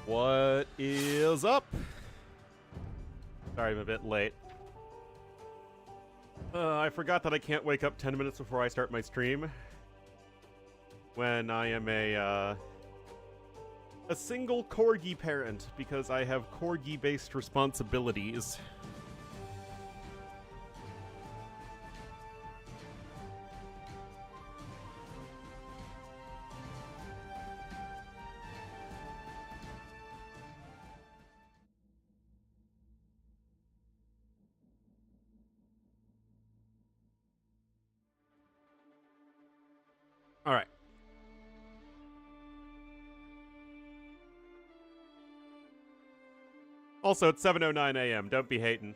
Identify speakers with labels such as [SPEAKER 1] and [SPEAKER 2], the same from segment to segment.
[SPEAKER 1] What is up? Sorry, I'm a bit late. I forgot that I can't wake up 10 minutes before I start my stream. When I am a single corgi parent, because I have corgi-based responsibilities. All right. Also, it's 7:09 a.m. Don't be hating.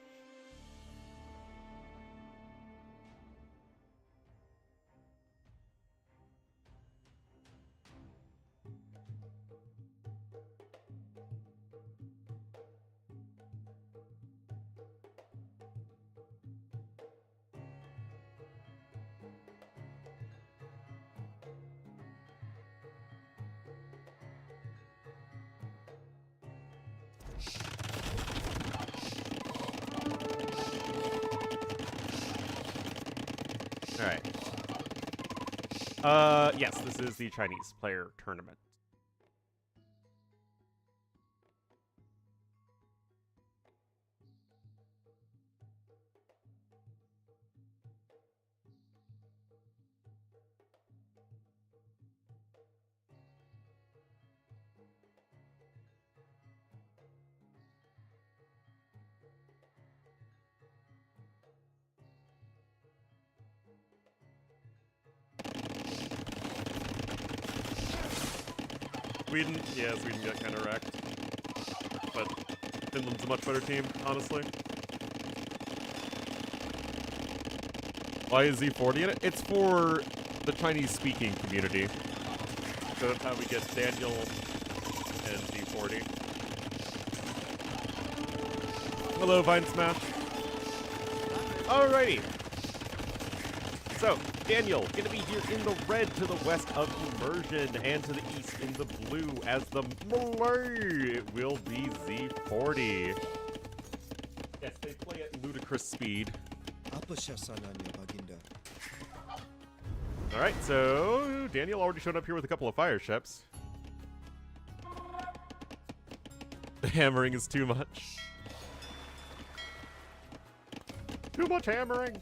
[SPEAKER 1] All right. Yes, this is the Chinese player tournament. Sweden got kind of wrecked. But Finland's a much better team, honestly. Why is Z40 in it? It's for the Chinese-speaking community. So that's how we get Daniel and Z40. Hello, Vine Smash. Alrighty. So, Daniel, gonna be here in the red to the west of Immersion, and to the east in the blue as the Malay. It will be Z40. Yes, they play at ludicrous speed. Alright, so Daniel already showed up here with a couple of fire ships. The hammering is too much. Too much hammering!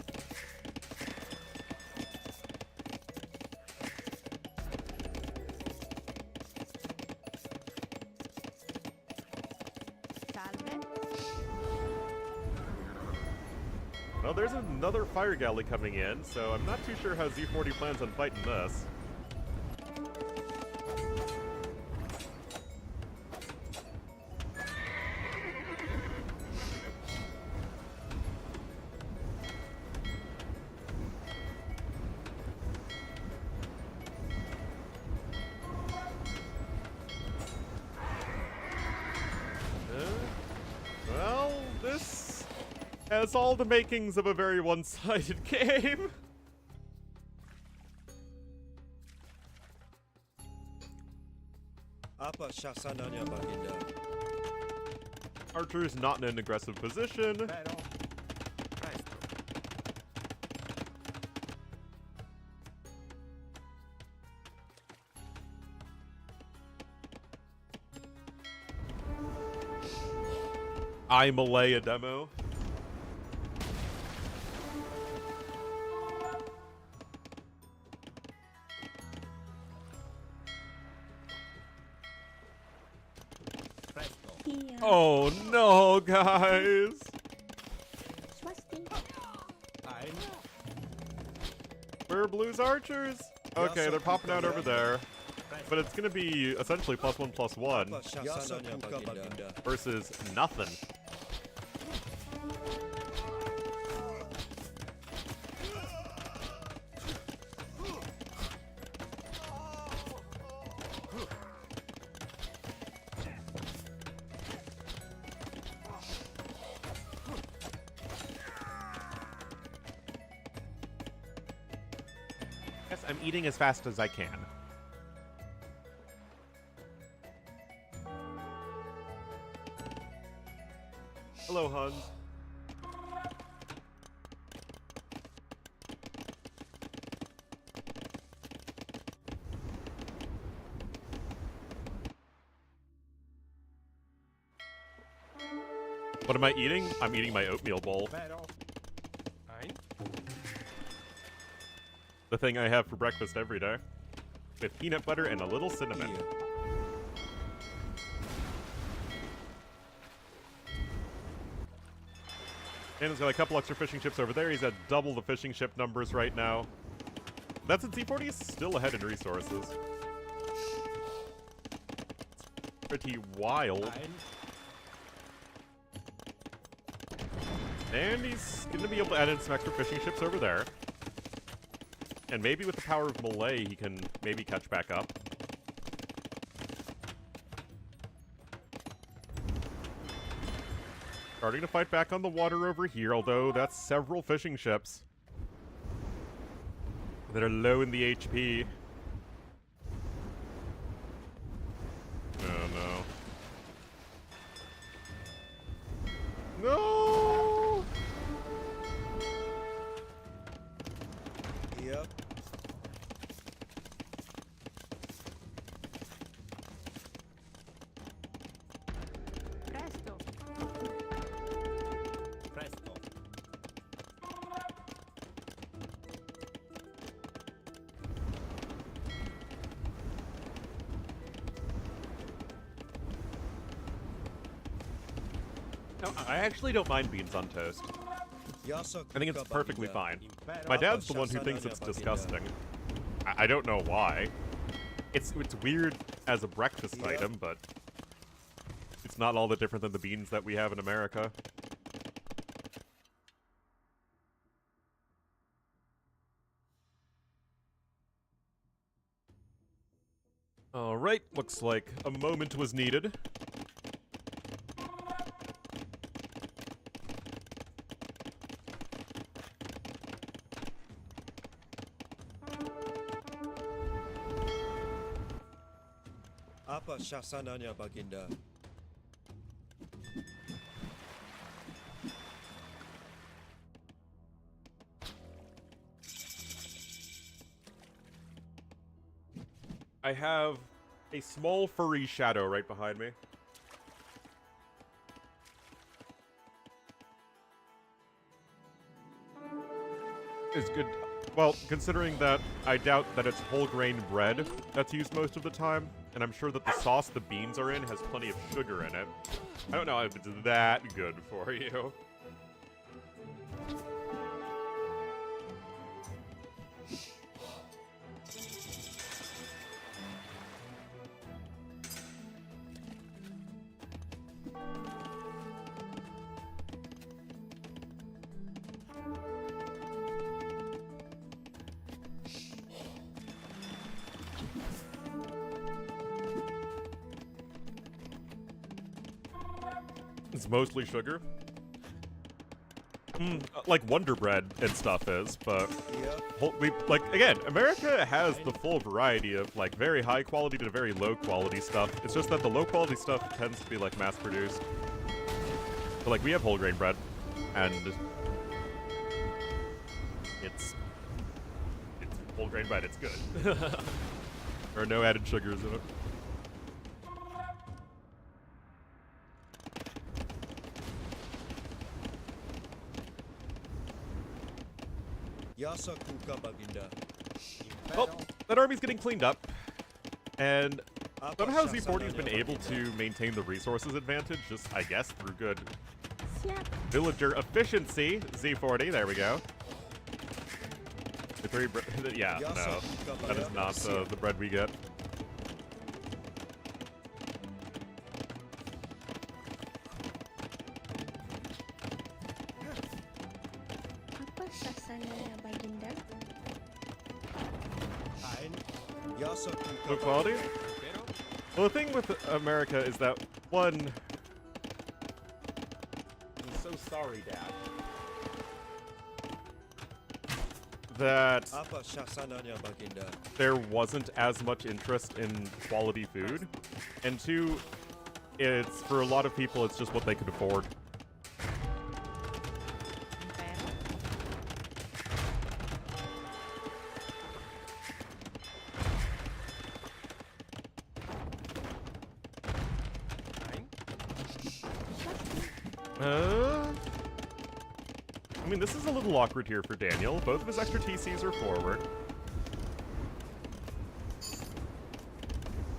[SPEAKER 1] Well, there's another fire galley coming in, so I'm not too sure how Z40 plans on fighting this. Well, this has all the makings of a very one-sided game. Archer is not in an aggressive position. I Malay a demo. Oh no, guys! Where are Blue's archers? Okay, they're popping out over there. But it's gonna be essentially +1/+1 versus nothing. Yes, I'm eating as fast as I can. Hello, Hans. What am I eating? I'm eating my oatmeal bowl. The thing I have for breakfast every day. With peanut butter and a little cinnamon. And he's got a couple extra fishing ships over there. He's at double the fishing ship numbers right now. That's at Z40 is still ahead in resources. Pretty wild. And he's going to be able to add in some extra fishing ships over there. And maybe with the power of Malay, he can maybe catch back up. Starting to fight back on the water over here, although that's several fishing ships that are low in the HP. Oh, no. No!
[SPEAKER 2] Yep.
[SPEAKER 3] Presto.
[SPEAKER 2] Presto.
[SPEAKER 1] No, I actually don't mind beans on toast. I think it's perfectly fine. My dad's the one who thinks it's disgusting. I don't know why. It's weird as a breakfast item, but it's not all that different than the beans that we have in America. Alright, looks like a moment was needed.
[SPEAKER 2] Apa syasananya, Baginda?
[SPEAKER 1] I have a small furry shadow right behind me. It's good. Well, considering that I doubt that it's whole grain bread that's used most of the time, and I'm sure that the sauce the beans are in has plenty of sugar in it. I don't know if it's that good for you. It's mostly sugar. Like Wonder Bread and stuff is, but again, America has the full variety of like very high quality to very low quality stuff. It's just that the low quality stuff tends to be like mass produced. But like we have whole grain bread, and it's whole grain bread. It's good. There are no added sugars in it. Well, that army's getting cleaned up, and somehow Z40's been able to maintain the resources advantage, just, I guess, through good villager efficiency. Z40, there we go. The three yeah, no, that is not the bread we get. Low quality? Well, the thing with America is that, one... I'm so sorry, Dad. That there wasn't as much interest in quality food. And two, it's, for a lot of people, it's just what they could afford. I mean, this is a little awkward here for Daniel. Both of his extra TCs are forward.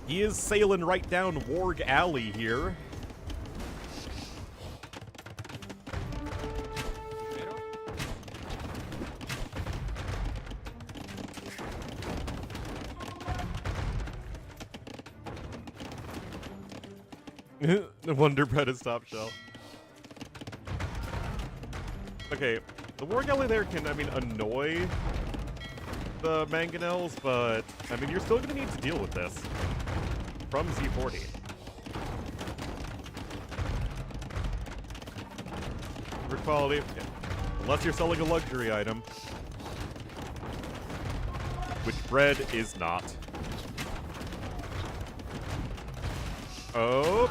[SPEAKER 1] He is sailing right down Warg Alley here. The Wonder Bread is top shelf. Okay, the Warg Alley there can, I mean, annoy the mangonels, but, I mean, you're still going to need to deal with this from Z40. For quality, unless you're selling a luxury item, which bread is not. Oh.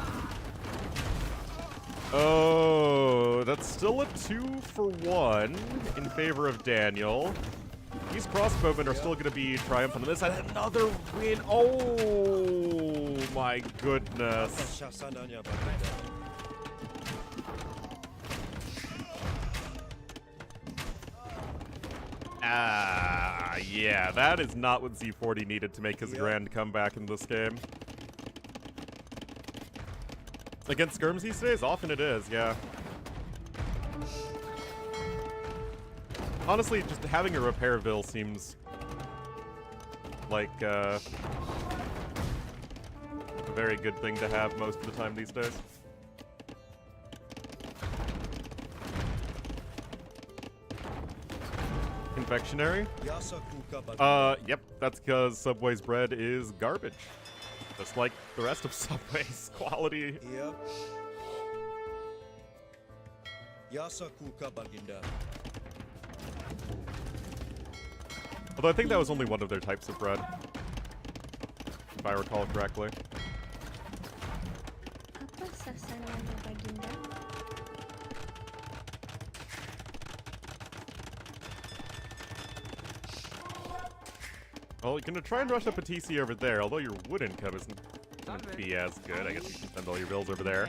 [SPEAKER 1] Oh, that's still a 2-for-1 in favor of Daniel. These crossbowmen are still going to be triumphant on this side. Another win. Oh, my goodness. Ah, yeah, that is not what Z40 needed to make his grand comeback in this game. Against skirms these days? Often it is, yeah. Honestly, just having a Repairville seems like a very good thing to have most of the time these days. Confectionery? Yep, that's because Subway's bread is garbage. Just like the rest of Subway's quality.
[SPEAKER 2] Yep. Yasa-kuka baginda.
[SPEAKER 1] Although I think that was only one of their types of bread, if I recall correctly.
[SPEAKER 3] Apa sasarannya baginda?
[SPEAKER 1] Well, you're gonna try and rush up a TC over there, although your wood income isn't gonna be as good. I guess you can send all your bills over there.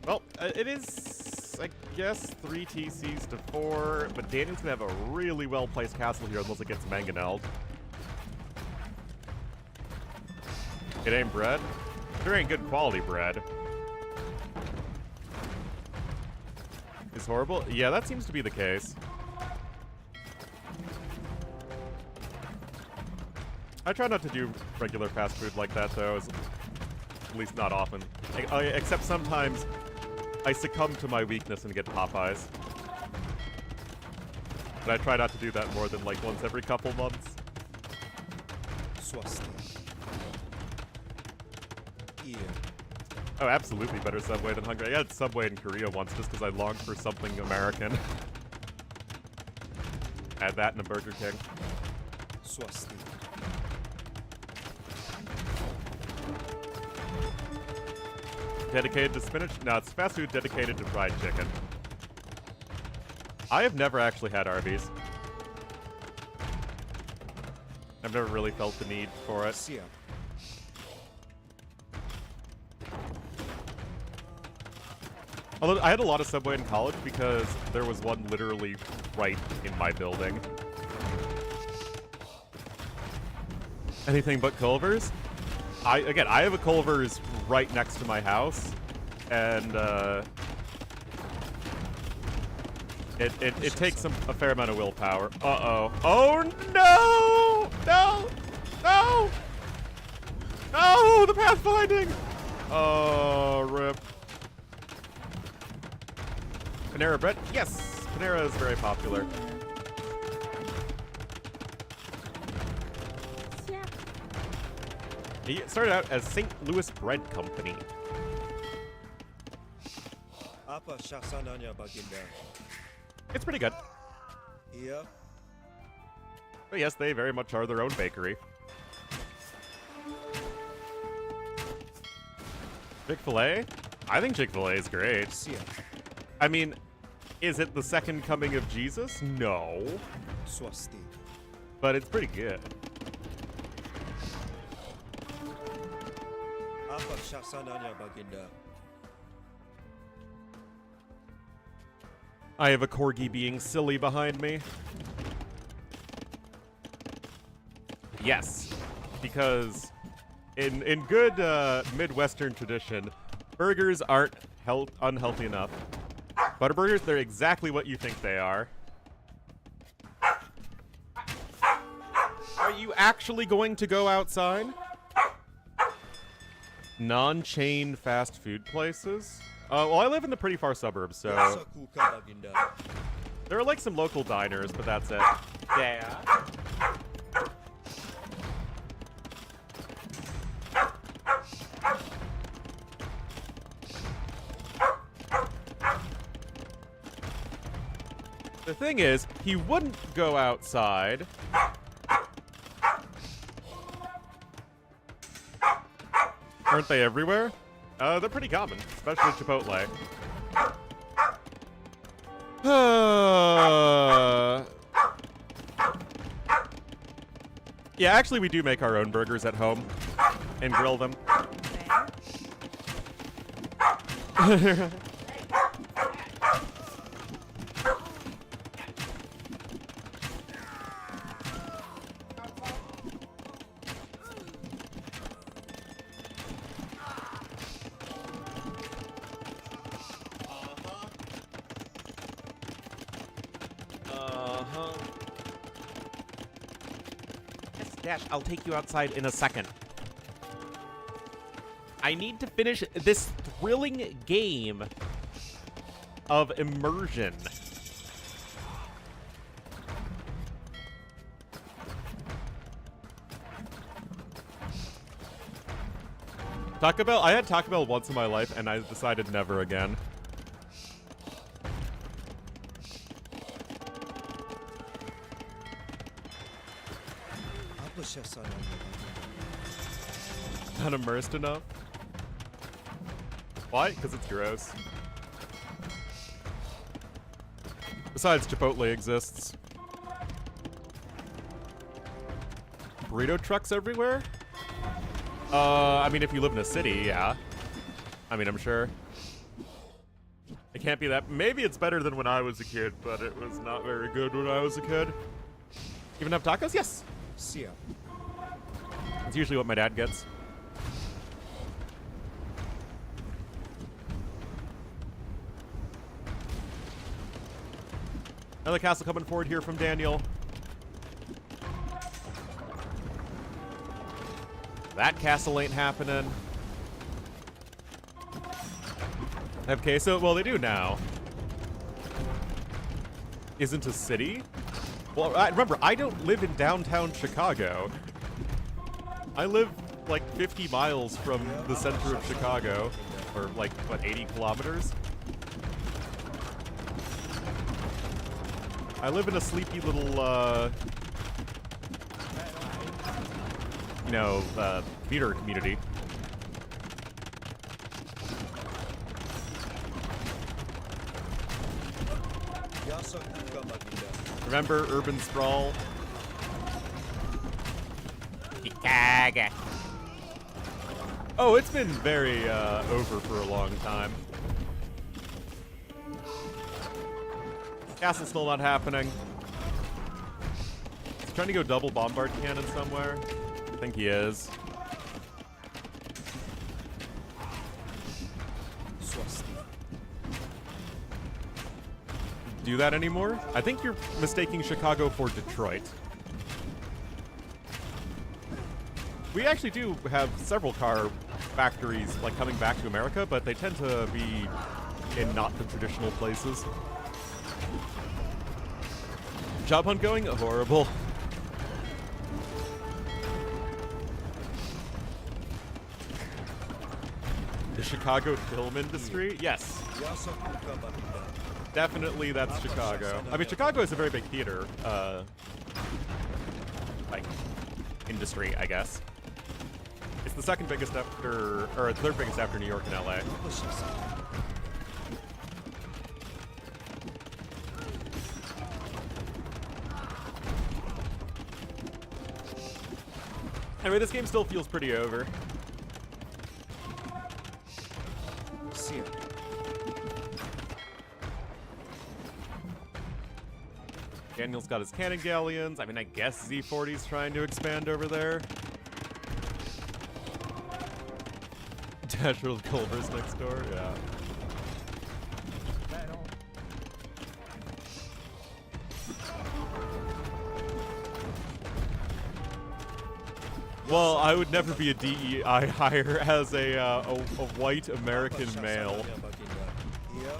[SPEAKER 1] Well, it is, I guess, 3 TCs to 4, but Daniel's gonna have a really well-placed castle here unless it gets mangonelled. It ain't bread. There ain't good quality bread. Is horrible? Yeah, that seems to be the case. I try not to do regular fast food like that, though, at least not often. Except sometimes I succumb to my weakness and get Popeyes. But I try not to do that more than like once every couple months.
[SPEAKER 2] Swasti. Yeah.
[SPEAKER 1] Oh, absolutely better Subway than Hungry. I had Subway in Korea once just because I longed for something American. Had that in a Burger King.
[SPEAKER 2] Swasti.
[SPEAKER 1] Dedicated to spinach? No, it's fast food dedicated to fried chicken. I have never actually had Arby's. I've never really felt the need for it.
[SPEAKER 2] Sia.
[SPEAKER 1] Although I had a lot of Subway in college because there was one literally right in my building. Anything but Culver's? I have a Culver's right next to my house, and it takes a fair amount of willpower. Uh-oh. Oh, no! No! No! No! The pathfinding! Oh, rip. Panera Bread? Yes! Panera is very popular. He started out as St. Louis Bread Company.
[SPEAKER 2] Apa sasarannya baginda?
[SPEAKER 1] It's pretty good.
[SPEAKER 2] Yep.
[SPEAKER 1] But yes, they very much are their own bakery. Chick-fil-A? I think Chick-fil-A is great.
[SPEAKER 2] Siap.
[SPEAKER 1] I mean, is it the second coming of Jesus? No.
[SPEAKER 2] Swasti.
[SPEAKER 1] But it's pretty good.
[SPEAKER 2] Apa syasananya, Baginda?
[SPEAKER 1] I have a corgi being silly behind me. Yes, because in good Midwestern tradition, burgers aren't unhealthy enough. Butterburgers, they're exactly what you think they are. Are you actually going to go outside? Non-chain fast food places? Well, I live in the pretty far suburbs, so
[SPEAKER 2] Sakuka, Baginda.
[SPEAKER 1] there are like some local diners, but that's it. Yeah. The thing is, he wouldn't go outside. Aren't they everywhere? They're pretty common, especially Chipotle. Yeah, actually we do make our own burgers at home and grill them. Dash, I'll take you outside in a second. I need to finish this thrilling game of immersion. Taco Bell? I had Taco Bell once in my life, and I decided never again.
[SPEAKER 2] Apa syasananya, Baginda?
[SPEAKER 1] Not immersed enough? Why? Because it's gross. Besides, Chipotle exists. Burrito trucks everywhere? I mean, if you live in a city, yeah. I mean, I'm sure. It can't be that. Maybe it's better than when I was a kid, but it was not very good when I was a kid. Even have tacos? Yes.
[SPEAKER 2] Siap.
[SPEAKER 1] It's usually what my dad gets. Another castle coming forward here from Daniel. That castle ain't happening. Have queso? Well, they do now. Isn't a city? Well, remember, I don't live in downtown Chicago. I live like 50 miles from the center of Chicago. Or like, what, 80 kilometers? I live in a sleepy little, you know, commuter community.
[SPEAKER 2] Yasakuka, Baginda.
[SPEAKER 1] Remember urban sprawl? Chicago. Oh, it's been very over for a long time. Castle's still not happening. He's trying to go double bombard cannon somewhere. I think he is.
[SPEAKER 2] Swasti.
[SPEAKER 1] Do that anymore? I think you're mistaking Chicago for Detroit. We actually do have several car factories like coming back to America, but they tend to be in not the traditional places. Job hunt going? Horrible. The Chicago film industry? Yes.
[SPEAKER 2] Yasakuka, Baginda.
[SPEAKER 1] Definitely that's Chicago. I mean, Chicago is a very big theater, like, industry, I guess. It's the second biggest after, or third biggest after New York and LA.
[SPEAKER 2] Apa sasaran?
[SPEAKER 1] Anyway, this game still feels pretty over.
[SPEAKER 2] Siap.
[SPEAKER 1] Daniel's got his cannon galleons. I mean, I guess Z40's trying to expand over there. Dasher Culver's next door, yeah. Well, I would never be a DEI hire as a white American
[SPEAKER 2] Apa
[SPEAKER 1] male.
[SPEAKER 2] sasarannya, Baginda? Iya.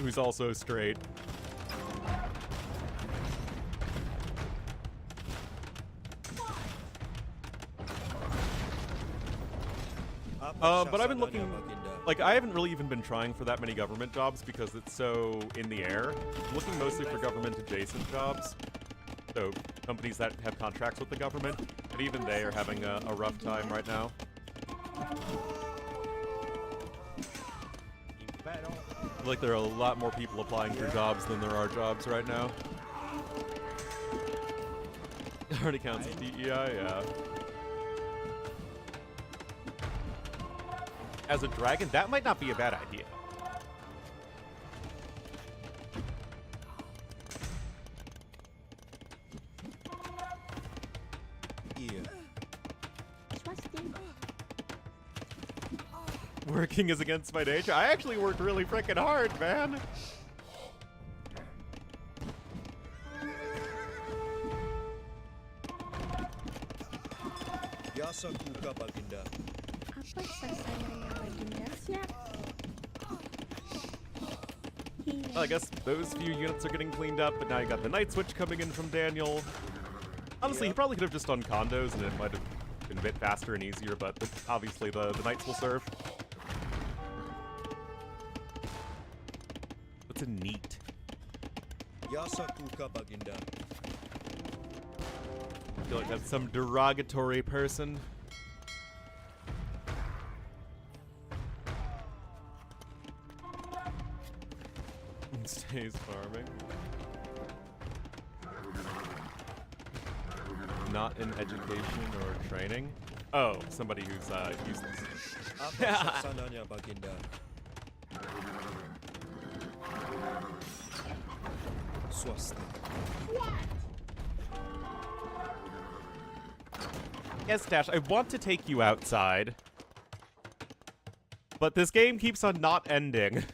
[SPEAKER 1] Who's also straight.
[SPEAKER 2] Apa
[SPEAKER 1] But I've been
[SPEAKER 2] sasarannya,
[SPEAKER 1] looking,
[SPEAKER 2] Baginda?
[SPEAKER 1] like, I haven't really even been trying for that many government jobs because it's so in the air. I'm looking mostly for government-adjacent jobs. So, companies that have contracts with the government, and even they are having a rough time right now. I feel like there are a lot more people applying for jobs than there are jobs right now. Already counts as DEI, yeah. As a dragon, that might not be a bad idea.
[SPEAKER 2] Iya.
[SPEAKER 3] Swasti.
[SPEAKER 1] Working is against my nature. I actually worked really freaking hard, man.
[SPEAKER 2] Biasa kuka, Baginda.
[SPEAKER 3] Apa sasarannya Baginda? Siap. Iya.
[SPEAKER 1] Well, I guess those few units are getting cleaned up, but now you got the night switch coming in from Daniel. Honestly, he probably could have just done condos and it might have been a bit faster and easier, but obviously the knights will serve. What's a neat?
[SPEAKER 2] Biasa kuka, Baginda.
[SPEAKER 1] I feel like that's some derogatory person. Stays farming. Not in education or training. Oh, somebody who's useless.
[SPEAKER 2] Apa sasarannya, Baginda? Swasti.
[SPEAKER 1] Yes, Dash, I want to take you outside. But this game keeps on not ending.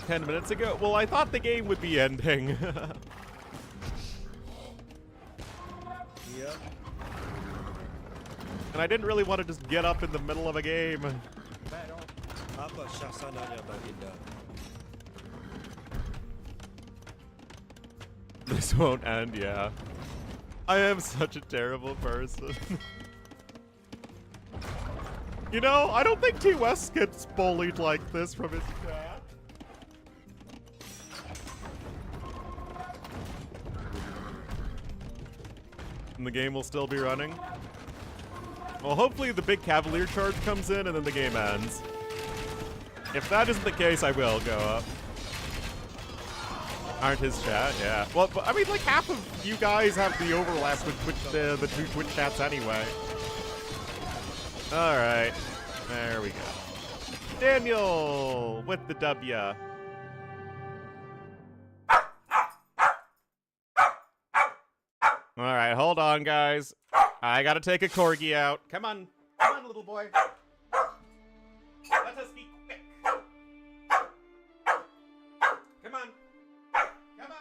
[SPEAKER 1] Ten minutes ago? Well, I thought the game would be ending.
[SPEAKER 2] Iya.
[SPEAKER 1] And I didn't really want to just get up in the middle of a game.
[SPEAKER 2] Apa sasarannya, Baginda?
[SPEAKER 1] This won't end, yeah. I am such a terrible person. You know, I don't think T West gets bullied like this from his chat. And the game will still be running. Well, hopefully the big Cavalier charge comes in and then the game ends. If that isn't the case, I will go up. Aren't his chat? Yeah. Well, but, I mean, like, half of you guys have the overlaps with Twitch, the two Twitch chats anyway. Alright. There we go. Daniel with the W. Alright, hold on, guys. I gotta take a corgi out. Come on. Come on, little boy. Let us be quick. Come on. Come on.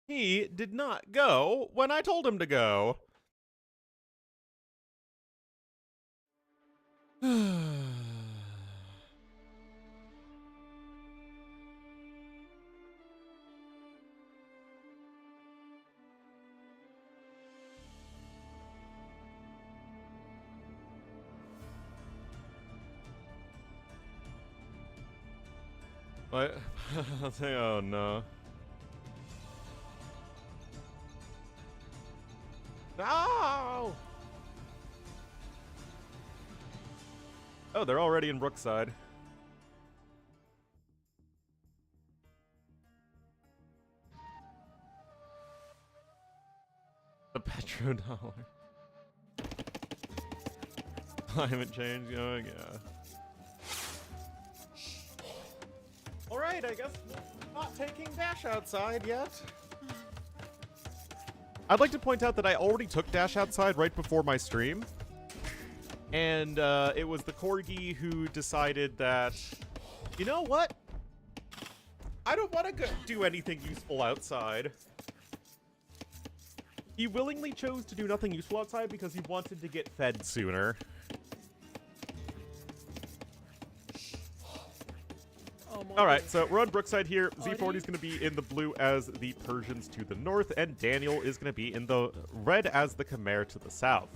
[SPEAKER 1] He did not go when I told him to go. What? Oh no. No! Oh, they're already in Brookside. The petrodollar. Climate change, oh yeah. Alright, I guess not taking Dash outside yet. I'd like to point out that I already took Dash outside right before my stream. And it was the Corgi who decided that, you know what? I don't want to do anything useful outside. He willingly chose to do nothing useful outside because he wanted to get fed sooner. Alright, so we're on Brookside here. Z40 is going to be in the blue as the Persians to the north, and Daniel is going to be in the red as the Khmer to the south.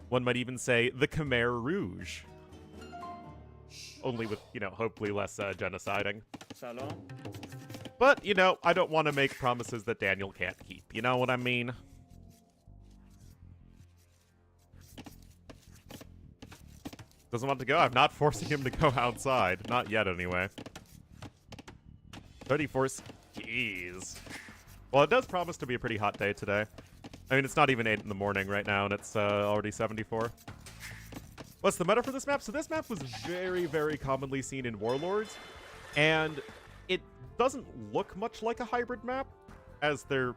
[SPEAKER 1] One might even say the Khmer Rouge. Only with, you know, hopefully less genociding.
[SPEAKER 4] Salon.
[SPEAKER 1] But, you know, I don't want to make promises that Daniel can't keep. You know what I mean? Doesn't want to go? I'm not forcing him to go outside. Not yet, anyway. 34. Jeez. Well, it does promise to be a pretty hot day today. I mean, it's not even 8 in the morning right now, and it's already 74. What's the meta for this map? So this map was very, very commonly seen in Warlords, and it doesn't look much like a hybrid map, as there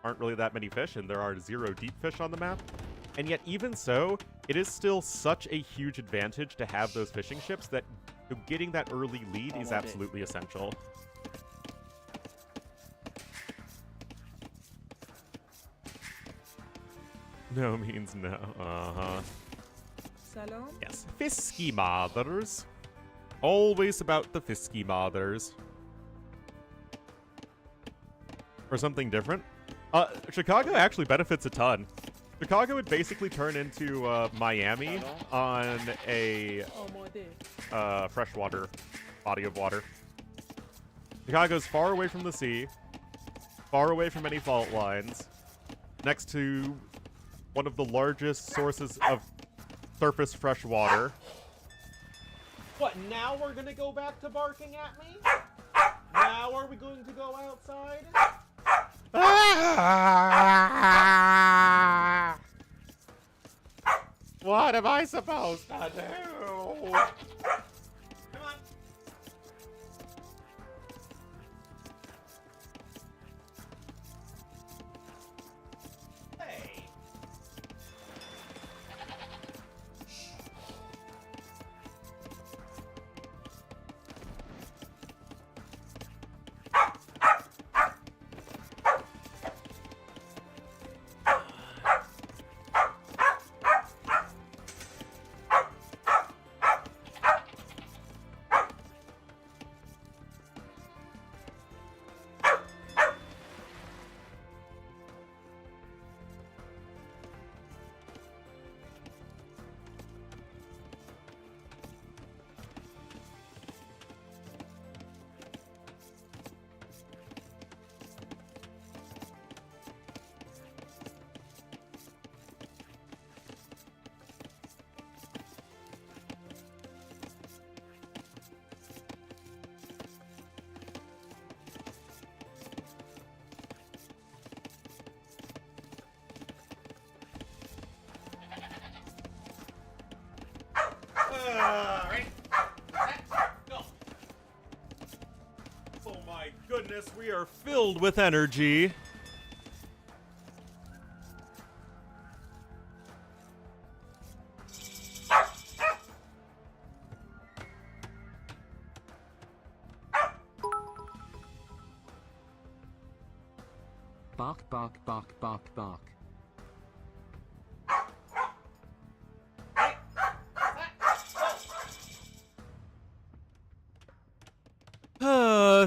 [SPEAKER 1] aren't really that many fish, and there are 0 deep fish on the map. And yet, even so, it is still such a huge advantage to have those fishing ships that getting that early lead is absolutely essential. No means no. Uh-huh.
[SPEAKER 5] Salon?
[SPEAKER 1] Yes. Fisky mothers. Always about the fisky mothers. Or something different. Chicago actually benefits a ton. Chicago would basically turn into Miami on a freshwater body of water. Chicago's far away from the sea, far away from any fault lines, next to one of the largest sources of surface fresh water. What, now we're gonna go back to barking at me? Now are we going to go outside? What am I supposed to do? Come on. Hey. Right. Go. Oh my goodness, we are filled with energy.
[SPEAKER 4] Bark, bark, bark, bark, bark.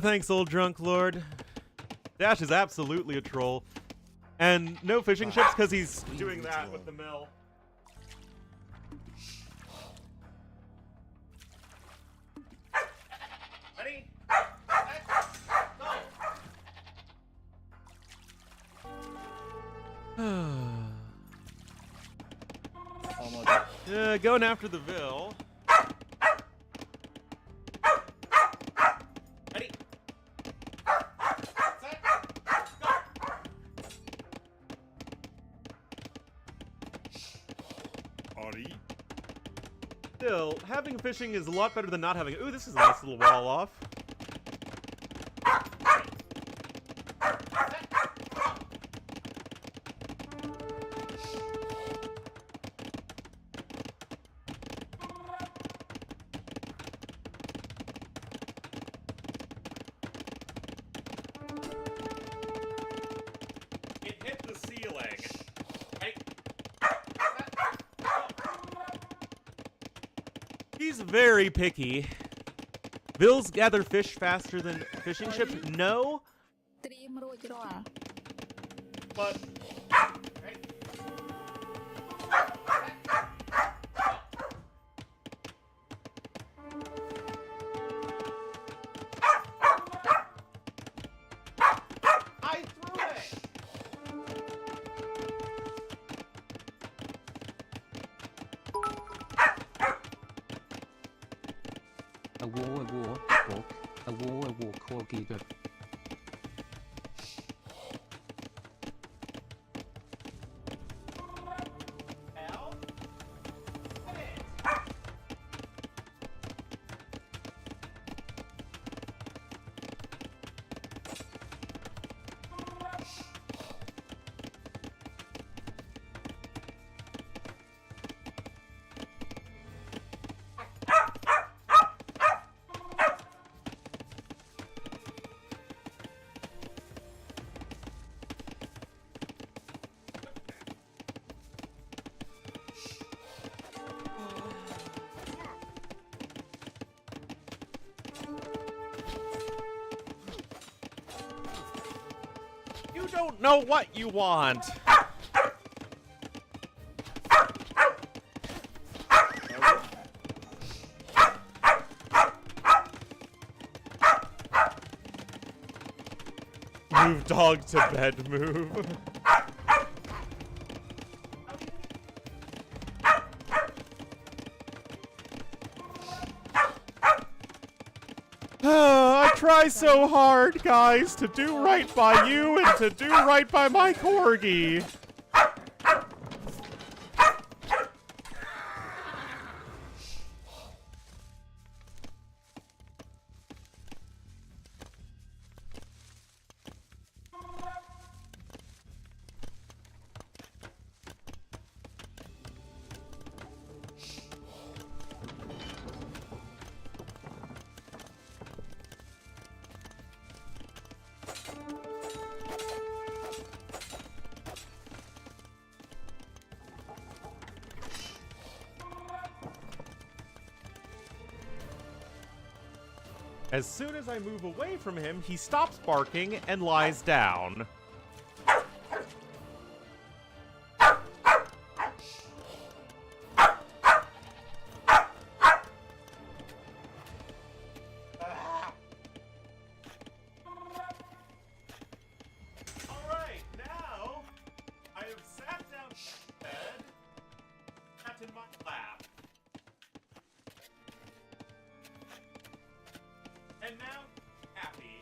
[SPEAKER 1] Thanks, old drunk lord. Dash is absolutely a troll. And no fishing ships because he's doing that with the mill. Ready? Go! Going after the Vil. Ready? Set. Go!
[SPEAKER 2] Ari.
[SPEAKER 1] Still, having fishing is a lot better than not having it. Ooh, this is a nice little wall off. It hit the ceiling. Right? He's very picky. Vils gather fish faster than fishing ships? No,
[SPEAKER 6] ត្រៀមរួចរាល់
[SPEAKER 1] but... I threw it!
[SPEAKER 4] A war, walk. A war, corgi, good.
[SPEAKER 1] Hell? It. You don't know what you want. Move, dog, to bed, move. I try so hard, guys, to do right by you and to do right by my corgi. As soon as I move away from him, he stops barking and lies down. Alright, now I have sat down in bed, sat in my lap. And now, happy.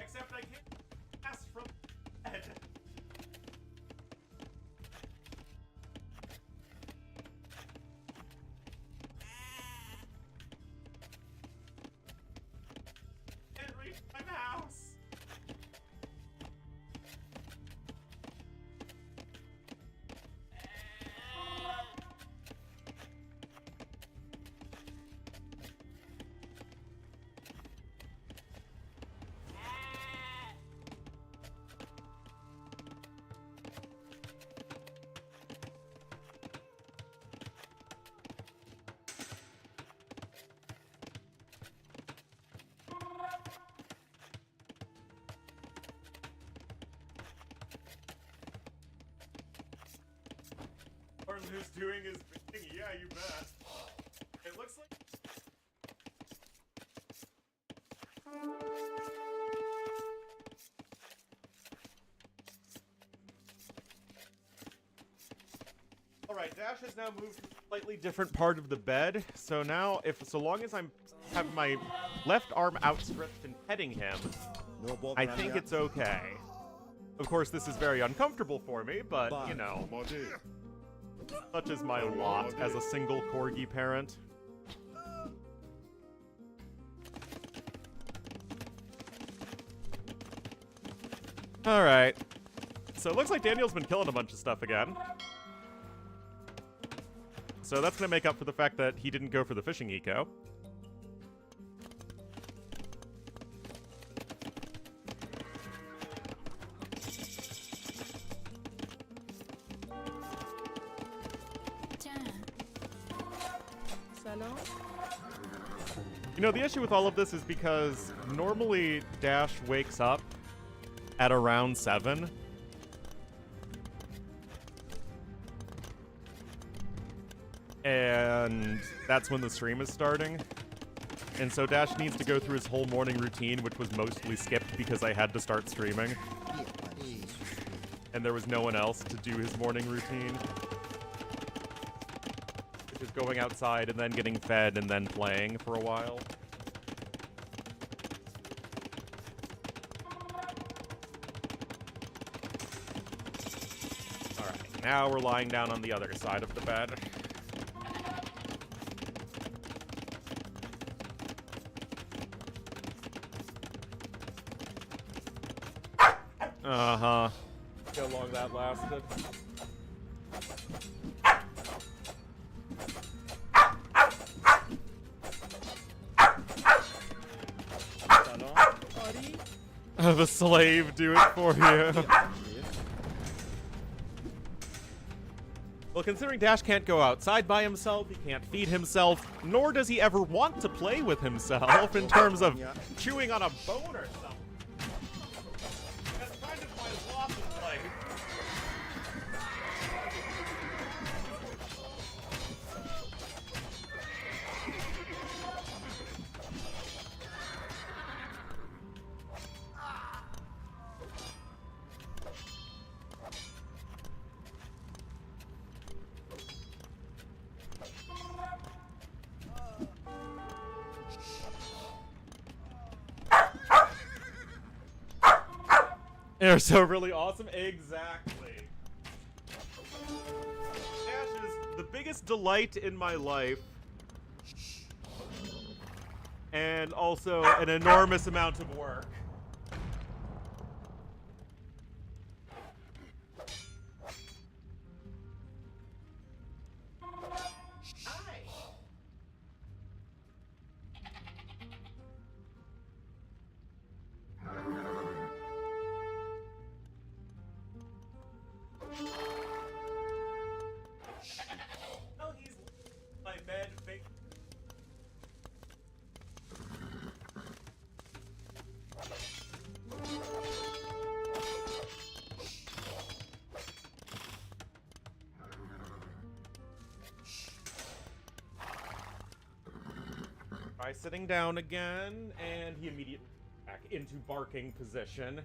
[SPEAKER 1] Except I can't pass from bed. Can't reach my mouse. Ornlu's doing his thing. Yeah, you bet. It looks like... Alright, Dash has now moved to a slightly different part of the bed. So now, so long as I'm have my left arm outstretched and petting him,
[SPEAKER 2] No ball
[SPEAKER 1] I think it's okay. Of course, this is very uncomfortable for me, but, you know, such is my lot as a single corgi parent. Alright. So it looks like Daniel's been killing a bunch of stuff again. So that's going to make up for the fact that he didn't go for the fishing eco.
[SPEAKER 5] سلام.
[SPEAKER 1] You know, the issue with all of this is because normally Dash wakes up at around 7. And that's when the stream is starting. And so Dash needs to go through his whole morning routine, which was mostly skipped because I had to start streaming. And there was no one else to do his morning routine. Which is going outside and then getting fed and then playing for a while. Alright, now we're lying down on the other side of the bed. Uh-huh. How long that lasted. The slave do it for you. Well, considering Dash can't go outside by himself, he can't feed himself, nor does he ever want to play with himself in terms of chewing on a bone or something. That's kind of my lot in life. They're so really awesome. Exactly. Dash is the biggest delight in my life. And also an enormous amount of work. Try sitting down again, and he immediately back into barking position.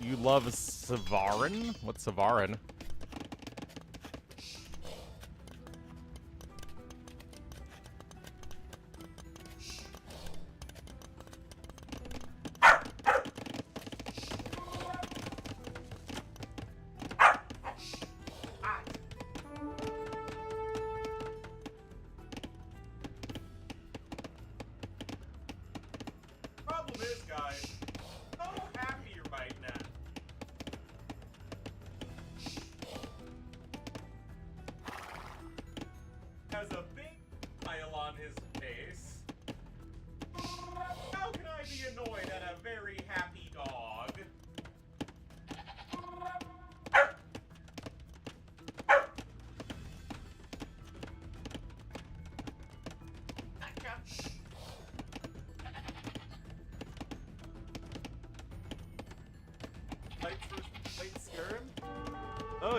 [SPEAKER 1] You love Savarin? What's Savarin? Problem is, guys, so happy right now.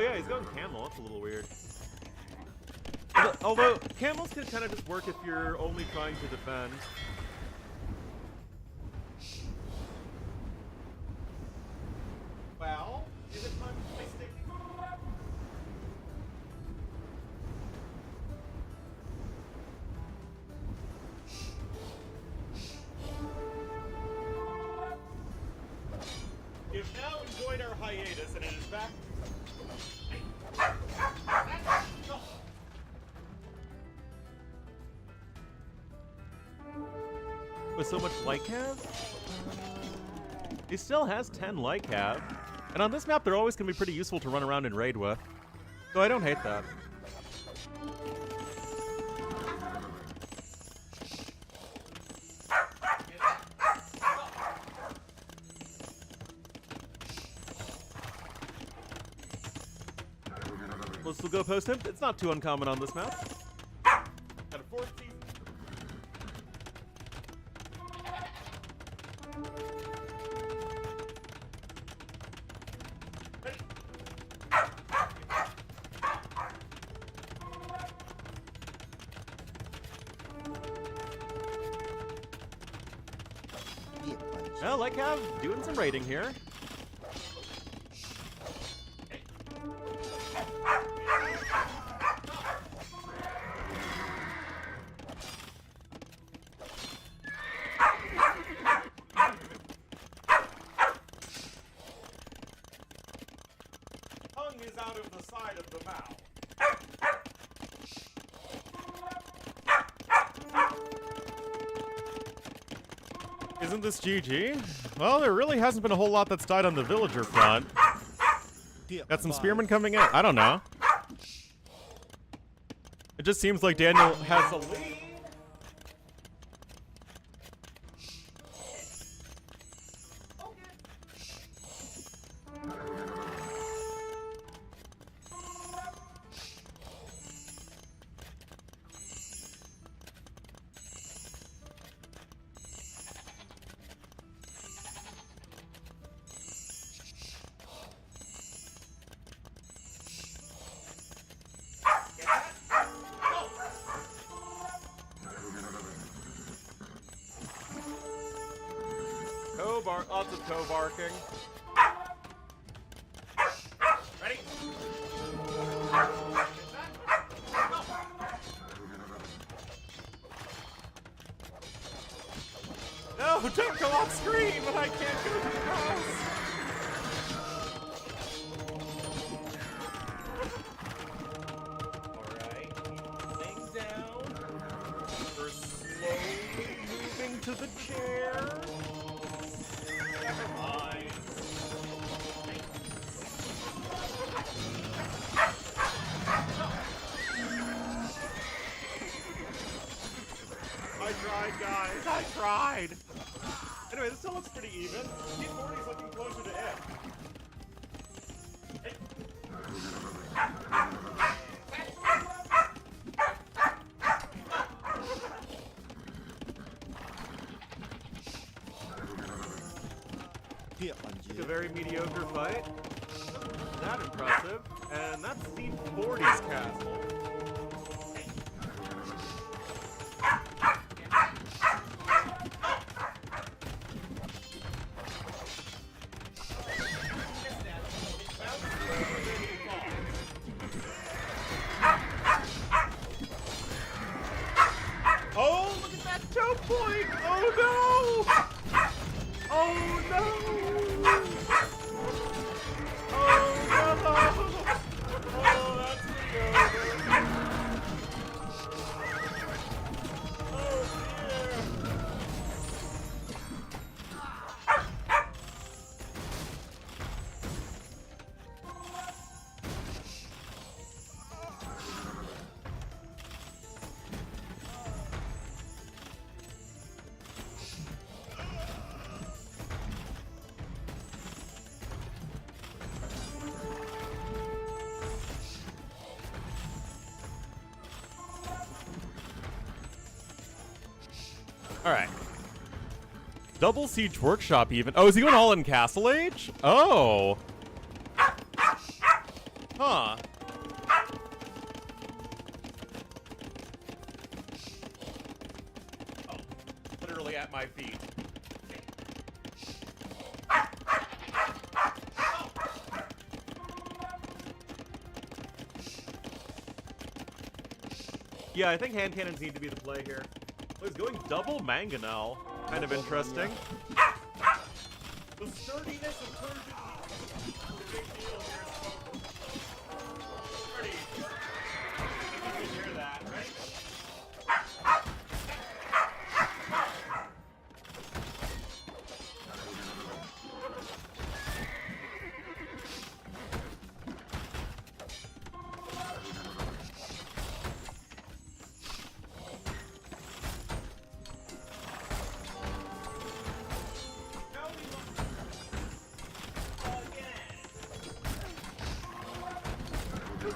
[SPEAKER 1] yeah, he's going camel. That's a little weird. Although camels can kind of just work if you're only trying to defend. Well, is it time to play stick? We've now enjoyed our hiatus, and it is back. With so much light cav? He still has 10 light cav. And on this map, they're always going to be pretty useful to run around and raid with. So I don't hate that. We'll still go post him. It's not too uncommon on this map. Got a 4th season. Well, like Cav doing some raiding here. Tongue is out of the side of the mouth. Isn't this GG? Well, there really hasn't been a whole lot that's died on the villager front. Got some spearmen coming in. I don't know. It just seems like Daniel has a lead. Lots of toe barking. Ready? No, don't go off screen, but I can't go to the house. Alright, laying down. We're slowly moving to the chair. I tried, guys. I tried. Anyway, this still looks pretty even. T40's looking closer to it. Hey. It's a very mediocre fight. Not impressive. And that's C40's castle. Oh, look at that toe point! Oh no! Oh no! Oh no! Oh, that's mediocre. Oh dear! All right. Double Siege Workshop even. Oh, is he going all in Castle Age? Oh. Huh. Oh, literally at my feet. Yeah, I think hand cannons need to be the play here. Oh, he's going double mangonel. Kind of interesting. The sturdiness of Persian is a big deal here. Sturdy. You can hear that, right?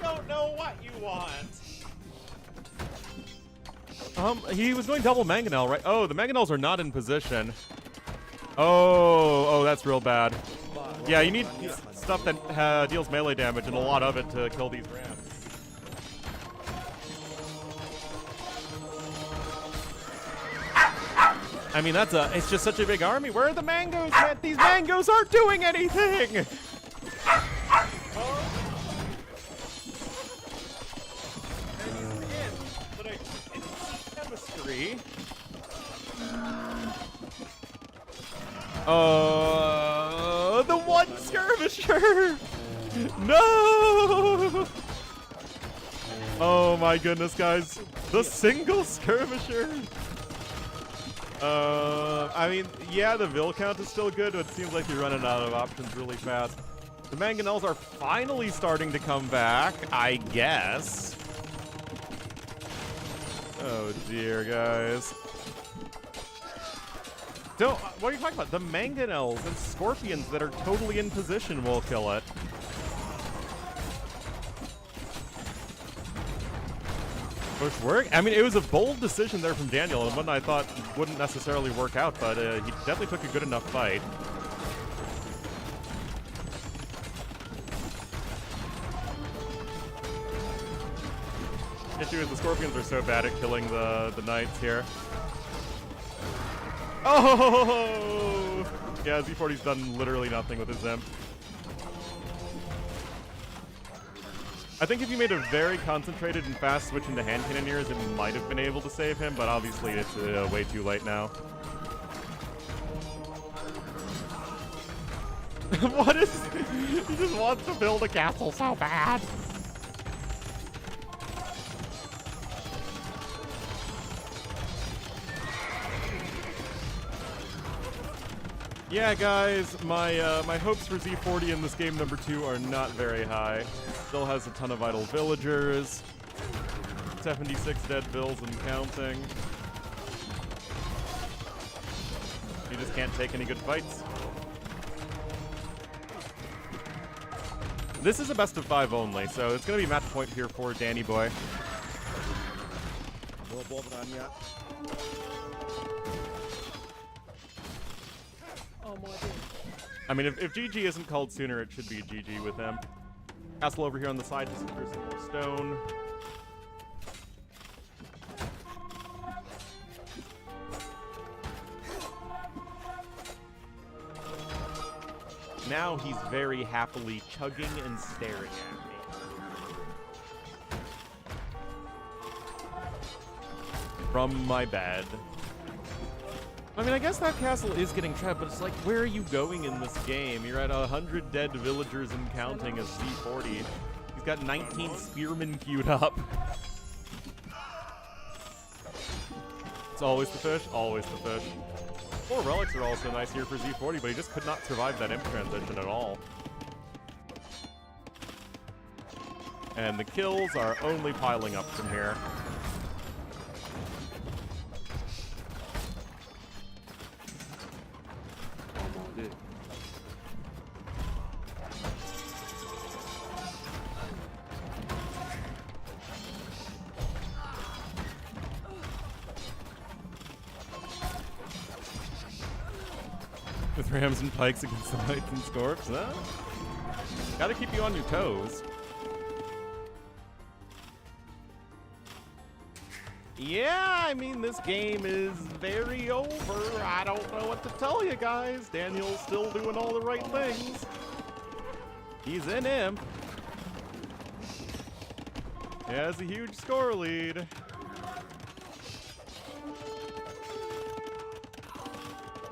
[SPEAKER 1] Don't know what you want. He was going double mangonel, right? Oh, the mangonels are not in position. Oh, that's real bad. Yeah, you need stuff that deals melee damage and a lot of it to kill these rams. I mean, it's just such a big army. Where are the mangoes, man? These mangoes aren't doing anything! The one skirmisher! No! Oh my goodness, guys. The single skirmisher! I mean, yeah, the Vil count is still good, but it seems like you're running out of options really fast. The mangonels are finally starting to come back, I guess. Oh dear, guys. What are you talking about? The mangonels and scorpions that are totally in position will kill it. Which work? I mean, it was a bold decision there from Daniel, and one I thought wouldn't necessarily work out, but he definitely took a good enough fight. Issue is the scorpions are so bad at killing the knights here. Oh! Yeah, Z40's done literally nothing with his imp. I think if you made a very concentrated and fast switch into hand cannoneers, it might have been able to save him, but obviously it's way too late now. What is... He just wants to build a castle so bad. Yeah, guys, my hopes for Z40 in this game number 2 are not very high. Still has a ton of idle villagers, 76 dead vills and counting. You just can't take any good fights. This is a best of 5 only, so it's gonna be match point here for Danny Boy. I mean, if GG isn't called sooner, it should be GG with him. Castle over here on the side, just secures some stone. Now he's very happily chugging and staring at me. From my bed. I mean, I guess that castle is getting trapped, but it's like, where are you going in this game? You're at 100 dead villagers and counting as Z40. He's got 19 spearmen queued up. It's always the fish, always the fish. 4 relics are also nice here for Z40, but he just could not survive that imp transition at all. And the kills are only piling up from here. With rams and pikes against the knights and scorps, huh? Gotta keep you on your toes. Yeah, I mean, this game is very over. I don't know what to tell you guys. Daniel's still doing all the right things. He's in imp. He has a huge score lead.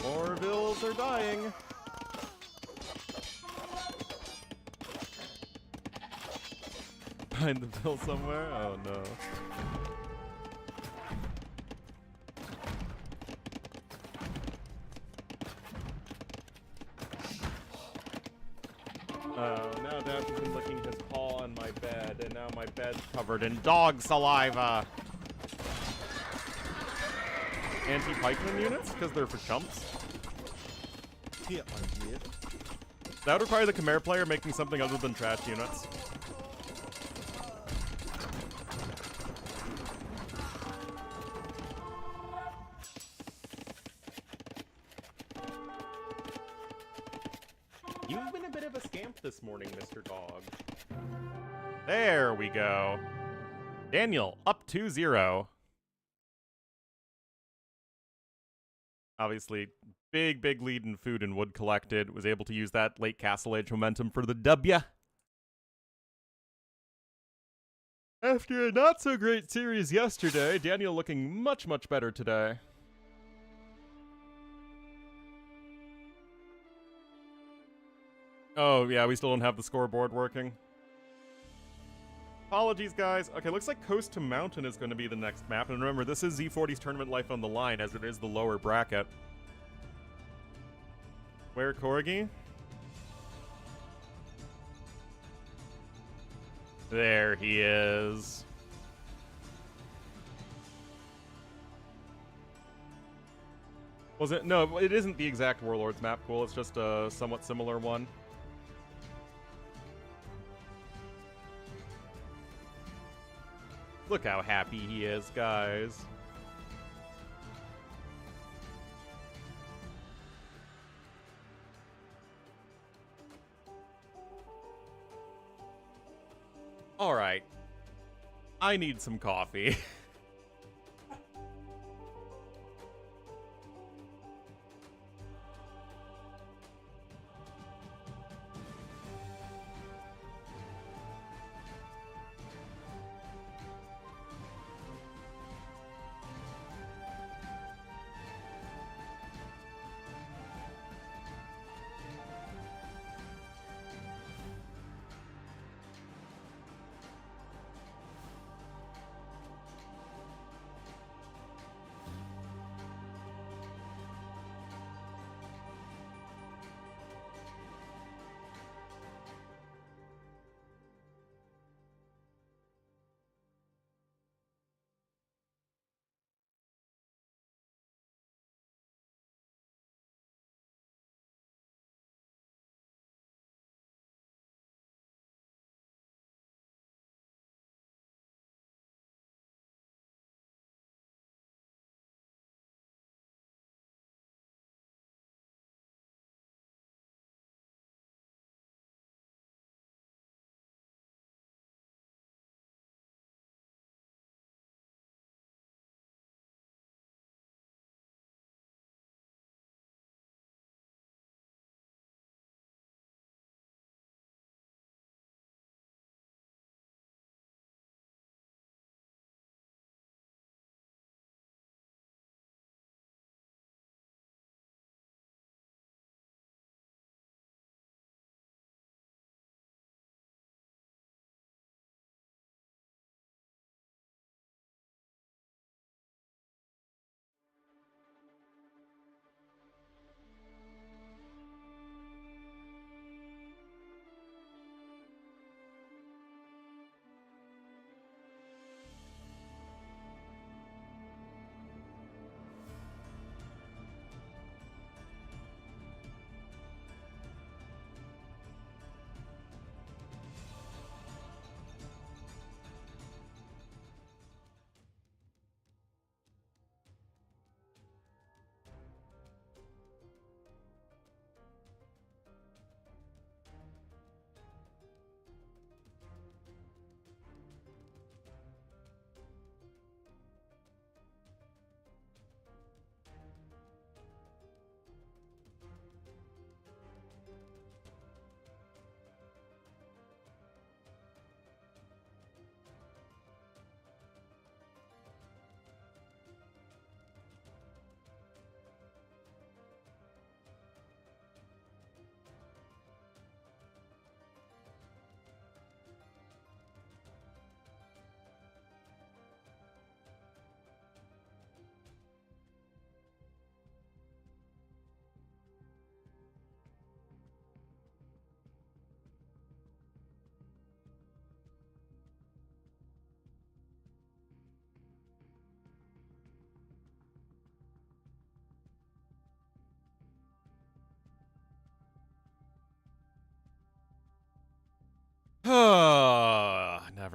[SPEAKER 1] More vills are dying. Find the bill somewhere? Oh no. Now Dash has been licking his paw on my bed, and now my bed's covered in dog saliva. Anti-pikeman units? Because they're for chumps?
[SPEAKER 2] Here, idea.
[SPEAKER 1] That would require the Khmer player making something other than trash units. You've been a bit of a scamp this morning, Mr. Dog. There we go. Daniel, up 2-0. Obviously, big lead in food and wood collected. Was able to use that late Castle Age momentum for the W. After a not-so-great series yesterday, Daniel looking much better today. Oh, yeah, we still don't have the scoreboard working. Apologies, guys. Okay, looks like Coast to Mountain is going to be the next map. And remember, this is Z40's tournament life on the line, as it is the lower bracket. Where, Corgi? There he is. Was it? No, it isn't the exact Warlords map, cool. It's just a somewhat similar one. Look how happy he is, guys. All right. I need some coffee.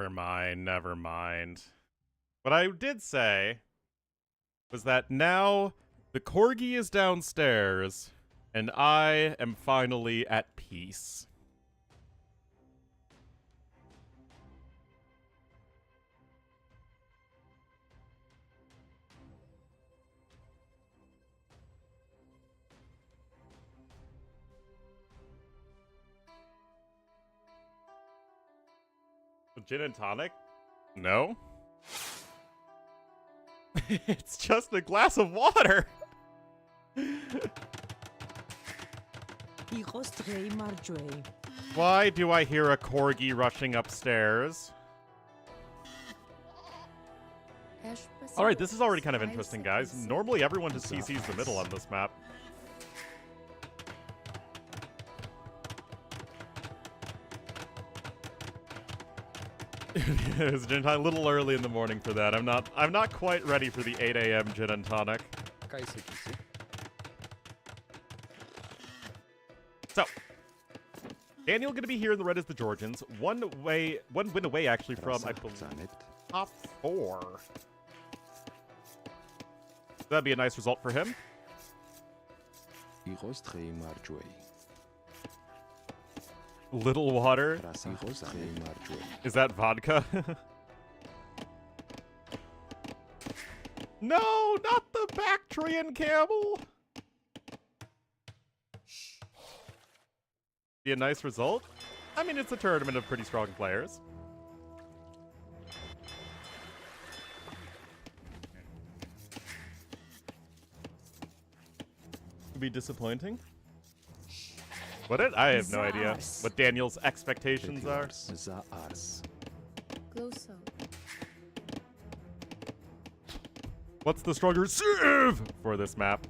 [SPEAKER 1] Never mind, never mind. What I did say was that now the corgi is downstairs, and I am finally at peace. Gin and tonic? No. It's just a glass of water. Why do I hear a corgi rushing upstairs? Alright, this is already kind of interesting, guys. Normally everyone just CCs the middle on this map. It's a little early in the morning for that. I'm not quite ready for the 8 a.m. gin and tonic. So, Daniel gonna be here in the red as the Georgians. One win away actually from, I believe, top 4. That'd be a nice result for him. Little water? Is that vodka? No, not the Bactrian camel! Be a nice result? I mean, it's a tournament of pretty strong players. Could be disappointing. Would it? I have no idea what Daniel's expectations are.
[SPEAKER 6] Closer.
[SPEAKER 1] What's the stronger save for this map?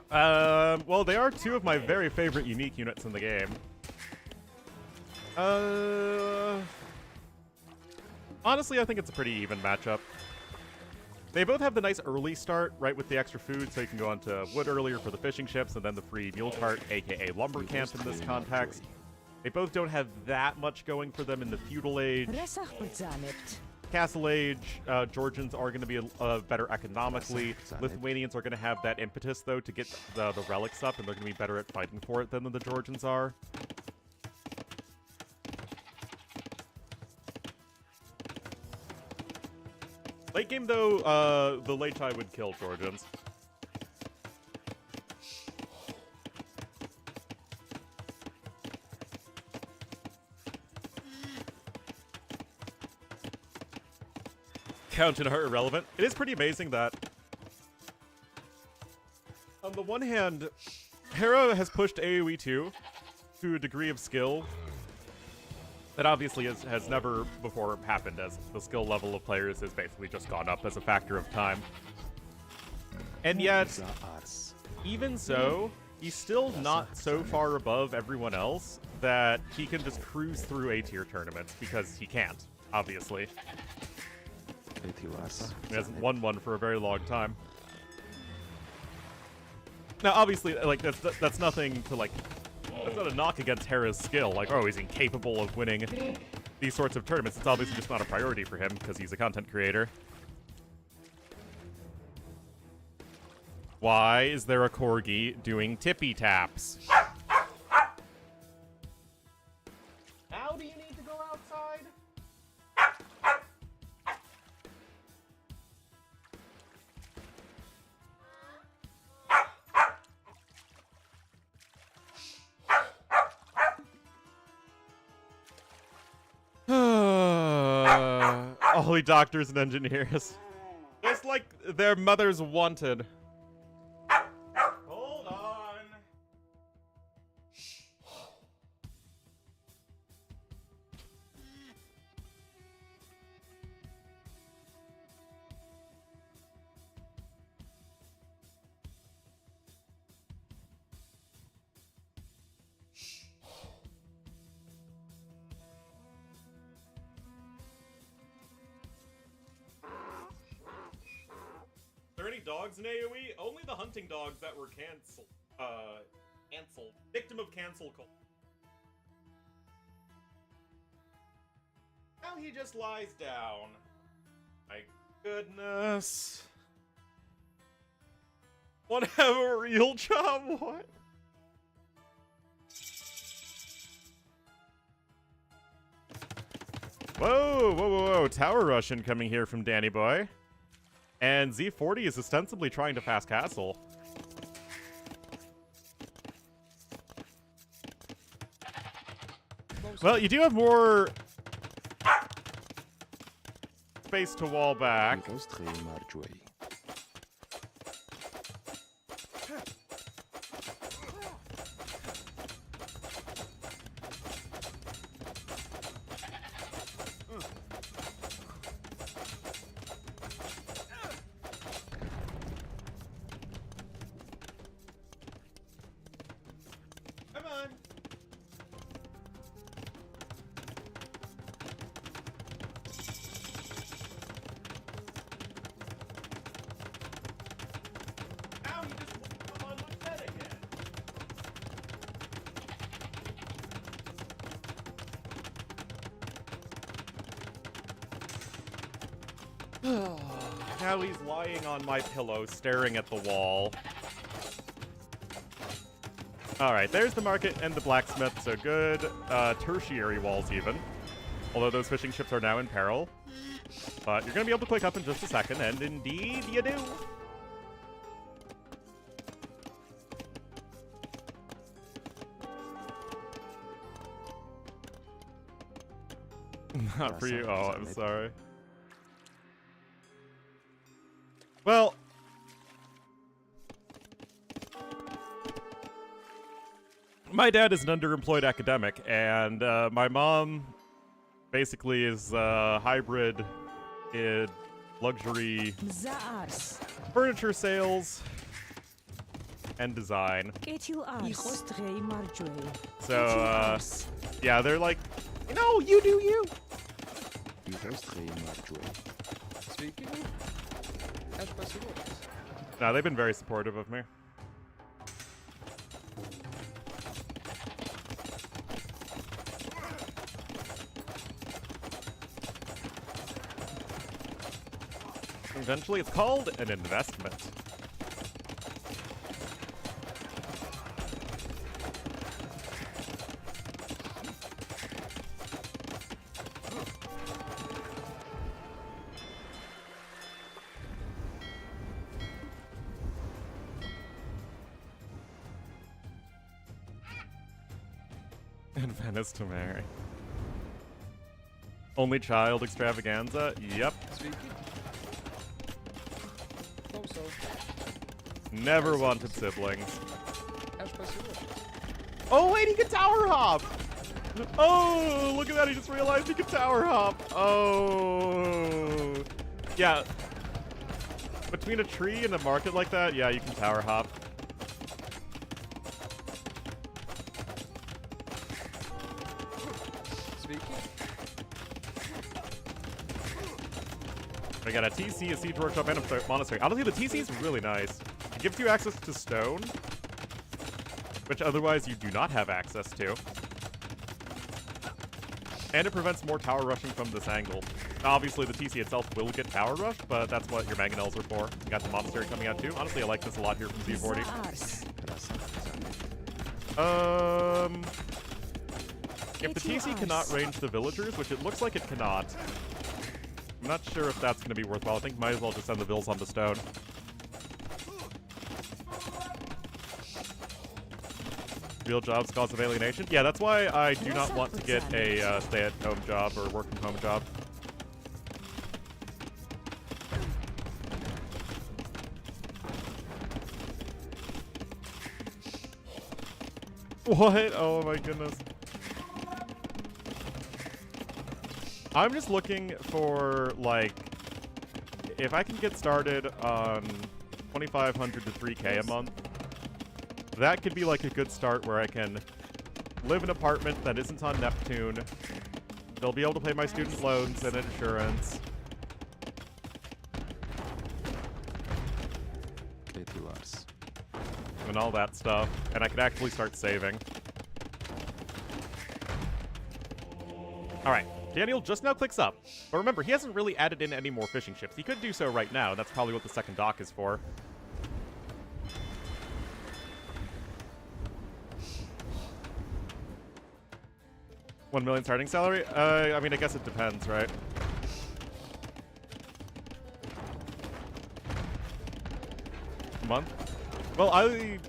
[SPEAKER 1] Well, they are 2 of my very favorite unique units in the game. Honestly, I think it's a pretty even matchup. They both have the nice early start, right, with the extra food, so you can go onto wood earlier for the fishing ships, and then the free mule cart, aka lumber camp in this context. They both don't have that much going for them in the feudal age. Castle age, Georgians are going to be better economically. Lithuanians are going to have that impetus, though, to get the relics up, and they're going to be better at fighting for it than the Georgians are. Late game, though, the late tie would kill Georgians. Count and are irrelevant. It is pretty amazing that, on the one hand, Hera has pushed AoE 2 to a degree of skill that obviously has never before happened, as the skill level of players has basically just gone up as a factor of time. And yet, even so, he's still not so far above everyone else that he can just cruise through A-tier tournaments, because he can't, obviously. He hasn't won one for a very long time. Now, obviously, like, that's nothing to, like, that's not a knock against Hera's skill, like, oh, he's incapable of winning these sorts of tournaments. It's obviously just not a priority for him, because he's a content creator. Why is there a corgi doing tippy taps? How do you need to go outside? Only doctors and engineers. Just like their mothers wanted. Hold on. Any dogs in AoE? Only the hunting dogs that were canceled. Victim of cancel culture. Now he just lies down. My goodness. Want to have a real job? What? Whoa, whoa, whoa, whoa. Tower rush incoming here from Danny Boy. And Z40 is ostensibly trying to fast castle. Well, you do have more space to wall back. Come on. Now he just won't come on with that again. Now he's lying on my pillow, staring at the wall. Alright, there's the market and the blacksmith, so good tertiary walls even. Although those fishing ships are now in peril. But you're going to be able to click up in just a second, and indeed you do. Not for you. Oh, I'm sorry. Well, my dad is an underemployed academic, and my mom basically is hybrid in luxury furniture sales and design. So, yeah, they're like, no, you do you. No, they've been very supportive of me. Eventually, it's called an investment. And Venice to marry. Only child extravaganza? Yep. Never wanted siblings. Oh wait, he can tower hop! Oh, look at that, he just realized he can tower hop. Oh. Yeah. Between a tree and a market like that, yeah, you can tower hop. I got a TC, a siege workshop, and a monastery. Honestly, the TC is really nice. It gives you access to stone, which otherwise you do not have access to. And it prevents more tower rushing from this angle. Now, obviously, the TC itself will get tower rushed, but that's what your mangonels are for. You got the monastery coming out too. Honestly, I like this a lot here from Z40. If the TC cannot range the villagers, which it looks like it cannot, I'm not sure if that's going to be worthwhile. I think might as well just send the vills on the stone. Real jobs cause of alienation? Yeah, that's why I do not want to get a stay-at-home job or work-from-home job. What? Oh my goodness. I'm just looking for, like, if I can get started on 2,500 to 3K a month, that could be like a good start where I can live in an apartment that isn't on Neptune. They'll be able to pay my student loans and insurance. And all that stuff. And I could actually start saving. Alright. Daniel just now clicks up. But remember, he hasn't really added in any more fishing ships. He could do so right now. That's probably what the second dock is for. $1 million starting salary? I mean, I guess it depends, right? Month? Well, I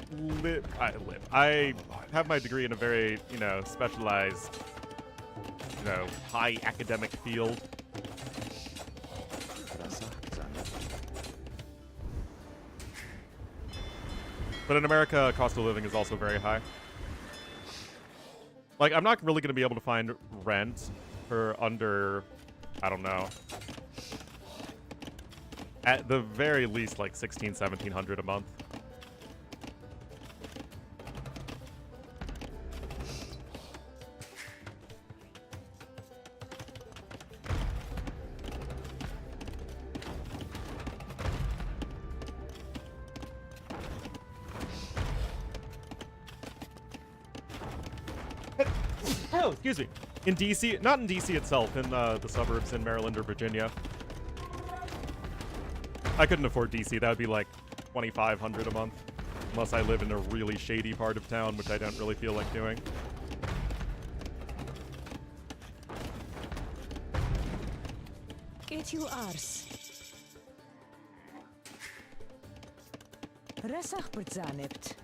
[SPEAKER 1] have my degree in a very, specialized, high academic field. But in America, cost of living is also very high. Like, I'm not really going to be able to find rent for under, I don't know, at the very least, like, $1,600, $1,700 a month. Oh, excuse me. In DC, not in DC itself, in the suburbs in Maryland or Virginia. I couldn't afford DC. That would be like $2,500 a month, unless I live in a really shady part of town, which I don't really feel like doing.
[SPEAKER 7] Get you arse. Resach berzanept.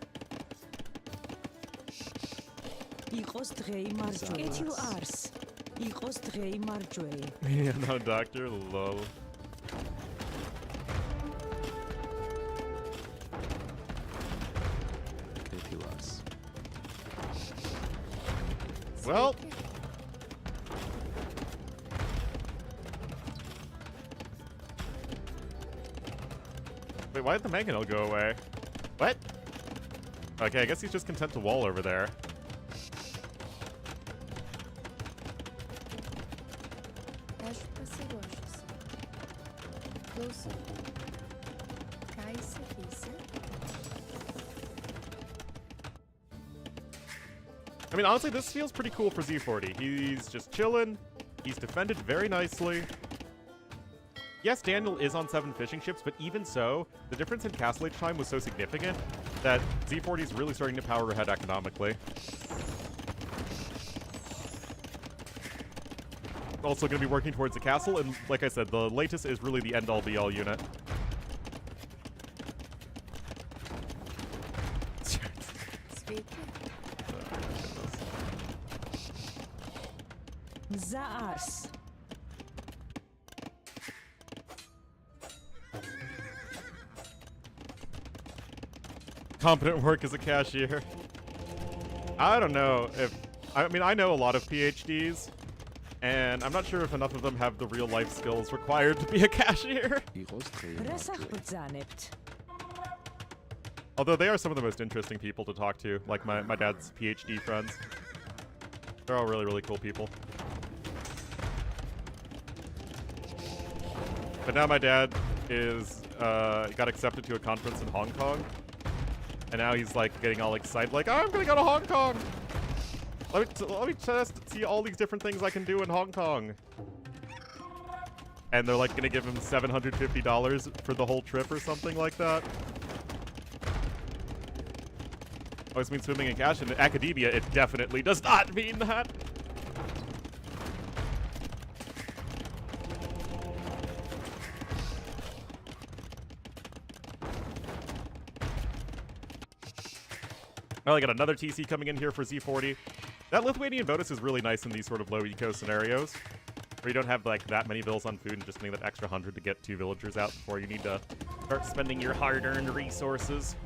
[SPEAKER 7] Ikos drei marjwe. Get you arse. Ikos drei marjwe.
[SPEAKER 1] Yeah, no doctor, lol. Well, wait, why did the mangonel go away? What? Okay, I guess he's just content to wall over there. I mean, honestly, this feels pretty cool for Z40. He's just chilling. He's defended very nicely. Yes, Daniel is on 7 fishing ships, but even so, the difference in castle age time was so significant that Z40 is really starting to power ahead economically. Also going to be working towards the castle, and like I said, the latest is really the end-all be-all unit.
[SPEAKER 7] Zaas.
[SPEAKER 1] Competent work as a cashier. I don't know if... I mean, I know a lot of PhDs, and I'm not sure if enough of them have the real-life skills required to be a cashier. Although they are some of the most interesting people to talk to, like my dad's PhD friends. They're all really, really cool people. But now my dad is got accepted to a conference in Hong Kong, and now he's like getting all excited, like, I'm gonna go to Hong Kong. Let me see all these different things I can do in Hong Kong. And they're like gonna give him $750 for the whole trip or something like that. Oh, this means swimming in cash. In academia, it definitely does not mean that. Well, I got another TC coming in here for Z40. That Lithuanian bonus is really nice in these sort of low eco scenarios, where you don't have like that many bills on food and just spending that extra 100 to get 2 villagers out before you need to start spending your hard-earned resources.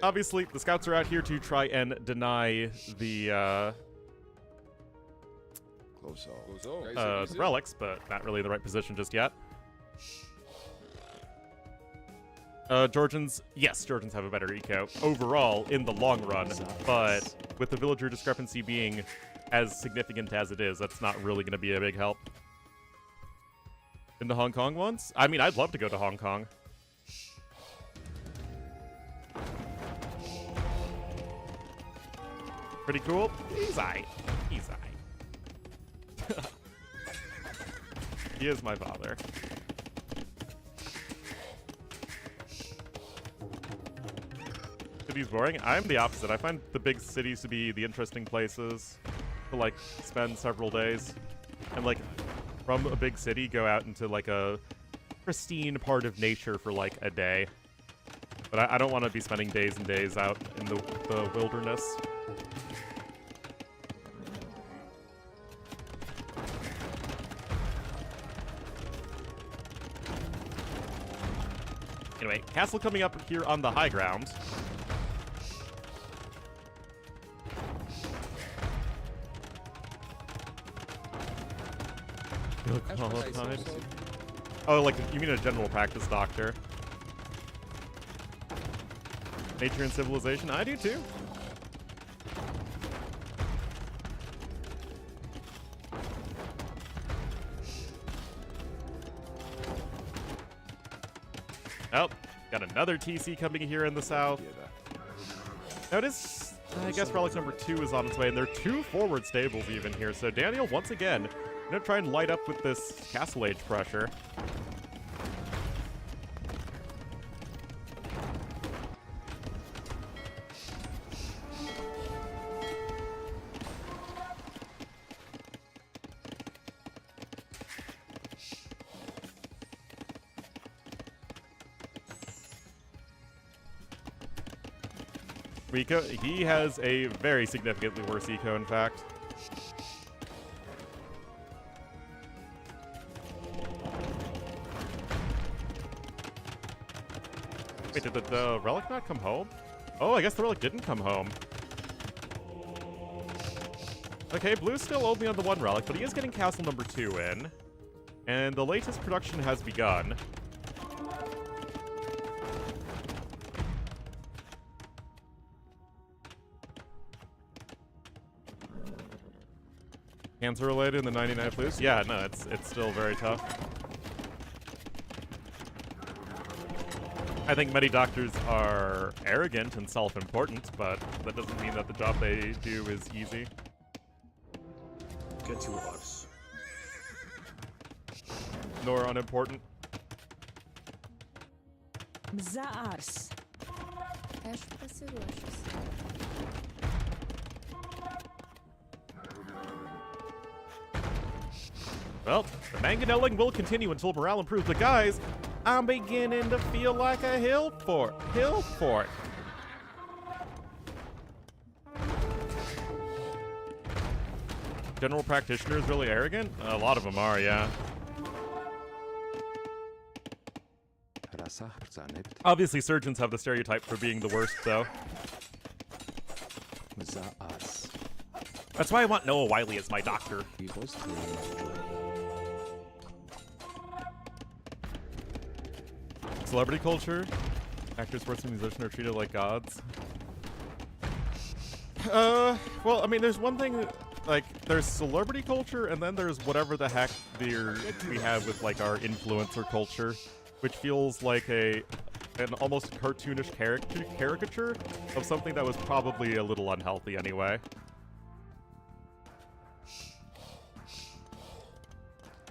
[SPEAKER 1] Obviously, the scouts are out here to try and deny the relics, but not really the right position just yet. Georgians, yes, Georgians have a better eco overall in the long run, but with the villager discrepancy being as significant as it is, that's not really going to be a big help. Been to Hong Kong once? I mean, I'd love to go to Hong Kong. Pretty cool. He's aight. He's aight. He is my father. City's boring. I'm the opposite. I find the big cities to be the interesting places to like spend several days. And like from a big city go out into like a pristine part of nature for like a day. But I don't want to be spending days and days out in the wilderness. Anyway, castle coming up here on the high ground. Qualified. Oh, like, you mean a general practice doctor? Nature and civilization? I do too. Oh, got another TC coming here in the south. Notice, I guess relic number 2 is on its way, and there are 2 forward stables even here. So Daniel, once again, gonna try and light up with this castle age pressure. Eco, he has a very significantly worse eco, in fact. Wait, did the relic not come home? Oh, I guess the relic didn't come home. Okay, blue's still only on the 1 relic, but he is getting castle number 2 in. And the latest production has begun. Cancer related in the 99 blues? Yeah, no, it's still very tough. I think many doctors are arrogant and self-important, but that doesn't mean that the job they do is easy.
[SPEAKER 2] Get to us.
[SPEAKER 1] Nor unimportant.
[SPEAKER 7] Mzaars.
[SPEAKER 6] Acho parecido, acho.
[SPEAKER 1] Well, the manganelling will continue until morale improves, but guys, I'm beginning to feel like a hill fort. General practitioners really arrogant? A lot of them are, yeah. Obviously, surgeons have the stereotype for being the worst, though. That's why I want Noah Wiley as my doctor. Celebrity culture? Actors, sports, and musicians are treated like gods. Well, I mean, there's one thing, like, there's celebrity culture, and then there's whatever the heck we have with, like, our influencer culture, which feels like an almost cartoonish caricature of something that was probably a little unhealthy anyway.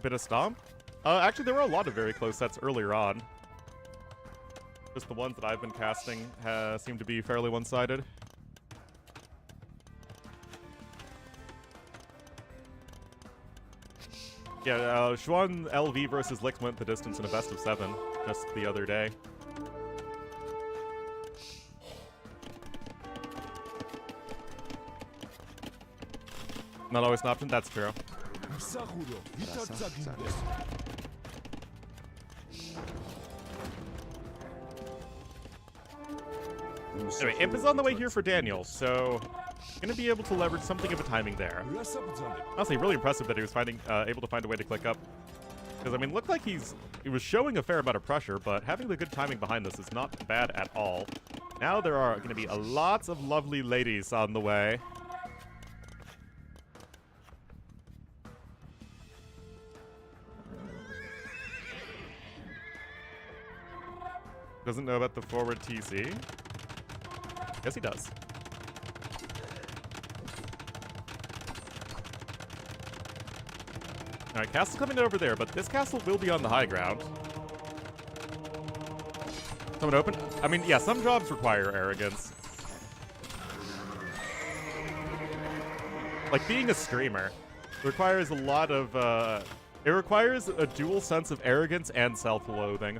[SPEAKER 1] Bit of stomp? Actually, there were a lot of very close sets earlier on. Just the ones that I've been casting seem to be fairly one-sided. Yeah, Xuan LV versus Lick went the distance in a best of 7 just the other day. Not always an option, that's true. Anyway, Imp is on the way here for Daniel, so gonna be able to leverage something of a timing there. Honestly, really impressive that he was able to find a way to click up. Because, I mean, looked like he was showing a fair amount of pressure, but having the good timing behind this is not bad at all. Now there are gonna be lots of lovely ladies on the way. Doesn't know about the forward TC? Yes, he does. Alright, castle coming over there, but this castle will be on the high ground. Someone open? I mean, yeah, some jobs require arrogance. Like, being a streamer requires a lot of, it requires a dual sense of arrogance and self-loathing.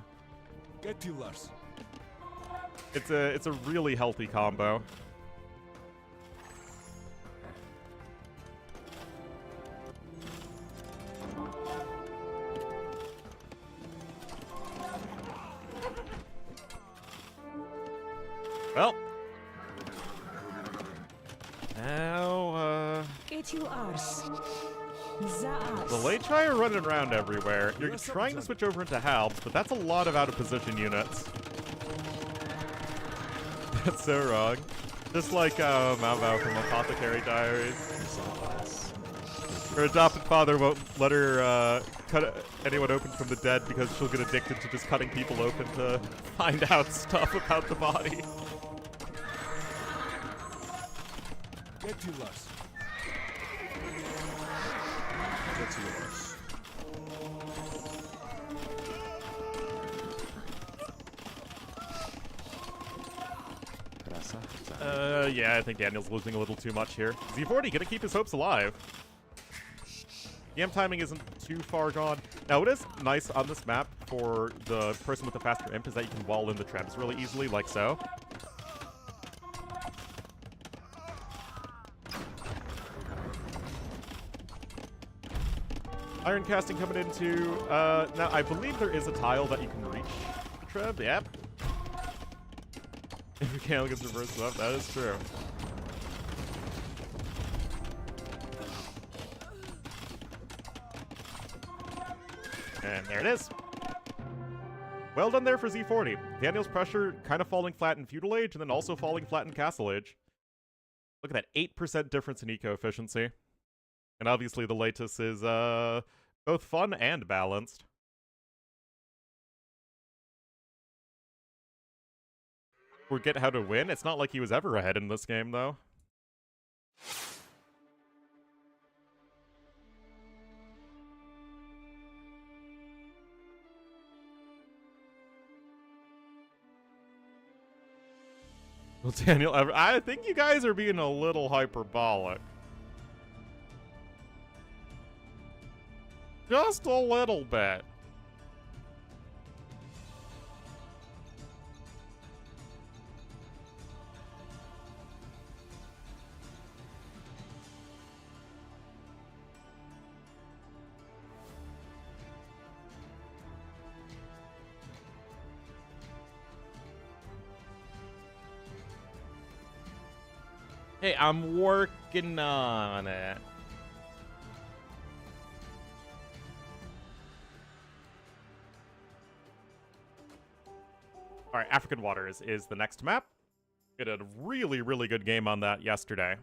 [SPEAKER 2] Get you, Lars.
[SPEAKER 1] It's a really healthy combo. Well, now,
[SPEAKER 7] Get you arse. The
[SPEAKER 1] the late try are running around everywhere. You're trying to switch over into halbs, but that's a lot of out-of-position units. That's so wrong. Just like Mao Mao from Apothecary Diaries. Her adopted father won't let her cut anyone open from the dead because she'll get addicted to just cutting people open to find out stuff about the body.
[SPEAKER 2] Get you, Lars. Get you, Lars.
[SPEAKER 1] Yeah, I think Daniel's losing a little too much here. Z40 gonna keep his hopes alive. EM timing isn't too far gone. Now, what is nice on this map for the person with the faster imp is that you can wall in the trebs really easily, like so. Iron casting coming into, now I believe there is a tile that you can reach the treb, yep. If you can't get reverse up, that is true. And there it is. Well done there for Z40. Daniel's pressure kind of falling flat in Feudal Age and then also falling flat in Castle Age. Look at that 8% difference in eco-efficiency. And obviously the latest is both fun and balanced. Forget how to win? It's not like he was ever ahead in this game, though. Well, Daniel, I think you guys are being a little hyperbolic. Just a little bit. Hey, I'm working on it. Alright, African Waters is the next map. We had a really, really good game on that yesterday.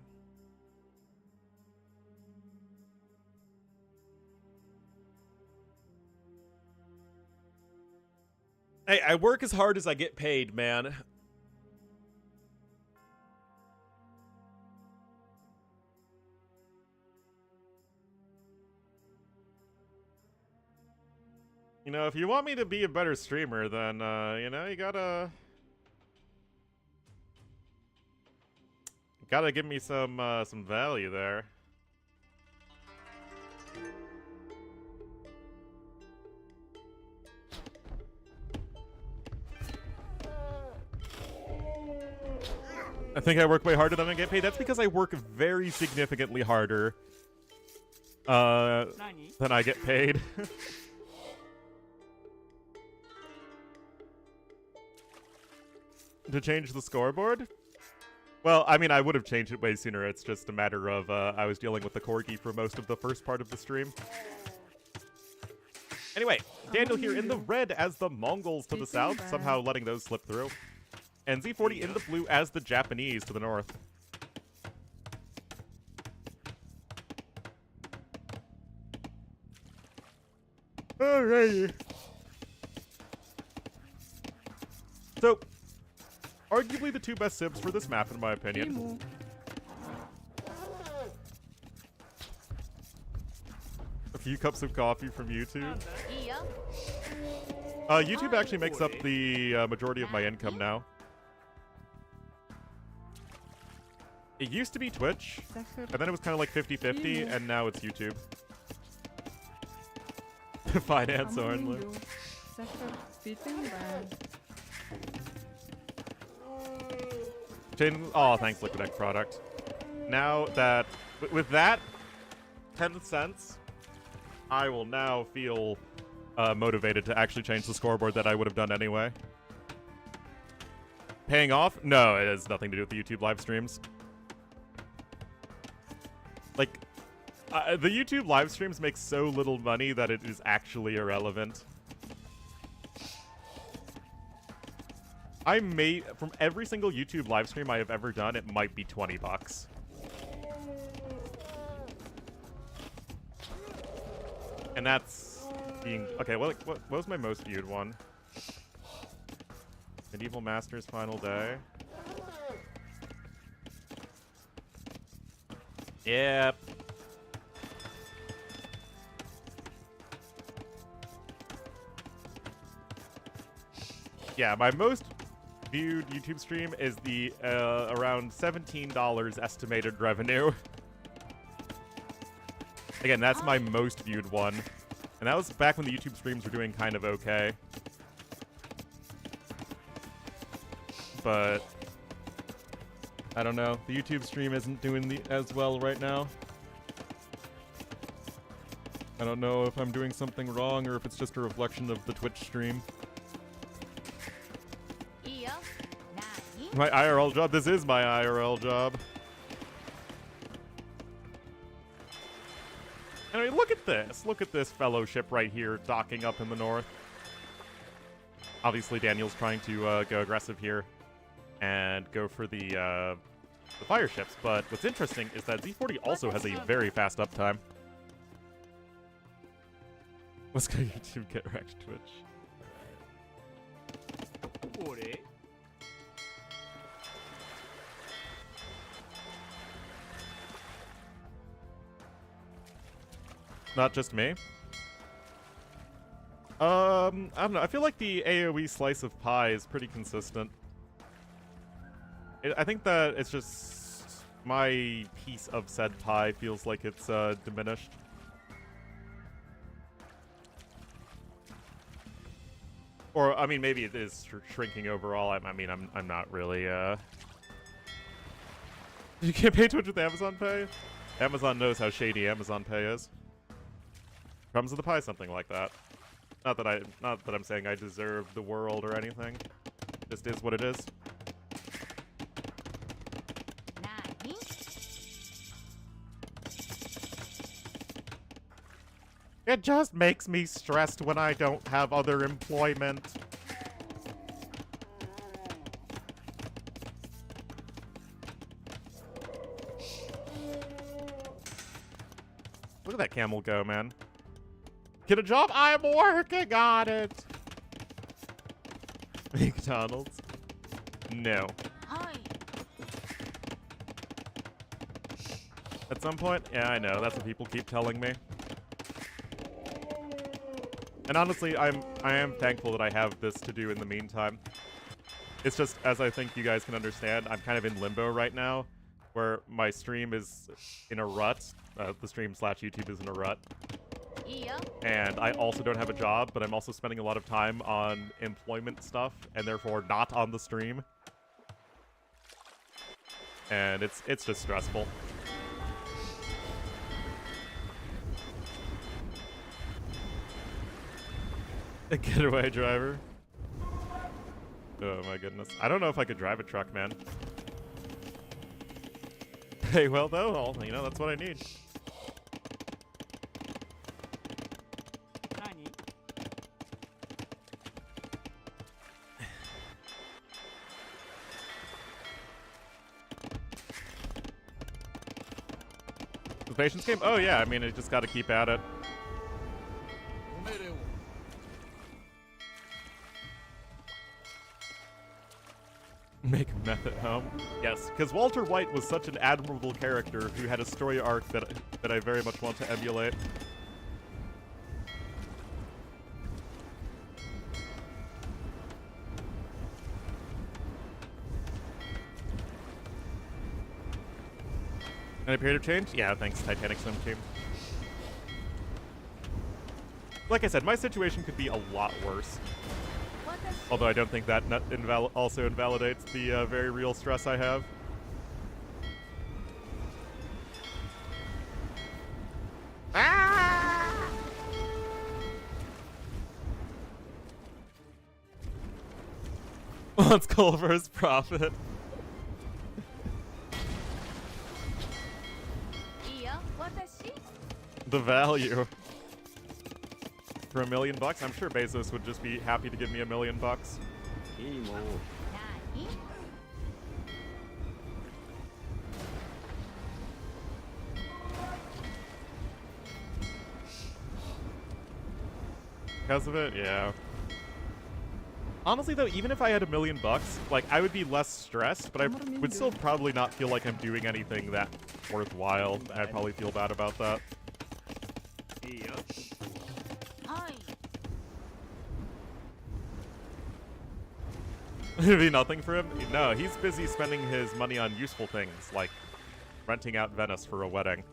[SPEAKER 1] Hey, I work as hard as I get paid, man. You know, if you want me to be a better streamer, then, you know, you gotta give me some value there. I think I work way harder than I get paid. That's because I work very significantly harder than I get paid. To change the scoreboard? Well, I mean, I would have changed it way sooner. It's just a matter of I was dealing with the corgi for most of the first part of the stream. Anyway, Daniel here in the red as the Mongols to the south, somehow letting those slip through. And Z40 in the blue as the Japanese to the north. Alrighty. So, arguably the two best sibs for this map, in my opinion. few cups of coffee from YouTube. YouTube actually makes up the majority of my income now. It used to be Twitch, and then it was kind of like 50-50, and now it's YouTube. Finance Ornlu. Oh, thanks, Liquid X product. Now that, with that 10 cents, I will now feel motivated to actually change the scoreboard that I would have done anyway. Paying off? No, it has nothing to do with the YouTube live streams. Like, the YouTube live streams make so little money that it is actually irrelevant. I made, from every single YouTube live stream I have ever done, it might be 20 bucks. And that's being, okay, well, what was my most viewed one? Medieval Masters Final Day. Yep. Yeah, my most viewed YouTube stream is the around $17 estimated revenue. Again, that's my most viewed one. And that was back when the YouTube streams were doing kind of okay. But I don't know. The YouTube stream isn't doing as well right now. I don't know if I'm doing something wrong or if it's just a reflection of the Twitch stream. My IRL job? This is my IRL job. I mean, look at this. Look at this fellowship right here docking up in the north. Obviously, Daniel's trying to go aggressive here and go for the fire ships. But what's interesting is that Z40 also has a very fast uptime. Let's go YouTube, get wrecked Twitch. Not just me. I don't know. I feel like the AoE slice of pie is pretty consistent. I think that it's just my piece of said pie feels like it's diminished. Or I mean, maybe it is shrinking overall. I mean, I'm not really. You can't pay Twitch with Amazon Pay. Amazon knows how shady Amazon Pay is. Crumbs of the pie, something like that. Not that I'm saying I deserve the world or anything. Just is what it is. It just makes me stressed when I don't have other employment. Look at that camel go, man. Get a job? I'm working on it. McDonald's? No. At some point? Yeah, I know. That's what people keep telling me. And honestly, I am thankful that I have this to do in the meantime. It's just, as I think you guys can understand, I'm kind of in limbo right now, where my stream is in a rut. The stream/YouTube is in a rut. And I also don't have a job, but I'm also spending a lot of time on employment stuff, and therefore not on the stream. And it's just stressful. A getaway driver. Oh my goodness. I don't know if I could drive a truck, man. Hey, well though, you know, that's what I need. The patience game? Oh yeah, I mean, I just gotta keep at it. Make meth at home? Yes, because Walter White was such an admirable character who had a story arc that I very much want to emulate. Any period of change? Yeah, thanks, Titanic Swim Team. Like I said, my situation could be a lot worse. Although I don't think that also invalidates the very real stress I have. Ah! Wants Culver's profit. The value. For $1 million bucks? I'm sure Bezos would just be happy to give me $1 million bucks. Because of it? Yeah. Honestly though, even if I had $1 million bucks, like, I would be less stressed, but I would still probably not feel like I'm doing anything that worthwhile. I'd probably feel bad about that. It'd be nothing for him? No, he's busy spending his money on useful things, like renting out Venice for a wedding.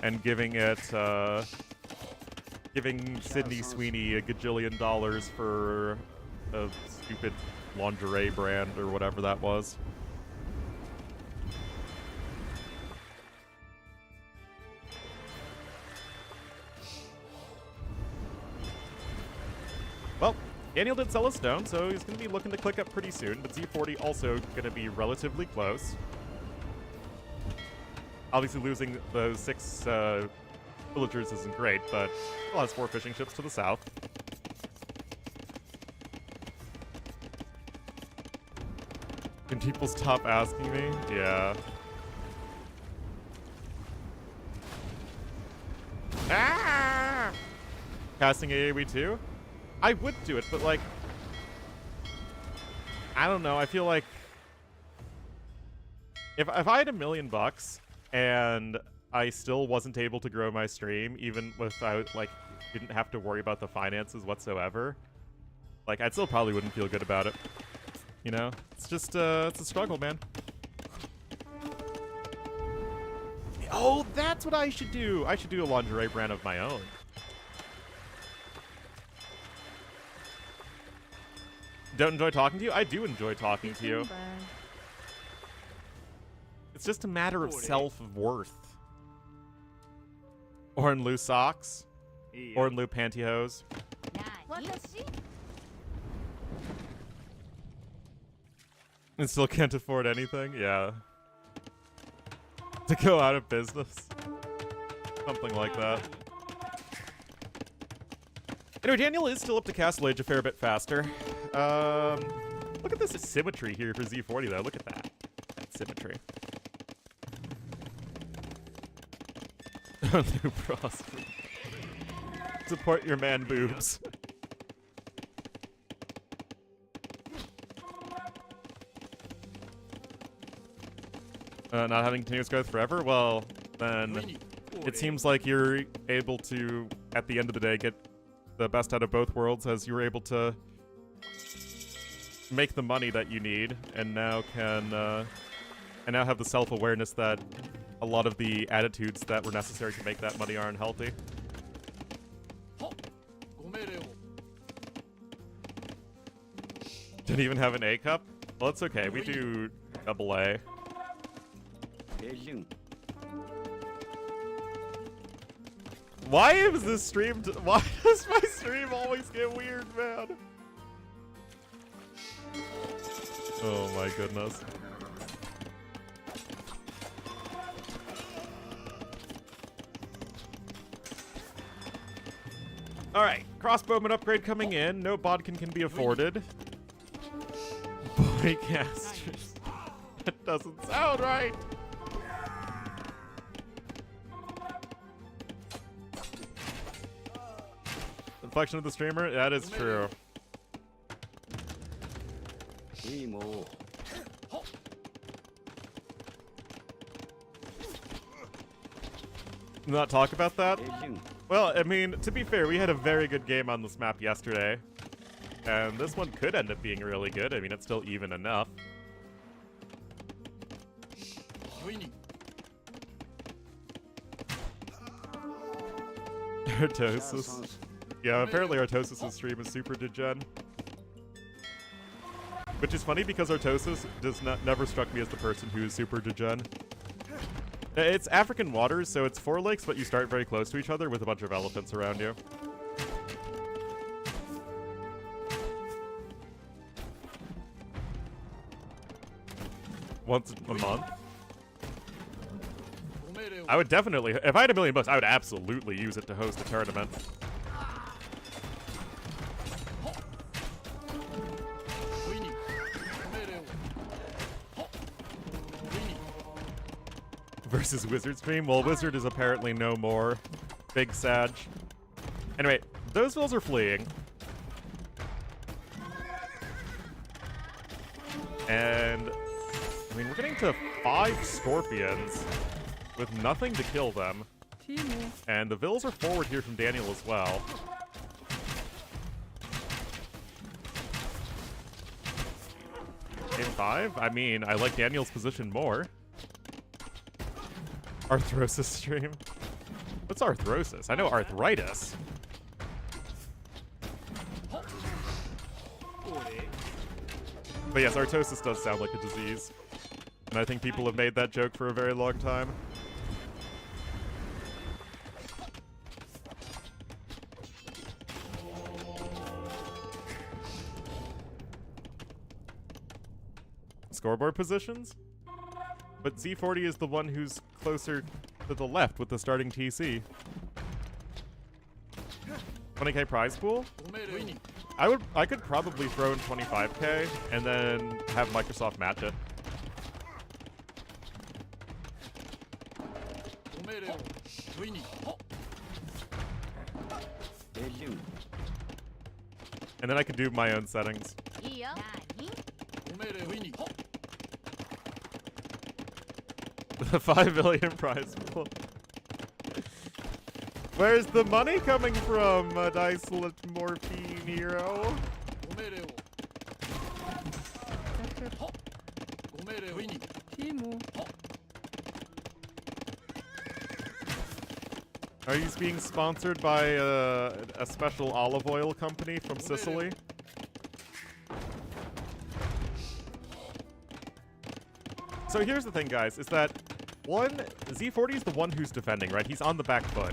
[SPEAKER 1] And giving Sydney Sweeney a gajillion dollars for a stupid lingerie brand or whatever that was. Well, Daniel did sell a stone, so he's going to be looking to click up pretty soon, but Z40 also going to be relatively close. Obviously losing those 6 villagers isn't great, but still has 4 fishing ships to the south. Can people stop asking me? Yeah. Ah! Casting AoE too? I would do it, but like, I don't know. I feel like if I had $1 million bucks and I still wasn't able to grow my stream, even without like didn't have to worry about the finances whatsoever, like I'd still probably wouldn't feel good about it. You know, it's just it's a struggle, man. Oh, that's what I should do. I should do a lingerie brand of my own. Don't enjoy talking to you? I do enjoy talking to you. It's just a matter of self-worth. Ornlu socks. Ornlu pantyhose. And still can't afford anything? Yeah. To go out of business. Something like that. Anyway, Daniel is still up to Castle Age a fair bit faster. Look at this symmetry here for Z40 though. Look at that. That symmetry. New bras. Support your man boobs. Not having continuous growth forever? Well, then it seems like you're able to, at the end of the day, get the best out of both worlds, as you're able to make the money that you need, and now have the self-awareness that a lot of the attitudes that were necessary to make that money are unhealthy. Didn't even have an A cup? Well, it's okay. We do double A. Why is this stream? Why does my stream always get weird, man? Oh my goodness. Alright, crossbowman upgrade coming in. No bodkin can be afforded. Boycasters. That doesn't sound right. Inflection of the streamer? That is true. Not talk about that? Well, I mean, to be fair, we had a very good game on this map yesterday. And this one could end up being really good. I mean, it's still even enough. Artosis. Yeah, apparently Artosis' stream is super degen. Which is funny because Artosis never struck me as the person who is super degen. It's African waters, so it's 4 lakes, but you start very close to each other with a bunch of elephants around you. Once a month. I would definitely, if I had $1 million, I would absolutely use it to host a tournament. Versus Wizard stream? Well, Wizard is apparently no more. Big Sag. Anyway, those vills are fleeing. And, I mean, we're getting to 5 Scorpions with nothing to kill them. And the vills are forward here from Daniel as well. Game 5? I mean, I like Daniel's position more. Arthrosis stream? What's arthrosis? I know arthritis. But yes, arthrosis does sound like a disease. And I think people have made that joke for a very long time. Scoreboard positions? But Z40 is the one who's closer to the left with the starting TC. 20k prize pool? I could probably throw in 25k and then have Microsoft match it. And then I could do my own settings. The 5 million prize pool. Where's the money coming from, Dicelate Morphine Hero? Are you being sponsored by a special olive oil company from Sicily? So here's the thing, guys, is that Z40 is the one who's defending, right? He's on the back foot.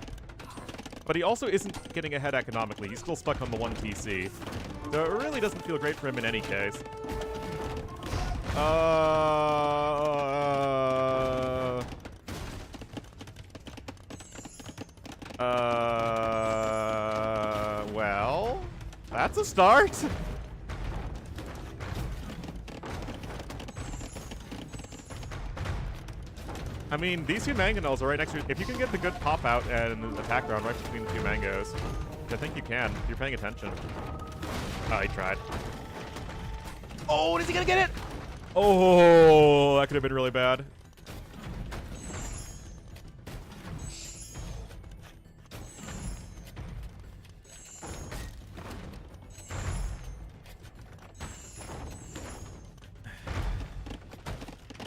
[SPEAKER 1] But he also isn't getting ahead economically. He's still stuck on the 1 TC. So it really doesn't feel great for him in any case. Well, that's a start. I mean, these 2 mangonels are right next to you. If you can get the good pop out and attack round right between the 2 mangoes, I think you can, if you're paying attention. Oh, he tried. Oh, is he gonna get it? Oh, that could have been really bad.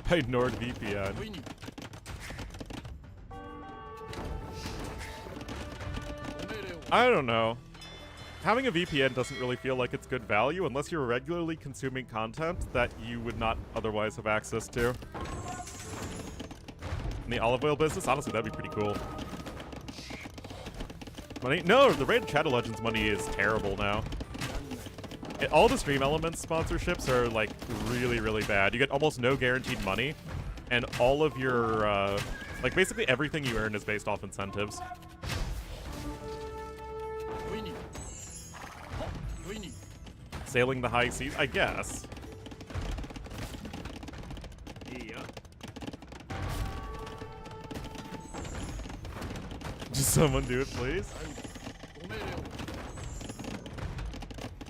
[SPEAKER 1] By NordVPN. I don't know. Having a VPN doesn't really feel like it's good value unless you're regularly consuming content that you would not otherwise have access to. In the olive oil business, honestly, that'd be pretty cool. Money? No, the Raid Shadow Legends money is terrible now. All the Stream Elements sponsorships are, like, really, really bad. You get almost no guaranteed money, and all of your, like, basically everything you earn is based off incentives. Sailing the high seas, I guess. Yeah. Just someone do it, please.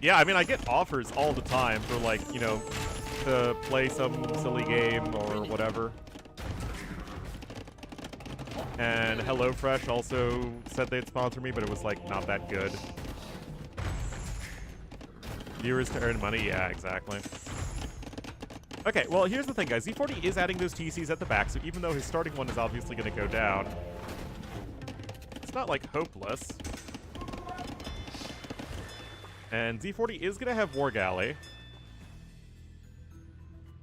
[SPEAKER 1] Yeah, I mean, I get offers all the time for, like, you know, to play some silly game or whatever. And HelloFresh also said they'd sponsor me, but it was, like, not that good. Viewers to earn money? Yeah, exactly. Okay, well, here's the thing, guys. Z40 is adding those TCs at the back, so even though his starting one is obviously going to go down, it's not, like, hopeless. And Z40 is going to have War Galley.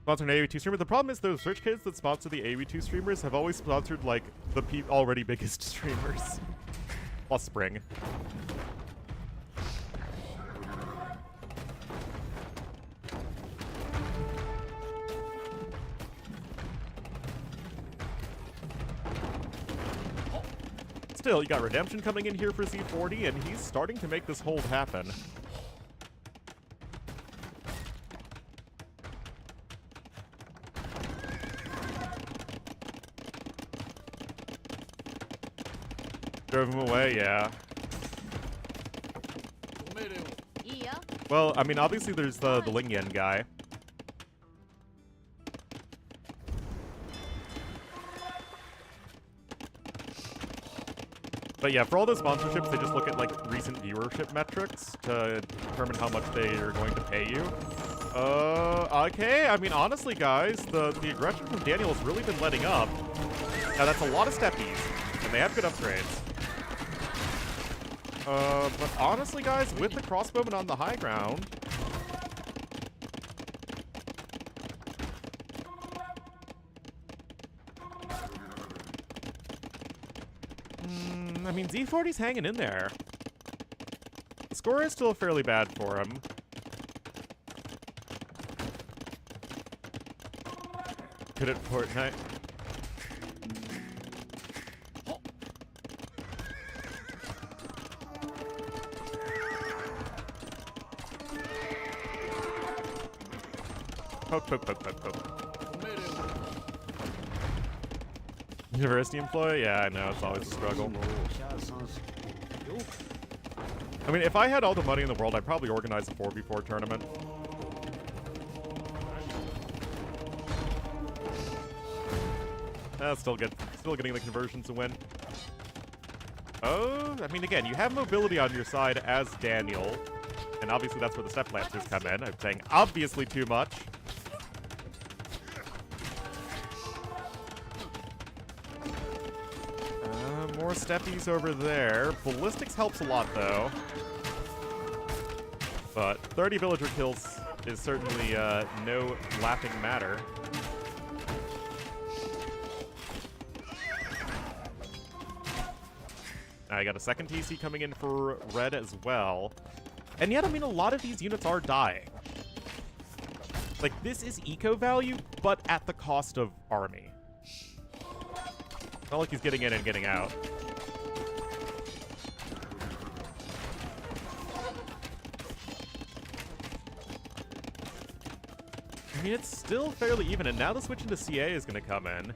[SPEAKER 1] Sponsor an AoE2 streamer. The problem is those rich kids that sponsor the AoE2 streamers have always sponsored, like, the already biggest streamers. Plus Spring. Still, you got Redemption coming in here for Z40, and he's starting to make this hold happen. Drove him away, yeah. Well, I mean, obviously there's the Ling Yen guy. But yeah, for all those sponsorships, they just look at, like, recent viewership metrics to determine how much they are going to pay you. Okay, I mean, honestly, guys, the aggression from Daniel has really been letting up. Now, that's a lot of steppies, and they have good upgrades. But honestly, guys, with the crossbowman on the high ground... I mean, Z40's hanging in there. The score is still fairly bad for him. Good at Fortnite. Poke, poke, poke, poke, poke. University employee? Yeah, I know, it's always a struggle. I mean, if I had all the money in the world, I'd probably organize a 4v4 tournament. Still getting the conversions to win. Oh, I mean, again, you have mobility on your side as Daniel. And obviously that's where the Step Lancers come in. I'm saying obviously too much. More steppies over there. Ballistics helps a lot, though. But 30 villager kills is certainly no laughing matter. I got a second TC coming in for red as well. And yet, I mean, a lot of these units are dying. Like, this is eco value, but at the cost of army. Not like he's getting in and getting out. I mean, it's still fairly even, and now the switch into CA is going to come in.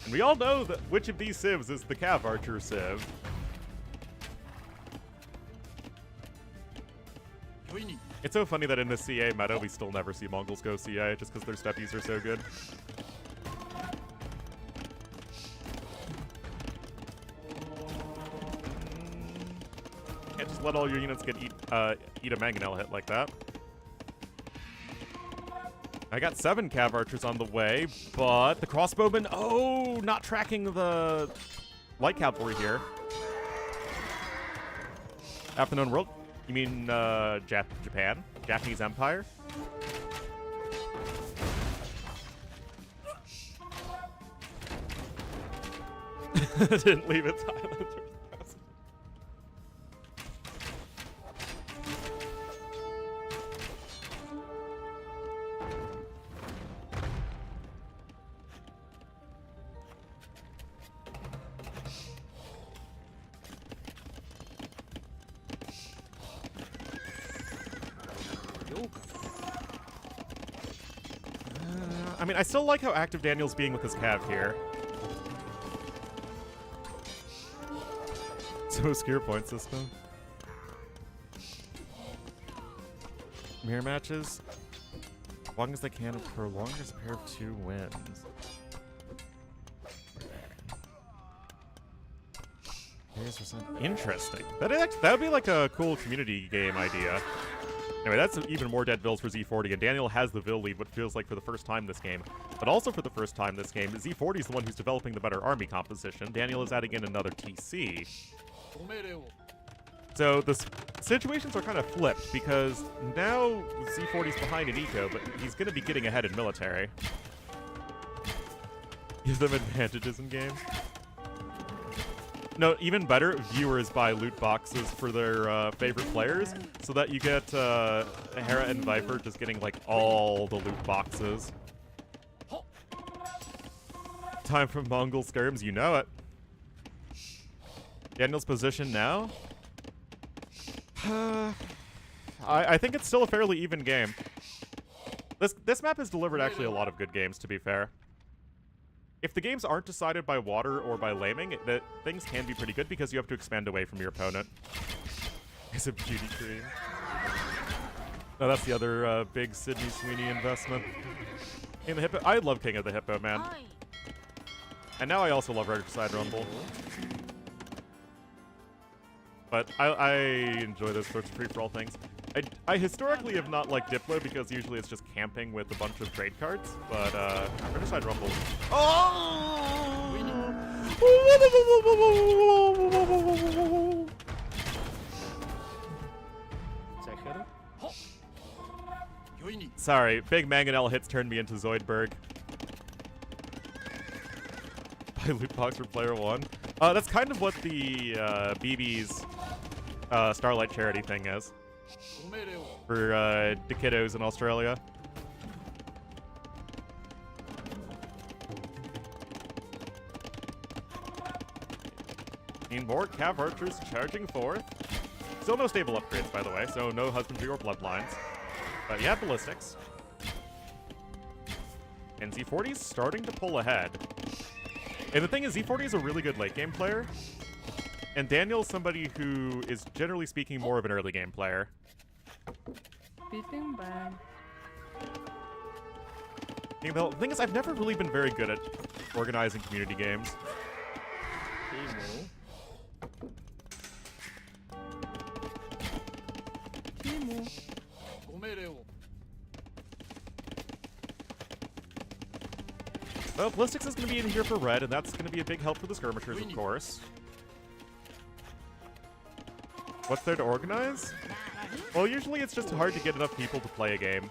[SPEAKER 1] And we all know that which of these civs is the Cav Archer civ. It's so funny that in the CA meta, we still never see Mongols go CA, just because their steppies are so good. Can't just let all your units eat a mangonel hit like that. I got 7 Cav Archers on the way, but the crossbowmen, oh, not tracking the light cavalry here. Afternoon world? You mean Japan? Japanese Empire? Didn't leave it silent. I mean, I still like how active Daniel's being with his cav here. So skier point system. Mirror matches. As long as they can prolong this pair of 2 wins. Interesting. That would be like a cool community game idea. Anyway, that's even more dead vills for Z40, and Daniel has the vill lead, what feels like for the first time this game. But also for the first time this game, Z40 is the one who's developing the better army composition. Daniel is adding in another TC. So the situations are kind of flipped because now Z40's behind in eco, but he's going to be getting ahead in military. Give them advantages in game. No, even better, viewers buy loot boxes for their favorite players, so that you get Hera and Viper just getting like all the loot boxes. Time for Mongol skirms, you know it. Daniel's position now? I think it's still a fairly even game. This map has delivered actually a lot of good games, to be fair. If the games aren't decided by water or by laming, things can be pretty good because you have to expand away from your opponent. It's a beauty cream. No, that's the other big Sydney Sweeney investment. King of the Hippo. I love King of the Hippo, man. And now I also love Riverside Rumble. But I enjoy those sorts of free-for-all things. I historically have not liked Diplo because usually it's just camping with a bunch of trade cards, but Riverside Rumble. Oh! Sorry, big Mangonel hits turned me into Zoidberg. Buy loot box for player 1. That's kind of what the BB's Starlight Charity thing is. For the kiddos in Australia. More Cav Archers charging forth. Still no stable upgrades, by the way, so no husbandry or bloodlines. But yeah, ballistics. And Z40's starting to pull ahead. And the thing is, Z40 is a really good late game player. And Daniel's somebody who is, generally speaking, more of an early game player.
[SPEAKER 5] Beating bad.
[SPEAKER 1] The thing is, I've never really been very good at organizing community games. Well, ballistics is going to be in here for red, and that's going to be a big help for the skirmishers, of course. What's there to organize? Well, usually it's just hard to get enough people to play a game.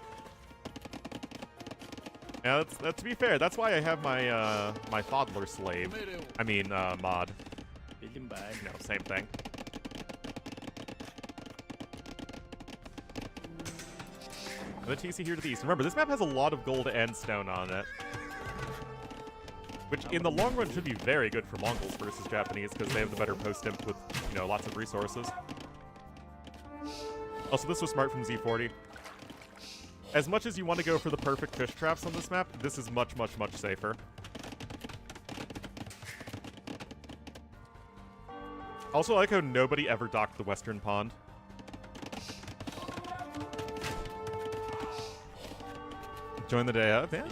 [SPEAKER 1] Yeah, to be fair, that's why I have my my Fodler slave. I mean, mod. No, same thing. The TC here to the east. Remember, this map has a lot of gold and stone on it. Which, in the long run, should be very good for Mongols versus Japanese, because they have the better post-imp with, you know, lots of resources. Also, this was smart from Z40. As much as you want to go for the perfect fish traps on this map, this is much, much, much safer. Also, I like how nobody ever docked the western pond. Join the day up, yeah?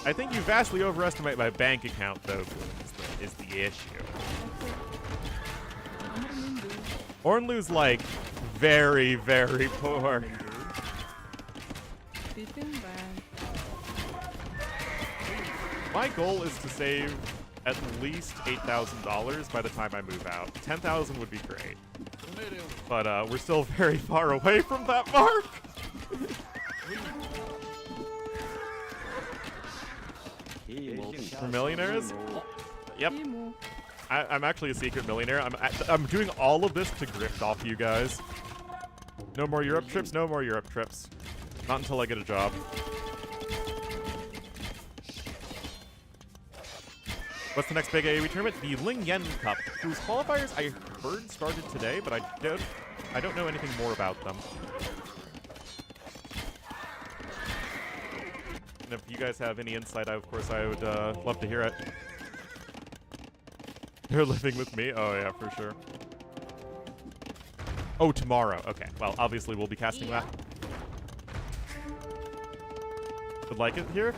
[SPEAKER 1] I think you vastly overestimate my bank account, though, is the issue. Ornlu's, like, very, very poor. My goal is to save at least $8,000 by the time I move out. $10,000 would be great. But we're still very far away from that mark. For millionaires? Yep. I'm actually a secret millionaire. I'm doing all of this to grift off you guys. No more Europe trips, no more Europe trips. Not until I get a job. What's the next big AoE tournament? The Ling Yen Cup, whose qualifiers I heard started today, but I don't know anything more about them. And if you guys have any insight, of course, I would love to hear it. They're living with me? Oh, yeah, for sure. Oh, tomorrow. Okay, well, obviously we'll be casting that. Would like it here?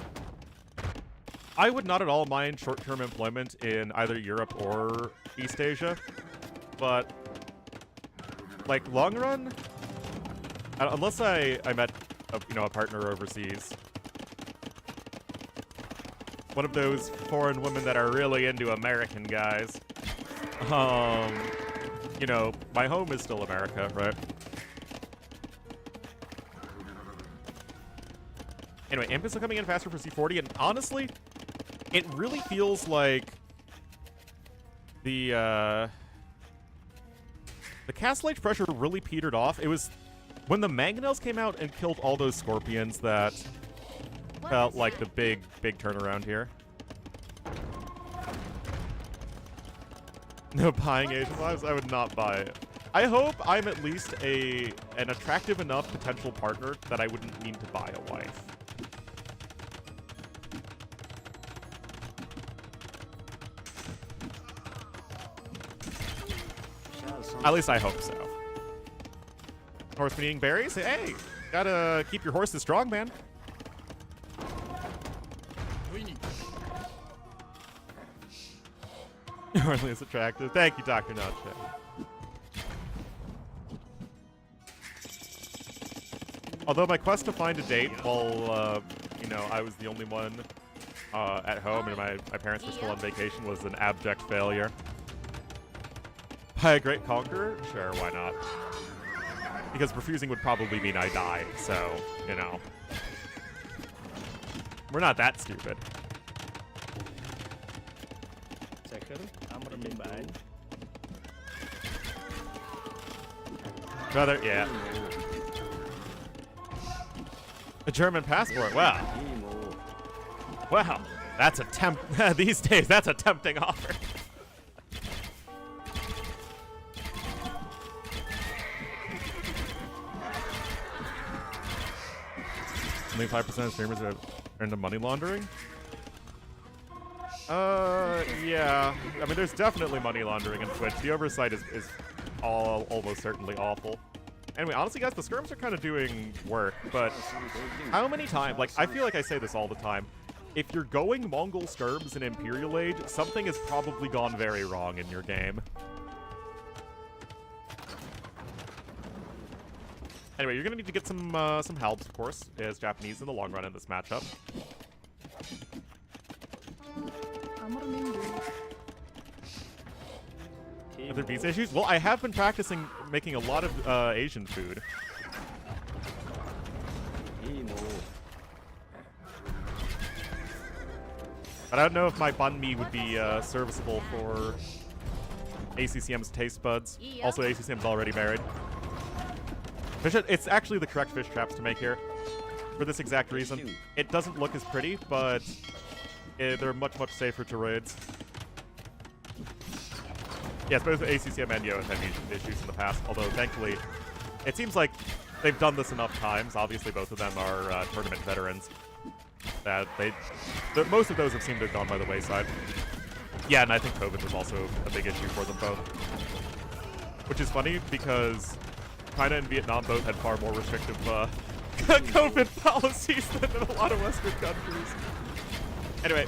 [SPEAKER 1] I would not at all mind short-term employment in either Europe or East Asia, but, like, long run? Unless I met, a partner overseas. One of those foreign women that are really into American guys. You know, my home is still America, right? Anyway, Imp is coming in faster for C40, and honestly, it really feels like the Castle Age pressure really petered off. It was when the Mangonels came out and killed all those Scorpions that felt like the big turnaround here. No buying Asian lives? I would not buy it. I hope I'm at least an attractive enough potential partner that I wouldn't need to buy a wife. At least I hope so. Horseman eating berries? Hey, gotta keep your horses strong, man. Ornlu is attractive. Thank you, Dr. Nutshell. Although my quest to find a date while, you know, I was the only one at home and my parents were still on vacation was an abject failure. By a great conqueror? Sure, why not? Because refusing would probably mean I die, so, you know. We're not that stupid. Brother, yeah. A German passport, wow. Wow, that's a these days, that's a tempting offer. Only 5% of streamers are into money laundering? Yeah. I mean, there's definitely money laundering in Twitch. The oversight is almost certainly awful. Anyway, honestly, guys, the skirms are kind of doing work, but how many times? Like, I feel like I say this all the time. If you're going Mongol skirms in Imperial Age, something has probably gone very wrong in your game. Anyway, you're gonna need to get some helps, of course, as Japanese in the long run in this matchup. Are there visa issues? Well, I have been practicing making a lot of Asian food. But I don't know if my banh mi would be serviceable for ACCM's taste buds. Also, ACCM's already married. It's actually the correct fish traps to make here. For this exact reason. It doesn't look as pretty, but they're much safer to raids. Yes, both ACCM and Yo have had issues in the past, although thankfully, it seems like they've done this enough times. Obviously, both of them are tournament veterans. That most of those have seemed to have gone by the wayside. Yeah, and I think COVID was also a big issue for them both. Which is funny because China and Vietnam both had far more restrictive COVID policies than in a lot of Western countries. Anyway,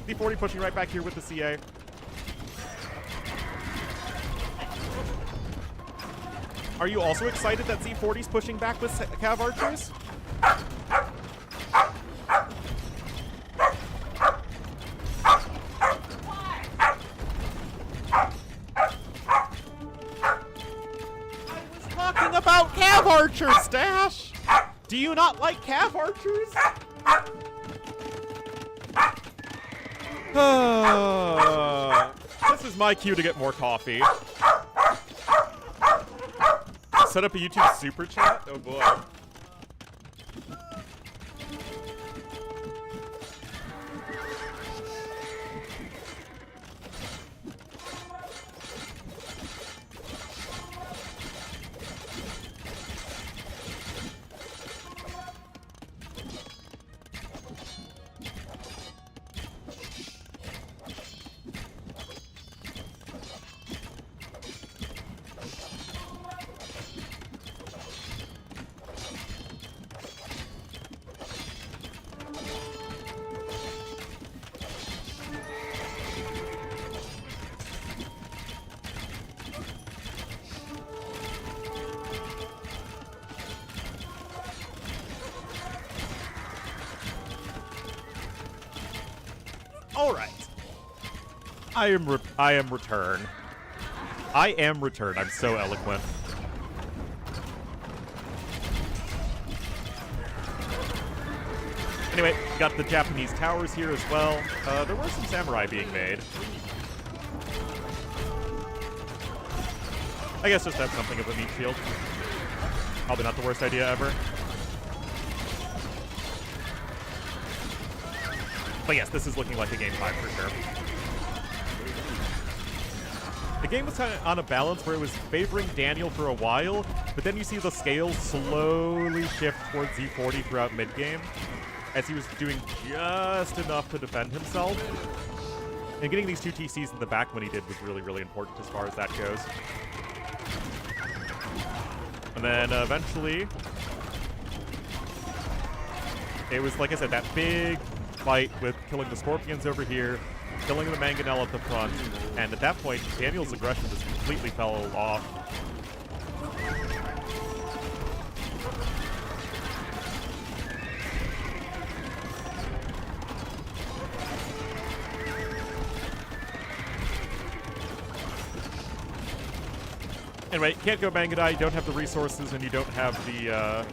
[SPEAKER 1] C40 pushing right back here with the CA. Are you also excited that Z40's pushing back with Cav Archers? Talking about Cav Archers, Dash! Do you not like Cav Archers? This is my cue to get more coffee. Set up a YouTube super chat? Oh boy. All right. I am return. I am returned. I'm so eloquent. Anyway, we got the Japanese towers here as well. There were some samurai being made. I guess just have something of a meat shield. Probably not the worst idea ever. But yes, this is looking like a game 5 for sure. The game was kind of on a balance where it was favoring Daniel for a while, but then you see the scales slowly shift towards Z40 throughout mid-game, as he was doing just enough to defend himself. And getting these 2 TCs in the back when he did was really, really important as far as that goes. And then eventually, it was, like I said, that big fight with killing the Scorpions over here, killing the Mangonel at the front, and at that point, Daniel's aggression just completely fell off. Anyway, you can't go Mangonel, you don't have the resources, and you don't have the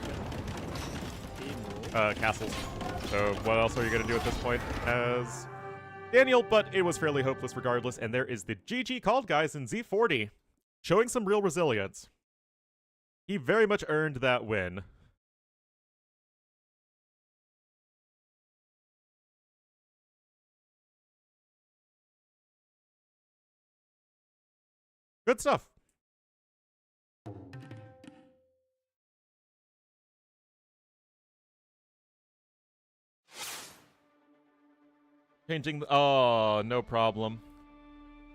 [SPEAKER 1] castles. So what else are you going to do at this point as Daniel? But it was fairly hopeless regardless, and there is the GG called, guys, in Z40, showing some real resilience. He very much earned that win. Good stuff. Changing the, oh, no problem.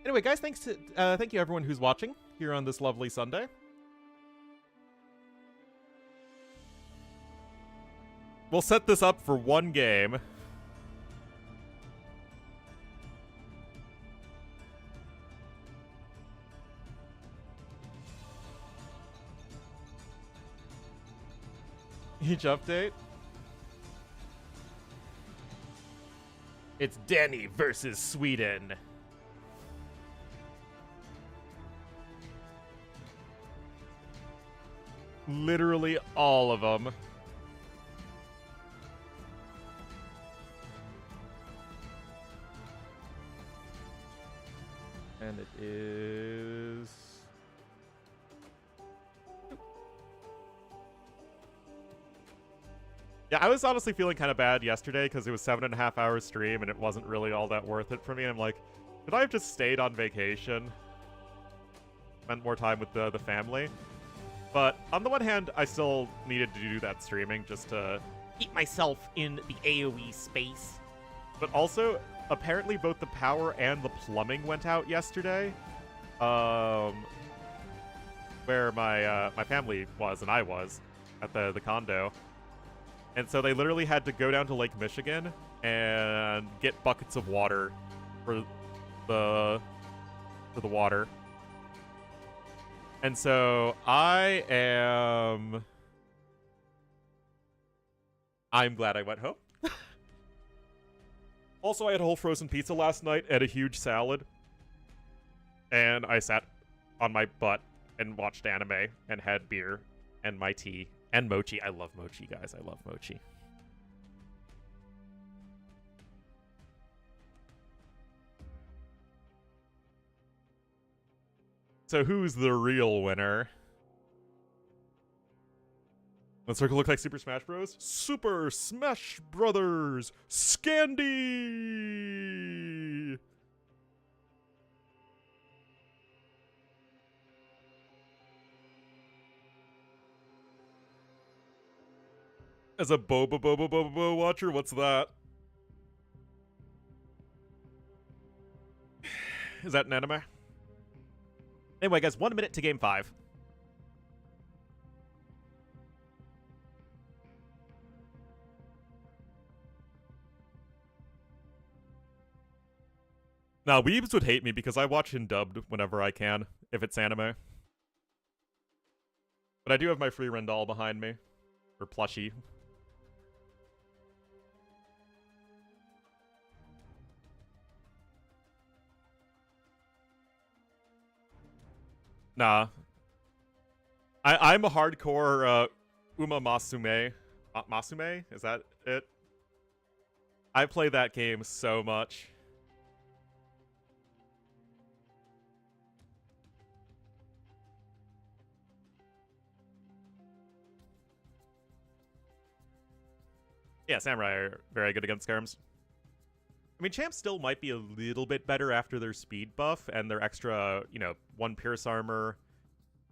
[SPEAKER 1] Anyway, guys, thank you everyone who's watching here on this lovely Sunday. We'll set this up for one game. Each update. It's Danny versus Sweden. Literally all of them. And it is... Yeah, I was honestly feeling kind of bad yesterday because it was 7.5 hours stream and it wasn't really all that worth it for me. I'm like, could I have just stayed on vacation? Spent more time with the family? But on the one hand, I still needed to do that streaming just to keep myself in the AoE space. But also, apparently both the power and the plumbing went out yesterday. Where my family was and I was at the condo. And so they literally had to go down to Lake Michigan and get buckets of water for the water. And so I'm glad I went home. Also, I had a whole frozen pizza last night and a huge salad. And I sat on my butt and watched anime and had beer and my tea. And mochi. I love mochi, guys. I love mochi. So who's the real winner? Let's look like Super Smash Bros. Super Smash Brothers Scandy! As a Boba watcher, what's that? Is that an anime? Anyway, guys, 1 minute to game 5. Now, weebs would hate me because I watch in dubbed whenever I can, if it's anime. But I do have my free Rendall behind me. Or plushie. Nah. I'm a hardcore Uma Masume. Masume? Is that it? I play that game so much. Yeah, Samurai are very good against Scarams. I mean, Champs still might be a little bit better after their speed buff and their extra, 1 Pierce armor.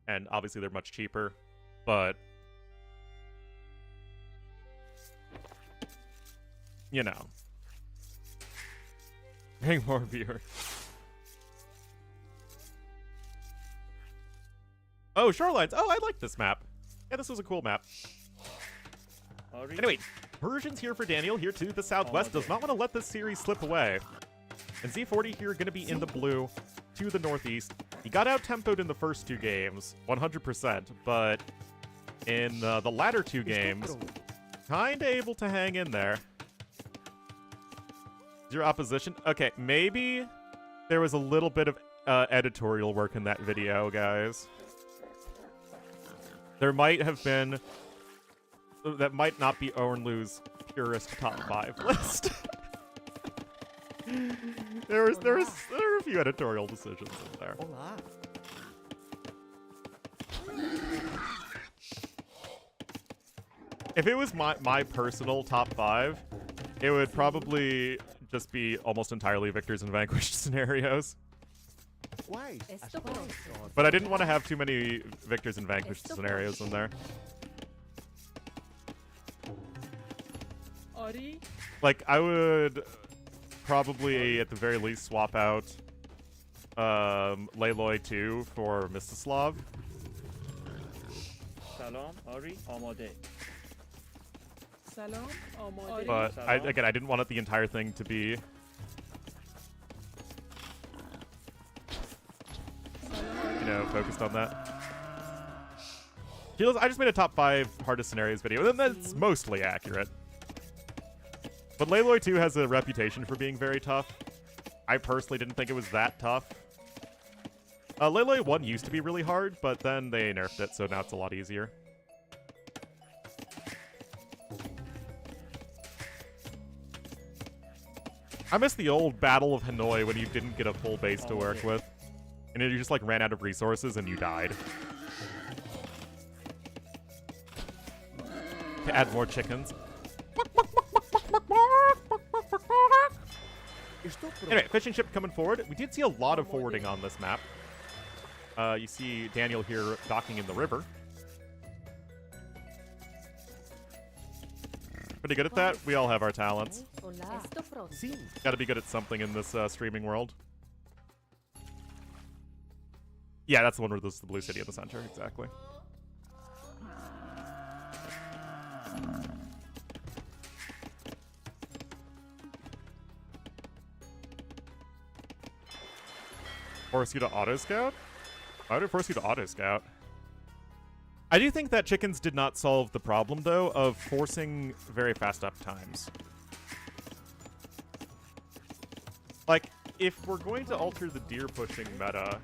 [SPEAKER 1] And obviously they're much cheaper. But, Bring more viewers. Oh, Shorelines. Oh, I like this map. Yeah, this was a cool map. Anyway, Persians here for Daniel, here to the southwest. Does not want to let this series slip away. And Z40 here going to be in the blue to the northeast. He got out-tempoed in the first 2 games, 100%, but in the latter 2 games, kind of able to hang in there. Your opposition? Okay, maybe there was a little bit of editorial work in that video, guys. There might have been... That might not be Ornlu's purest top 5 list. there were a few editorial decisions in there. If it was my personal top 5, it would probably just be almost entirely victors and vanquished scenarios. But I didn't want to have too many victors and vanquished scenarios in there. Like, I would probably, at the very least, swap out Layloy 2 for Mstislav.
[SPEAKER 8] Salam, Ari, Amade.
[SPEAKER 5] Salam, Amade.
[SPEAKER 1] But, I didn't want the entire thing to be... focused on that. I just made a top 5 hardest scenarios video, and that's mostly accurate. But Layloy 2 has a reputation for being very tough. I personally didn't think it was that tough. Layloy 1 used to be really hard, but then they nerfed it, so now it's a lot easier. I miss the old Battle of Hanoi when you didn't get a full base to work with. And you just, ran out of resources and you died. To add more chickens. Anyway, fishing ship coming forward. We did see a lot of forwarding on this map. You see Daniel here docking in the river. Pretty good at that. We all have our talents. Gotta be good at something in this streaming world. Yeah, that's the one where there's the blue city in the center, exactly. Force you to auto-scout? Why would it force you to auto-scout? I do think that chickens did not solve the problem, though, of forcing very fast up times. Like, if we're going to alter the deer pushing meta,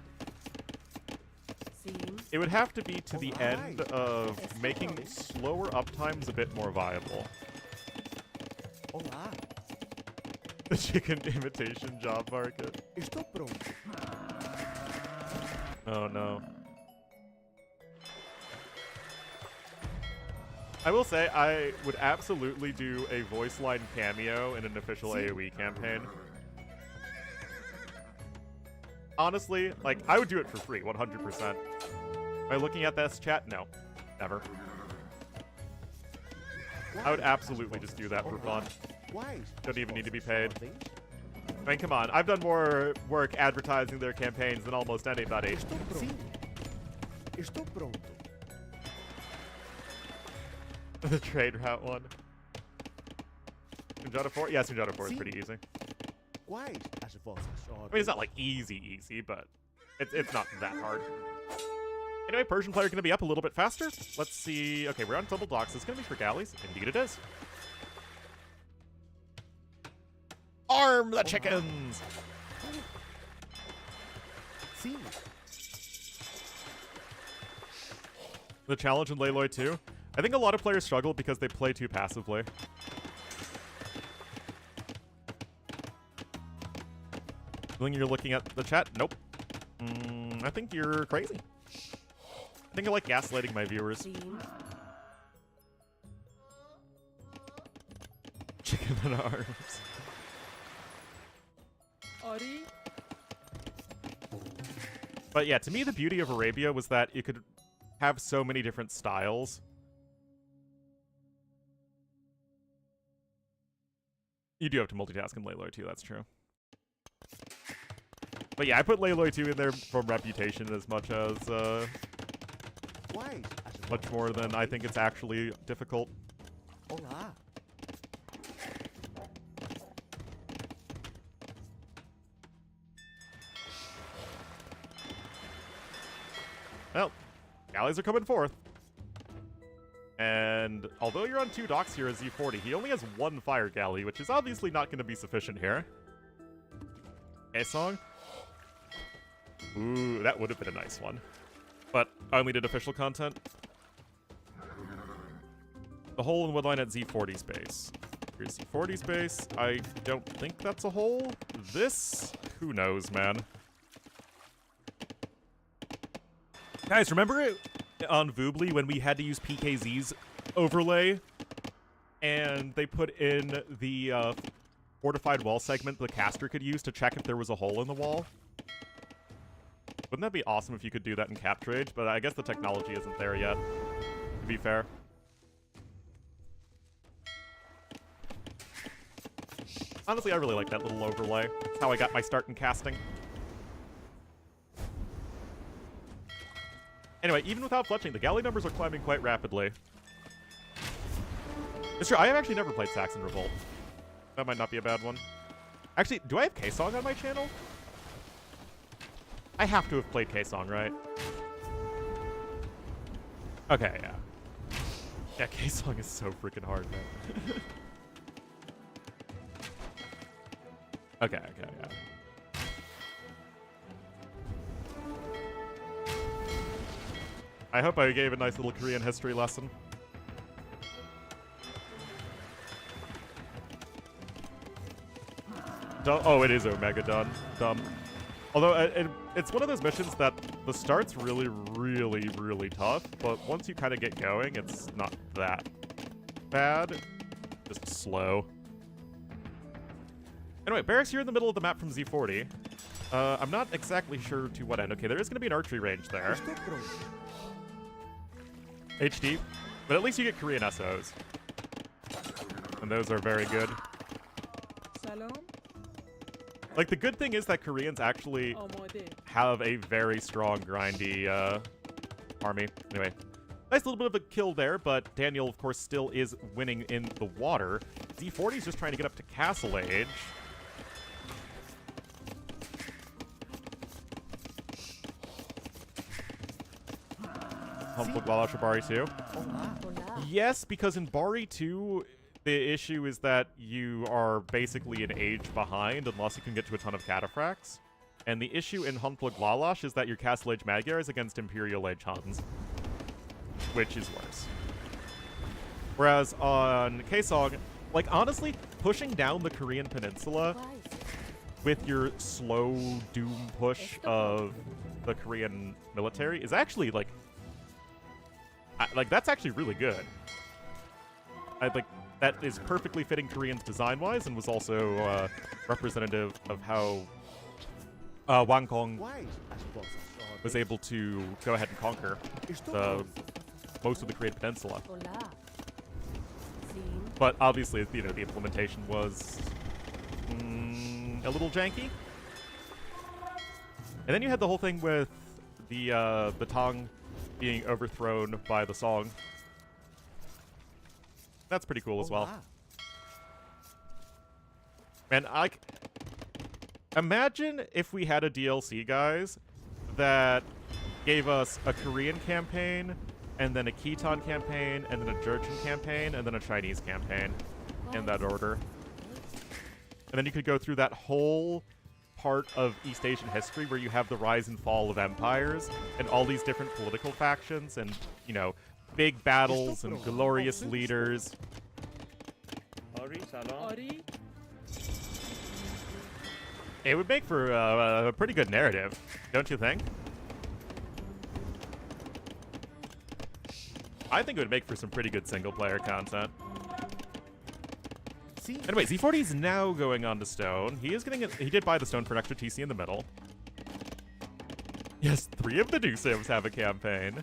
[SPEAKER 1] it would have to be to the end of making slower uptimes a bit more viable. The chicken imitation job market. Oh no. I will say, I would absolutely do a voice line cameo in an official AoE campaign. Honestly, I would do it for free, 100%. Am I looking at this chat? No. Never. I would absolutely just do that for fun. Don't even need to be paid. I mean, come on. I've done more work advertising their campaigns than almost anybody. The trade route one. Sunjata 4? Yeah, Sunjata 4 is pretty easy. I mean, it's not easy, but it's not that hard. Anyway, Persian player going to be up a little bit faster. Let's see. Okay, we're on double docks. It's going to be for galleys. Indeed it is. Arm the chickens! The challenge in Layloy too. I think a lot of players struggle because they play too passively. When you're looking at the chat, nope. I think you're crazy. I think I like gaslighting my viewers. Chicken and arms.
[SPEAKER 5] Ori.
[SPEAKER 1] But yeah, to me, the beauty of Arabia was that you could have so many different styles. You do have to multitask in Layloy too, that's true. But yeah, I put Layloy 2 in there from reputation as much as, much more than I think it's actually difficult.
[SPEAKER 2] Hola.
[SPEAKER 1] Well, galleys are coming forth. And although you're on 2 docks here as Z40, he only has 1 fire galley, which is obviously not going to be sufficient here. Kaesong. Ooh, that would have been a nice one. But I only did official content. The hole in woodline at Z40's base. Here's Z40's base. I don't think that's a hole. This? Who knows, man. Guys, remember it on Voobly when we had to use PKZ's overlay? And they put in the fortified wall segment the caster could use to check if there was a hole in the wall? Wouldn't that be awesome if you could do that in Captrage? But I guess the technology isn't there yet, to be fair. Honestly, I really like that little overlay. It's how I got my start in casting. Anyway, even without fletching, the galley numbers are climbing quite rapidly. It's true, I have actually never played Saxon Revolt. That might not be a bad one. Actually, do I have Kaesong on my channel? I have to have played Kaesong, right? Okay, yeah. Yeah, Kaesong is so freaking hard, man. Okay, yeah. I hope I gave a nice little Korean history lesson. Oh, it is Omega dumb. Although, it's one of those missions that the start's really, really, really tough, but once you kind of get going, it's not that bad. Just slow. Anyway, barracks here in the middle of the map from Z40. I'm not exactly sure to what end. Okay, there is going to be an archery range there. HD, but at least you get Korean SOs. And those are very good.
[SPEAKER 5] Salom.
[SPEAKER 1] Like, the good thing is that Koreans actually have a very strong, grindy army. Anyway, nice little bit of a kill there, but Daniel, of course, still is winning in the water. Z40 is just trying to get up to Castle Age. Humble Gwalash Bari 2. Yes, because in Bari 2, the issue is that you are basically an age behind unless you can get to a ton of cataphracts. And the issue in Hunpla Glalash is that your Castle Age Magyar is against Imperial Age Huns, which is worse. Whereas on Kaesong, like, honestly, pushing down the Korean peninsula with your slow doom push of the Korean military is actually, like, that's actually really good. That is perfectly fitting Koreans design-wise and was also representative of how Wang Kong was able to go ahead and conquer most of the Korean peninsula. But obviously, you know, the implementation was a little janky. And then you had the whole thing with the Tang being overthrown by the Song. That's pretty cool as well. Man, imagine if we had a DLC, guys, that gave us a Korean campaign, and then a Khitan campaign, and then a Jurchen campaign, and then a Chinese campaign, in that order. And then you could go through that whole part of East Asian history where you have the rise and fall of empires and all these different political factions and, you know, big battles and glorious leaders.
[SPEAKER 8] Ori, salam.
[SPEAKER 5] Ori,
[SPEAKER 1] It would make for a pretty good narrative, don't you think? I think it would make for some pretty good single-player content. Anyway, Z40 is now going on to stone. He is getting he did buy the stone for an extra TC in the middle. Yes, 3 of the new Sims have a campaign.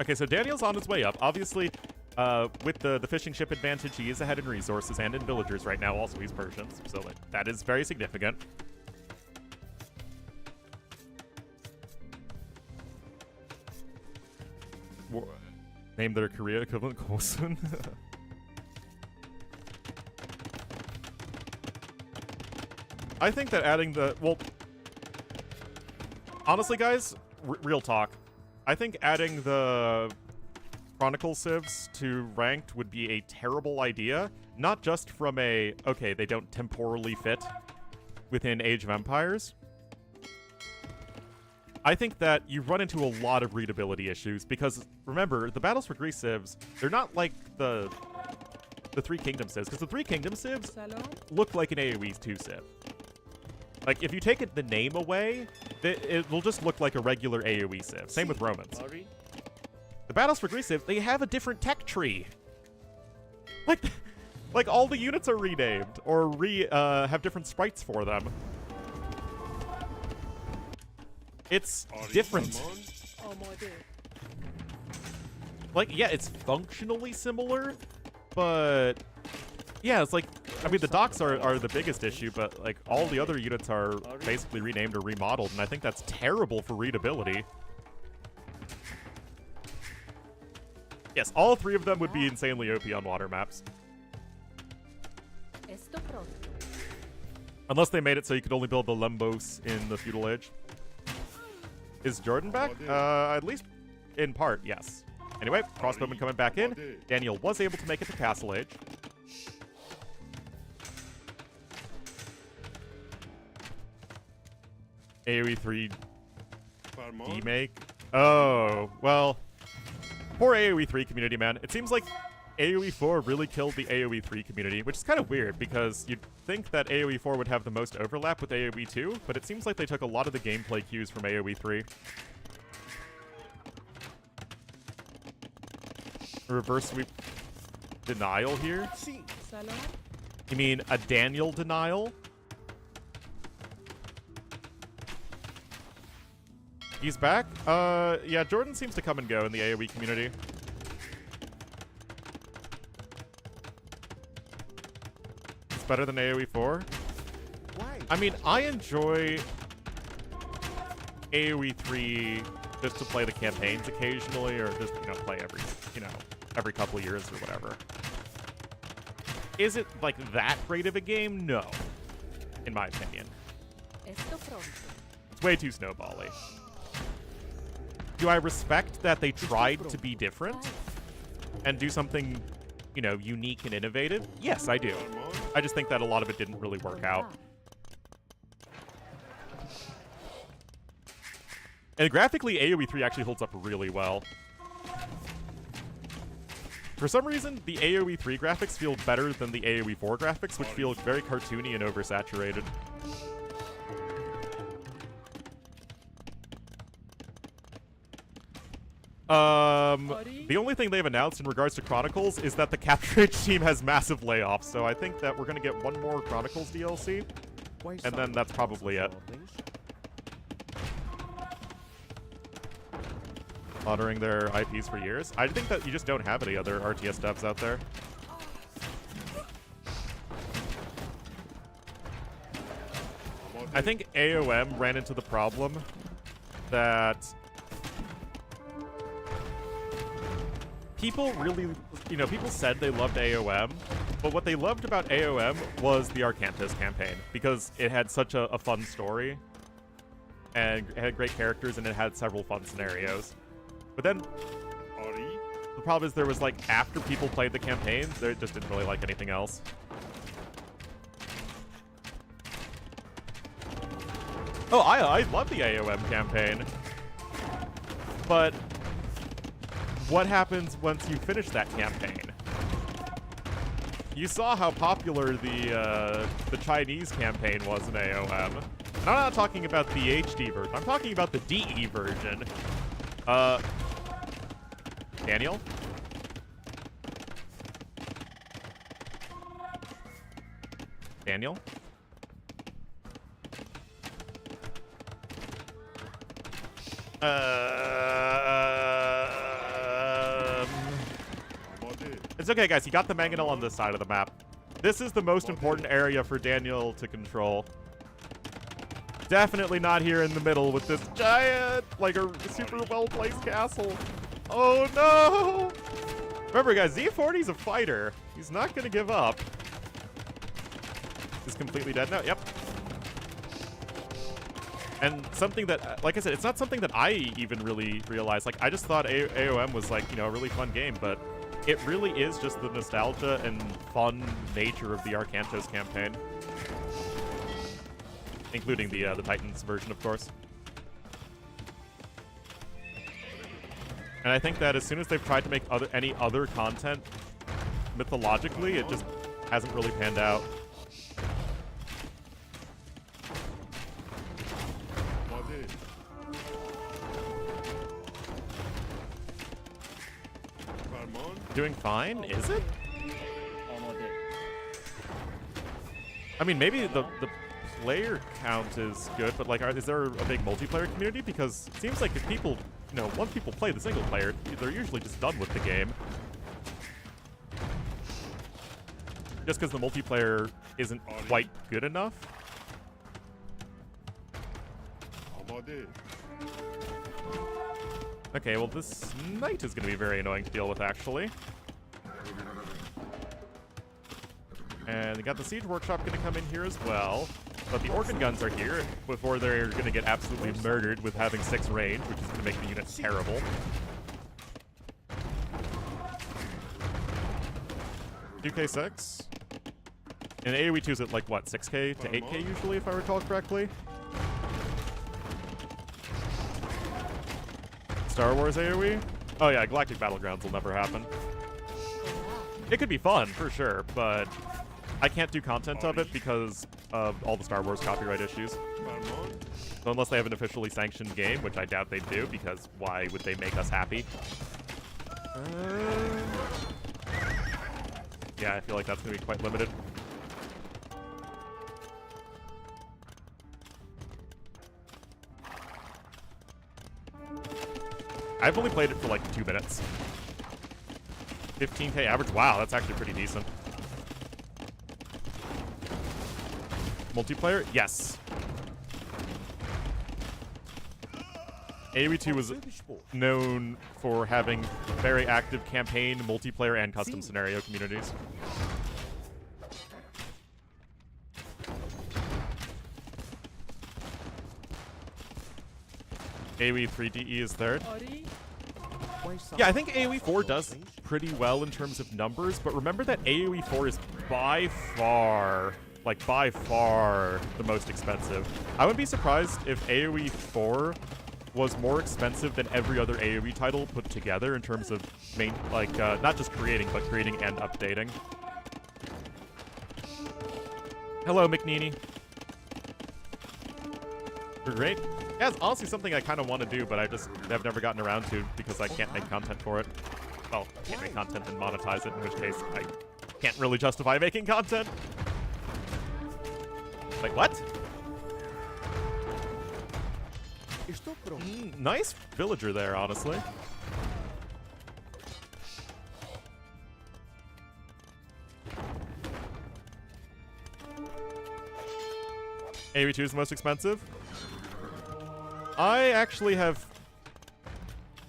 [SPEAKER 1] Okay, so Daniel's on his way up. Obviously, with the fishing ship advantage, he is ahead in resources and in villagers right now. Also, he's Persians, so that is very significant. Name their Korea equivalent Kosun. I think that adding the... Well, honestly, guys, real talk. I think adding the Chronicle civs to ranked would be a terrible idea. Not just from a, okay, they don't temporally fit within Age of Empires. I think that you run into a lot of readability issues because, remember, the Battles for Greece civs, they're not like the Three Kingdom civs, because the Three Kingdom civs
[SPEAKER 5] salam.
[SPEAKER 1] look like an AoE 2 civ. Like, if you take the name away, it will just look like a regular AoE civ. Same with Romans.
[SPEAKER 8] Ori,
[SPEAKER 1] The Battles for Greece civ, they have a different tech tree. Like all the units are renamed or have different sprites for them. It's different.
[SPEAKER 5] آماده.
[SPEAKER 1] Like, yeah, it's functionally similar, but yeah, it's like, I mean, the docks are the biggest issue, but like all the other units are basically renamed or remodeled, and I think that's terrible for readability. Yes, all 3 of them would be insanely OP on water maps.
[SPEAKER 6] Esto pronto.
[SPEAKER 1] Unless they made it so you could only build the Lembos in the feudal age. Is Jordan back? At least in part, yes. Anyway, crossbowman coming back in. Daniel was able to make it to Castle Age. AoE 3 remake. Oh, well, poor AoE 3 community, man. It seems like AoE 4 really killed the AoE 3 community, which is kind of weird because you'd think that AoE 4 would have the most overlap with AoE 2, but it seems like they took a lot of the gameplay cues from AoE 3. Reverse sweep denial here?
[SPEAKER 5] Salam.
[SPEAKER 1] You mean a Daniel denial? He's back? Yeah, Jordan seems to come and go in the AoE community. It's better than AoE 4? I mean, I enjoy AoE 3 just to play the campaigns occasionally, or just, you know, play every couple of years or whatever. Is it, like, that great of a game? No. In my opinion.
[SPEAKER 6] Esto pronto.
[SPEAKER 1] It's way too snowbally. Do I respect that they tried to be different and do something, you know, unique and innovative? Yes, I do. I just think that a lot of it didn't really work out. And graphically, AoE 3 actually holds up really well. For some reason, the AoE 3 graphics feel better than the AoE 4 graphics, which feel very cartoony and oversaturated. The only thing they've announced in regards to Chronicles is that the Capture Age team has massive layoffs, so I think that we're going to get one more Chronicles DLC, and then that's probably it. Honoring their IPs for years. I think that you just don't have any other RTS devs out there. I think AOM ran into the problem that people really, you know, people said they loved AOM, but what they loved about AOM was the Arcantis campaign, because it had such a fun story. and it had great characters, and it had several fun scenarios. But then
[SPEAKER 8] Ori.
[SPEAKER 1] the problem is there was like, after people played the campaign, they just didn't really like anything else. Oh, I love the AOM campaign. But what happens once you finish that campaign? You saw how popular the Chinese campaign was in AOM. And I'm not talking about the HD version. I'm talking about the DE version. Daniel? Daniel? It's okay, guys. He got the mangonel on this side of the map. This is the most important area for Daniel to control. Definitely not here in the middle with this giant, like a super well-placed castle. Oh, no! Remember, guys, Z40's a fighter. He's not going to give up. He's completely dead now. Yep. And something that, like I said, it's not something that I even really realized. Like, I just thought AOM was, like, you know, a really fun game, but it really is just the nostalgia and fun nature of the Arcantos campaign. Including the Titans version, of course. And I think that as soon as they've tried to make any other content mythologically, it just hasn't really panned out. Doing fine, is it? I mean, maybe the player count is good, but like, is there a big multiplayer community? Because it seems like if people, you know, once people play the single player, they're usually just done with the game. Just because the multiplayer isn't quite good enough. Okay, well, this knight is going to be very annoying to deal with, actually. And we got the siege workshop going to come in here as well. But the organ guns are here before they're going to get absolutely murdered with having 6 range, which is going to make the unit terrible. 2k6. And AoE 2 is at like, what, 6k to 8k usually, if I recall correctly? Star Wars AoE? Oh yeah, Galactic Battlegrounds will never happen. It could be fun, for sure, but I can't do content of it because of all the Star Wars copyright issues. So unless they have an officially sanctioned game, which I doubt they do, because why would they make us happy? Yeah, I feel like that's going to be quite limited. I've only played it for like 2 minutes. 15k average? Wow, that's actually pretty decent. Multiplayer? Yes. AoE 2 was known for having very active campaign, multiplayer, and custom scenario communities. AoE 3DE is third. Yeah, I think AoE 4 does pretty well in terms of numbers, but remember that AoE 4 is by far the most expensive. I wouldn't be surprised if AoE 4 was more expensive than every other AoE title put together in terms of not just creating, but creating and updating. Hello, McNeely. You're great. Yeah, it's honestly something I kind of want to do, but I've never gotten around to because I can't make content for it. Well, I can't make content and monetize it, in which case I can't really justify making content. Like, what? Nice villager there, honestly. AoE 2 is the most expensive. I actually have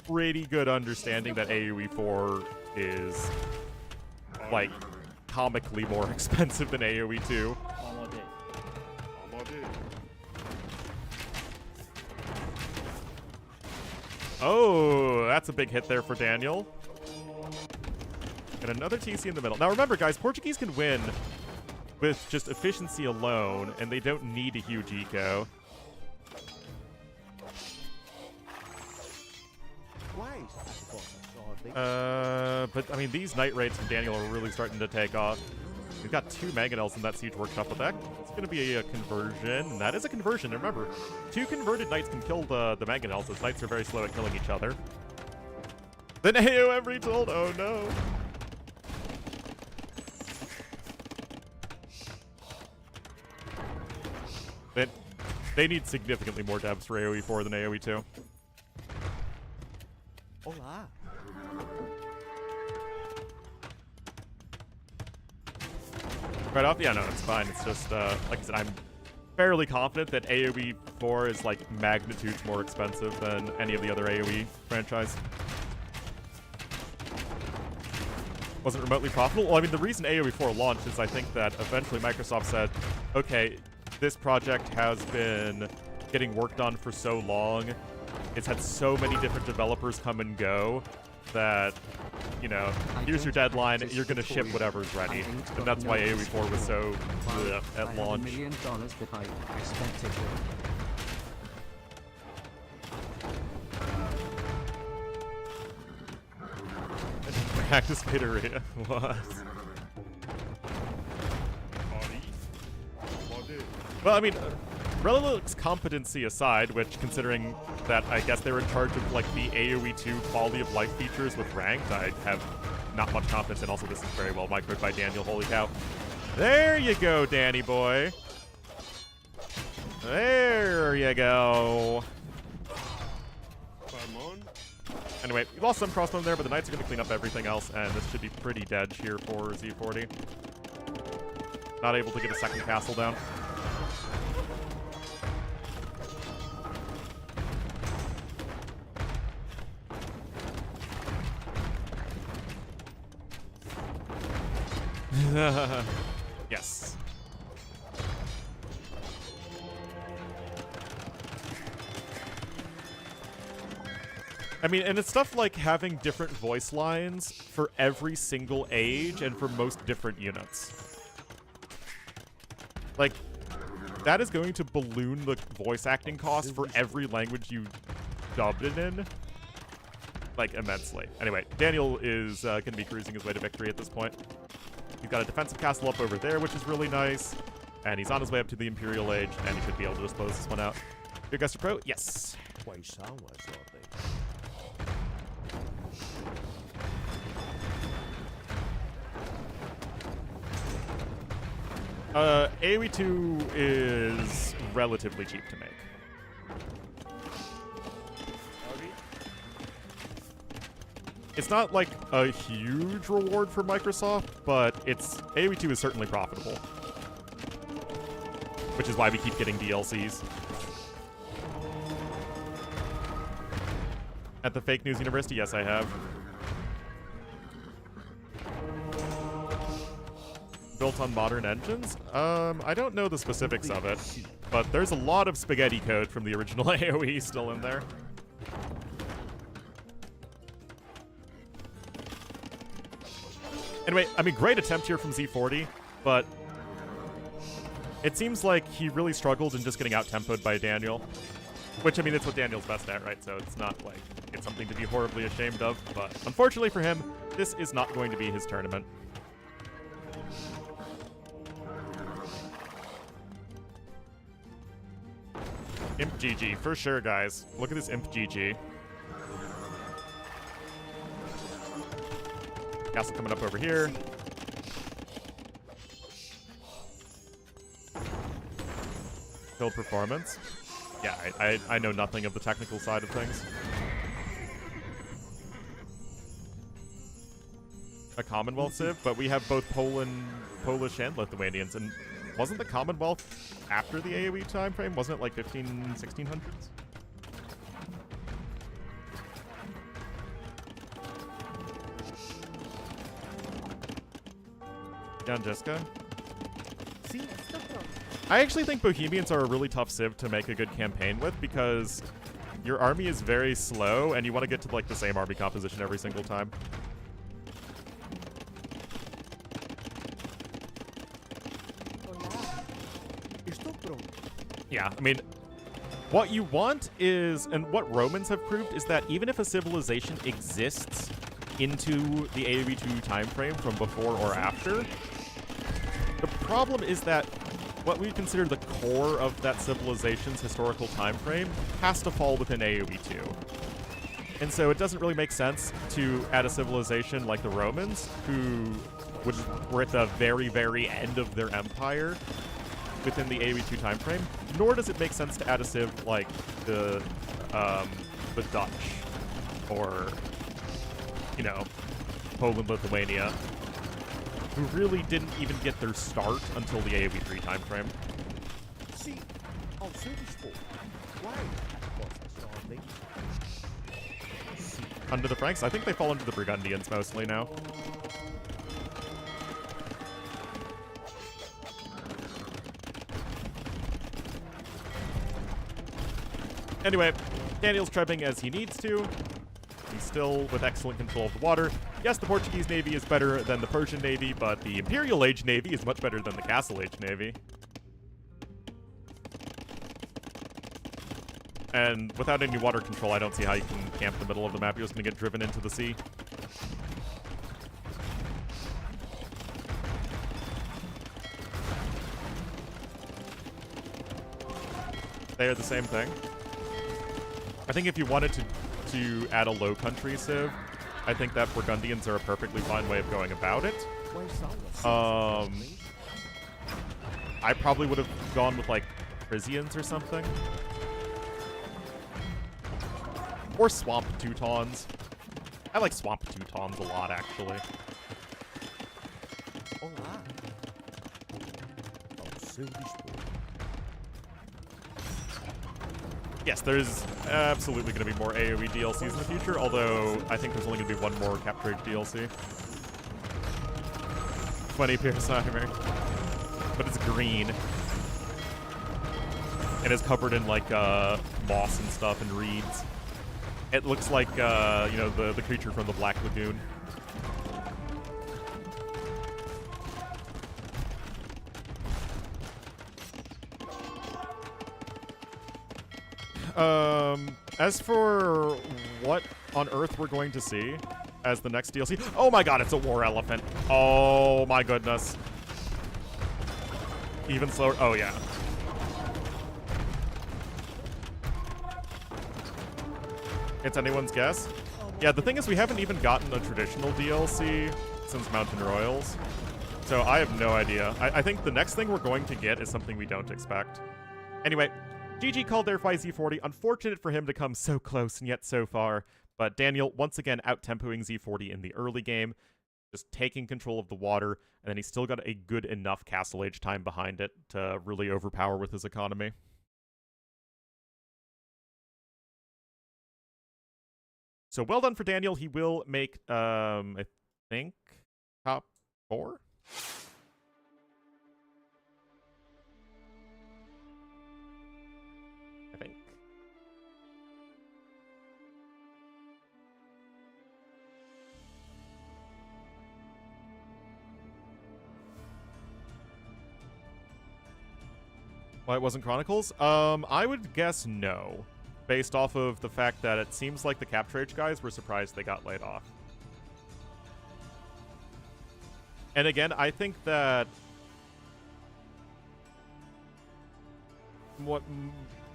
[SPEAKER 1] pretty good understanding that AoE 4 is, like, comically more expensive than AoE 2. Oh, that's a big hit there for Daniel. And another TC in the middle. Now remember, guys, Portuguese can win with just efficiency alone, and they don't need a huge eco. But I mean, these night raids from Daniel are really starting to take off. We've got 2 Mangonels in that Siege Workshop deck. It's going to be a conversion. That is a conversion. And remember, 2 converted knights can kill the Mangonels, as knights are very slow at killing each other. Then AOM retold. Oh no. They need significantly more devs for AoE 4 than AoE 2.
[SPEAKER 2] Hola.
[SPEAKER 1] Right off? Yeah, no, it's fine. It's just, like I said, I'm fairly confident that AoE 4 is, like, magnitudes more expensive than any of the other AoE franchise. Wasn't remotely profitable? Well, I mean, the reason AoE 4 launched is I think that eventually Microsoft said, okay, this project has been getting worked on for so long. It's had so many different developers come and go that, you know, here's your deadline, you're going to ship whatever's ready. And that's why AoE 4 was so at launch.
[SPEAKER 4] $1 million that I expected.
[SPEAKER 1] Practice Piteria. What? Well, I mean, Relic's competency aside, which considering that I guess they were in charge of like the AoE 2 quality of life features with ranked, I have not much confidence in. Also, this is very well microed by Daniel. Holy cow. There you go, Danny boy. There you go. Anyway, we lost some crossbow there, but the knights are going to clean up everything else, and this should be pretty dead here for Z40. Not able to get a second castle down. Yes. I mean, and it's stuff like having different voice lines for every single age and for most different units. Like, that is going to balloon the voice acting cost for every language you dubbed it in, like, immensely. Anyway, Daniel is going to be cruising his way to victory at this point. He's got a defensive castle up over there, which is really nice. And he's on his way up to the Imperial Age, and he should be able to just close this one out. Big Guster Pro? Yes. AoE 2 is relatively cheap to make. It's not like a huge reward for Microsoft, but AoE 2 is certainly profitable. Which is why we keep getting DLCs. At the Fake News University, yes, I have. Built on modern engines? I don't know the specifics of it, but there's a lot of spaghetti code from the original AoE still in there. Anyway, I mean, great attempt here from Z40, but it seems like he really struggled in just getting out-tempoed by Daniel. Which, I mean, it's what Daniel's best at, right? So it's not like it's something to be horribly ashamed of, but unfortunately for him, this is not going to be his tournament. Imp GG, for sure, guys. Look at this Imp GG. Castle coming up over here. Build performance. Yeah, I know nothing of the technical side of things. A Commonwealth civ, but we have both Polish and Lithuanians, and wasn't the Commonwealth after the AoE time frame? Wasn't it like 1600s? Jan Jessica? I actually think Bohemians are a really tough civ to make a good campaign with because your army is very slow, and you want to get to like the same army composition every single time. Yeah, I mean, what you want is, and what Romans have proved, is that even if a civilization exists into the AoE 2 time frame from before or after, the problem is that what we consider the core of that civilization's historical time frame has to fall within AoE 2. And so it doesn't really make sense to add a civilization like the Romans, who were at the very, very end of their empire within the AoE 2 time frame, nor does it make sense to add a civ like the Dutch, or, you know, Poland, Lithuania, who really didn't even get their start until the AoE 3 time frame.
[SPEAKER 2] See, I'll say this for why?
[SPEAKER 1] Under the Franks? I think they fall under the Burgundians mostly now. Anyway, Daniel's trebbing as he needs to. He's still with excellent control of the water. Yes, the Portuguese Navy is better than the Persian Navy, but the Imperial Age Navy is much better than the Castle Age Navy. And without any water control, I don't see how you can camp the middle of the map. You're just going to get driven into the sea. They are the same thing. I think if you wanted to add a low country civ, I think that Burgundians are a perfectly fine way of going about it. I probably would have gone with like Frisians or something. Or Swamp Teutons. I like Swamp Teutons a lot, actually. Yes, there's absolutely going to be more AoE DLCs in the future, although I think there's only going to be one more Capture Age DLC. 20 Pierceheimer. But it's green. And it's covered in, like, moss and stuff and reeds. It looks like, you know, the creature from the Black Lagoon. As for what on earth we're going to see as the next DLC... Oh my god, it's a war elephant. Oh my goodness. Even slower... Oh yeah. It's anyone's guess. Yeah, the thing is we haven't even gotten a traditional DLC since Mountain Royals. So I have no idea. I think the next thing we're going to get is something we don't expect. Anyway... GG called Airfly Z40. Unfortunate for him to come so close and yet so far, but Daniel once again out-tempoing Z40 in the early game, just taking control of the water, and then he's still got a good enough Castle Age time behind it to really overpower with his economy. So well done for Daniel. He will make, I think, top 4? Why it wasn't Chronicles? I would guess no, based off of the fact that it seems like the Capture Age guys were surprised they got laid off. And again, I think that what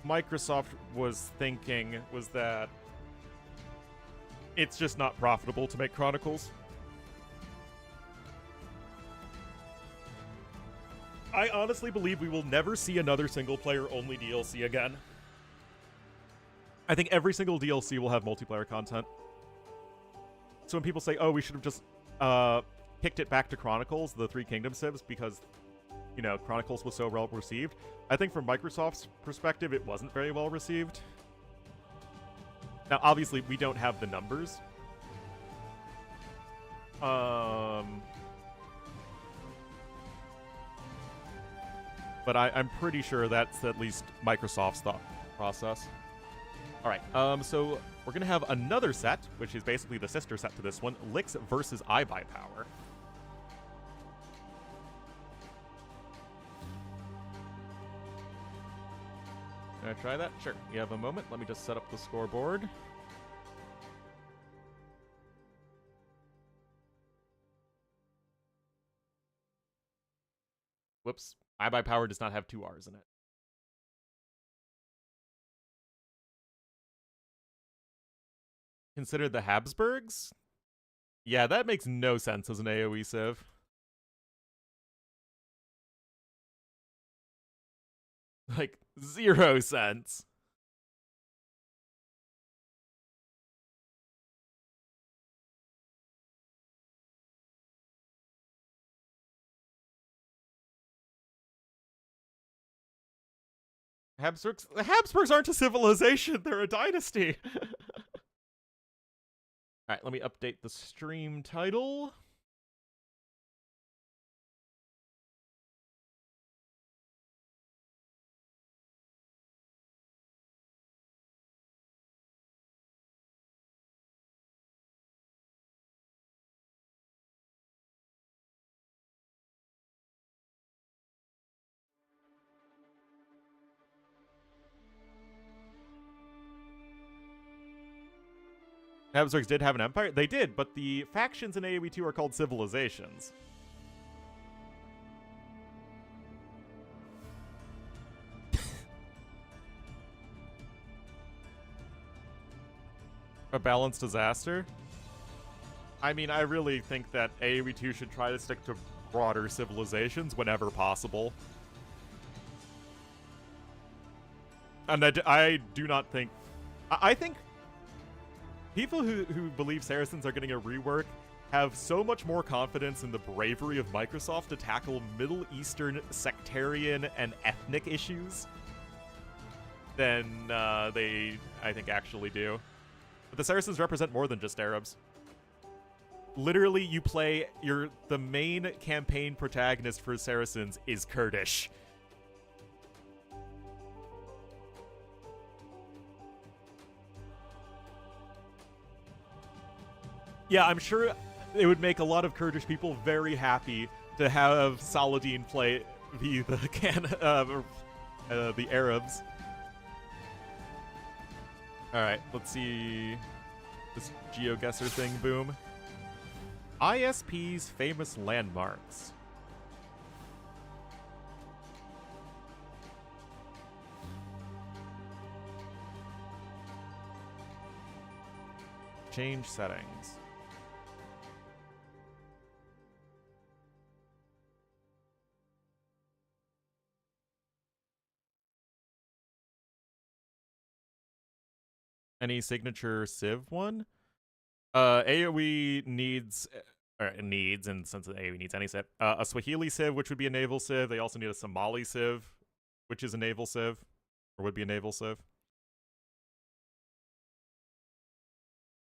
[SPEAKER 1] Microsoft was thinking was that it's just not profitable to make Chronicles. I honestly believe we will never see another single-player-only DLC again. I think every single DLC will have multiplayer content. So when people say, oh, we should have just kicked it back to Chronicles, the Three Kingdoms civs, because, you know, Chronicles was so well received, I think from Microsoft's perspective, it wasn't very well received. Now, obviously, we don't have the numbers. But I'm pretty sure that's at least Microsoft's thought process. All right, so we're gonna have another set, which is basically the sister set to this one, Licks versus iBuyPower. Can I try that? Sure. You have a moment. Let me just set up the scoreboard. Whoops. iBuyPower does not have 2 R's in it. Consider the Habsburgs? Yeah, that makes no sense as an AoE civ. Like, 0 sense. The Habsburgs aren't a civilization, they're a dynasty. Alright, let me update the stream title. Habsburgs did have an empire? They did, but the factions in AoE 2 are called civilizations. A balanced disaster? I mean, I really think that AoE 2 should try to stick to broader civilizations whenever possible. And I do not think... I think people who believe Saracens are getting a rework have so much more confidence in the bravery of Microsoft to tackle Middle Eastern sectarian and ethnic issues than they, I think, actually do. But the Saracens represent more than just Arabs. Literally, you play... the main campaign protagonist for Saracens is Kurdish. Yeah, I'm sure it would make a lot of Kurdish people very happy to have Saladin be the Arabs. Alright, let's see this GeoGuessr thing, boom. ISP's famous landmarks. Change settings. Any signature Civ one? AoE needs, in the sense that AoE needs any Civ. A Swahili Civ, which would be a naval Civ. They also need a Somali Civ, which is a naval Civ, or would be a naval Civ.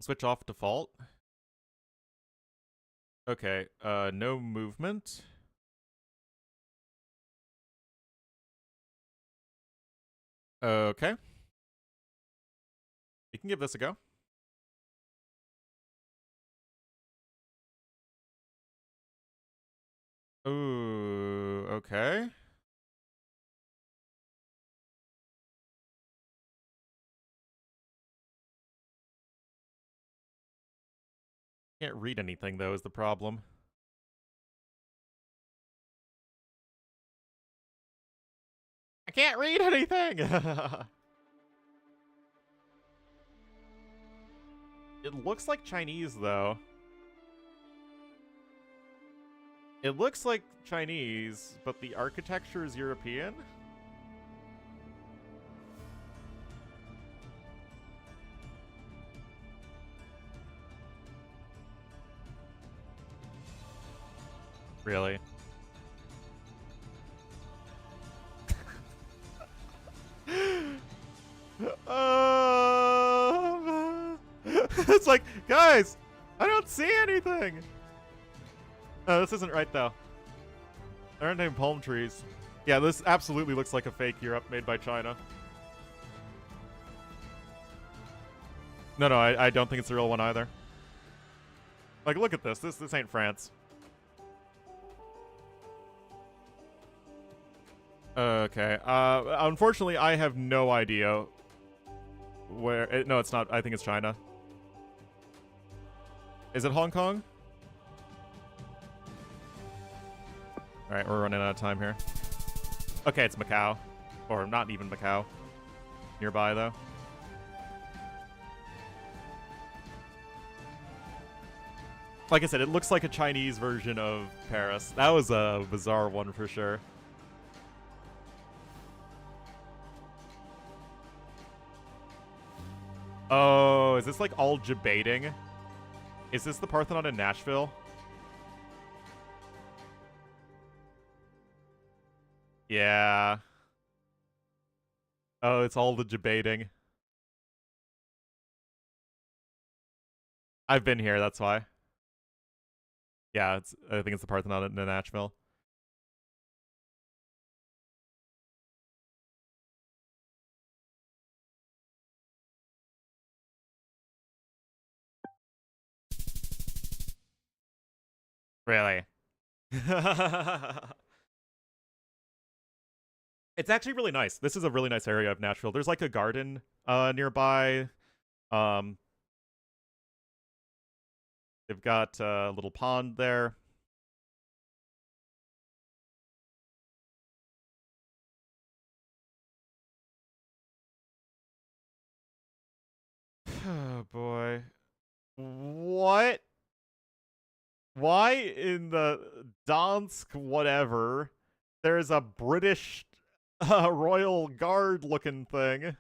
[SPEAKER 1] Switch off default. Okay, no movement. Okay. You can give this a go. Ooh, okay. Can't read anything, though, is the problem. I can't read anything! It looks like Chinese, though. It looks like Chinese, but the architecture is European? Really? It's like, guys, I don't see anything. No, this isn't right, though. There aren't any palm trees. Yeah, this absolutely looks like a fake Europe made by China. No, I don't think it's the real one either. Like, look at this. This ain't France. Okay. Unfortunately, I have no idea where... no, it's not. I think it's China. Is it Hong Kong? Alright, we're running out of time here. Okay, it's Macau. Or not even Macau. Nearby, though. Like I said, it looks like a Chinese version of Paris. That was a bizarre one for sure. Oh, is this like all debating? Is this the Parthenon in Nashville? Yeah. Oh, it's all the debating. I've been here, that's why. Yeah, I think it's the Parthenon in Nashville. Really? It's actually really nice. This is a really nice area of Nashville. There's like a garden nearby. They've got a little pond there. Oh boy. What? Why in the Dansk whatever there's a British Royal Guard looking thing?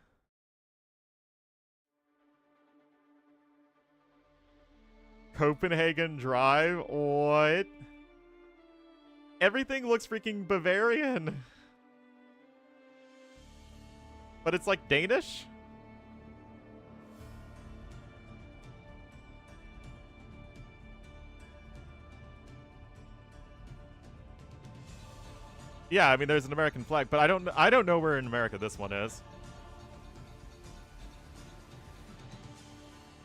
[SPEAKER 1] Copenhagen Drive? What? Everything looks freaking Bavarian. But it's like Danish? Yeah, I mean there's an American flag, but I don't know where in America this one is.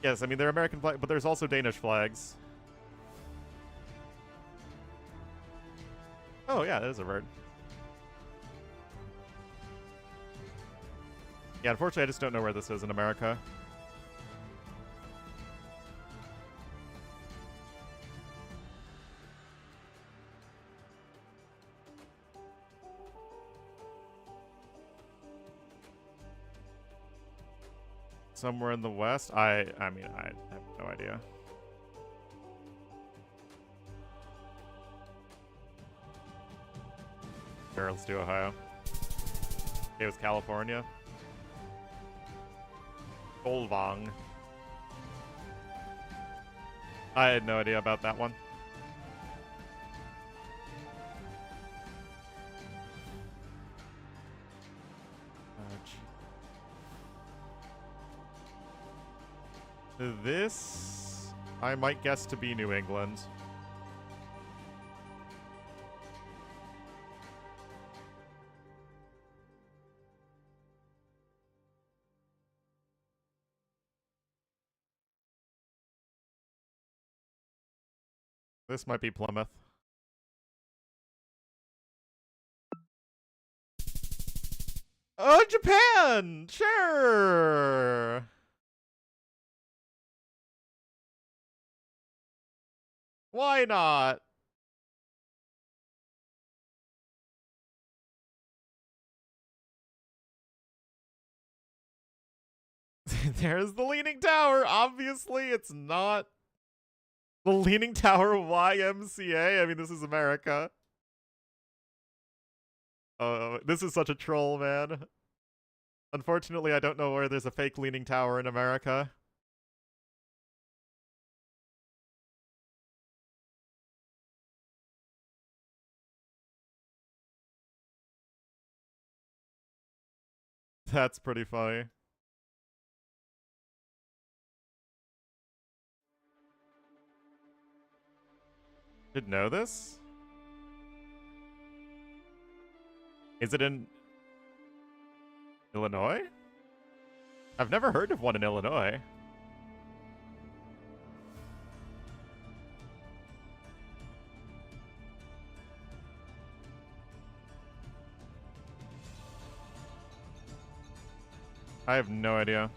[SPEAKER 1] Yes, I mean they're American flag, but there's also Danish flags. Oh yeah, that is a bird. Yeah, unfortunately I just don't know where this is in America. Somewhere in the west? I mean, I have no idea. Sure, let's do Ohio. It was California. Solvang. I had no idea about that one. This, I might guess to be New England. This might be Plymouth. Oh, Japan! Sure! Why not? There's the Leaning Tower. Obviously, it's not the Leaning Tower YMCA. I mean, this is America. Oh, this is such a troll, man. Unfortunately, I don't know where there's a fake Leaning Tower in America. That's pretty funny. Did know this? Is it in Illinois? I've never heard of one in Illinois. I have no idea.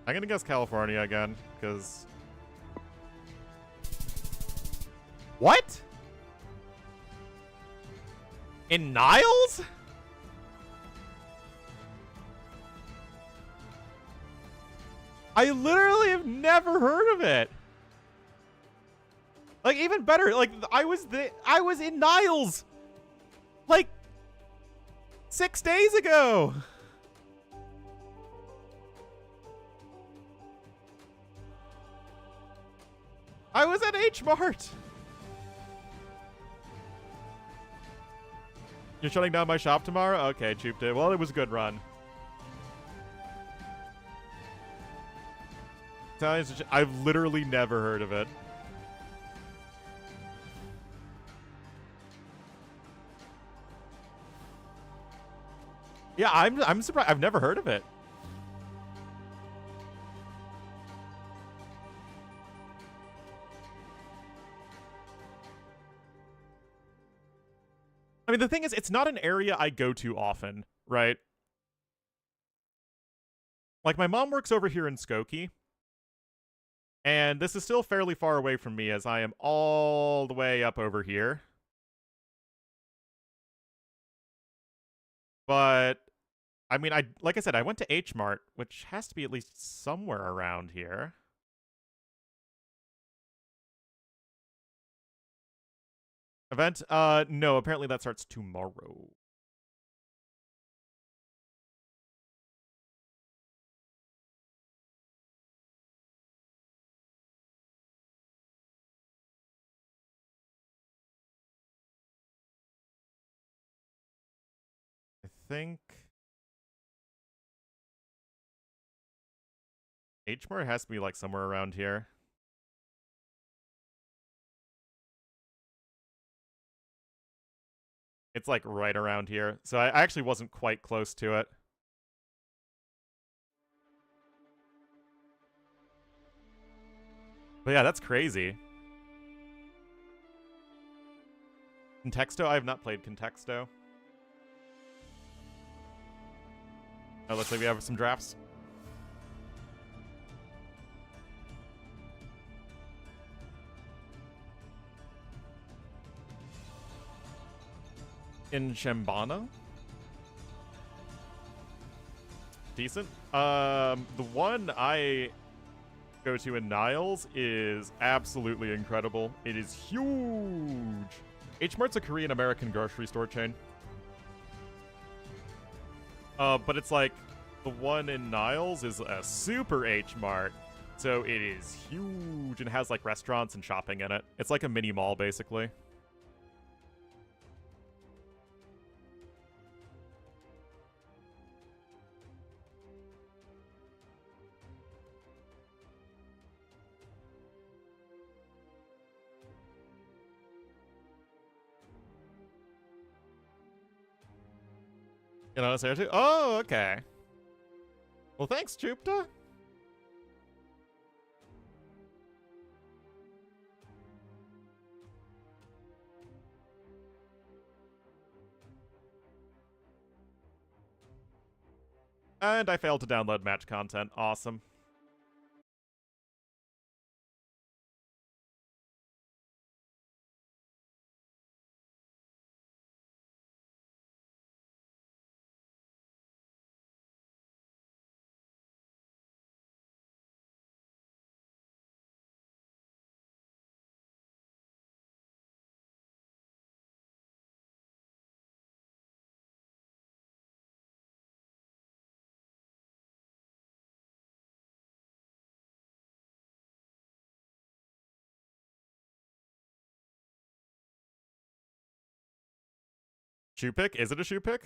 [SPEAKER 1] I'm gonna guess California again, because... What? In Niles? I literally have never heard of it. Like, even better, like, I was in Niles, like, 6 days ago. I was at H Mart. You're shutting down my shop tomorrow? Okay, Chooped. Well, it was a good run. I've literally never heard of it. Yeah, I'm surprised. I've never heard of it. I mean, the thing is, it's not an area I go to often, right? Like, my mom works over here in Skokie, and this is still fairly far away from me as I am all the way up over here. But, I mean, like I said, I went to H Mart, which has to be at least somewhere around here. Event? No, apparently that starts tomorrow. I think H Mart has to be like somewhere around here. It's like right around here. So I actually wasn't quite close to it. But yeah, that's crazy. Contexto? I have not played Contexto. Oh, looks like we have some drafts. In Shambana? Decent. The one I go to in Niles is absolutely incredible. It is huge. H Mart's a Korean American grocery store chain. But it's like the one in Niles is a super H Mart. So it is huge and has like restaurants and shopping in it. It's like a mini mall basically. You know, Sarah too? Oh, okay. Well, thanks, Choopta. And I failed to download match content. Awesome. Shoe pick? Is it a shoe pick?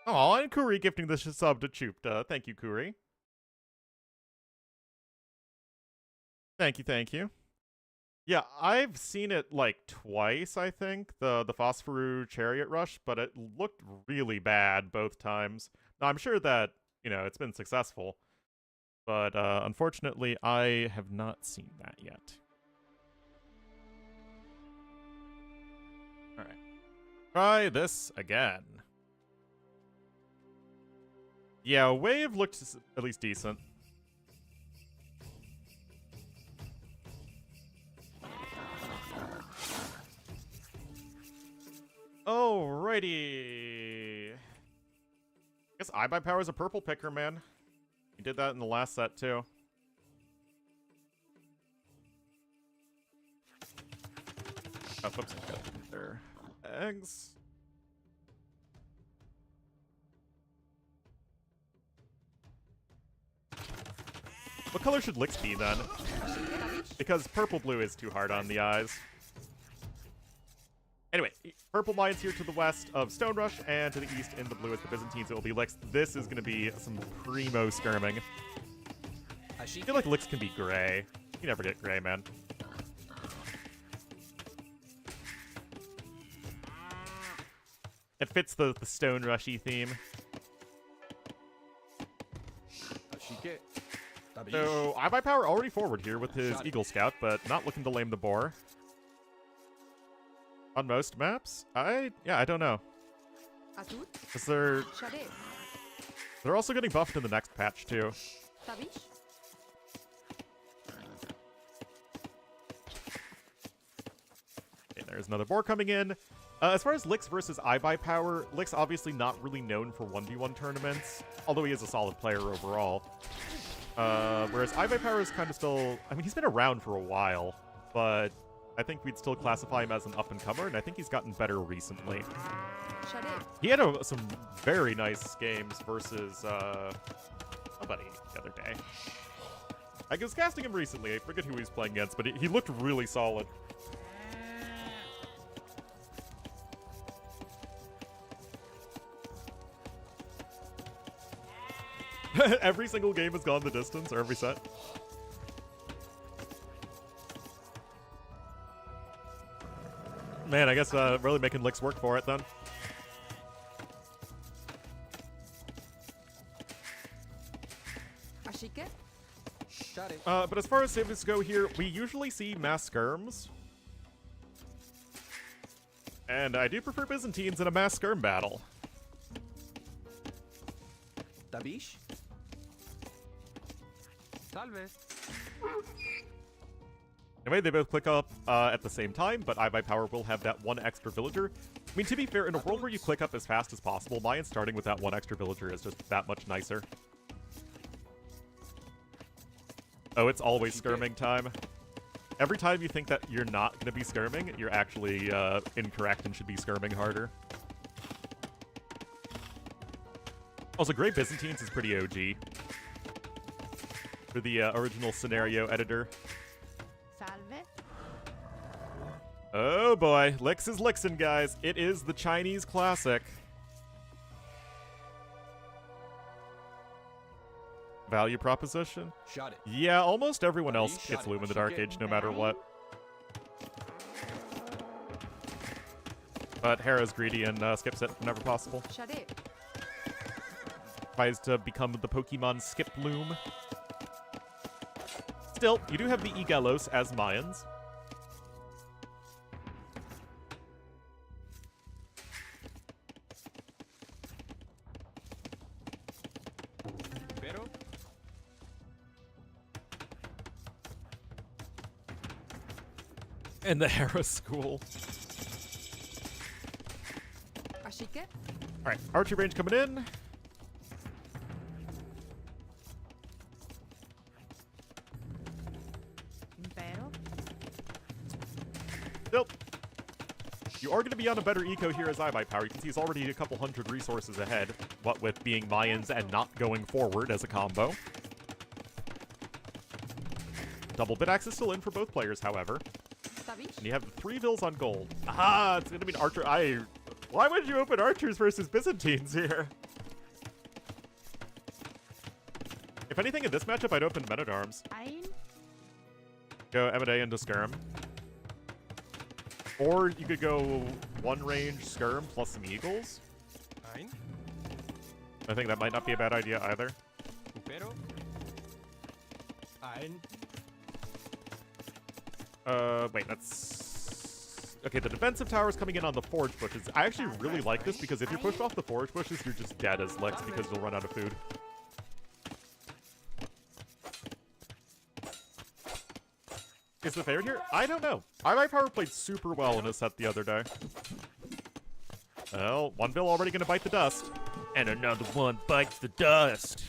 [SPEAKER 1] Oh, and Kuri gifting the sub to Choopta. Thank you, Kuri. Thank you, thank you. Yeah, I've seen it like twice, I think, the Phosphoru Chariot Rush, but it looked really bad both times. Now, I'm sure that, you know, it's been successful. But unfortunately, I have not seen that yet. Alright. Try this again. Yeah, Wave looked at least decent. Alrighty. I guess iBuyPower is a purple picker, man. He did that in the last set, too. Oh, whoops, I got their eggs. What color should Licks be, then? Because purple-blue is too hard on the eyes. Anyway, purple mines here to the west of Stone Rush, and to the east in the blue is the Byzantines. It will be Licks. This is going to be some primo skirming. I feel like Licks can be gray. You never get gray, man. It fits the Stone Rushy theme. So, iBuyPower already forward here with his Eagle Scout, but not looking to lame the boar. On most maps? I don't know. Because they're also getting buffed in the next patch, too. Okay, there's another boar coming in. As far as Licks versus iBuyPower, Licks obviously not really known for 1v1 tournaments, although he is a solid player overall. Whereas iBuyPower is kind of still... I mean, he's been around for a while, but I think we'd still classify him as an up-and-comer, and I think he's gotten better recently. He had some very nice games versus somebody the other day. I was casting him recently. I forget who he was playing against, but he looked really solid. Every single game has gone the distance, or every set. Man, I guess really making Licks work for it then. But as far as civs go here, we usually see mass skirms. And I do prefer Byzantines in a mass skirm battle.
[SPEAKER 4] Tabish? Salve.
[SPEAKER 1] Anyway, they both click up at the same time, but iBuyPower will have that one extra villager. I mean, to be fair, in a world where you click up as fast as possible, Mayan starting with that one extra villager is just that much nicer. Oh, it's always skirming time. Every time you think that you're not going to be skirming, you're actually incorrect and should be skirming harder. Also, Grey Byzantines is pretty OG. For the original scenario editor.
[SPEAKER 3] Salve.
[SPEAKER 1] Oh boy, Licks is Licksin', guys. It is the Chinese classic. Value proposition?
[SPEAKER 2] Shot it.
[SPEAKER 1] Yeah, almost everyone else gets Loom in the Dark Age, no matter what. But Hera's greedy and skips it whenever possible. Tries to become the Pokemon Skip Loom. Still, you do have the Egalos as Mayans. And the Hera School. Alright, archery range coming in. Still, you are going to be on a better eco here as iBuyPower. You can see he's already a couple hundred resources ahead, what with being Mayans and not going forward as a combo. Double bit axe is still in for both players, however. And you have the 3 vills on gold. Ah, it's going to be an archer. Why would you open archers versus Byzantines here? If anything, in this matchup, I'd open Men at Arms. Go M&A into Skirm. Or you could go one range Skirm plus some Eagles. I think that might not be a bad idea either. Wait, that's... Okay, the defensive tower is coming in on the forge bushes. I actually really like this because if you're pushed off the forge bushes, you're just dead as Lex because you'll run out of food. Is the favorite here? I don't know. iBuy Power played super well in a set the other day. Well, one bill already gonna bite the dust. And another one bites the dust.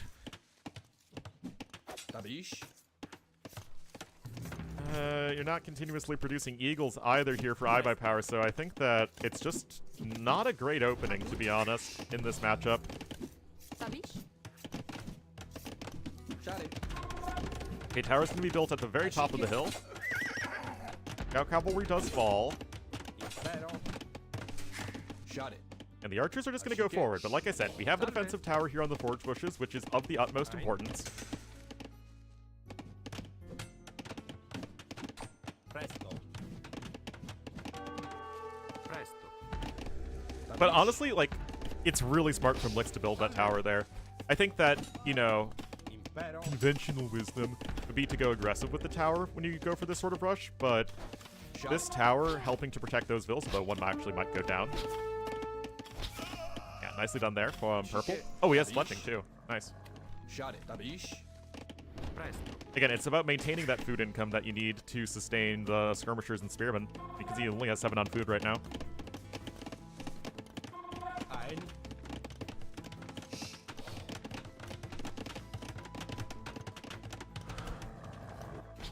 [SPEAKER 1] You're not continuously producing eagles either here for iBuy Power, so I think that it's just not a great opening, to be honest, in this matchup. Okay, tower's gonna be built at the very top of the hill. Now cavalry does fall. And the archers are just gonna go forward, but like I said, we have the defensive tower here on the forge bushes, which is of the utmost importance. But honestly, like, it's really smart from Lix to build that tower there. I think that, you know, conventional wisdom would be to go aggressive with the tower when you go for this sort of rush, but this tower helping to protect those vills, though one actually might go down. Yeah, nicely done there from Purple. Oh, he has fletching too. Nice. Again, it's about maintaining that food income that you need to sustain the skirmishers and spearmen, because he only has 7 on food right now.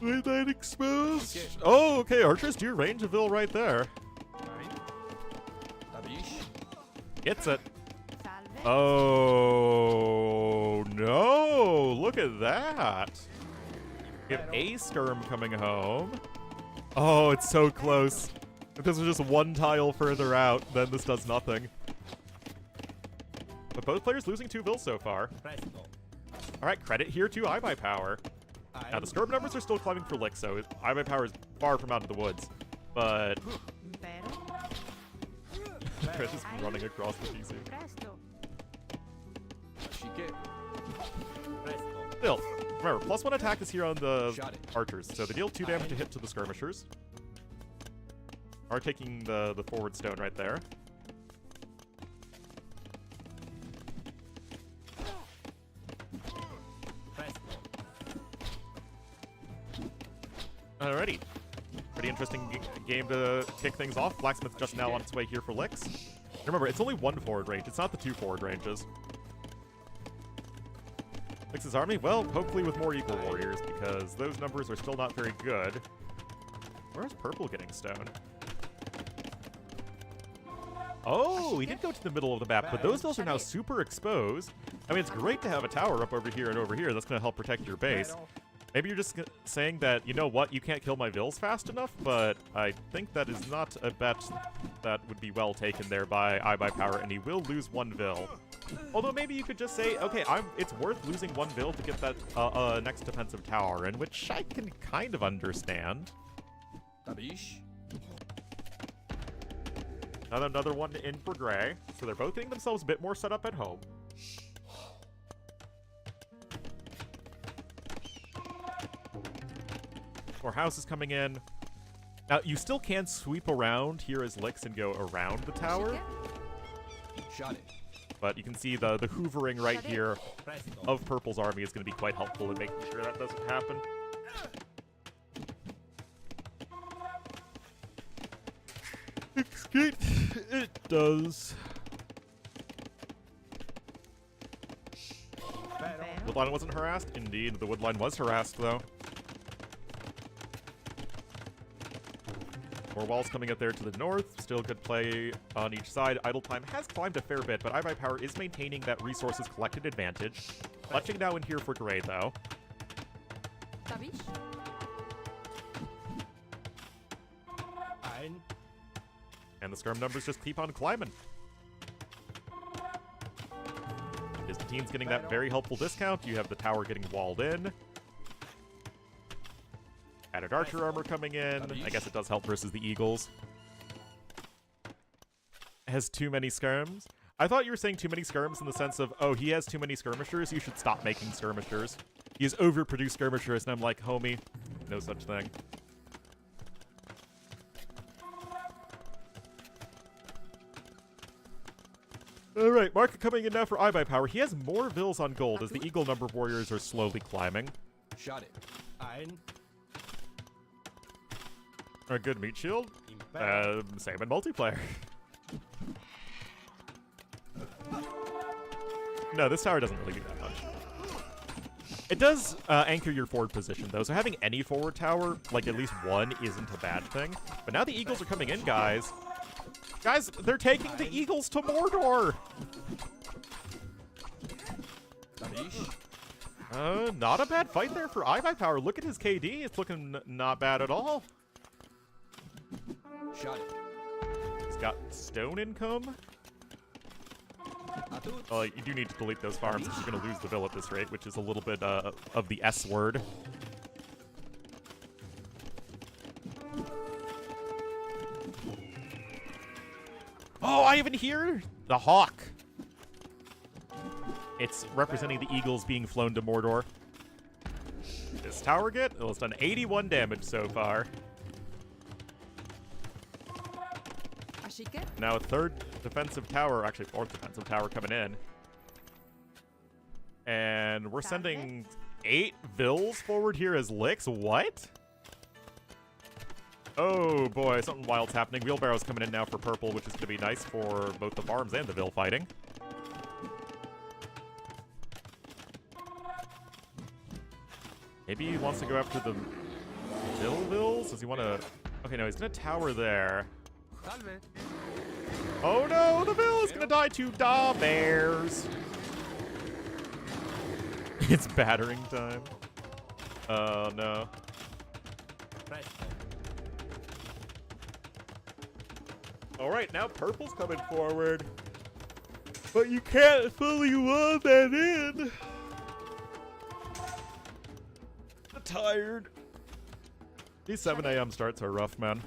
[SPEAKER 1] Midnight exposed. Oh, okay. Archers do range a Vil right there. Gets it. Oh no! Look at that. We have a skirm coming home. Oh, it's so close. If this was just one tile further out, then this does nothing. But both players losing 2 Vils so far. Alright, credit here to iBuy Power. Now, the skirm numbers are still climbing for Lick, so iBuy Power is far from out of the woods. But... Chris is running across the PC. Still, remember, +1 attack is here on the archers, so they deal 2 damage to hit to the skirmishers. Are taking the forward stone right there. Alrighty. Pretty interesting game to kick things off. Blacksmith just now on its way here for Lix. Remember, it's only 1 forward range. It's not the 2 forward ranges. Lix's army? Well, hopefully with more equal warriors, because those numbers are still not very good. Where's Purple getting stone? Oh, he did go to the middle of the map, but those vills are now super exposed. I mean, it's great to have a tower up over here and over here. That's going to help protect your base. Maybe you're just saying that, you know what, you can't kill my vills fast enough, but I think that is not a bet that would be well taken there by iBuy Power, and he will lose 1 Vil. Although maybe you could just say, okay, it's worth losing 1 Vil to get that next defensive tower, in which I can kind of understand. Another one in for Gray, so they're both getting themselves a bit more set up at home. More houses coming in. Now, you still can sweep around here as Lix and go around the tower. But you can see the hoovering right here of Purple's army is going to be quite helpful in making sure that doesn't happen. Excuse it does. Woodline wasn't harassed? Indeed, the Woodline was harassed, though. More walls coming up there to the north. Still good play on each side. Idle Time has climbed a fair bit, but iBuy Power is maintaining that resources collected advantage. Clutching now in here for Gray, though. And the skirm numbers just keep on climbing. Byzantine's getting that very helpful discount. You have the tower getting walled in. Added archer armor coming in. I guess it does help versus the Eagles. Has too many skirms. I thought you were saying too many skirms in the sense of, oh, he has too many skirmishers, you should stop making skirmishers. He has overproduced skirmishers, and I'm like, homie, no such thing. Alright, Mark coming in now for iBuy power. He has more vills on gold as the Eagle number warriors are slowly climbing.
[SPEAKER 2] Shot it. Ein.
[SPEAKER 1] A good meat shield. Same in multiplayer. No, this tower doesn't really do that much. It does anchor your forward position, though, so having any forward tower, like at least one, isn't a bad thing. But now the Eagles are coming in, guys. Guys, they're taking the Eagles to Mordor! Not a bad fight there for iBuy power. Look at his KD. It's looking not bad at all.
[SPEAKER 2] Shot it.
[SPEAKER 1] He's got stone income. Oh, you do need to delete those farms if you're going to lose the Vill at this rate, which is a little bit of the S word. Oh, I even hear the hawk. It's representing the Eagles being flown to Mordor. This tower get? Oh, it's done 81 damage so far. Now a third defensive tower, actually fourth defensive tower coming in. And we're sending 8 Vills forward here as licks. What? Oh boy, something wild's happening. Wheelbarrow's coming in now for purple, which is going to be nice for both the farms and the Vill fighting. Maybe he wants to go after the Vills? Does he want to... Okay, no, he's going to tower there. Oh no, the Vill is going to die to Da Bears. It's battering time. Oh no. Alright, now purple's coming forward. But you can't fully wall that in. I'm tired. These 7 a.m. starts are rough, man.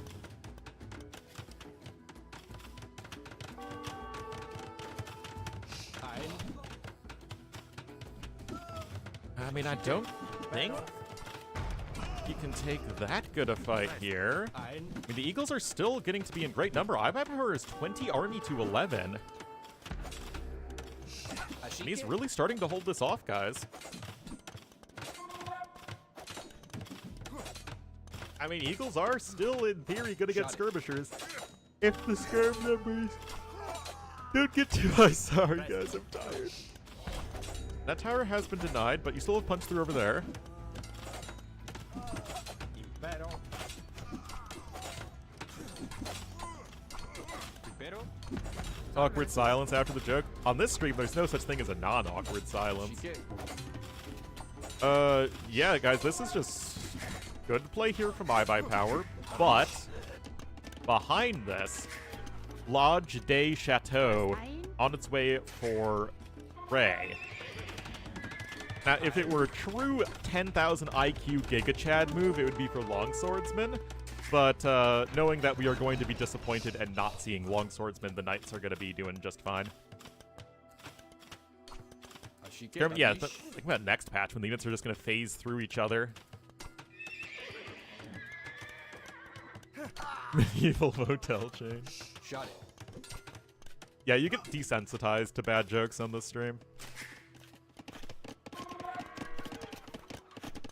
[SPEAKER 1] I mean, I don't think you can take that good a fight here. I mean, the Eagles are still getting to be in great number. iBuy power is 20 army to 11. And he's really starting to hold this off, guys. I mean, Eagles are still, in theory, going to get skirmishers. If the skirm numbers don't get too high. Sorry, guys, I'm tired. That tower has been denied, but you still have punch through over there. Awkward silence after the joke. On this stream, there's no such thing as a non-awkward silence. Yeah, guys, this is just good play here from iBuy power, but behind this, Lodge des Chateaux on its way for Ray. Now, if it were a true 10,000 IQ Giga Chad move, it would be for Longswordsman. But knowing that we are going to be disappointed and not seeing Longswordsman, the Knights are going to be doing just fine. Yeah, think about next patch when the units are just going to phase through each other. Medieval motel chain.
[SPEAKER 2] Shot it.
[SPEAKER 1] Yeah, you get desensitized to bad jokes on this stream.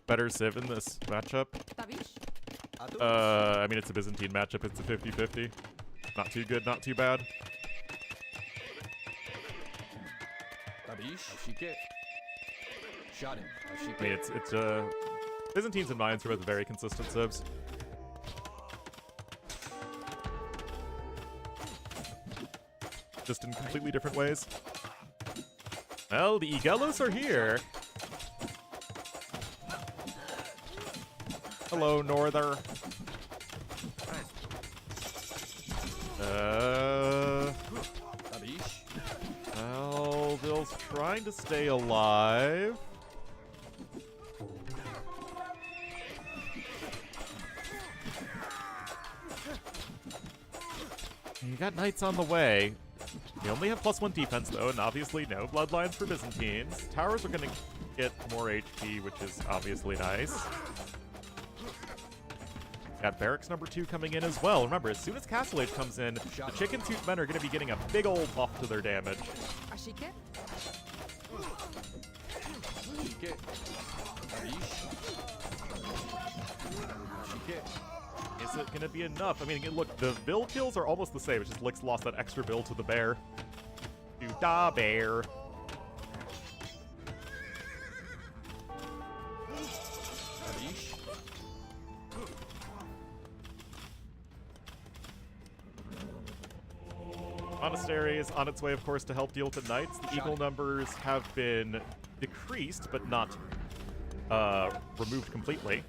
[SPEAKER 1] Better Civ in this matchup. I mean, it's a Byzantine matchup. It's a 50-50. Not too good, not too bad.
[SPEAKER 2] Shot him.
[SPEAKER 1] I mean, it's Byzantines and Mayans are both very consistent civs. Just in completely different ways. Well, the Egelos are here. Hello, Norther. Well, Bill's trying to stay alive. You got knights on the way. You only have +1 defense, though, and obviously no bloodlines for Byzantines. Towers are going to get more HP, which is obviously nice. Got barracks number 2 coming in as well. Remember, as soon as Castle Age comes in, the Chicken Suit men are going to be getting a big old buff to their damage.
[SPEAKER 5] Ashike?
[SPEAKER 1] Is it going to be enough? I mean, look, the bill kills are almost the same. It's just Lix lost that extra bill to the bear. To da bear. Monastery is on its way, of course, to help deal with the knights. The eagle numbers have been decreased, but not removed completely.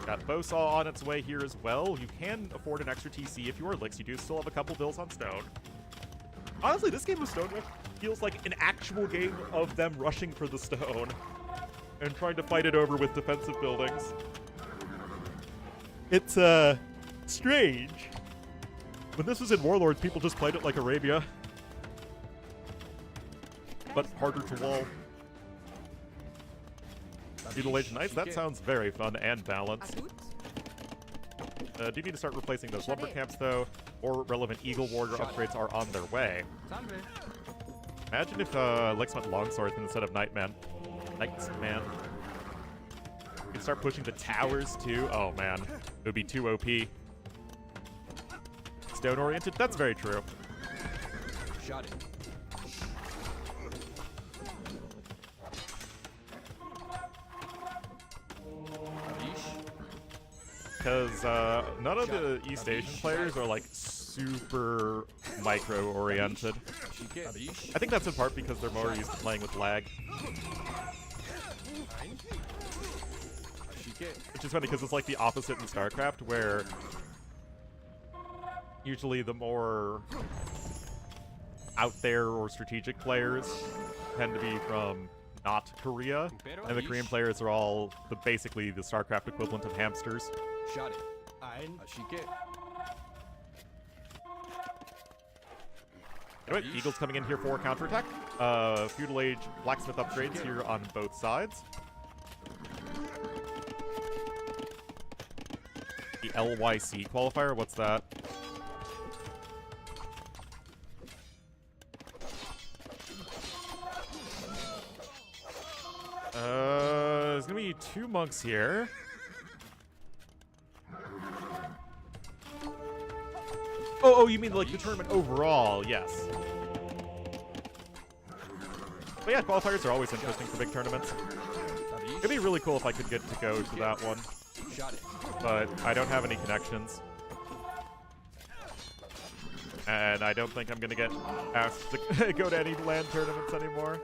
[SPEAKER 1] Got Bowsaw on its way here as well. You can afford an extra TC if you are Lix. You do still have a couple bills on stone. Honestly, this game of Stone Rush feels like an actual game of them rushing for the stone and trying to fight it over with defensive buildings. It's, strange. When this was in Warlords, people just played it like Arabia. But harder to wall. Feudal Age Knights, that sounds very fun and balanced. Do need to start replacing those lumber camps, though, or relevant Eagle Warrior upgrades are on their way. Imagine if Lix went Longswordsman instead of Knightman. Knightsman. You can start pushing the towers, too. Oh, man. It would be too OP. Stone-oriented? That's very true.
[SPEAKER 2] Shot it.
[SPEAKER 1] Because none of the East Asian players are like super micro-oriented. I think that's in part because they're more used to playing with lag. Which is funny because it's like the opposite in StarCraft, where usually the more out there or strategic players tend to be from not Korea, and the Korean players are all basically the StarCraft equivalent of hamsters.
[SPEAKER 2] Shot it. Ashike.
[SPEAKER 1] Anyway, Eagle's coming in here for counterattack. Feudal Age blacksmith upgrades here on both sides. The LYC qualifier, what's that? There's gonna be 2 monks here. Oh, you mean like the tournament overall? Yes. But yeah, qualifiers are always interesting for big tournaments. It'd be really cool if I could get to go to that one. But I don't have any connections. And I don't think I'm gonna get asked to go to any LAN tournaments anymore.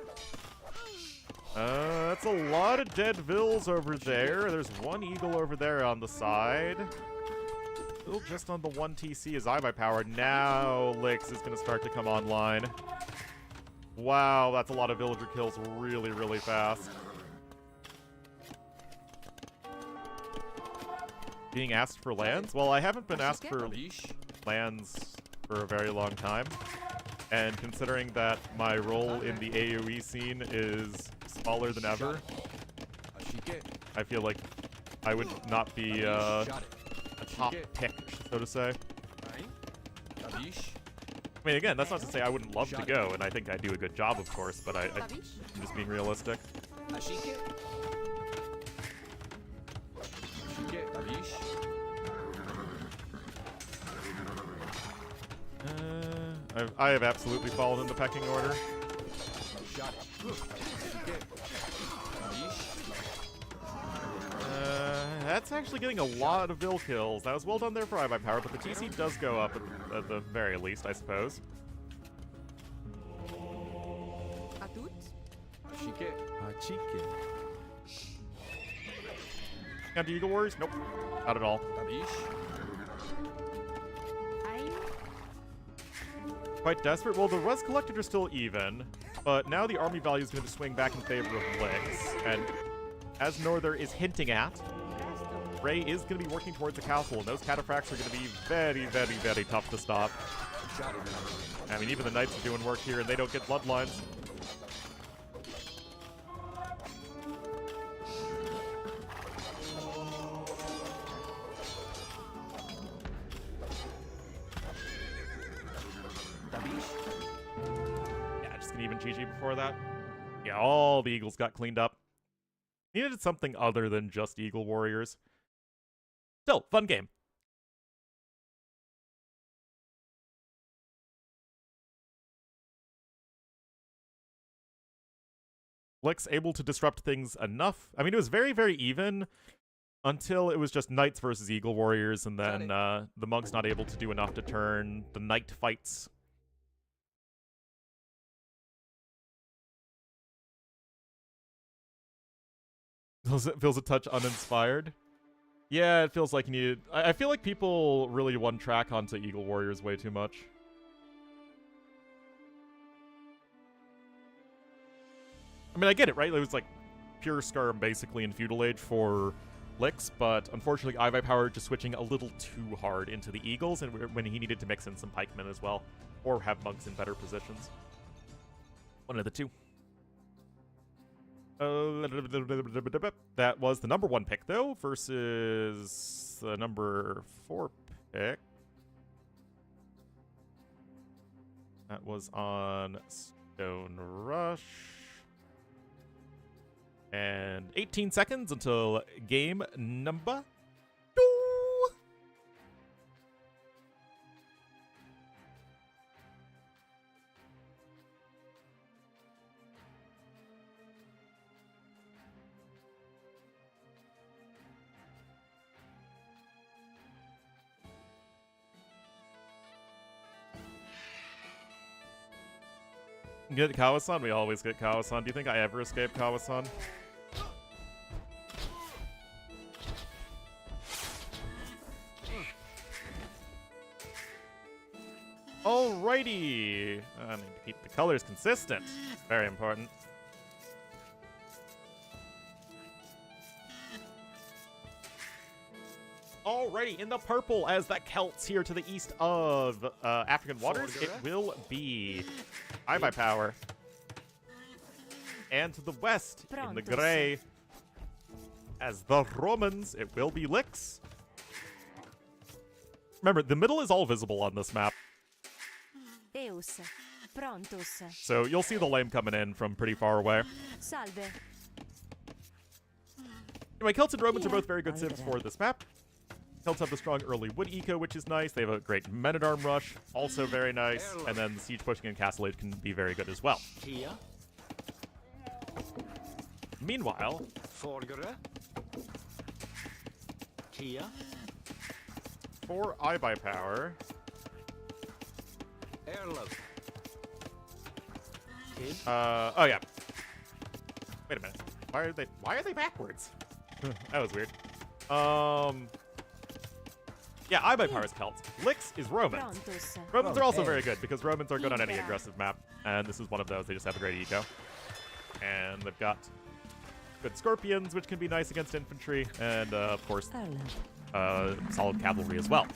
[SPEAKER 1] That's a lot of dead vills over there. There's 1 eagle over there on the side. Still just on the 1 TC is I by power. Now Lix is going to start to come online. Wow, that's a lot of villager kills really, really fast. Being asked for lands? Well, I haven't been asked for lands for a very long time. And considering that my role in the AoE scene is smaller than ever, I feel like I would not be a top pick, so to say. I mean, again, that's not to say I wouldn't love to go, and I think I do a good job, of course, but I'm just being realistic. I have absolutely fallen in the pecking order. That's actually getting a lot of Bill kills. That was well done there for I by power, but the TC does go up at the very least, I suppose. Now, do Eagle Warriors? Nope. Not at all. Quite desperate? Well, the Rust Collected are still even, but now the army value is going to swing back in favor of Lix. And as Norther is hinting at, Ray is going to be working towards a castle, and those cataphracts are going to be very, very, very tough to stop. I mean, even the Knights are doing work here, and they don't get bloodlines. GG before that. Yeah, all the Eagles got cleaned up. Needed something other than just Eagle Warriors. Still, fun game. Lex able to disrupt things enough. I mean, it was very, very even until it was just Knights versus Eagle Warriors, and then the Monks not able to do enough to turn the Knight fights. Feels a touch uninspired. Yeah, it feels like you need... I feel like people really one track onto Eagle Warriors way too much. I mean, I get it, right? It was like pure Skirm basically in Feudal Age for Licks, but unfortunately iViPower just switching a little too hard into the Eagles and when he needed to mix in some pikemen as well, or have Monks in better positions. One of the two. That was the number 1 pick, though, versus the number 4 pick. That was on Stone Rush. And 18 seconds until game number 2. Get Kawasan? We always get Kawasan. Do you think I ever escape Kawasan? Alrighty. I need to keep the colors consistent. Very important. Alrighty, in the purple, as the Celts here to the east of African waters, it will be iViPower. And to the west, in the gray, as the Romans, it will be Licks. Remember, the middle is all visible on this map.
[SPEAKER 9] Deus, prontus.
[SPEAKER 1] So you'll see the lame coming in from pretty far away.
[SPEAKER 9] Salve.
[SPEAKER 1] Anyway, Celts and Romans are both very good civs for this map. Celts have the strong early wood eco, which is nice. They have a great men-at-arm rush, also very nice. And then the siege pushing and castle age can be very good as well. Meanwhile, for iViPower, oh yeah. Wait a minute. Why are they backwards? That was weird. Yeah, iViPower is Celts. Licks is Romans. Romans are also very good because Romans are good on any aggressive map, and this is one of those. They just have a great eco. And they've got good Scorpions, which can be nice against infantry, and of course, solid cavalry as well.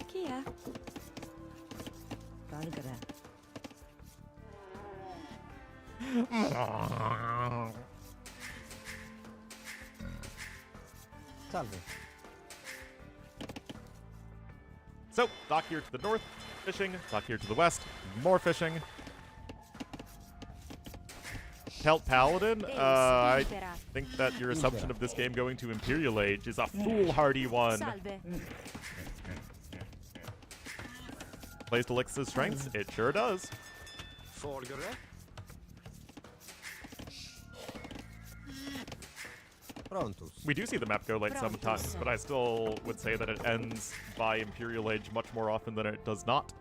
[SPEAKER 7] Kia.
[SPEAKER 2] Salve.
[SPEAKER 1] So, dock here to the north, fishing. Dock here to the west, more fishing. Celt Paladin, I think that your assumption of this game going to Imperial Age is a foolhardy one. Plays to Lix's strengths? It sure does. We do see the map go late sometimes, but I still would say that it ends by Imperial Age much more often than it does not.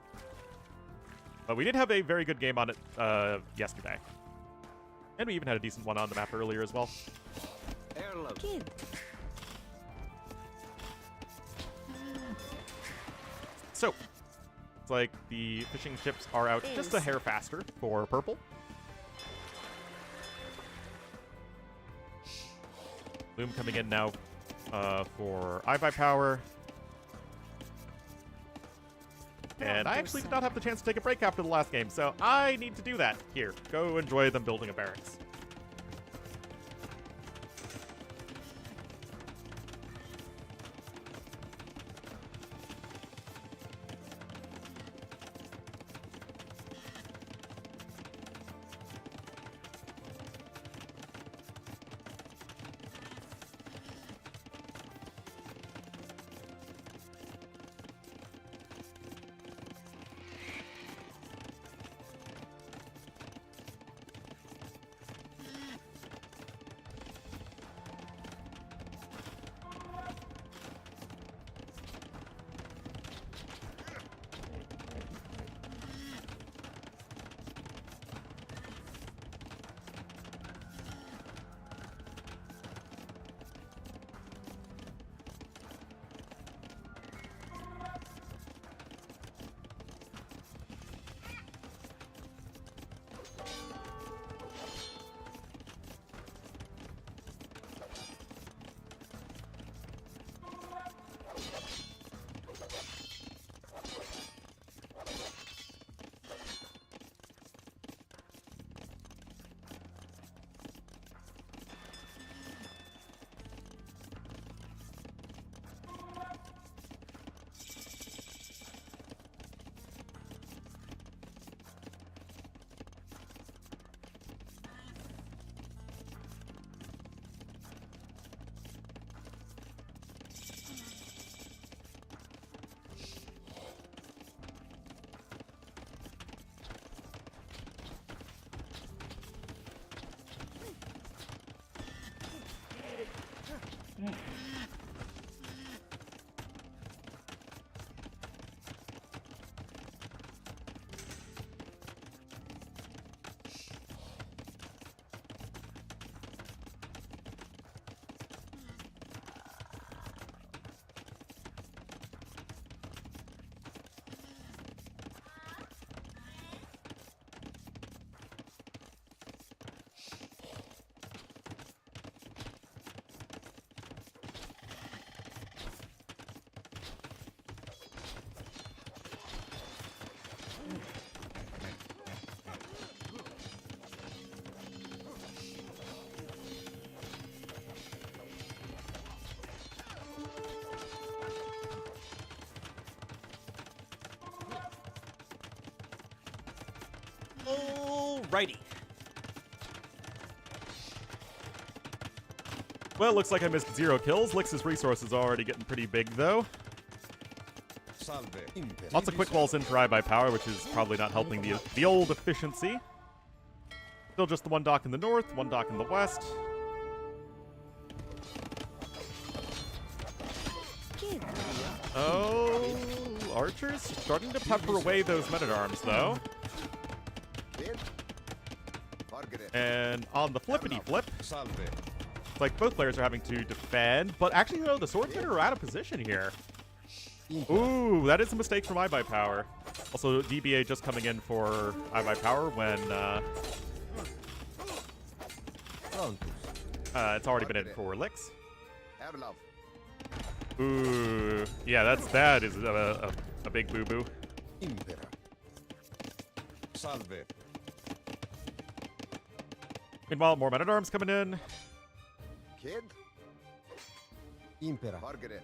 [SPEAKER 1] But we did have a very good game on it yesterday. And we even had a decent one on the map earlier as well.
[SPEAKER 7] Kid.
[SPEAKER 1] So, it's like the fishing ships are out just a hair faster for purple. Loom coming in now for iViPower. And I actually did not have the chance to take a break after the last game, so I need to do that. Here, go enjoy them building a barracks. Alrighty. Well, it looks like I missed 0 kills. Lix's resources are already getting pretty big, though. Lots of quick walls in for iBuyPower, which is probably not helping the old efficiency. Still just the one dock in the north, one dock in the west. Oh, archers starting to pepper away those men-at-arms, though. And on the flippity-flip, it's like both players are having to defend, but actually, no, the swordsmen are out of position here. Ooh, that is a mistake from iBuyPower. Also, DBA just coming in for iBuyPower when it's already been in for Lix. Ooh, yeah, that is a big boo-boo. Meanwhile, more men-at-arms coming in.
[SPEAKER 2] Kid?
[SPEAKER 10] Impera.
[SPEAKER 2] Margaret.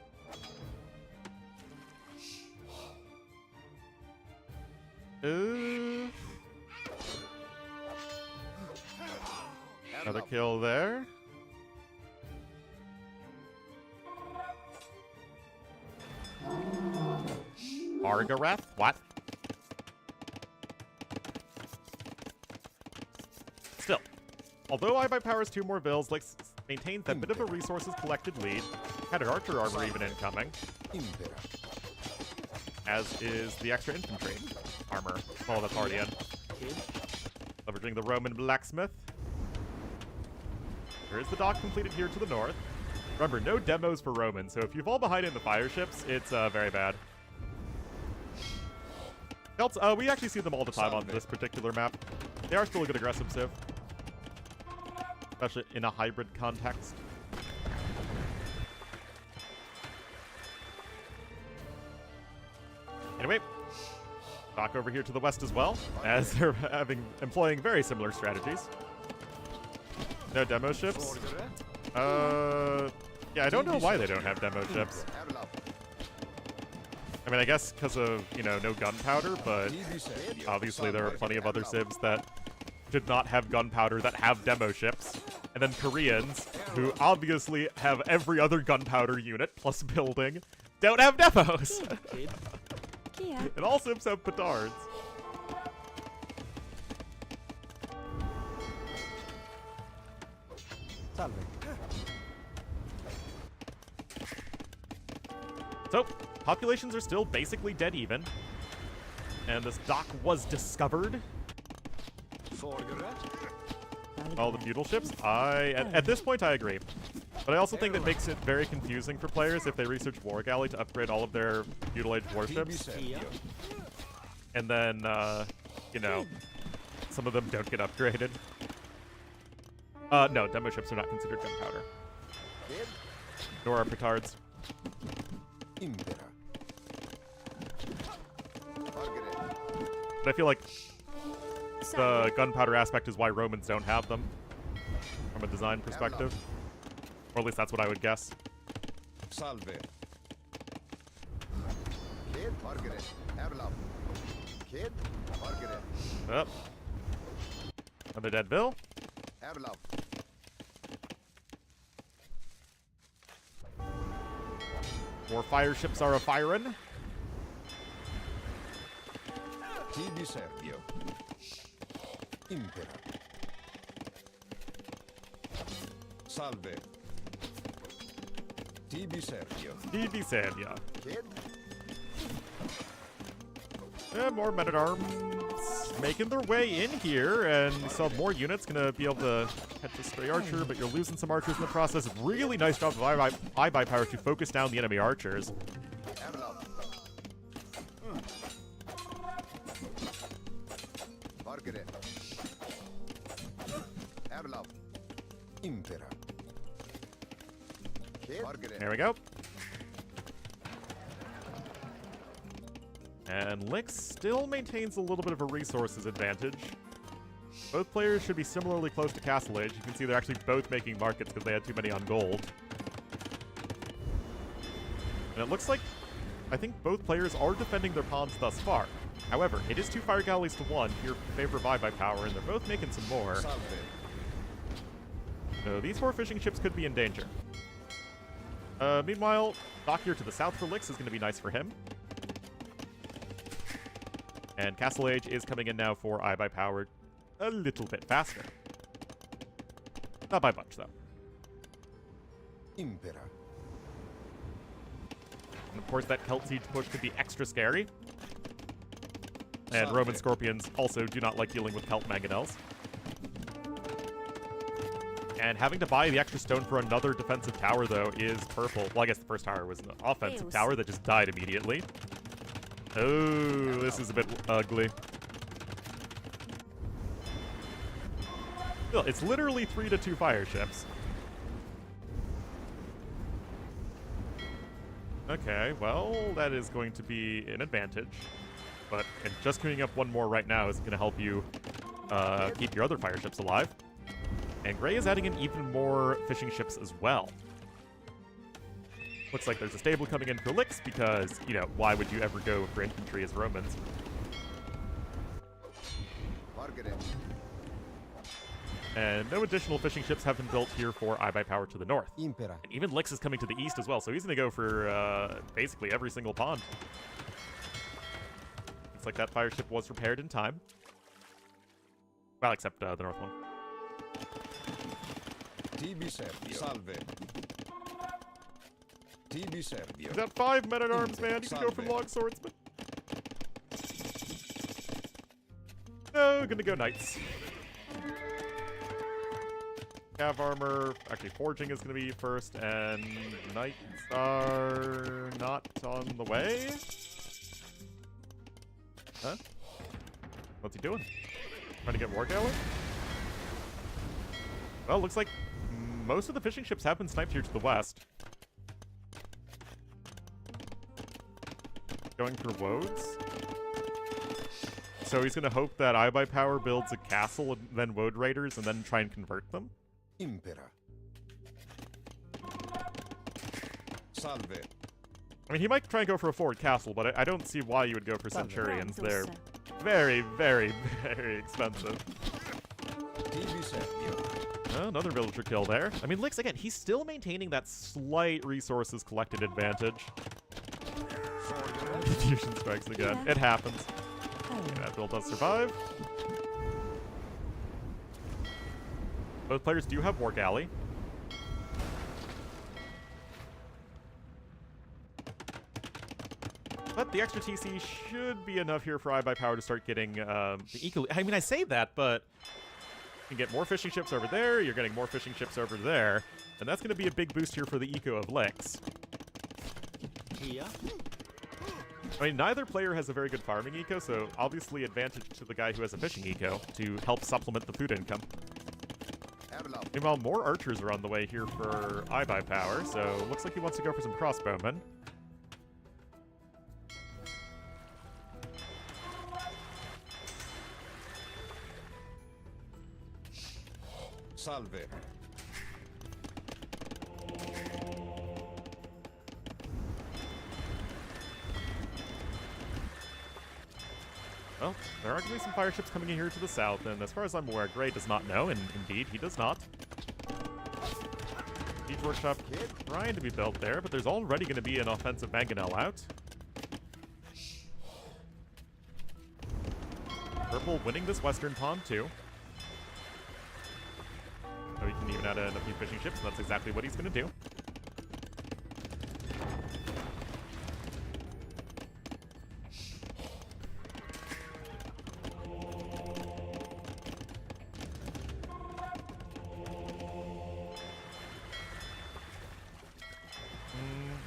[SPEAKER 1] Another kill there. Argareth? What? Still, although iBuyPower has 2 more bills, Lix maintains that bit of a resources collected lead. Had an archer armor even incoming. As is the extra infantry armor. Oh, that's already in. Leveraging the Roman blacksmith. There is the dock completed here to the north. Remember, no demos for Romans, so if you fall behind in the fire ships, it's very bad. Celts, we actually see them all the time on this particular map. They are still a good aggressive civ. Especially in a hybrid context. Anyway, dock over here to the west as well, as they're employing very similar strategies. No demo ships. Yeah, I don't know why they don't have demo ships. I mean, I guess because of, you know, no gunpowder, but obviously there are plenty of other civs that did not have gunpowder that have demo ships. And then Koreans, who obviously have every other gunpowder unit plus building, don't have demos. And all civs have petards. So, populations are still basically dead even. And this dock was discovered. All the feudal ships? At this point, I agree. But I also think that makes it very confusing for players if they research War Galley to upgrade all of their feudal age warships. And then, you know, some of them don't get upgraded. No, demo ships are not considered gunpowder. Nor are petards. But I feel like the gunpowder aspect is why Romans don't have them, from a design perspective. Or at least that's what I would guess.
[SPEAKER 2] Salve. Kid, Margaret. Avalon. Kid, Margaret.
[SPEAKER 1] Yep. Another dead bill.
[SPEAKER 2] Avalon.
[SPEAKER 1] More fire ships are a-firin'.
[SPEAKER 2] Tibi Servio. Impera. Salve. Tibi Servio.
[SPEAKER 1] DB Savia.
[SPEAKER 2] Kid.
[SPEAKER 1] And more men-at-arms making their way in here, and you saw more units gonna be able to catch a stray archer, but you're losing some archers in the process. Really nice job of iBuyPower to focus down the enemy archers.
[SPEAKER 2] Avalon. Margaret. Avalon. Impera. Kid. Margaret.
[SPEAKER 1] There we go. And Lix still maintains a little bit of a resources advantage. Both players should be similarly close to Castle Age. You can see they're actually both making markets because they had too many on gold. And it looks like, I think both players are defending their pawns thus far. However, it is 2 fire galleys to 1 here in favor of by power, and they're both making some more. So these 4 fishing ships could be in danger. Meanwhile, dock here to the south for Lix is going to be nice for him. And Castle Age is coming in now for by power a little bit faster. Not by much, though.
[SPEAKER 2] Impera.
[SPEAKER 1] And of course, that Celt Siege push could be extra scary. And Roman Scorpions also do not like dealing with Celt Mangonels. And having to buy the extra stone for another defensive tower, though, is purple. Well, I guess the first tower was an offensive tower that just died immediately. Oh, this is a bit ugly. Still, it's literally 3 to 2 fire ships. Okay, well, that is going to be an advantage. But just queuing up 1 more right now isn't going to help you keep your other fire ships alive. And Gray is adding in even more fishing ships as well. Looks like there's a stable coming in for Lix because, you know, why would you ever go for infantry as Romans? And no additional fishing ships have been built here for by power to the north.
[SPEAKER 2] Impera.
[SPEAKER 1] And even Lix is coming to the east as well, so he's going to go for basically every single pond. Looks like that fire ship was repaired in time. Well, except the north one.
[SPEAKER 2] Tibi Servio. Salve. Tibi Servio.
[SPEAKER 1] He's got 5 men-at-arms, man. You can go for long swordsman. No, gonna go knights. Cav armor, actually forging is gonna be first, and knights are not on the way. Huh? What's he doing? Trying to get war galley? Well, looks like most of the fishing ships have been sniped here to the west. Going for woads. So he's going to hope that by power builds a castle and then woad raiders and then try and convert them.
[SPEAKER 2] Impera. Salve.
[SPEAKER 1] I mean, he might try and go for a forward castle, but I don't see why you would go for centurions. They're very, very, very expensive.
[SPEAKER 2] Tibi Servio.
[SPEAKER 1] Another villager kill there. I mean, Lix, again, he's still maintaining that slight resources collected advantage. Fusion strikes again. It happens. That build does survive. Both players do have War Galley. But the extra TC should be enough here for by power to start getting the eco. I mean, I say that, but you can get more fishing ships over there. You're getting more fishing ships over there. And that's going to be a big boost here for the eco of Lix.
[SPEAKER 2] Here.
[SPEAKER 1] I mean, neither player has a very good farming eco, so obviously advantage to the guy who has a fishing eco to help supplement the food income. Meanwhile, more archers are on the way here for by power, so looks like he wants to go for some crossbowmen.
[SPEAKER 2] Salve.
[SPEAKER 1] Well, there are going to be some fire ships coming in here to the south, and as far as I'm aware, Gray does not know, and indeed, he does not. Siege Workshop trying to be built there, but there's already going to be an offensive mangonel out. Purple winning this western pond, too. So he can even add in a few fishing ships, and that's exactly what he's going to do.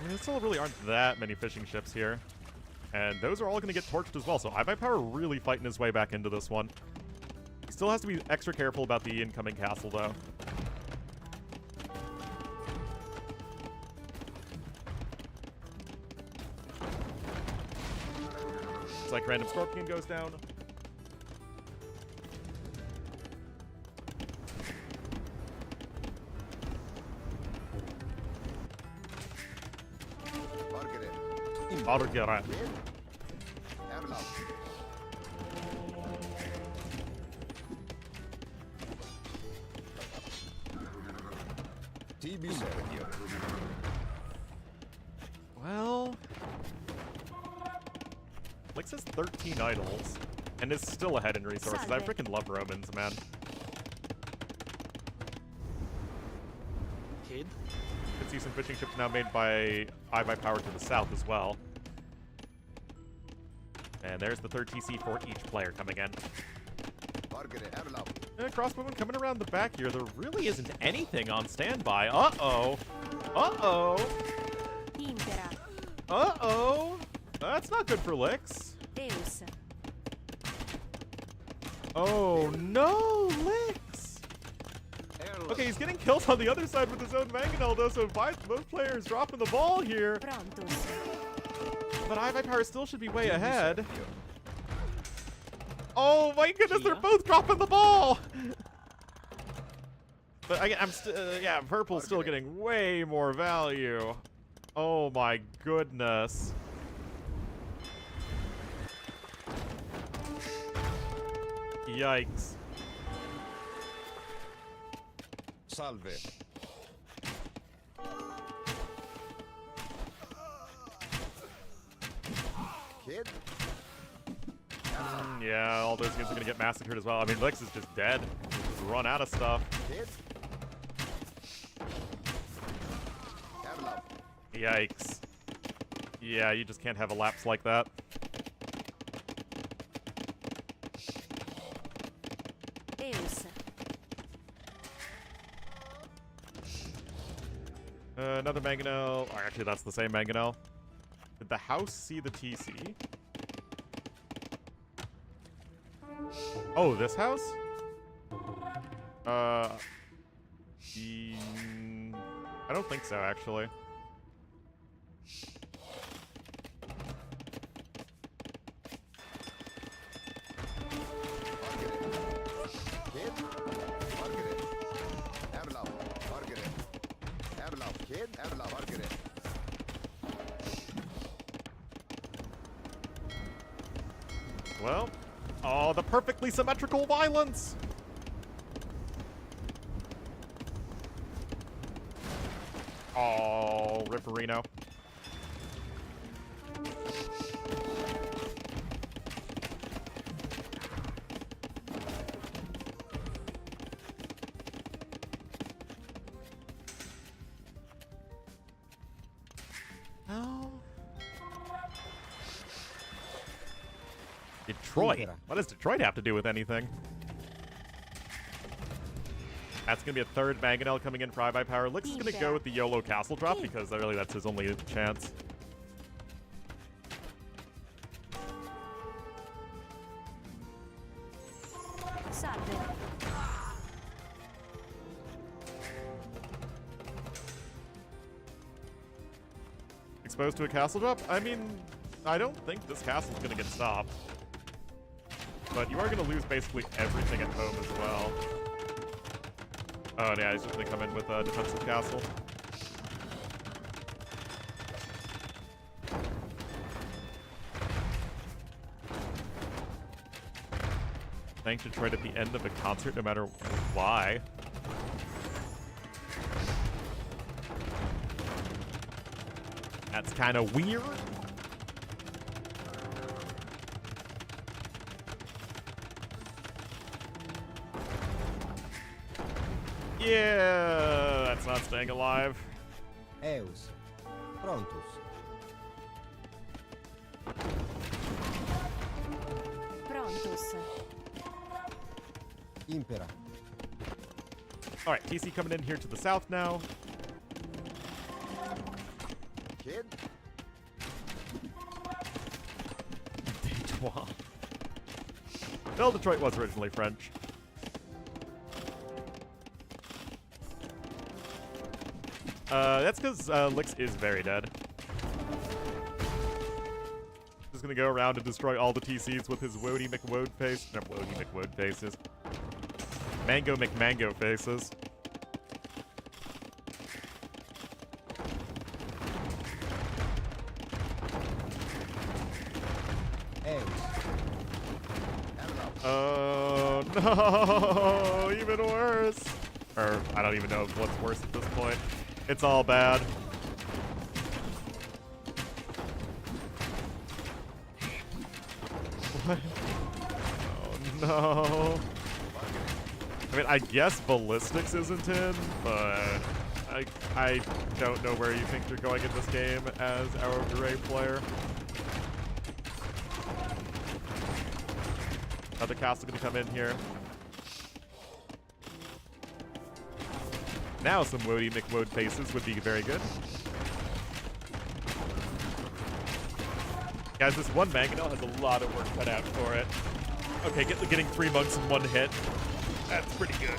[SPEAKER 1] There still really aren't that many fishing ships here. And those are all going to get torched as well, so by power really fighting his way back into this one. He still has to be extra careful about the incoming castle, though. Looks like random Scorpion goes down. Margaret. Well, Lix has 13 idols and is still ahead in resources. I freaking love Romans, man.
[SPEAKER 2] Kid.
[SPEAKER 1] Could see some fishing ships now made by Power to the south as well. And there's the third TC for each player coming in. And crossbowman coming around the back here. There really isn't anything on standby. Uh-oh. Uh-oh.
[SPEAKER 9] Impera.
[SPEAKER 1] Uh-oh. That's not good for Lix.
[SPEAKER 9] Deus.
[SPEAKER 1] Oh, no, Lix. Okay, he's getting kills on the other side with his own Mangonel, though, so both players dropping the ball here.
[SPEAKER 9] Prontus.
[SPEAKER 1] But Power still should be way ahead. Oh my goodness, they're both dropping the ball! But I'm still, yeah, Purple's still getting way more value. Oh my goodness. Yikes.
[SPEAKER 2] Salve. Kid?
[SPEAKER 1] Yeah, all those units are gonna get massacred as well. I mean, Lix is just dead. Just run out of stuff.
[SPEAKER 2] Kid?
[SPEAKER 1] Yikes. Yeah, you just can't have a lapse like that.
[SPEAKER 9] Deus.
[SPEAKER 1] Another Mangonel. Oh, actually, that's the same Mangonel. Did the house see the TC? Oh, this house? I don't think so, actually. Well, oh, the perfectly symmetrical violence! Oh, Ripperino. Detroit? What does Detroit have to do with anything? That's going to be a third Mangonel coming in for Power. Lix is going to go with the YOLO Castle drop because really that's his only chance.
[SPEAKER 9] Salve.
[SPEAKER 1] Exposed to a castle drop? I mean, I don't think this castle's going to get stopped. But you are going to lose basically everything at home as well. Oh, yeah, he's just going to come in with a defensive castle. Thanks Detroit at the end of a concert, no matter why. That's kind of weird. Yeah, that's not staying alive.
[SPEAKER 2] Eus. Prontus.
[SPEAKER 9] Prontus.
[SPEAKER 2] Impera.
[SPEAKER 1] All right, TC coming in here to the south now.
[SPEAKER 2] Kid?
[SPEAKER 1] Detroit. Well, Detroit was originally French. That's because Lix is very dead. just gonna go around and destroy all the TCs with his Wody McWode face. No, Wody McWode faces. Mango McMango faces. Oh no! Even worse. Or I don't even know what's worse at this point. It's all bad. What? Oh no! I mean, I guess ballistics isn't in, but I don't know where you think you're going in this game as our Gray player. Another castle gonna come in here. Now some Wody McWode faces would be very good. Guys, this one Mangonel has a lot of work cut out for it. Okay, getting 3 monks in one hit. That's pretty good.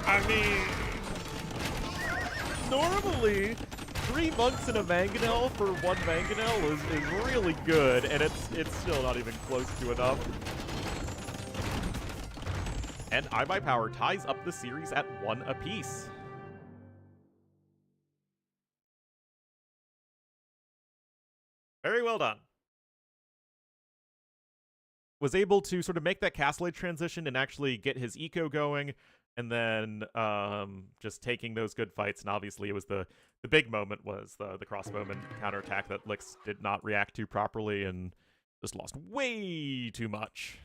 [SPEAKER 1] I mean, normally 3 monks in a Mangonel for one Mangonel is really good, and it's still not even close to enough. And iBuyPower ties up the series at 1 apiece. Very well done. Was able to sort of make that castle age transition and actually get his eco going, and then just taking those good fights. And obviously, it was the big moment was the crossbowman counterattack that Lix did not react to properly and just lost way too much.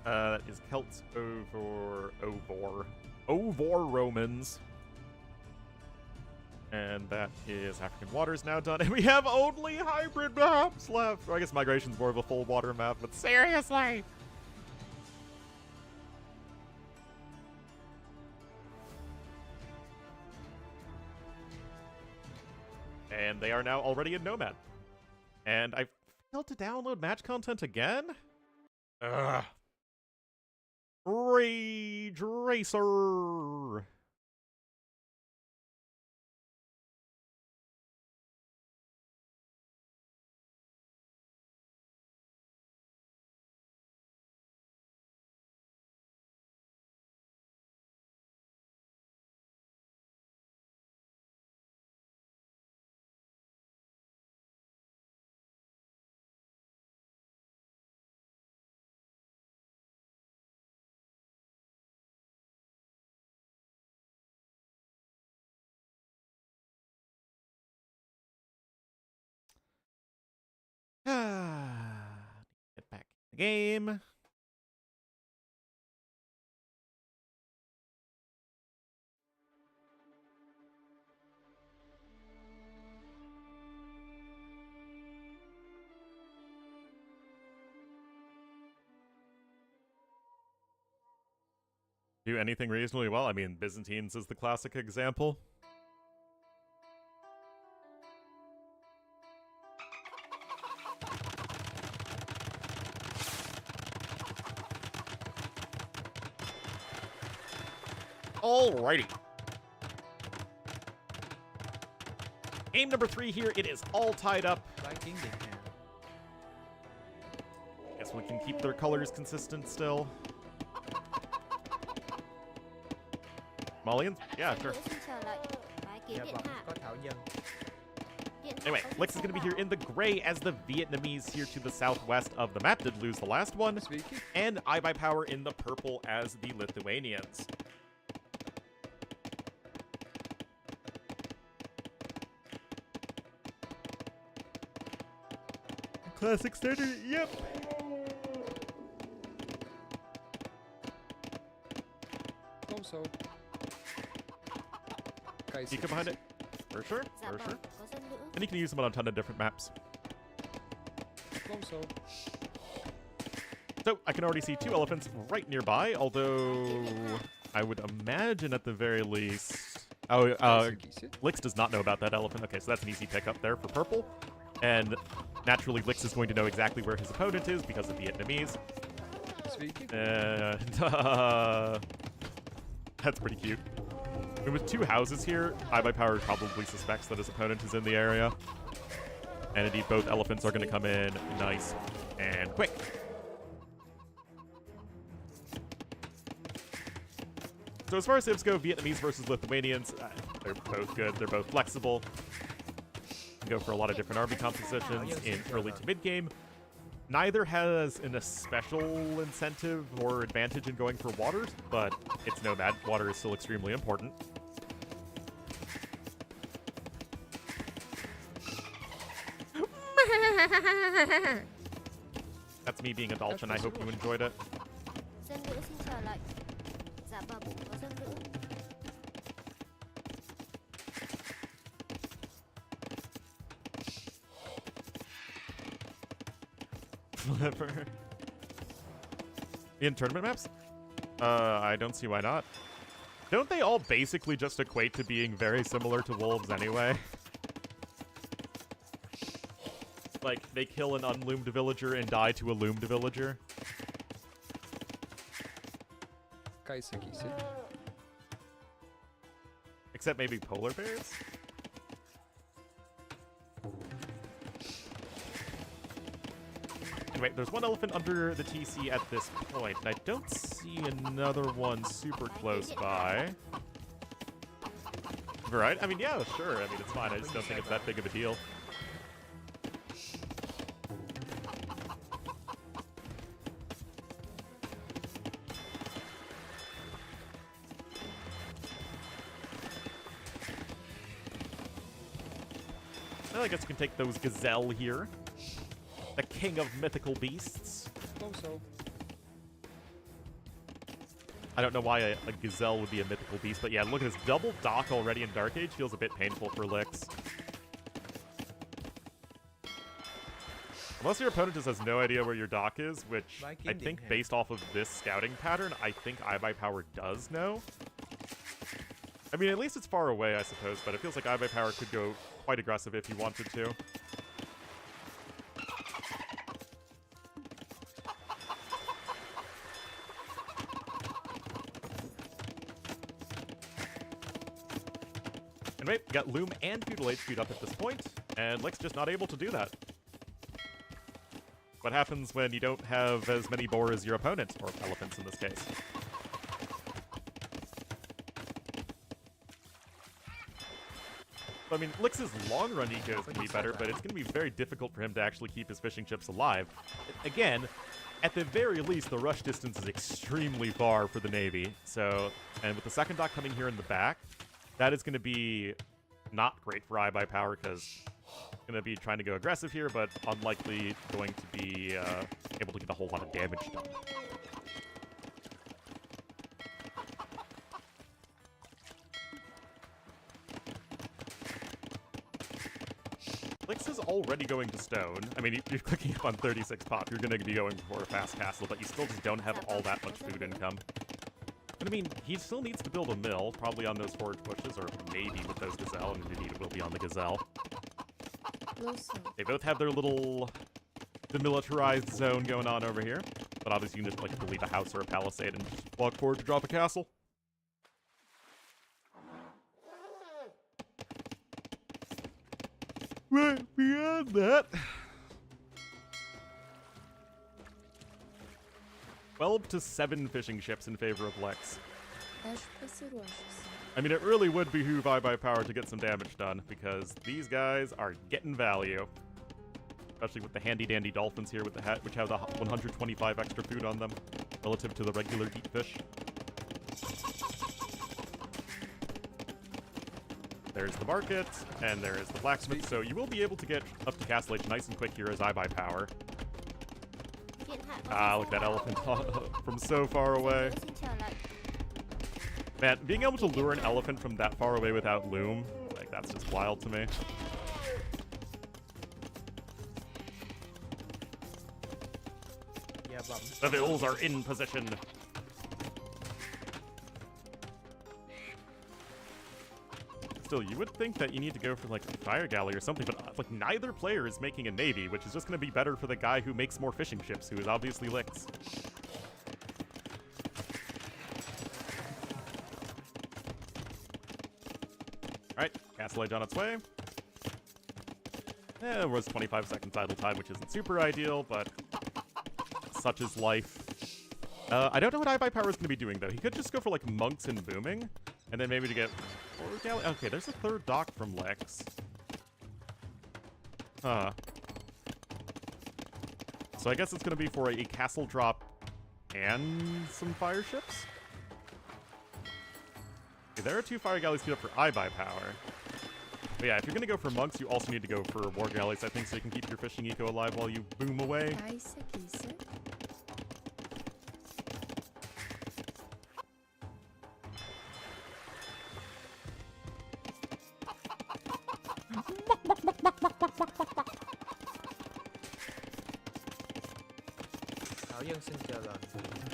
[SPEAKER 1] That is Celts over Ovor Romans. And that is African Waters now done. And we have only hybrid maps left. Or I guess Migration's more of a full water map, but seriously! And they are now already in Nomad. And I failed to download match content again? Ugh. Rage Racer! Get back in the game. Do anything reasonably well. I mean, Byzantines is the classic example. Alrighty. Game number 3 here. It is all tied up. Guess we can keep their colors consistent still. Malians? Yeah, sure. Anyway, Lix is going to be here in the gray as the Vietnamese here to the southwest of the map did lose the last one. And iBuyPower in the purple as the Lithuanians. Classic standard, yep.
[SPEAKER 4] Also,
[SPEAKER 1] You come behind it. For sure, for sure. And you can use them on a ton of different maps.
[SPEAKER 4] also.
[SPEAKER 1] So, I can already see 2 elephants right nearby, although I would imagine at the very least... Oh,
[SPEAKER 4] Kaiser.
[SPEAKER 1] Lix does not know about that elephant. Okay, so that's an easy pickup there for purple. And naturally, Lix is going to know exactly where his opponent is because of Vietnamese.
[SPEAKER 4] Sveiki.
[SPEAKER 1] And that's pretty cute. I mean, with 2 houses here, iBuyPower probably suspects that his opponent is in the area. And indeed, both elephants are going to come in nice and quick. So as far as civs go, Vietnamese versus Lithuanians, they're both good. They're both flexible. Can go for a lot of different army compositions in early to mid game. Neither has an special incentive or advantage in going for waters, but it's no bad. Water is still extremely important. That's me being a Dalton. I hope you enjoyed it.
[SPEAKER 9] Dân nữ xin trở lại. Dạ bẩm có dân nữ.
[SPEAKER 1] Flipper. In tournament maps? I don't see why not. Don't they all basically just equate to being very similar to wolves anyway? Like, they kill an unloomed villager and die to a loomed villager.
[SPEAKER 4] Kaiser Kise.
[SPEAKER 1] Except maybe polar bears? Anyway, there's one elephant under the TC at this point, and I don't see another one super close by. Right? I mean, yeah, sure. I mean, it's fine. I just don't think it's that big of a deal. I guess you can take those gazelle here. The king of mythical beasts.
[SPEAKER 4] So.
[SPEAKER 1] I don't know why a gazelle would be a mythical beast, but yeah, look at this double dock already in Dark Age. Feels a bit painful for Lix. Unless your opponent just has no idea where your dock is, which I think based off of this scouting pattern, I think iBuyPower does know. I mean, at least it's far away, I suppose, but it feels like iBuyPower could go quite aggressive if he wanted to. And wait, we got Loom and Feudal Age queued up at this point, and Lix just not able to do that. What happens when you don't have as many boar as your opponent, or elephants in this case? I mean, Lix's long-run eco is going to be better, but it's going to be very difficult for him to actually keep his fishing ships alive. Again, at the very least, the rush distance is extremely far for the Navy. So, and with the second dock coming here in the back, that is going to be not great for iBuyPower because going to be trying to go aggressive here, but unlikely going to be able to get a whole lot of damage done. Lix is already going to stone. I mean, you're clicking up on 36 pop. You're going to be going for a fast castle, but you still just don't have all that much food income. And I mean, he still needs to build a mill, probably on those forage bushes, or maybe with those gazelle, and indeed it will be on the gazelle. They both have their little demilitarized zone going on over here, but obviously you can just like leave a house or a palisade and just walk forward to drop a castle. Right, beyond that, 12 to 7 fishing ships in favor of Lex. I mean, it really would behoove iBuyPower to get some damage done, because these guys are getting value. Especially with the handy-dandy dolphins here, with the which have the 125 extra food on them, relative to the regular deep fish. There's the market, and there is the blacksmith, so you will be able to get up to Castle Age nice and quick here as iBuyPower. Ah, look at that elephant from so far away. Man, being able to lure an elephant from that far away without loom, like, that's just wild to me.
[SPEAKER 2] Yeah, bum.
[SPEAKER 1] The vills are in position. still, you would think that you need to go for, like, a fire galley or something, but, like, neither player is making a navy, which is just going to be better for the guy who makes more fishing ships, who is obviously Lix. Alright, Castle Age on its way. It was 25 seconds idle time, which isn't super ideal, but such is life. I don't know what iBuyPower is going to be doing, though. He could just go for, like, monks and booming, and then maybe to get... Okay, there's a third dock from Lex. Huh. So I guess it's going to be for a castle drop and some fire ships? Okay, there are 2 fire galleys queued up for iBuyPower. But yeah, if you're going to go for monks, you also need to go for war galleys, I think, so you can keep your fishing eco alive while you boom away.
[SPEAKER 6] Kajse, kise.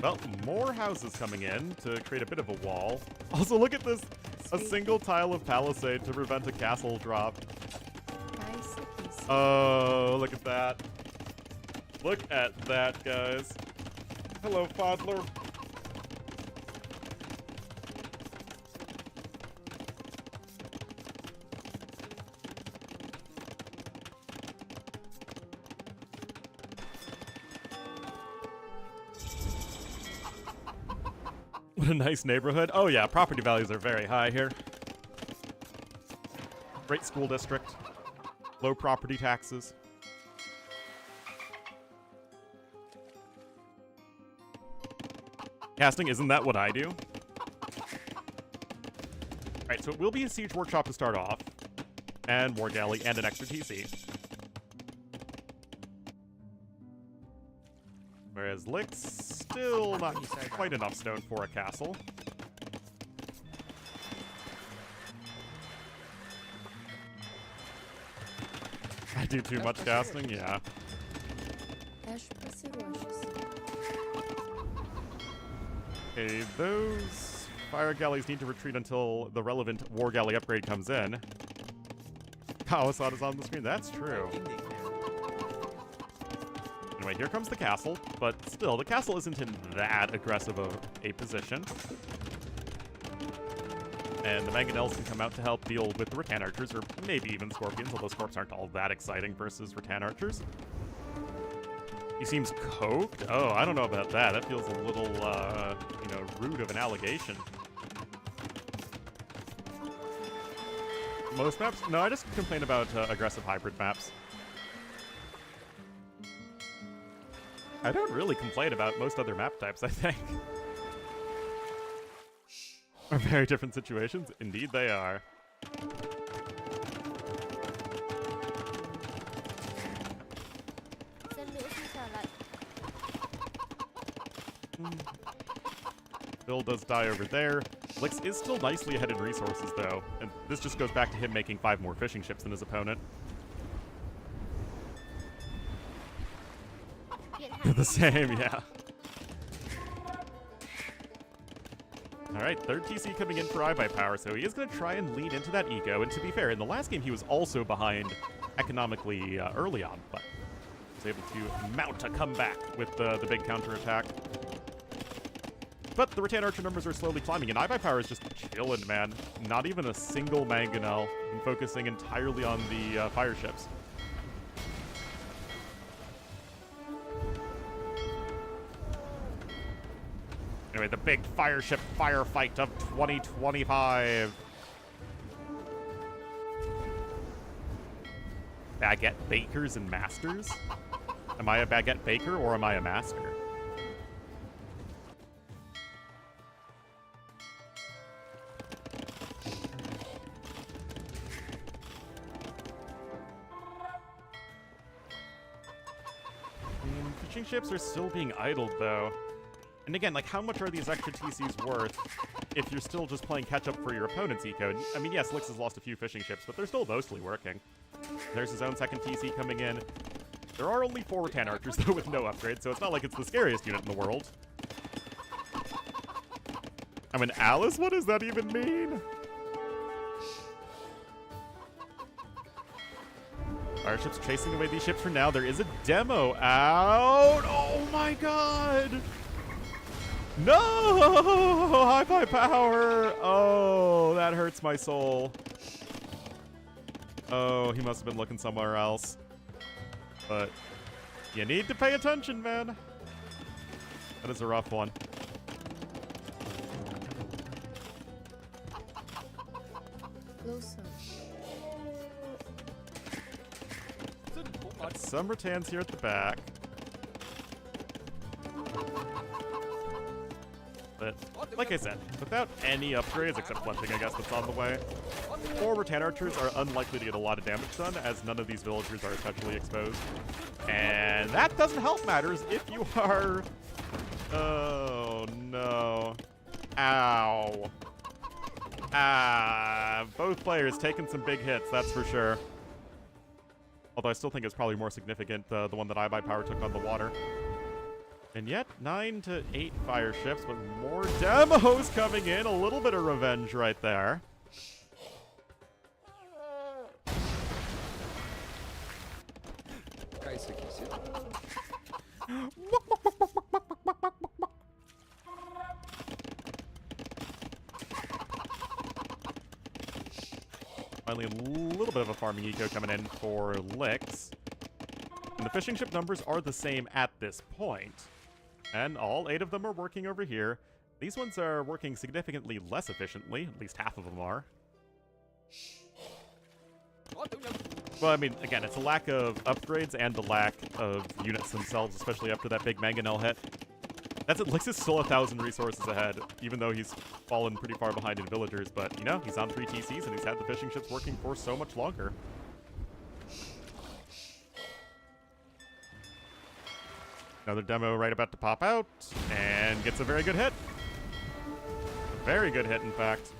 [SPEAKER 1] Well, more houses coming in to create a bit of a wall. Also, look at this. A single tile of palisade to prevent a castle drop.
[SPEAKER 6] Kajse, kise.
[SPEAKER 1] Oh, look at that. Look at that, guys. Hello, Fodler. What a nice neighborhood. Oh yeah, property values are very high here. Great school district. Low property taxes. Casting, isn't that what I do? Alright, so it will be a siege workshop to start off. And war galley and an extra TC. Whereas Lix, still not quite enough stone for a castle. I do too much casting, yeah.
[SPEAKER 6] Aš pasiruošęs.
[SPEAKER 1] Okay, those fire galleys need to retreat until the relevant war galley upgrade comes in. Kawasat is on the screen, that's true. Anyway, here comes the castle, but still, the castle isn't in that aggressive of a position. And the mangonels can come out to help deal with the rattan archers, or maybe even scorpions, although scorps aren't all that exciting versus rattan archers. He seems coked? Oh, I don't know about that. That feels a little, you know, rude of an allegation. Most maps? No, I just complain about aggressive hybrid maps. I don't really complain about most other map types, I think. Are very different situations. Indeed they are.
[SPEAKER 9] Send me a like.
[SPEAKER 1] Bill does die over there. Lix is still nicely ahead in resources, though, and this just goes back to him making 5 more fishing ships than his opponent. They're the same, yeah. Alright, third TC coming in for iBuyPower, so he is going to try and lean into that eco, and to be fair, in the last game he was also behind economically early on, but was able to mount a comeback with the big counterattack. But the rattan archer numbers are slowly climbing, and iBuyPower is just chilling, man. Not even a single mangonel, and focusing entirely on the fire ships. Anyway, the big fire ship firefight of 2025. Baguette bakers and masters? Am I a baguette baker or am I a master? Fishing ships are still being idled, though. And again, like, how much are these extra TCs worth if you're still just playing catch-up for your opponent's eco? I mean, yes, Lix has lost a few fishing ships, but they're still mostly working. There's his own second TC coming in. There are only 4 rattan archers, though, with no upgrade, so it's not like it's the scariest unit in the world. I mean, Alice? What does that even mean? Fireships chasing away these ships for now. There is a demo out. Oh my god! No! High power! Oh, that hurts my soul. Oh, he must have been looking somewhere else. But you need to pay attention, man. That is a rough one.
[SPEAKER 6] Closer.
[SPEAKER 1] Some Rattans here at the back. But, like I said, without any upgrades, except one thing I guess that's on the way, 4 Rattan archers are unlikely to get a lot of damage done, as none of these villagers are essentially exposed. And that doesn't help matters if you are... Oh, no. Ow. Ah, both players taking some big hits, that's for sure. Although I still think it's probably more significant, the one that iBuyPower took on the water. And yet, 9 to 8 fire ships, with more demos coming in. A little bit of revenge right there. Finally, a little bit of a farming eco coming in for Lix. And the fishing ship numbers are the same at this point. And all 8 of them are working over here. These ones are working significantly less efficiently, at least half of them are. Well, I mean, again, it's a lack of upgrades and the lack of units themselves, especially after that big mangonel hit. That's it. Lix is still 1,000 resources ahead, even though he's fallen pretty far behind in villagers. But, you know, he's on 3 TCs and he's had the fishing ships working for so much longer. Another demo right about to pop out, and gets a very good hit. A very good hit, in fact.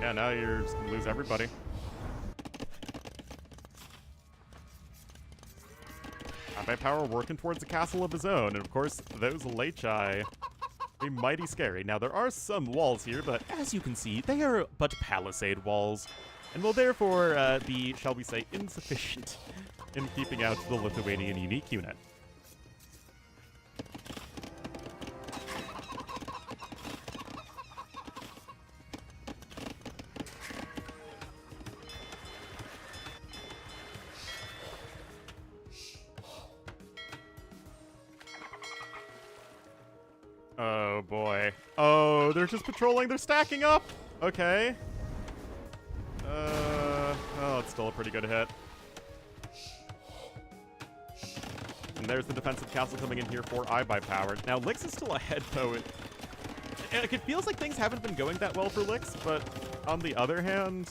[SPEAKER 1] Yeah, now you're just going to lose everybody. iBuyPower working towards a castle of his own, and of course, those Lechai be mighty scary. Now, there are some walls here, but as you can see, they are but palisade walls, and will therefore be, shall we say, insufficient in keeping out the Lithuanian unique unit. Oh boy. Oh, they're just patrolling. They're stacking up. Okay. Oh, it's still a pretty good hit. And there's the defensive castle coming in here for iBuyPower. Now, Lix is still ahead, though. It feels like things haven't been going that well for Lix, but on the other hand,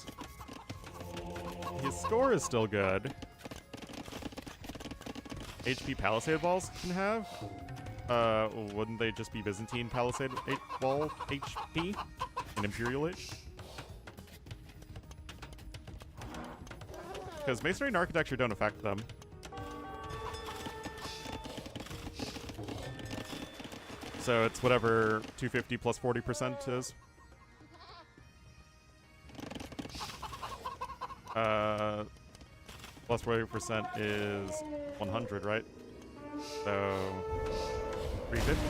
[SPEAKER 1] his score is still good. HP Palisade Walls can have? Wouldn't they just be Byzantine Palisade Wall HP? And Imperial Age? Because Masonry and Architecture don't affect them. So it's whatever 250 plus 40% is. Plus 40% is 100, right? So 350.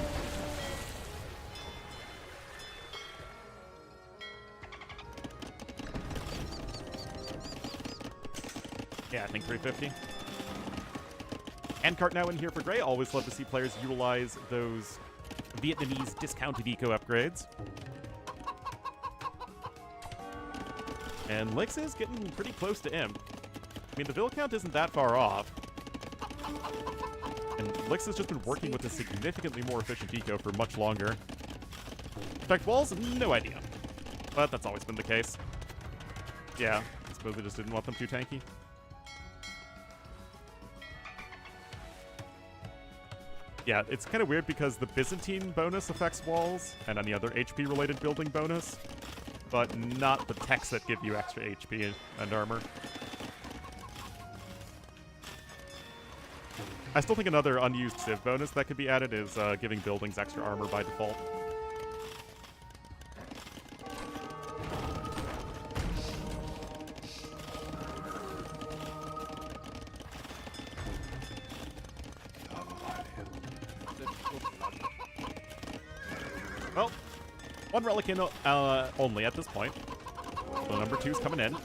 [SPEAKER 1] Yeah, I think 350. Handcart now in here for Gray. Always love to see players utilize those Vietnamese discounted eco upgrades. And Lix is getting pretty close to Imp. I mean, the Vil count isn't that far off. And Lix has just been working with a significantly more efficient eco for much longer. Effect walls? No idea. But that's always been the case. Yeah, I suppose they just didn't want them too tanky. Yeah, it's kind of weird because the Byzantine bonus affects walls and any other HP-related building bonus, but not the techs that give you extra HP and armor. I still think another unused Civ bonus that could be added is giving buildings extra armor by default. Well, one relic in only at this point. So number 2's coming in.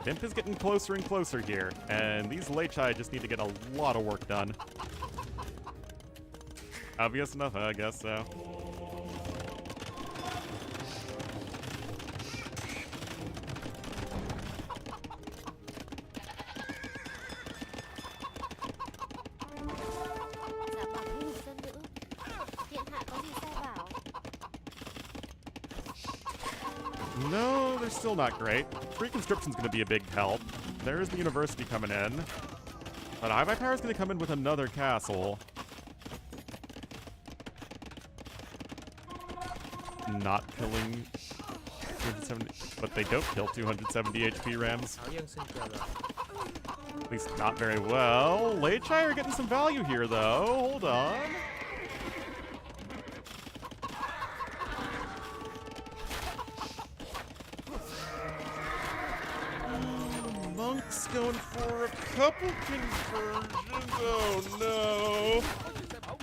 [SPEAKER 1] Imp is getting closer and closer here, and these Lechai just need to get a lot of work done. Obvious enough, I guess so.
[SPEAKER 9] Dạ bẩm hư dân nữ. Điện hạ có gì sai bảo?
[SPEAKER 1] No, they're still not great. Reconstruction's going to be a big help. There's the university coming in. But iBuyPower is going to come in with another castle. Not killing 270, but they don't kill 270 HP Rams. At least not very well. Lechai are getting some value here, though. Hold on. Monk's going for a couple conversions. Oh no.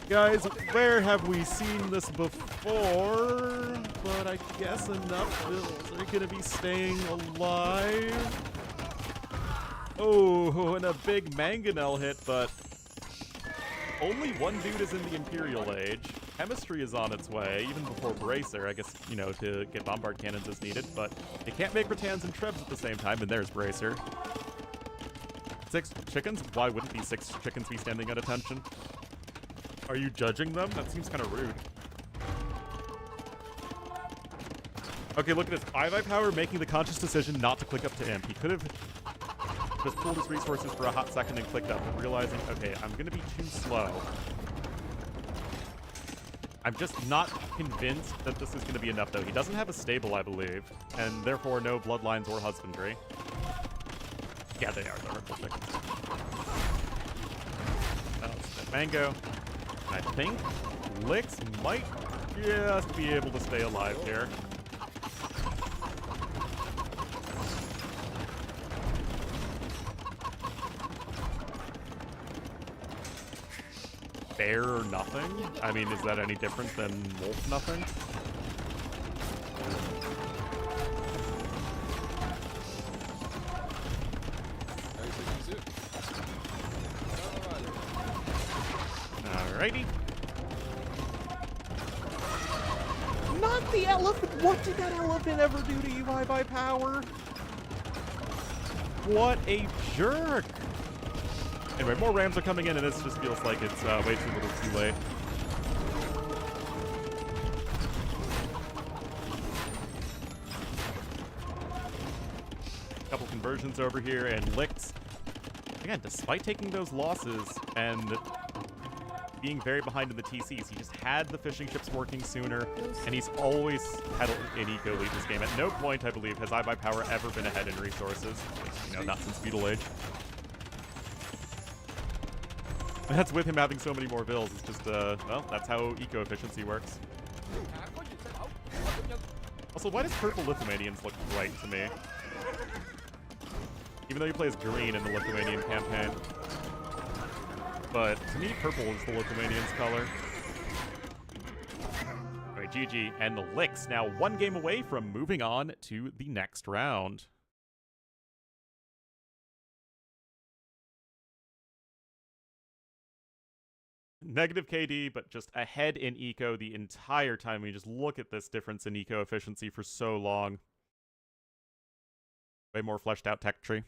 [SPEAKER 1] Guys, where have we seen this before? But I guess enough bills are gonna be staying alive. Oh, and a big mangonel hit, but only one dude is in the Imperial Age. Chemistry is on its way, even before Bracer, I guess, you know, to get bombard cannons as needed, but they can't make Rattans and Trebs at the same time, and there's Bracer. 6 chickens? Why wouldn't these 6 chickens be standing at attention? Are you judging them? That seems kind of rude. Okay, look at this. iBuyPower making the conscious decision not to click up to Imp. He could have just pulled his resources for a hot second and clicked up, realizing, okay, I'm going to be too slow. I'm just not convinced that this is going to be enough, though. He doesn't have a stable, I believe, and therefore no bloodlines or husbandry. Yeah, they are. They're ripple chickens. That's mango. I think Licks might just be able to stay alive here. Bear or nothing? I mean, is that any different than wolf nothing? Alrighty. Not the elephant! What did that elephant ever do to you, iBuyPower? What a jerk! Anyway, more Rams are coming in, and this just feels like it's way too little too late. Couple conversions over here, and Licks. Again, despite taking those losses and being very behind in the TCs, he just had the fishing ships working sooner, and he's always had an eco lead this game. At no point, I believe, has iBuyPower ever been ahead in resources. You know, not since Feudal Age. And that's with him having so many more vills. It's just, well, that's how eco efficiency works. Also, why does purple Lithuanians look right to me? Even though he plays green in the Lithuanian campaign. But to me, purple is the Lithuanians' color. Alright, GG. And the Licks now one game away from moving on to the next round. Negative KD, but just ahead in eco the entire time. We just look at this difference in eco efficiency for so long. Way more fleshed out tech tree.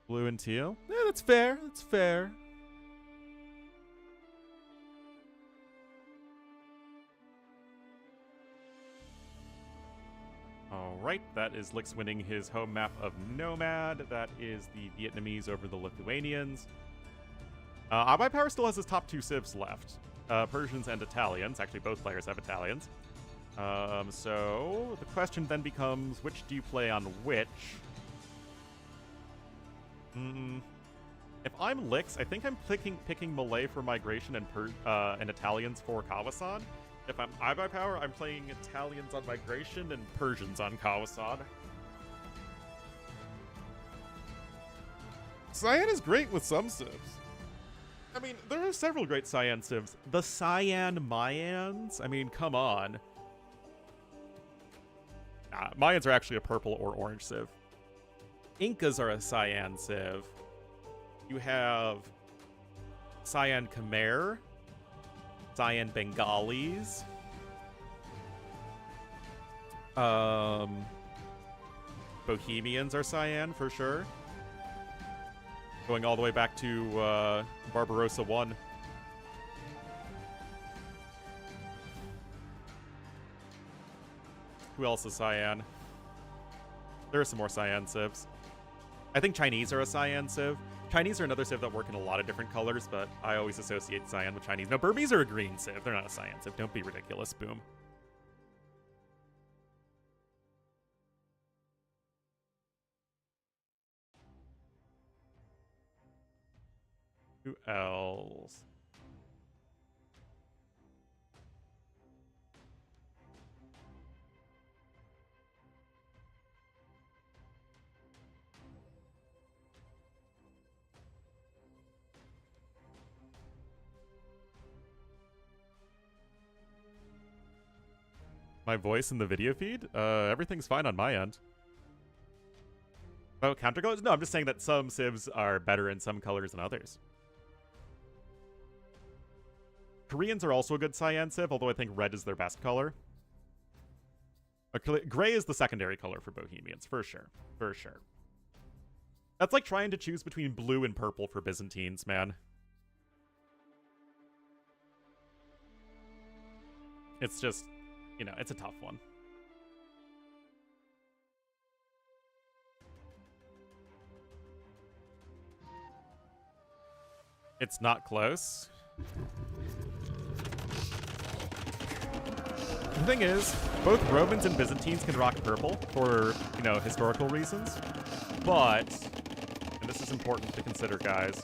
[SPEAKER 1] Blue and teal? Yeah, that's fair. That's fair. Alright, that is Licks winning his home map of Nomad. That is the Vietnamese over the Lithuanians. iBuyPower still has his top 2 civs left. Persians and Italians. Actually, both players have Italians. So the question then becomes, which do you play on which? If I'm Licks, I think I'm picking Malay for migration and Italians for Kawasan. If I'm iBuyPower, I'm playing Italians on Migration and Persians on Kawasad. Cyan is great with some civs. I mean, there are several great Cyan civs. The Cyan Mayans? I mean, come on. Nah, Mayans are actually a purple or orange civ. Incas are a Cyan civ. You have Cyan Khmer, Cyan Bengalis, Bohemians are Cyan for sure. Going all the way back to Barbarossa 1. Who else is Cyan? There are some more Cyan civs. I think Chinese are a Cyan civ. Chinese are another civ that work in a lot of different colors, but I always associate Cyan with Chinese. No, Burmese are a green civ. They're not a Cyan civ. Don't be ridiculous. Boom. Who else? My voice in the video feed? Everything's fine on my end. Oh, counter colors? No, I'm just saying that some civs are better in some colors than others. Koreans are also a good Cyan civ, although I think red is their best color. Gray is the secondary color for Bohemians, for sure. For sure. That's like trying to choose between blue and purple for Byzantines, man. It's just, you know, it's a tough one. It's not close. The thing is, both Romans and Byzantines can rock purple for, you know, historical reasons. But, and this is important to consider, guys,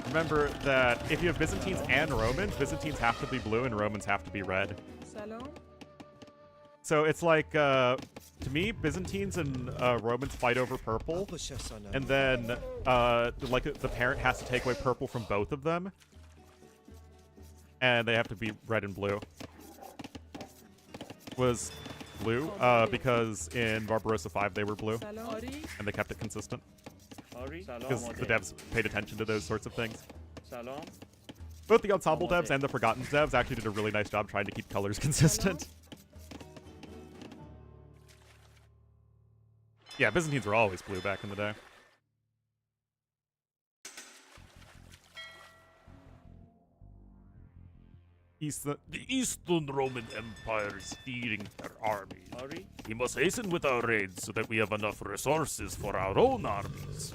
[SPEAKER 1] remember that if you have Byzantines and Romans, Byzantines have to be blue and Romans have to be red.
[SPEAKER 5] Salam.
[SPEAKER 1] So it's like, to me, Byzantines and Romans fight over purple, and then like the parent has to take away purple from both of them, and they have to be red and blue. Was blue because in Barbarossa 5 they were blue, and they kept it consistent because the devs paid attention to those sorts of things. Both the ensemble devs and the Forgotten devs actually did a really nice job trying to keep colors consistent. Yeah, Byzantines were always blue back in the day. The Eastern Roman Empire is feeding their army. We must hasten with our raids so that we have enough resources for our own armies.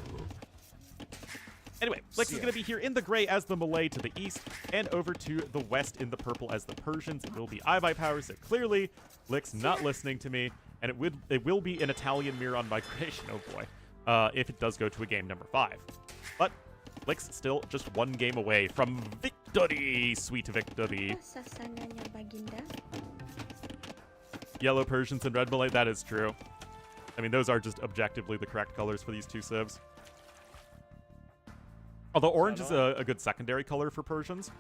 [SPEAKER 1] Anyway, Lix is going to be here in the gray as the Malay to the east, and over to the west in the purple as the Persians. It will be iBuyPower, so clearly Lix not listening to me, and it will be an Italian mirror on migration, oh boy, if it does go to a game number 5. But Lix still just one game away from victory, sweet victory. Yellow Persians and red Malay, that is true. I mean, those are just objectively the correct colors for these two civs. Although orange is a good secondary color for Persians.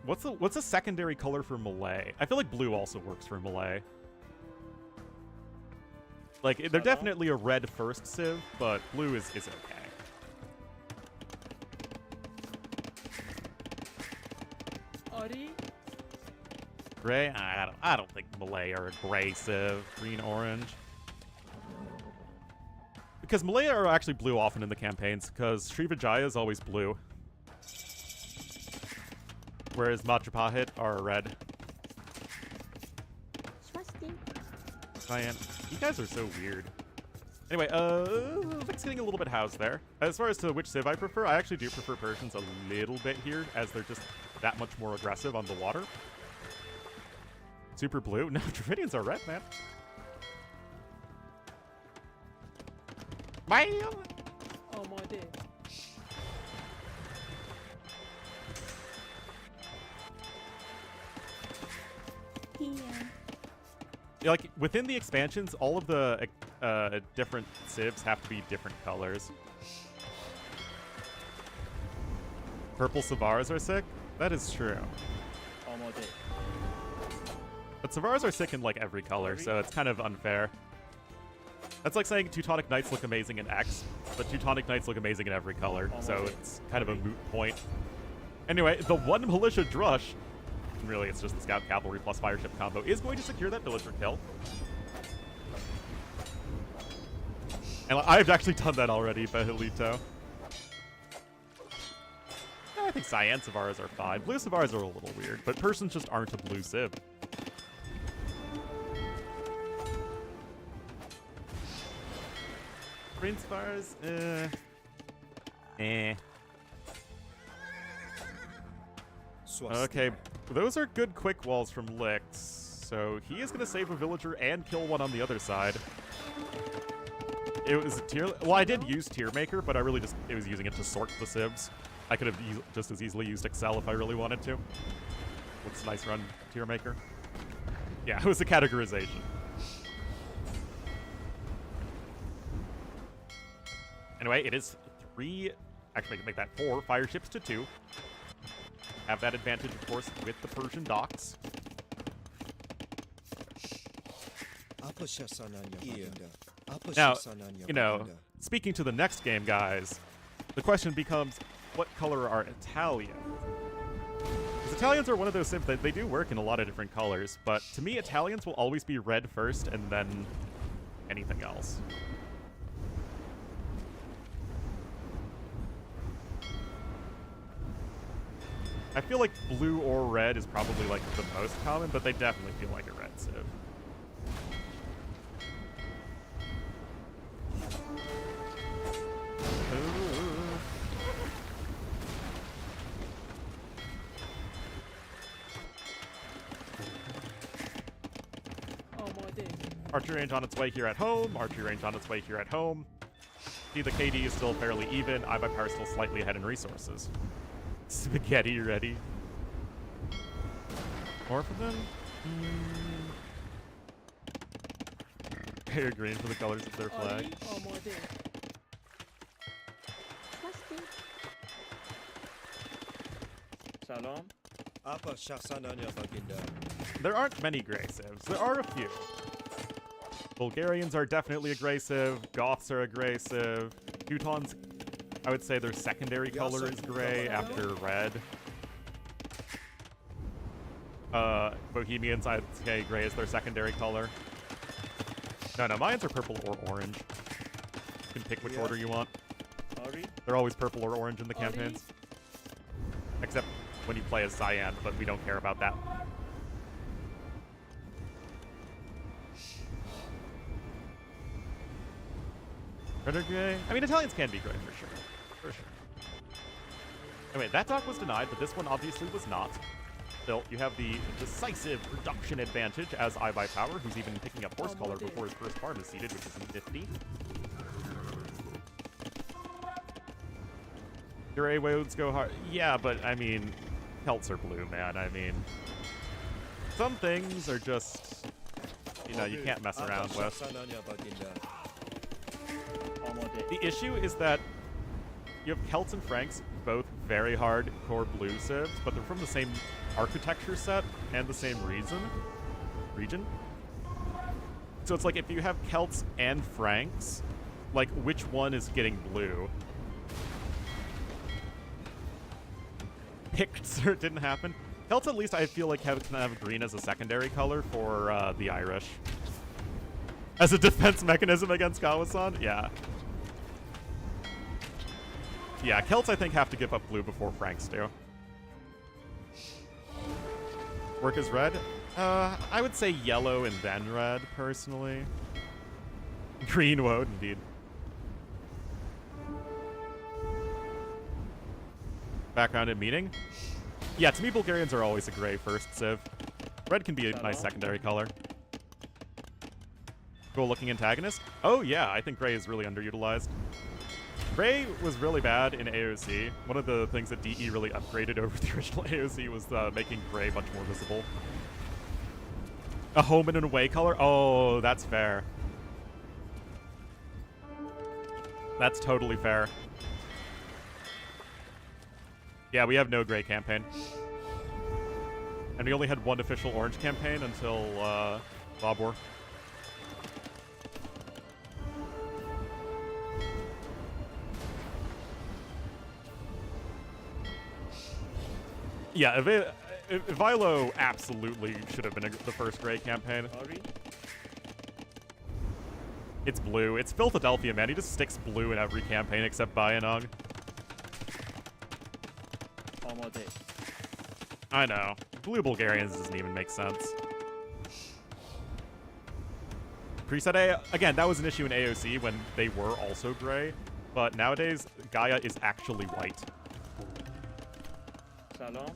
[SPEAKER 1] What's a secondary color for Malay? I feel like blue also works for Malay. Like, they're definitely a red first civ, but blue is okay.
[SPEAKER 5] Ori?
[SPEAKER 1] Gray? I don't think Malay are a gray civ. Green, orange. Because Malay are actually blue often in the campaigns, because Srivijaya is always blue. Whereas Majapahit are red. Cyan. You guys are so weird. Anyway, Vic's getting a little bit housed there. As far as to which civ I prefer, I actually do prefer Persians a little bit here, as they're just that much more aggressive on the water. Super blue? No, Dravidians are red, man. like within the expansions, all of the different civs have to be different colors. Purple Savars are sick? That is true.
[SPEAKER 8] آماده.
[SPEAKER 1] But Savars are sick in like every color, so it's kind of unfair. That's like saying Teutonic Knights look amazing in X, but Teutonic Knights look amazing in every color, so it's kind of a moot point. Anyway, the one Militia Drush, really it's just the Scout Cavalry plus Fireship combo, is going to secure that villager kill. And I've actually done that already, Behilito. I think Cyan Savars are fine. Blue Savars are a little weird, but persons just aren't a blue civ. Green Savars, Okay, those are good quick walls from Lix. So he is going to save a villager and kill one on the other side. It was a tier... Well, I did use Tier Maker, but I really just... It was using it to sort the civs. I could have just as easily used Excel if I really wanted to. Looks a nice run, Tier Maker. Yeah, it was a categorization. Anyway, it is 3... Actually, I can make that 4 fire ships to 2. Have that advantage, of course, with the Persian docks. Now, you know, speaking to the next game, guys, the question becomes, what color are Italians? Because Italians are one of those civs that they do work in a lot of different colors, but to me, Italians will always be red first and then anything else. I feel like blue or red is probably like the most common, but they definitely feel like a red civ. Archery range on its way here at home. Archery range on its way here at home. See, the KD is still fairly even. I by power still slightly ahead in resources. Spaghetti ready. More for them? Hair green for the colors of their flag.
[SPEAKER 8] سلام.
[SPEAKER 1] There aren't many gray civs. There are a few. Bulgarians are definitely a gray civ. Goths are a gray civ. Teutons, I would say their secondary color is gray after red. Bohemians, I'd say gray is their secondary color. No, Mayans are purple or orange. You can pick which order you want. They're always purple or orange in the campaigns. Except when you play as Cyan, but we don't care about that. Red or gray? I mean, Italians can be gray for sure. For sure. Anyway, that dock was denied, but this one obviously was not. Still, you have the decisive production advantage as I by Power, who's even picking up Horse Color before his first farm is seeded, which is nifty. Your A-Wodes go hard. Yeah, but I mean, Celts are blue, man. I mean, some things are just, you know, you can't mess around with. The issue is that you have Celts and Franks, both very hardcore blue civs, but they're from the same architecture set and the same region. So it's like if you have Celts and Franks, like which one is getting blue? Picts didn't happen. Celts at least I feel like can have green as a secondary color for the Irish. As a defense mechanism against Kawasan? Yeah. Yeah, Celts I think have to give up blue before Franks do. Work as red? I would say yellow and then red, personally. Green woad, indeed. Background and meaning? Yeah, to me Bulgarians are always a gray first civ. Red can be a nice secondary color. Cool looking antagonist? Oh yeah, I think gray is really underutilized. Gray was really bad in AOC. One of the things that DE really upgraded over the original AOC was making gray much more visible. A home and an away color? Oh, that's fair. That's totally fair. Yeah, we have no gray campaign. And we only had one official orange campaign until Bob War. Yeah, Vilo absolutely should have been the first gray campaign.
[SPEAKER 8] Ori,
[SPEAKER 1] It's blue. It's Philadelphia, man. He just sticks blue in every campaign except Bayanong.
[SPEAKER 8] آماده.
[SPEAKER 1] I know. Blue Bulgarians doesn't even make sense. Preset A, again, that was an issue in AOC when they were also gray, but nowadays, Gaia is actually white.
[SPEAKER 8] سلام.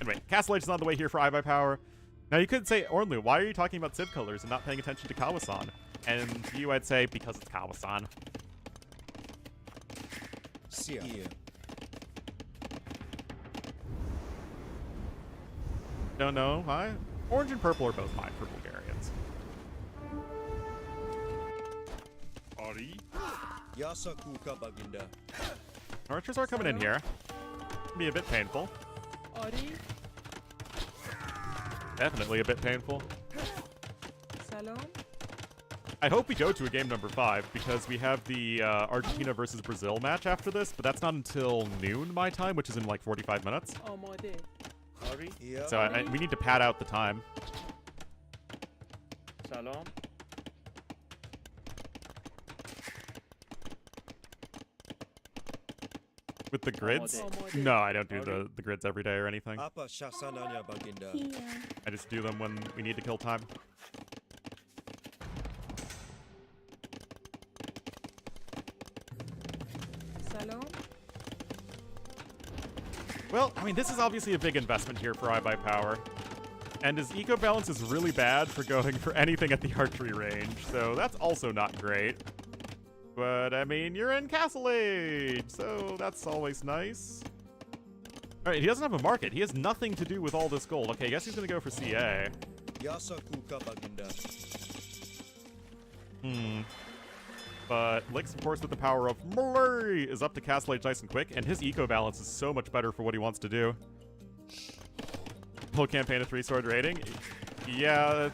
[SPEAKER 1] Anyway, Castle Age is on the way here for iBuyPower. Now, you could say, Ornlu, why are you talking about Civ colors and not paying attention to Kawasan? And to you, I'd say, because it's Kawasan.
[SPEAKER 2] Here.
[SPEAKER 1] Don't know, why? Orange and purple are both fine for Bulgarians.
[SPEAKER 2] Ari. Yasa kuka baginda.
[SPEAKER 1] Archers are coming in here. Be a bit painful.
[SPEAKER 5] آری
[SPEAKER 1] Definitely a bit painful.
[SPEAKER 5] سلام
[SPEAKER 1] I hope we go to a game number 5 because we have the Argentina versus Brazil match after this, but that's not until noon my time, which is in like 45 minutes.
[SPEAKER 5] آماده
[SPEAKER 8] آری.
[SPEAKER 2] Here.
[SPEAKER 1] So we need to pad out the time.
[SPEAKER 8] سلام.
[SPEAKER 1] With the grids?
[SPEAKER 5] آماده
[SPEAKER 1] No, I don't do the grids every day or anything.
[SPEAKER 2] Apa shasananya baginda.
[SPEAKER 6] Here.
[SPEAKER 1] I just do them when we need to kill time.
[SPEAKER 5] سلام
[SPEAKER 1] Well, I mean, this is obviously a big investment here for iBuyPower. And his eco balance is really bad for going for anything at the archery range, so that's also not great. But, I mean, you're in Castle Age, so that's always nice. Alright, he doesn't have a market. He has nothing to do with all this gold. Okay, I guess he's gonna go for CA.
[SPEAKER 2] Yasa kuka baginda.
[SPEAKER 1] But Lix, of course, with the power of Murray, is up to Castle Age nice and quick, and his eco balance is so much better for what he wants to do. Whole campaign of 3-sword rating? Yeah.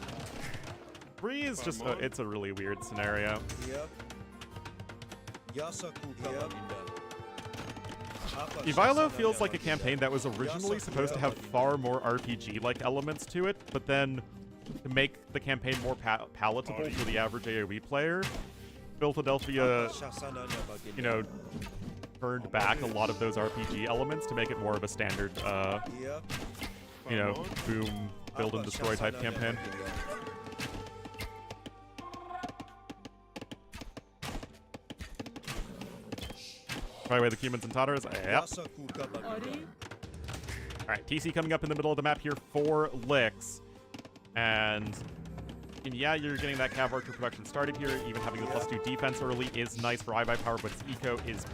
[SPEAKER 1] 3 is just, it's a really weird scenario.
[SPEAKER 2] Here. Yasa kuka baginda. Apa
[SPEAKER 1] Ivilo
[SPEAKER 2] shasananya
[SPEAKER 1] feels like a
[SPEAKER 2] baginda.
[SPEAKER 1] campaign that was originally supposed to have far more RPG-like elements to it, but then to make the campaign more palatable for the average AoE player, Philadelphia,
[SPEAKER 2] Shasananya baginda.
[SPEAKER 1] you know, burned back a lot of those RPG elements to make it more of a standard,
[SPEAKER 2] Here.
[SPEAKER 1] you know, boom, build and destroy type campaign. By the way, the Cumans and Totters, yep.
[SPEAKER 2] Yasa kuka baginda.
[SPEAKER 5] آری
[SPEAKER 1] Alright, TC coming up in the middle of the map here for Licks. And yeah, you're getting that Cav Archer production started here. Even having the +2 defense early is nice for iBuyPower, but its eco has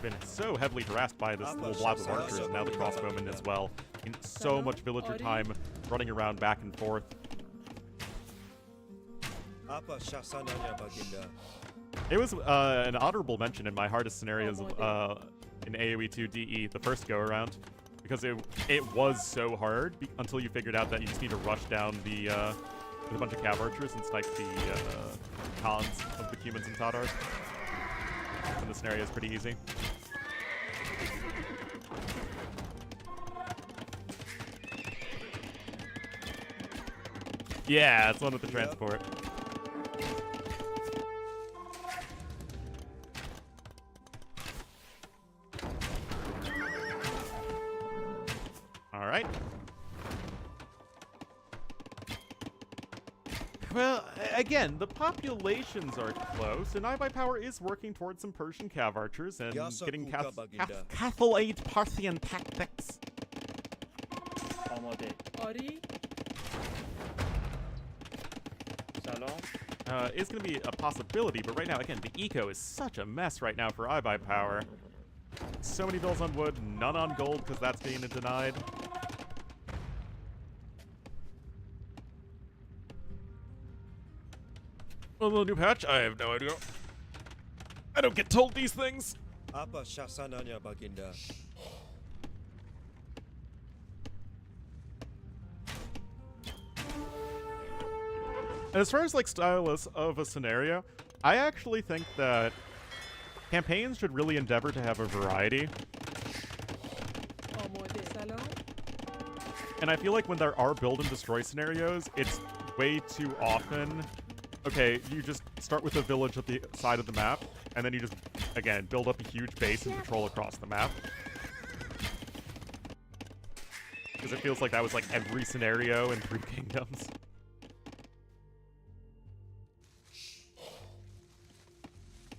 [SPEAKER 1] been so heavily harassed by this little blob of archers, and now the crossbowmen as well. And so much villager time running around back and forth.
[SPEAKER 2] Apa shasananya baginda.
[SPEAKER 1] It was an honorable mention in my hardest scenarios of, in AoE 2 DE the first go around, because it was so hard until you figured out that you just need to rush down the with a bunch of Cav Archers and snipe the cons of the Cumans and Tatars. And the scenario is pretty easy. Yeah, it's one with the transport. All right. Well, again, the populations are close, and iBuyPower is working towards some Persian Cav Archers and
[SPEAKER 2] Yasa
[SPEAKER 1] getting
[SPEAKER 2] kuka baginda.
[SPEAKER 1] Catholic Parthian tactics.
[SPEAKER 8] آماده.
[SPEAKER 5] آری
[SPEAKER 8] سلام.
[SPEAKER 1] Is going to be a possibility, but right now, again, the eco is such a mess right now for iBuyPower. So many bills on wood, none on gold because that's being denied. Oh, the new patch? I have no idea. I don't get told these things.
[SPEAKER 2] Apa syasananya baginda?
[SPEAKER 1] And as far as like stylus of a scenario, I actually think that campaigns should really endeavor to have a variety.
[SPEAKER 5] آماده. سلام.
[SPEAKER 1] And I feel like when there are build and destroy scenarios, it's way too often, okay, you just start with a village at the side of the map, and then you just, again, build up a huge base and patrol across the map. Because it feels like that was like every scenario in Three Kingdoms.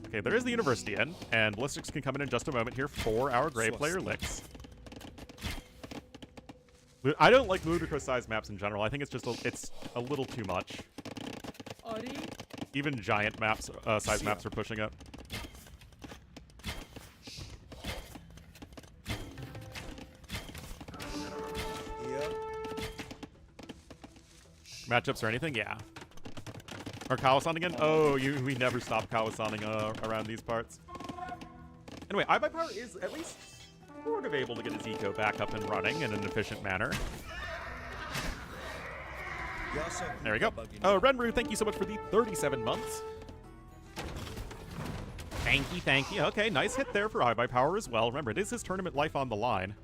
[SPEAKER 1] Okay, there is the University Inn, and Ballistics can come in just a moment here for our Grey player Lix. I don't like ludicrous-sized maps in general. I think it's just it's a little too much.
[SPEAKER 5] آری.
[SPEAKER 1] Even giant maps, size maps are pushing it.
[SPEAKER 2] Here.
[SPEAKER 1] Matchups or anything? Yeah. Or Kawasan again? Oh, we never stop Kawasaning around these parts. Anyway, iBuyPower is at least sort of able to get his eco back up and running in an efficient manner. There we go. Oh, Renru, thank you so much for the 37 months. Thank you, thank you. Okay, nice hit there for iBuyPower as well. Remember, it is his tournament life on the line.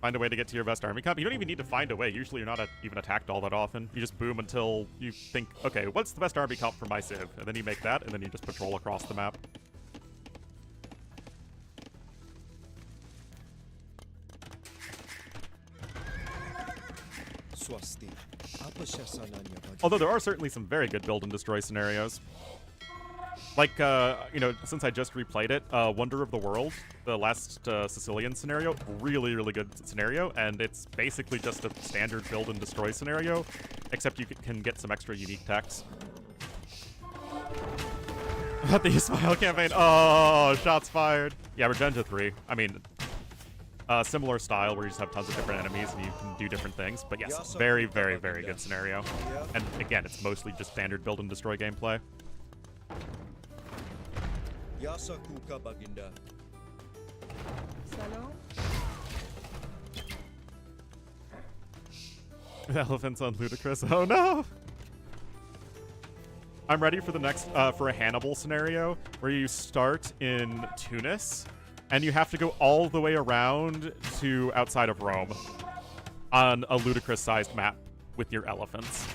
[SPEAKER 1] Find a way to get to your best army comp. You don't even need to find a way. Usually you're not even attacked all that often. You just boom until you think, okay, what's the best army comp for my civ? And then you make that, and then you just patrol across the map.
[SPEAKER 2] Swasti. Apa syasananya baginda?
[SPEAKER 1] Although there are certainly some very good build and destroy scenarios. Like, you know, since I just replayed it, Wonder of the World, the last Sicilian scenario, really, really good scenario, and it's basically just a standard build and destroy scenario, except you can get some extra unique techs. Not the Ismail campaign. Oh, shots fired. Yeah, Regenta 3. I mean, similar style where you just have tons of different enemies and you can do different things, but yes, very, very, very good scenario. And again, it's mostly just standard build and destroy gameplay.
[SPEAKER 2] Yasa kuka baginda.
[SPEAKER 5] سلام.
[SPEAKER 1] Elephants on Ludicrous. Oh no! I'm ready for the next, for a Hannibal scenario where you start in Tunis and you have to go all the way around to outside of Rome on a ludicrous-sized map with your elephants.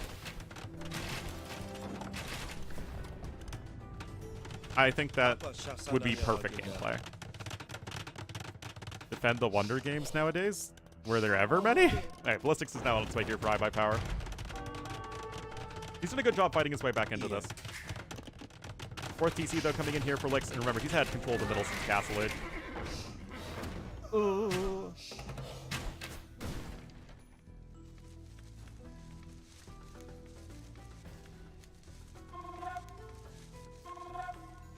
[SPEAKER 1] I think that would be perfect gameplay. Defend the Wonder Games nowadays? Were there ever many? Alright, Ballistics is now on its way here for iBuyPower. He's done a good job fighting his way back into this. Fourth TC, though, coming in here for Lix, and remember, he's had control of the middle since Castle Age. Ooh.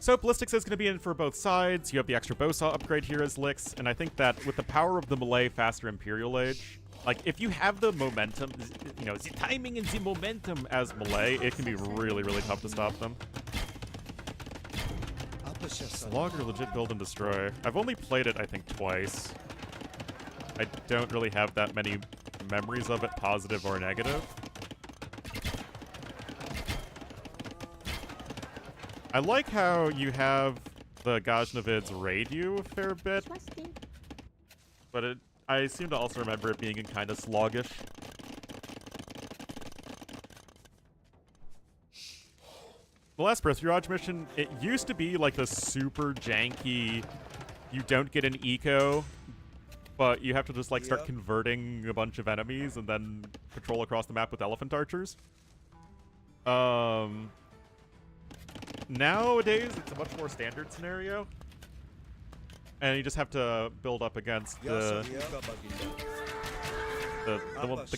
[SPEAKER 1] So Ballistics is going to be in for both sides. You have the extra bowsaw upgrade here as Lix, and I think that with the power of the melee faster Imperial Age, like if you have the momentum, you know, the timing and the momentum as melee, it can be really, really tough to stop them. Slogger legit build and destroy. I've only played it, I think, twice. I don't really have that many memories of it, positive or negative. I like how you have the Ghaznavids raid you a fair bit, but I seem to also remember it being kind of sluggish. The last Birthurage mission, it used to be like the super janky, you don't get an eco, but you have to just like start converting a bunch of enemies and then patrol across the map with elephant archers. Nowadays, it's a much more standard scenario. And you just have to build up against the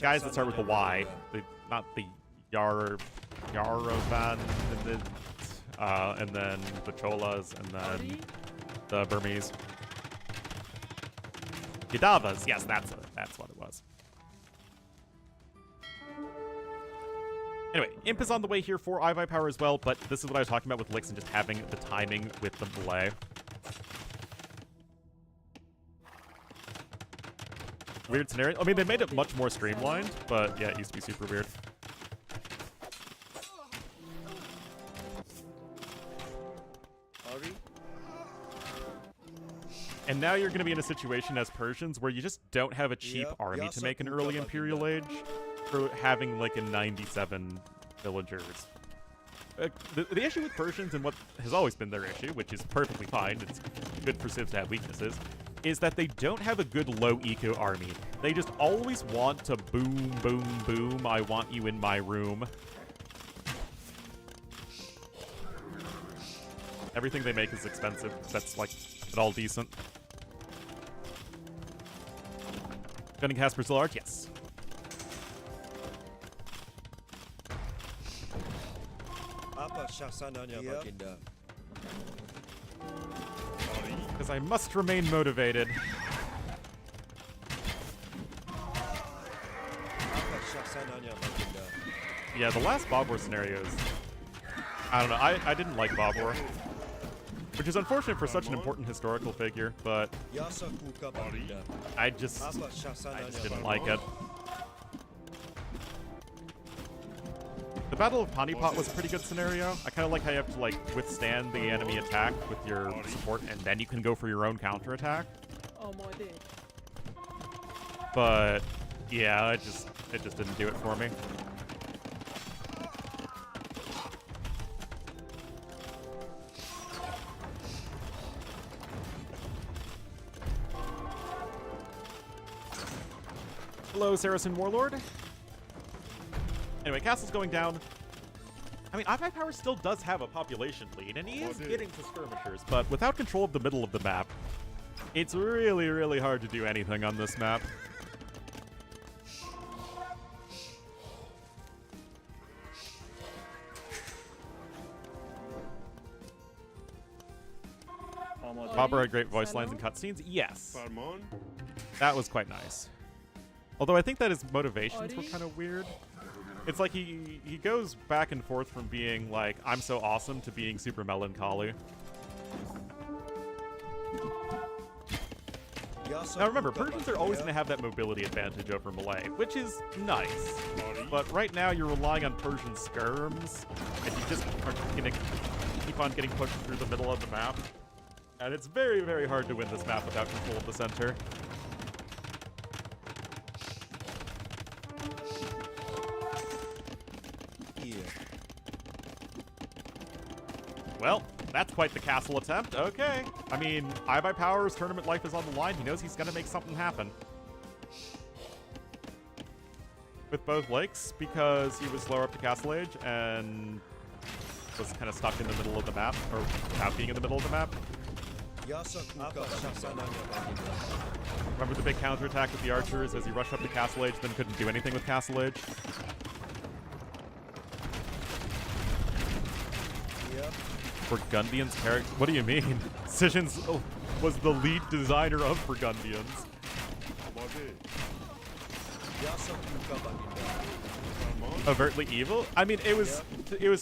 [SPEAKER 1] guys that start with the Y. Not the Yaravan, and then the Cholas, and then the Burmese. Yadavas, yes, that's what it was. Anyway, Imp is on the way here for iVi Power as well, but this is what I was talking about with Licks and just having the timing with the melee. Weird scenario. I mean, they made it much more streamlined, but yeah, it used to be super weird.
[SPEAKER 8] Ori.
[SPEAKER 1] And now you're going to be in a situation as Persians where you just don't have a cheap army to make an early Imperial Age for having like a 97 villagers. The issue with Persians, and what has always been their issue, which is perfectly fine, it's good for civs to have weaknesses, is that they don't have a good low eco army. They just always want to boom, boom, boom, I want you in my room. Everything they make is expensive. That's like at all decent. Gunning Casper still art? Yes. Because I must remain motivated. Yeah, the last Bob War scenarios. I don't know. I didn't like Bob War. Which is unfortunate for such an important historical figure, but I just didn't like it. The Battle of Panipat was a pretty good scenario. I kind of like how you have to like withstand the enemy attack with your support, and then you can go for your own counterattack. But yeah, it just didn't do it for me. Hello, Saracen Warlord. Anyway, castle's going down. I mean, iVi Power still does have a population lead, and he is getting to skirmishers, but without control of the middle of the map, it's really, really hard to do anything on this map. Bobber had great voice lines and cutscenes. Yes. That was quite nice. Although I think that his motivations were kind of weird. It's like he goes back and forth from being like, I'm so awesome, to being super melancholy. Now remember, Persians are always going to have that mobility advantage over Malay, which is nice. But right now you're relying on Persian skirms, and you just are going to keep on getting pushed through the middle of the map. And it's very, very hard to win this map without control of the center. Well, that's quite the castle attempt. Okay. I mean, iVi Power's tournament life is on the line. He knows he's going to make something happen. With both lakes, because he was slower up to Castle Age and was kind of stuck in the middle of the map, or without being in the middle of the map. Remember the big counterattack with the archers as he rushed up to Castle Age, then couldn't do anything with Castle Age? Burgundian's character? What do you mean? Sessions was the lead designer of Burgundians. Overtly evil? I mean, it was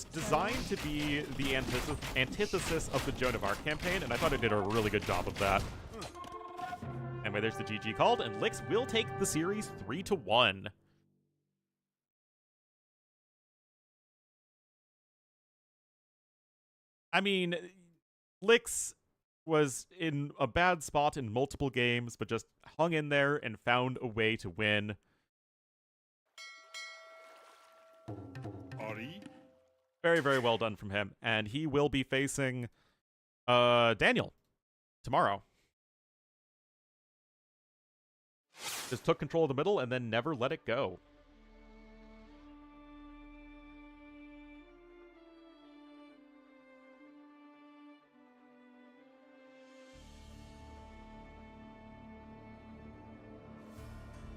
[SPEAKER 1] designed to be the antithesis of the Joan of Arc campaign, and I thought it did a really good job of that. Anyway, there's the GG called, and Lix will take the series 3-1. I mean, Lix was in a bad spot in multiple games, but just hung in there and found a way to win. Very, very well done from him. And he will be facing Daniel tomorrow. Just took control of the middle and then never let it go.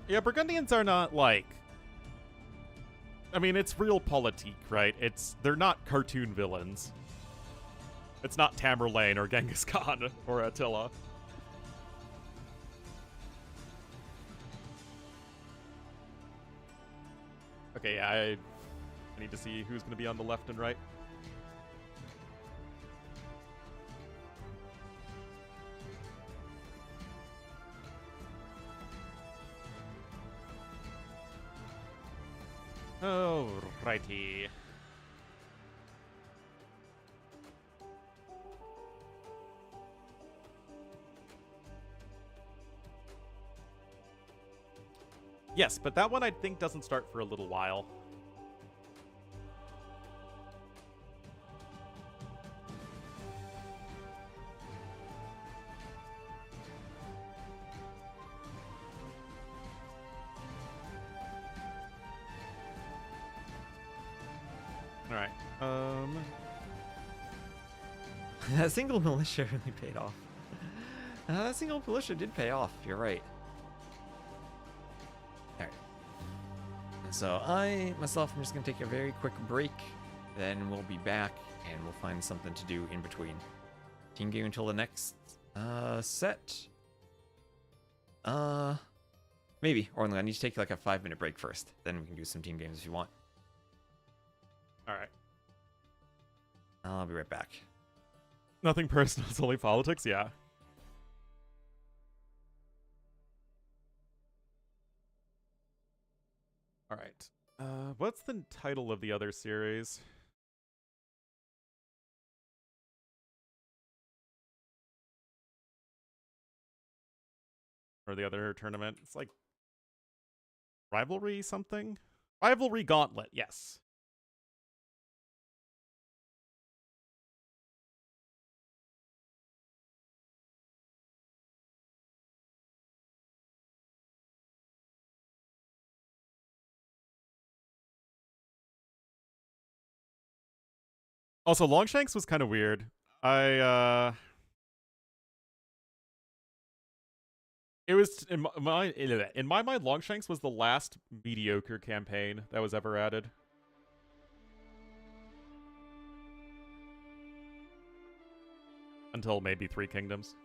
[SPEAKER 1] Yeah, Burgundians are not like... I mean, it's real politique, right? They're not cartoon villains. It's not Tamerlane or Genghis Khan or Attila. Okay, yeah, I need to see who's going to be on the left and right. Oh, righty. Yes, but that one I think doesn't start for a little while. All right.
[SPEAKER 8] That single militia really paid off. That single militia did pay off. You're right. All right. So I, myself, I'm just going to take a very quick break. Then we'll be back, and we'll find something to do in between. Team game until the next set. Maybe. Or I need to take like a 5-minute break first. Then we can do some team games if you want.
[SPEAKER 1] All right.
[SPEAKER 8] I'll be right back.
[SPEAKER 1] Nothing personal, it's only politics? Yeah. All right. What's the title of the other series? Or the other tournament? It's like Rivalry something? Rivalry Gauntlet, yes. Also, Longshanks was kind of weird. It was in my mind, Longshanks was the last mediocre campaign that was ever added. Until maybe Three Kingdoms.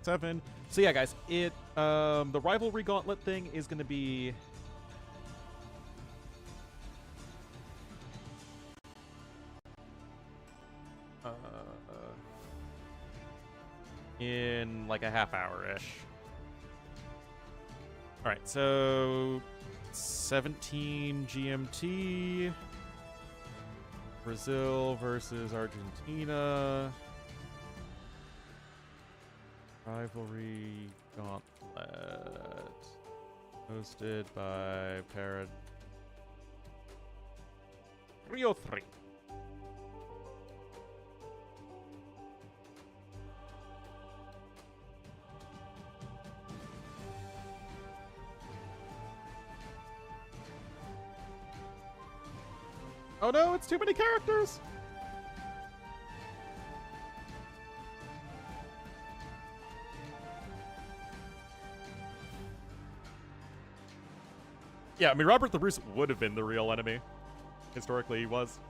[SPEAKER 1] Seven. So yeah, guys, the Rivalry Gauntlet thing is going to be in like a half hour-ish. All right, so 17 GMT, Brazil versus Argentina. Rivalry Gauntlet, hosted by Paradox303. Oh no, it's too many characters! Yeah, I mean, Robert the Bruce would have been the real enemy. Historically, he was.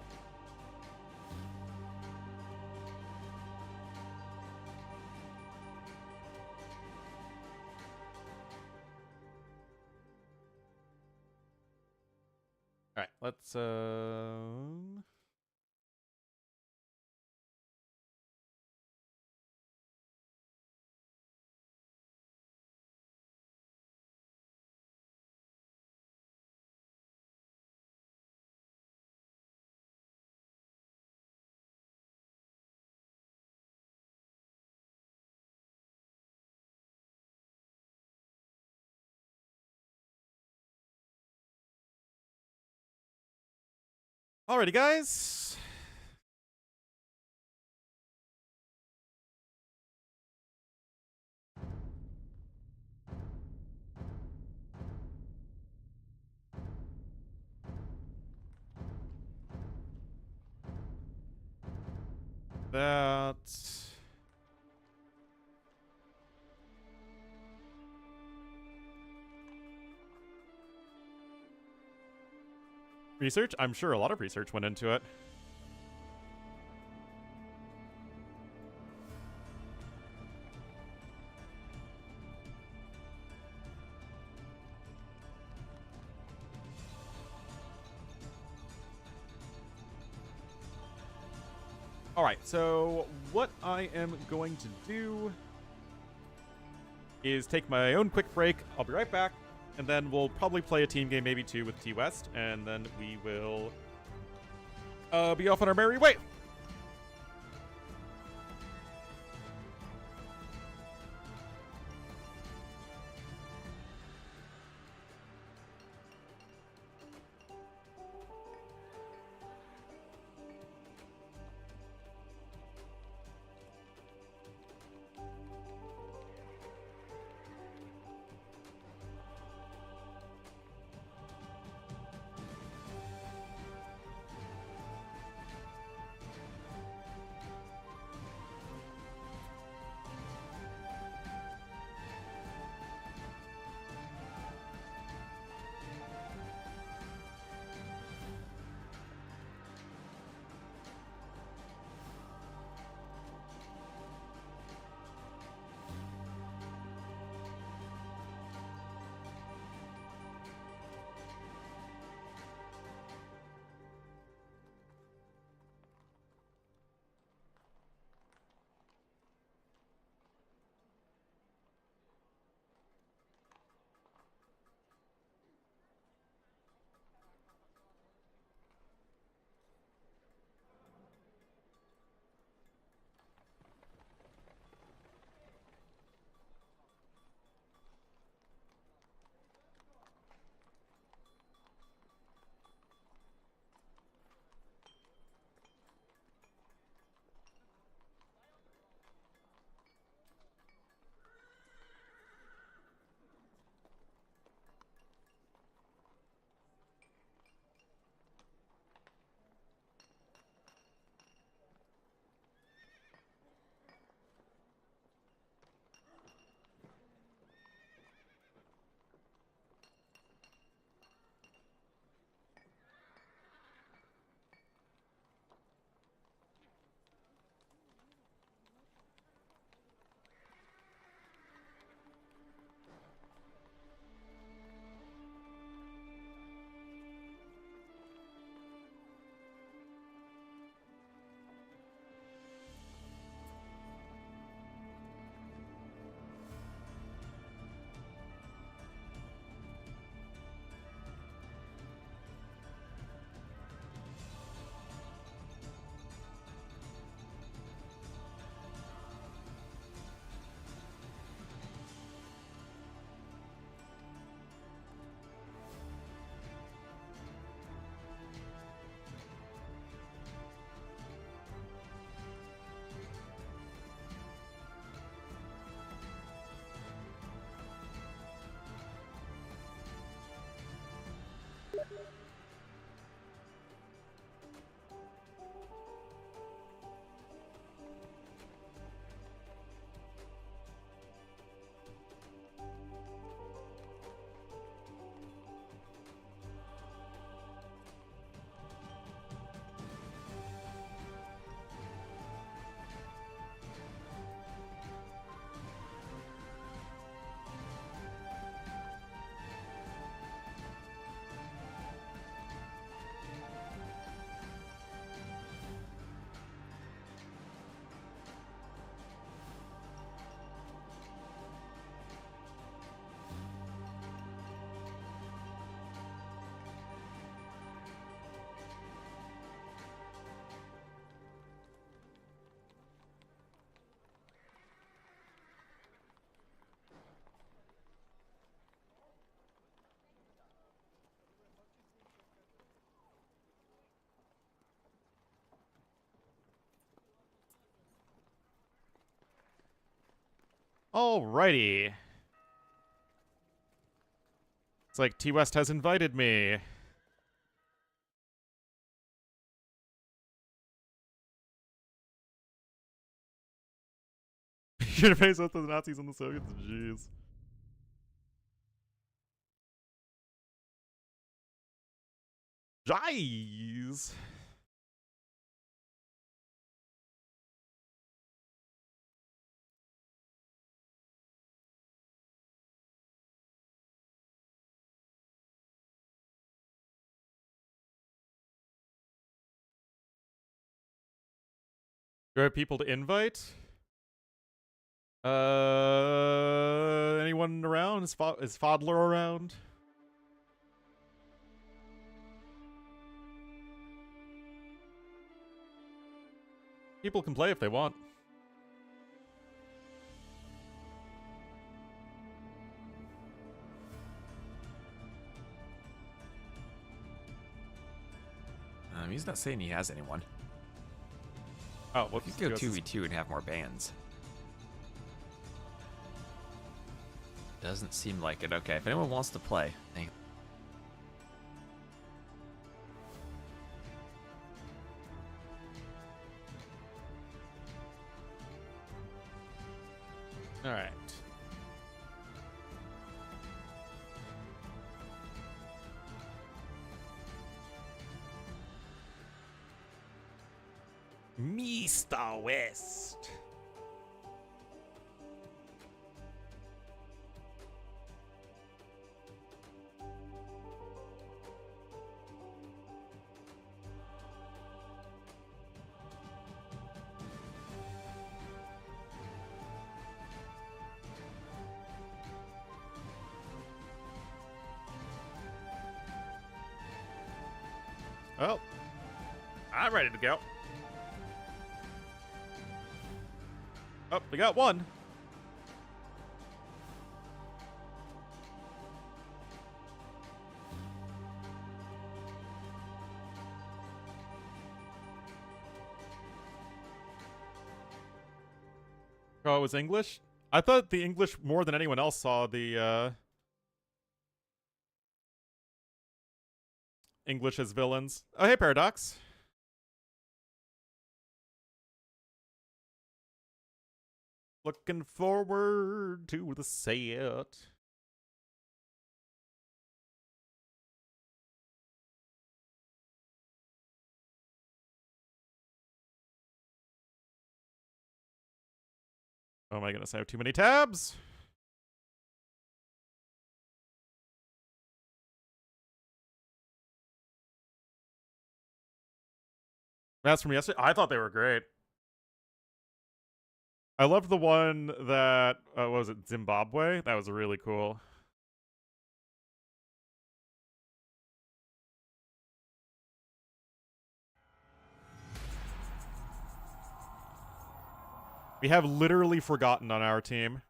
[SPEAKER 1] All right, let's Alrighty, guys. That... Research? I'm sure a lot of research went into it. All right, so what I am going to do is take my own quick break. I'll be right back, and then we'll probably play a team game, maybe two, with T West, and then we will be off on our merry way. Alrighty. It's like T West has invited me. You're gonna face with the Nazis and the Soviets? Jeez. Jeez. Do I have people to invite? Anyone around? Is Fodler around? People can play if they want.
[SPEAKER 8] He's not saying he has anyone.
[SPEAKER 1] Oh, well,
[SPEAKER 8] If you go 2v2 and have more bands. Doesn't seem like it. Okay, if anyone wants to play.
[SPEAKER 1] All right. Mr. West. Well, I'm ready to go. Oh, we got one. Oh, it was English? I thought the English more than anyone else saw the English as villains. Oh, hey, Paradox. Looking forward to the set. Oh my goodness, I have too many tabs. That's from yesterday. I thought they were great. I loved the one that what was it, Zimbabwe? That was really cool. We have literally forgotten on our team.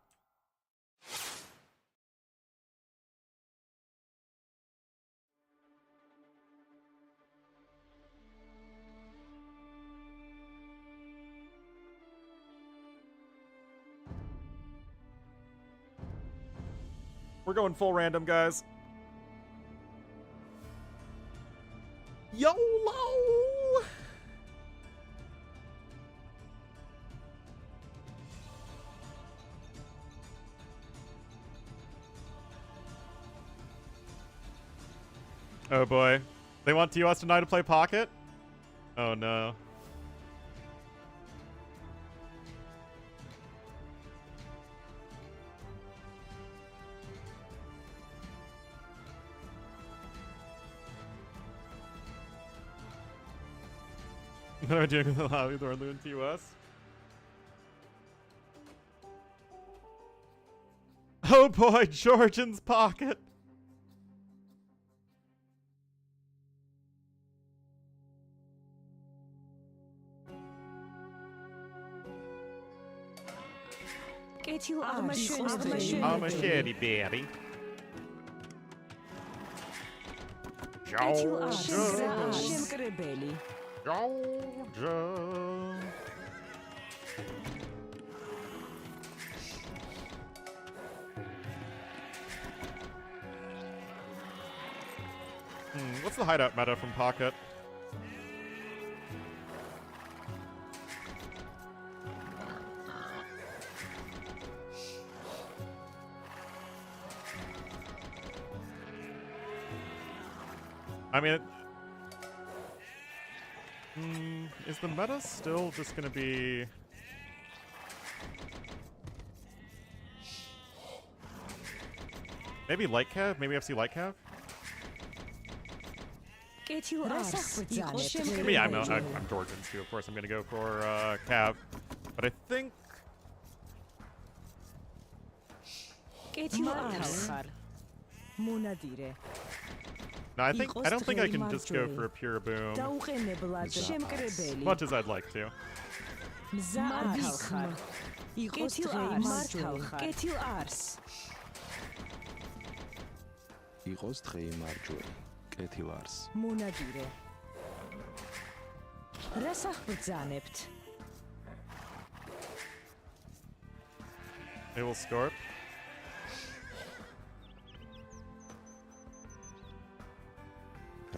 [SPEAKER 1] We're going full random, guys. YOLO! Oh boy. They want TOS tonight to play Pocket? Oh no. What am I doing with the lobby with Ornlu and TOS? Oh boy, Georgian's Pocket!
[SPEAKER 7] Get you out.
[SPEAKER 1] I'm a shitty baby.
[SPEAKER 7] Get you out.
[SPEAKER 1] Georgia.
[SPEAKER 7] Rebelli.
[SPEAKER 1] Georgia. What's the hideout meta from Pocket? I mean, is the meta still just gonna be... Maybe Light Cav? Maybe FC Light Cav?
[SPEAKER 7] კეთილ არს იყოს
[SPEAKER 1] I mean, I'm Georgians too. Of course, I'm gonna go for Cav, but I think
[SPEAKER 7] კეთილ არს მონადირე
[SPEAKER 1] no, I don't think I can just go for a pure boom
[SPEAKER 7] დაუყენებლად შემკრებელი
[SPEAKER 1] much as I'd like to.
[SPEAKER 7] მზა არის იყოს დღე მარჯვე კეთილ არს
[SPEAKER 2] იყოს დღე მარჯვე კეთილ არს
[SPEAKER 7] მონადირე რას ახბრძანებთ
[SPEAKER 1] It will scorp.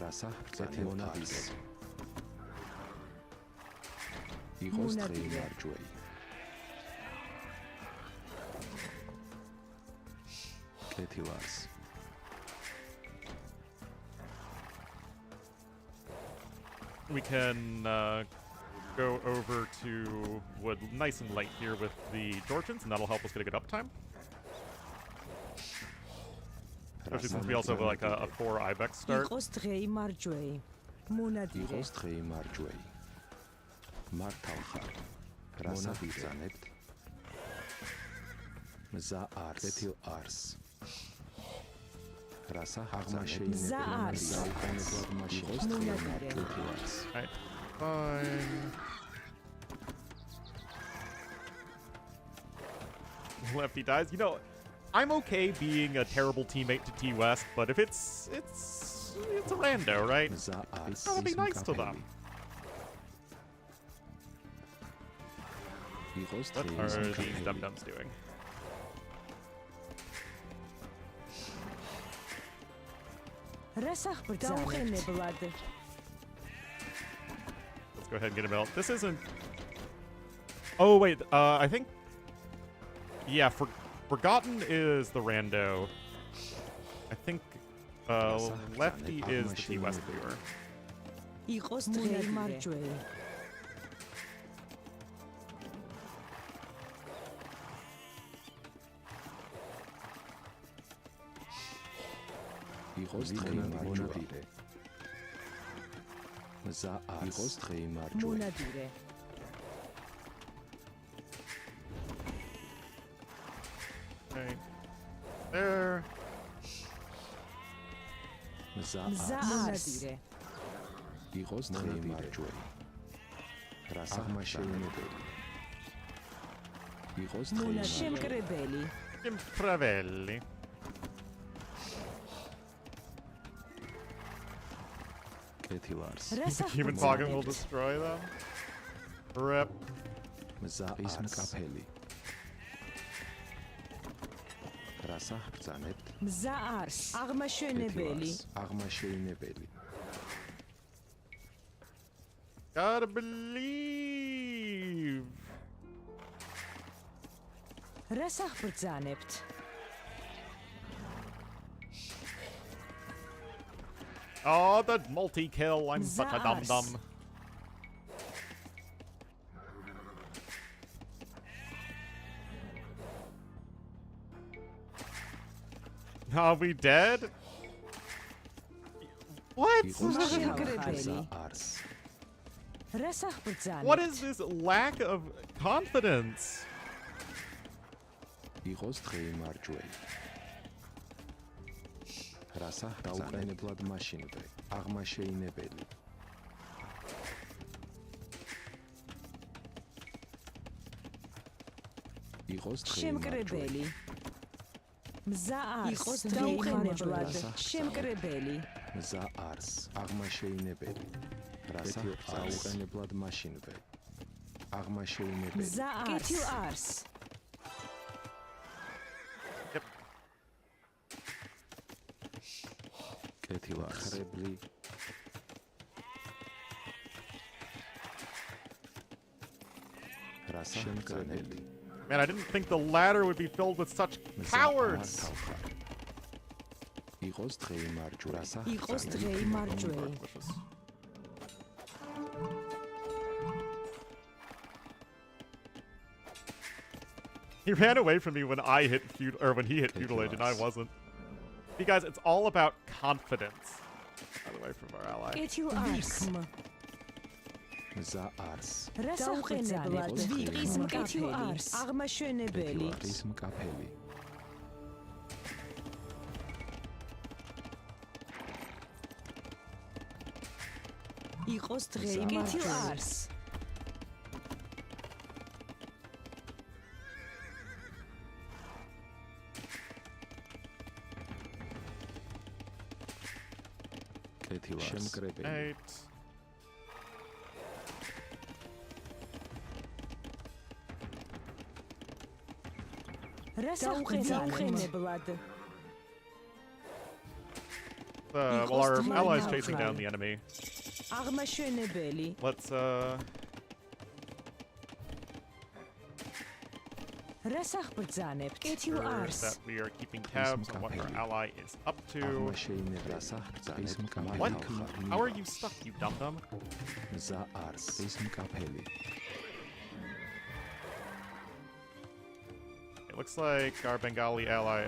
[SPEAKER 2] რასა კეთილ არს იყოს დღე მარჯვე კეთილ არს
[SPEAKER 1] We can go over to wood nice and light here with the Georgians, and that'll help us get a good uptime. Especially since we also have like a 4 Ibex start.
[SPEAKER 7] იყოს დღე მარჯვე მონადირე
[SPEAKER 2] იყოს დღე მარჯვე მართავ ხარ რას ახბრძანებთ მზა არს კეთილ არს რას ახბრძანებთ
[SPEAKER 7] მზა არს
[SPEAKER 2] იყოს დღე მარჯვე არს
[SPEAKER 1] Alright, fine. Lefty dies. You know, I'm okay being a terrible teammate to T West, but if it's a rando, right?
[SPEAKER 2] მზა არს
[SPEAKER 1] I'll be nice to them.
[SPEAKER 2] იყოს
[SPEAKER 1] What
[SPEAKER 2] დღე
[SPEAKER 1] are these
[SPEAKER 2] მარჯვე
[SPEAKER 1] dum-dums doing?
[SPEAKER 7] რას ახბრძანებთ
[SPEAKER 1] Let's go ahead and get a belt. This isn't... Oh, wait. I think... Yeah, Forgotten is the rando. I think Lefty is the T West viewer.
[SPEAKER 7] იყოს დღე მარჯვე
[SPEAKER 2] იყოს დღე მარჯვე მზა არს იყოს დღე მარჯვე
[SPEAKER 7] მონადირე
[SPEAKER 1] Okay. There.
[SPEAKER 2] მზა
[SPEAKER 7] მზა
[SPEAKER 2] არს
[SPEAKER 7] არს
[SPEAKER 2] იყოს დღე მარჯვე რას აღმაშენებელი იყოს დღე მარჯვე
[SPEAKER 7] შემკრებელი
[SPEAKER 1] Impravelli.
[SPEAKER 2] კეთილ არს
[SPEAKER 7] რას
[SPEAKER 1] Human Poggin will
[SPEAKER 7] ახბრძანებთ
[SPEAKER 1] destroy them. Rip.
[SPEAKER 2] მზა ის მკაფელი რას ახბრძანებთ
[SPEAKER 7] მზა არს აღმაშენებელი
[SPEAKER 2] აღმაშენებელი
[SPEAKER 1] Gotta believe.
[SPEAKER 7] რას ახბრძანებთ
[SPEAKER 1] Oh, the multi-kill. I'm such a dum-dum. Are we dead? What?
[SPEAKER 2] იყოს დღე
[SPEAKER 7] შემკრებელი
[SPEAKER 2] არს
[SPEAKER 7] რას ახბრძანებთ
[SPEAKER 1] What is this lack of confidence?
[SPEAKER 2] იყოს დღე მარჯვე რას ახბრძანებლად მაშინვე აღმაშენებელი იყოს დღე
[SPEAKER 7] შემკრებელი მზა არს იყოს დაუყენებლად შემკრებელი
[SPEAKER 2] მზა არს აღმაშენებელი რას ახბრძანებლად მაშინვე აღმაშენებელი
[SPEAKER 7] მზა არს კეთილ არს
[SPEAKER 2] კეთილ არს ხრებლი რას ახბრძანებელი
[SPEAKER 1] Man, I didn't think the ladder would be filled with such cowards.
[SPEAKER 2] იყოს დღე მარჯვე რას
[SPEAKER 7] იყოს დღე მარჯვე
[SPEAKER 1] Delicious. He ran away from me when I hit when he hit feudal age and I wasn't. You guys, it's all about confidence. Out of the way from our ally.
[SPEAKER 7] კეთილ არს.
[SPEAKER 2] მზა არს.
[SPEAKER 7] დასაყრდანებად ვიყის კეთილ არს. აღმაშენებელი.
[SPEAKER 2] ის მკაფელი.
[SPEAKER 7] იყოს დღე კეთილ არს.
[SPEAKER 2] კეთილ არს. შემკრებელი.
[SPEAKER 1] 8.
[SPEAKER 7] დასაყრდანებლად.
[SPEAKER 1] Well, our ally's chasing down the enemy.
[SPEAKER 7] აღმაშენებელი.
[SPEAKER 1] Let's
[SPEAKER 7] რასახბრძანებთ? კეთილ
[SPEAKER 1] ensure
[SPEAKER 7] არს.
[SPEAKER 1] that we are keeping tabs on what our ally is up to.
[SPEAKER 2] აღმაშენებლა საფრთხის მკაფელი.
[SPEAKER 1] What? How are you stuck, you dum-dum?
[SPEAKER 2] მზა არს. ის მკაფელი.
[SPEAKER 1] It looks like our Bengali ally,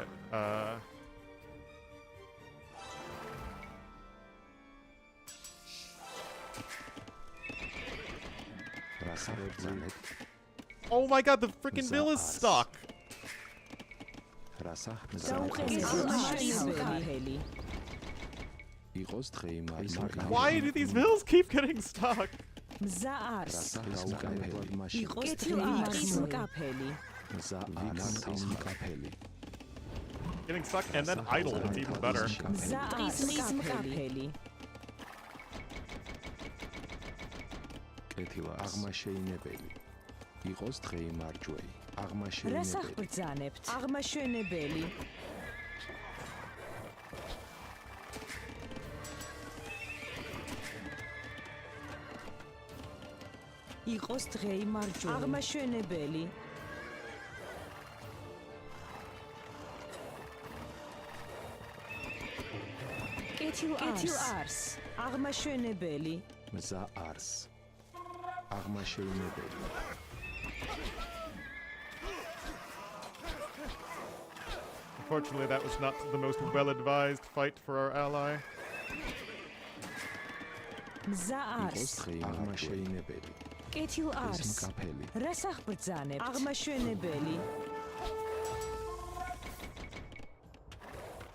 [SPEAKER 2] რასახბრძანებთ?
[SPEAKER 1] oh my god, the freaking mill is stuck!
[SPEAKER 7] აღმაშენებელი.
[SPEAKER 2] იყოს დღე იმარის
[SPEAKER 1] Why do these mills keep getting stuck?
[SPEAKER 7] მზა არს.
[SPEAKER 2] მკაფელი.
[SPEAKER 7] იყოს დღე იმარის მკაფელი.
[SPEAKER 2] მზა არს. ის მკაფელი.
[SPEAKER 1] Getting stuck and then idle, it's even better.
[SPEAKER 7] მზა არის მკაფელი.
[SPEAKER 2] კეთილ არს. აღმაშენებელი. იყოს დღე იმარჯვეი. აღმაშენებელი.
[SPEAKER 7] რასახბრძანებთ? აღმაშენებელი. იყოს დღე იმარჯვეი. აღმაშენებელი. კეთილ არს. აღმაშენებელი.
[SPEAKER 2] მზა არს. აღმაშენებელი.
[SPEAKER 1] Unfortunately, that was not the most well-advised fight for our ally.
[SPEAKER 7] მზა
[SPEAKER 2] იყოს
[SPEAKER 7] არს.
[SPEAKER 2] დღე აღმაშენებელი.
[SPEAKER 7] კეთილ
[SPEAKER 2] ის
[SPEAKER 7] არს.
[SPEAKER 2] მკაფელი.
[SPEAKER 7] რასახბრძანებთ? აღმაშენებელი.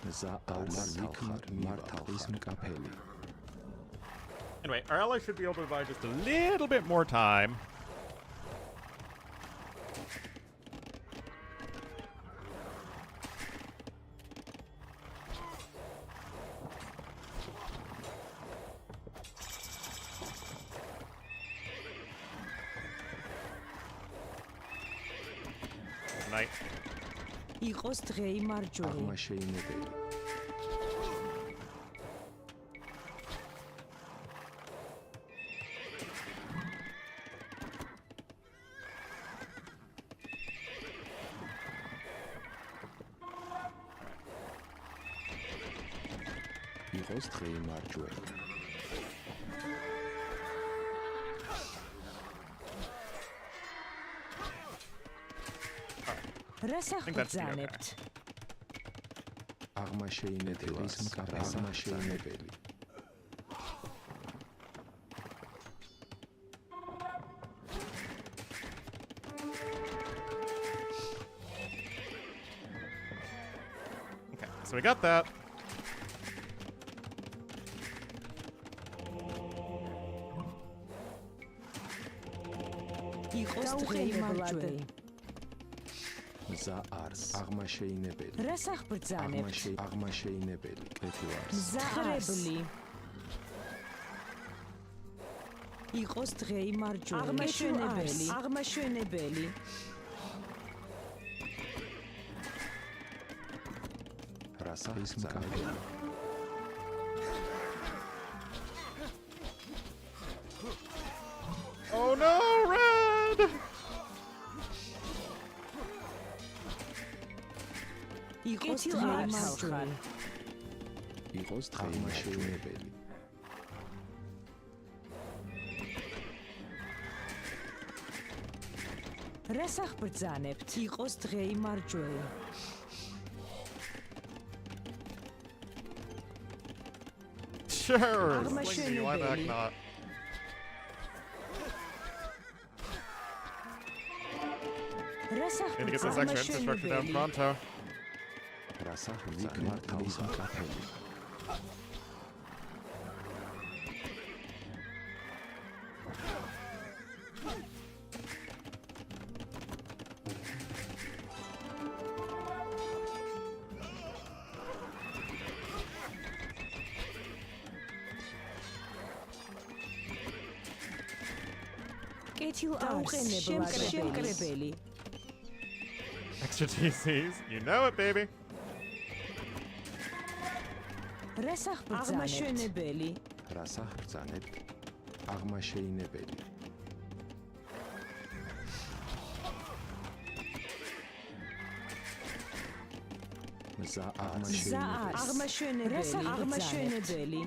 [SPEAKER 2] მზა არს. მართავ ის მკაფელი.
[SPEAKER 1] Anyway, our ally should be able to buy just a little bit more time. Night.
[SPEAKER 7] იყოს დღე იმარჯვეი.
[SPEAKER 2] აღმაშენებელი. იყოს დღე იმარჯვეი.
[SPEAKER 7] რასახბრძანებთ?
[SPEAKER 2] აღმაშენებელი. ის მკაფელი. აღმაშენებელი.
[SPEAKER 1] Okay, so we got that.
[SPEAKER 7] იყოს დღე იმარჯვეი.
[SPEAKER 2] მზა არს. აღმაშენებელი.
[SPEAKER 7] რასახბრძანებთ?
[SPEAKER 2] აღმაშენებელი. კეთილ არს.
[SPEAKER 7] მზარებლი. იყოს დღე იმარჯვეი. აღმაშენებელი. აღმაშენებელი.
[SPEAKER 2] რასახის მკაფელი.
[SPEAKER 1] Oh no, red!
[SPEAKER 7] იყოს დღე იმარჯვეი.
[SPEAKER 2] იყოს დღე იმარჯველი.
[SPEAKER 7] რასახბრძანებთ? იყოს დღე იმარჯვეი.
[SPEAKER 1] Sure.
[SPEAKER 7] Arma
[SPEAKER 1] Sling me,
[SPEAKER 7] schöne
[SPEAKER 1] why the heck
[SPEAKER 7] Belly.
[SPEAKER 1] not?
[SPEAKER 7] Rasach
[SPEAKER 1] Need to get this
[SPEAKER 7] Arma
[SPEAKER 1] extra
[SPEAKER 7] schöne
[SPEAKER 1] infrastructure down
[SPEAKER 7] Belly.
[SPEAKER 1] pronto.
[SPEAKER 2] Rasach bzane tausa kafeli.
[SPEAKER 7] Კეთილ არს შემკრებელი.
[SPEAKER 1] Extra TCs. You know it, baby.
[SPEAKER 7] რასახ აღმაშენებელი.
[SPEAKER 2] Rasach bzane აღმაშენებელი. Mza აღმაშენებელი.
[SPEAKER 7] აღმაშენებელი.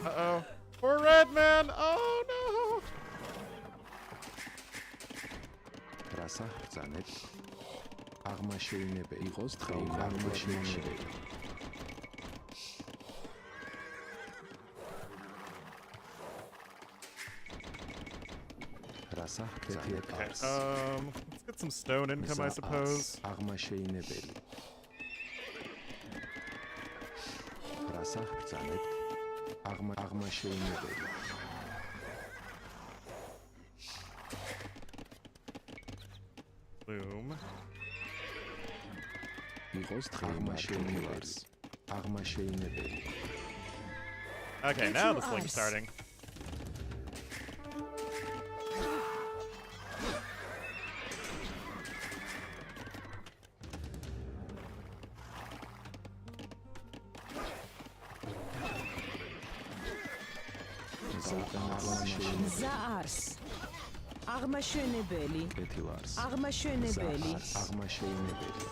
[SPEAKER 1] Uh-oh. Poor red man. Oh, no.
[SPEAKER 2] Rasach bzane აღმაშენებელი. იყოს დღე აღმაშენებელი. Rasach bzane ars.
[SPEAKER 1] Let's get some stone income, I suppose.
[SPEAKER 2] აღმაშენებელი. Rasach bzane აღმაშენებელი.
[SPEAKER 1] Boom.
[SPEAKER 2] იყოს დღე აღმაშენებელი. აღმაშენებელი.
[SPEAKER 1] Okay, now the sling's starting.
[SPEAKER 7] მზა არს. აღმაშენებელი.
[SPEAKER 2] კეთილ ars.
[SPEAKER 7] აღმაშენებელი.
[SPEAKER 2] აღმაშენებელი.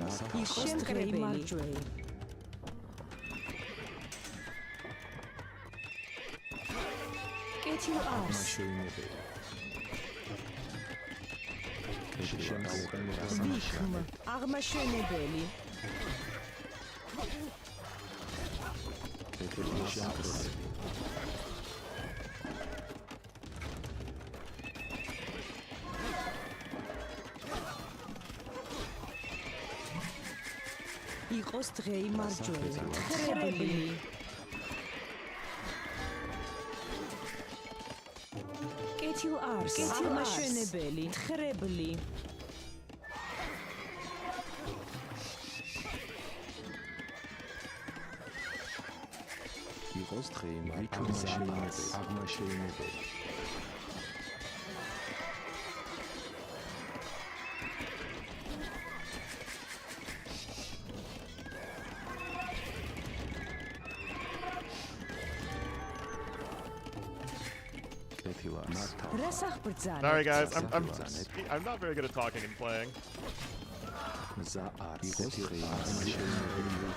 [SPEAKER 2] Rasach
[SPEAKER 7] იყოს დღე მარჯვე. კეთილ არს.
[SPEAKER 2] აღმაშენებელი.
[SPEAKER 7] ვიქმ. აღმაშენებელი. იყოს დღე მარჯვე. ხრებელი. კეთილ არს. აღმაშენებელი. ხრებელი.
[SPEAKER 2] იყოს დღე აღმაშენებელი. აღმაშენებელი. კეთილ ars.
[SPEAKER 7] რასახ ბრძანე.
[SPEAKER 1] Sorry, guys. I'm not very good at talking and playing.
[SPEAKER 2] მზა ars. იყოს დღე აღმაშენებელი.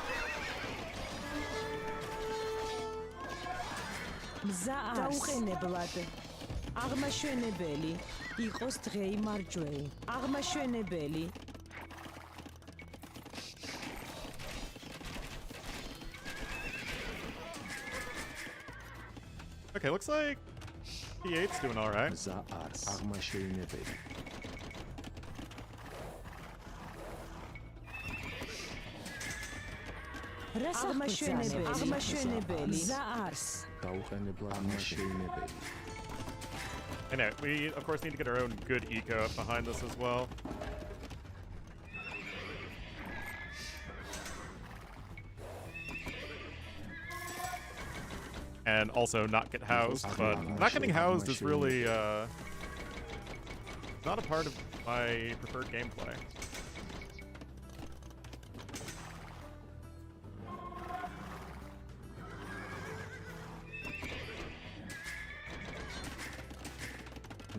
[SPEAKER 7] მზა არს. დაუყენებლად. აღმაშენებელი. იყოს დღე მარჯვე. აღმაშენებელი.
[SPEAKER 1] Okay, looks like P8's doing all right.
[SPEAKER 2] მზა ars. აღმაშენებელი.
[SPEAKER 7] რასახ ბრძანე. აღმაშენებელი. მზა არს.
[SPEAKER 2] დაუყენებლად აღმაშენებელი.
[SPEAKER 1] Anyway, we of course need to get our own good eco up behind us as well. And also not get housed, but not getting housed is really not a part of my preferred gameplay.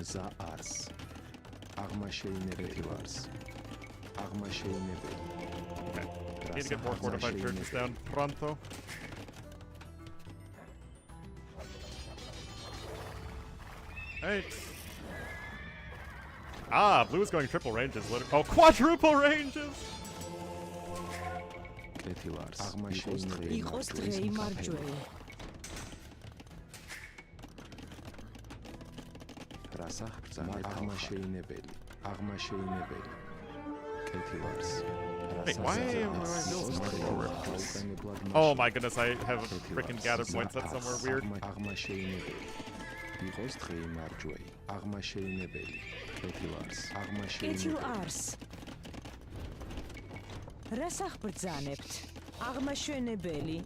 [SPEAKER 2] მზა ars. აღმაშენებელი ars. აღმაშენებელი.
[SPEAKER 1] Okay. Need to get more fortified churches down pronto. Right. Ah, blue is going triple ranges. Oh, quadruple ranges!
[SPEAKER 2] კეთილარს აღმაშენებელი
[SPEAKER 7] იყოს დღეი მარჯვეი
[SPEAKER 2] რასა ბრძანებთ აღმაშენებელი კეთილარს
[SPEAKER 1] Wait, why am I still forward? Oh my goodness, I have freaking gather point set somewhere weird.
[SPEAKER 2] აღმაშენებელი იყოს დღეი მარჯვეი აღმაშენებელი კეთილარს
[SPEAKER 7] კეთილარს რასახ ბრძანებთ აღმაშენებელი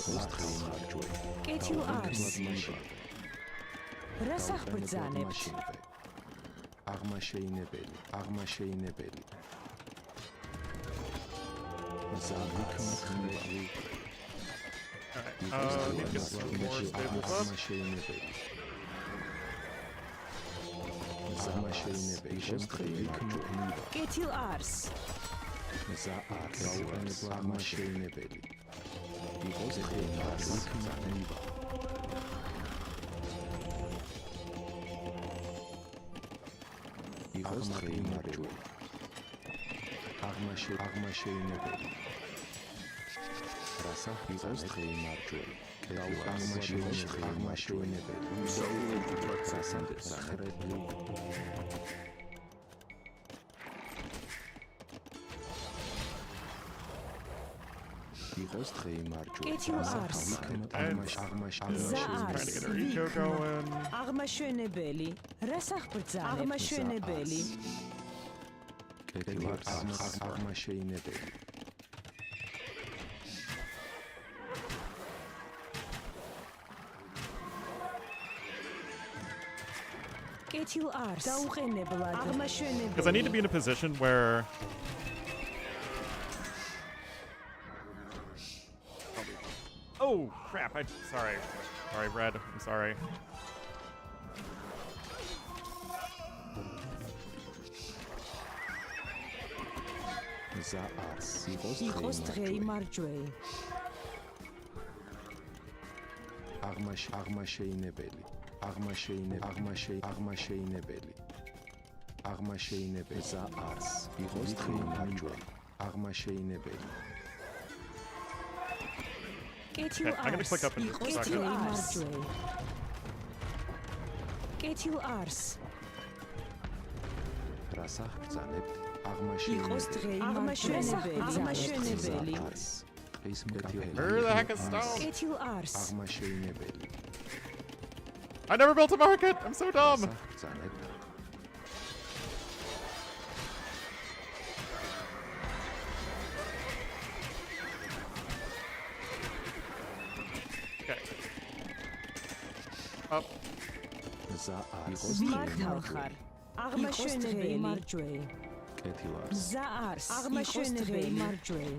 [SPEAKER 2] იყოს დღეი მარჯვეი კეთილარს
[SPEAKER 7] რასახ ბრძანებთ
[SPEAKER 2] აღმაშენებელი
[SPEAKER 1] Need to get some more staples up.
[SPEAKER 7] კეთილარს
[SPEAKER 2] აღმაშენებელი იყოს დღეი მარჯვეი იყოს დღეი მარჯვეი აღმაშენებელი რასა იყოს დღეი მარჯვეი აღმაშენებელი რასა სახრები იყოს დღეი მარჯვეი
[SPEAKER 7] კეთილარს აღმაშენებელი რასახ ბრძანებთ აღმაშენებელი
[SPEAKER 2] კეთილარს აღმაშენებელი
[SPEAKER 7] კეთილარს დაუყენებლად აღმაშენებელი
[SPEAKER 1] Because I need to be in a position where Oh crap, I'm sorry. Sorry, Red. I'm sorry.
[SPEAKER 7] იყოს დღეი მარჯვეი
[SPEAKER 2] აღმაშენებელი ზაარს იყოს დღეი მარჯვეი აღმაშენებელი
[SPEAKER 1] Okay, I'm gonna click up and
[SPEAKER 7] იყოს
[SPEAKER 1] suck
[SPEAKER 7] დღეი
[SPEAKER 1] it.
[SPEAKER 7] მარჯვეი კეთილარს
[SPEAKER 2] რასახ ბრძანებთ
[SPEAKER 7] იყოს დღეი აღმაშენებელი
[SPEAKER 2] ის მკაფელი
[SPEAKER 1] Where the heck is stone?
[SPEAKER 7] კეთილარს
[SPEAKER 2] აღმაშენებელი
[SPEAKER 1] I never built a market. I'm so dumb.
[SPEAKER 2] ბრძანებთ
[SPEAKER 1] Okay. Up.
[SPEAKER 2] ზაარს
[SPEAKER 7] მართავ ხარ აღმაშენებელი მარჯვეი
[SPEAKER 2] კეთილარს
[SPEAKER 7] ზაარს აღმაშენებელი მარჯვეი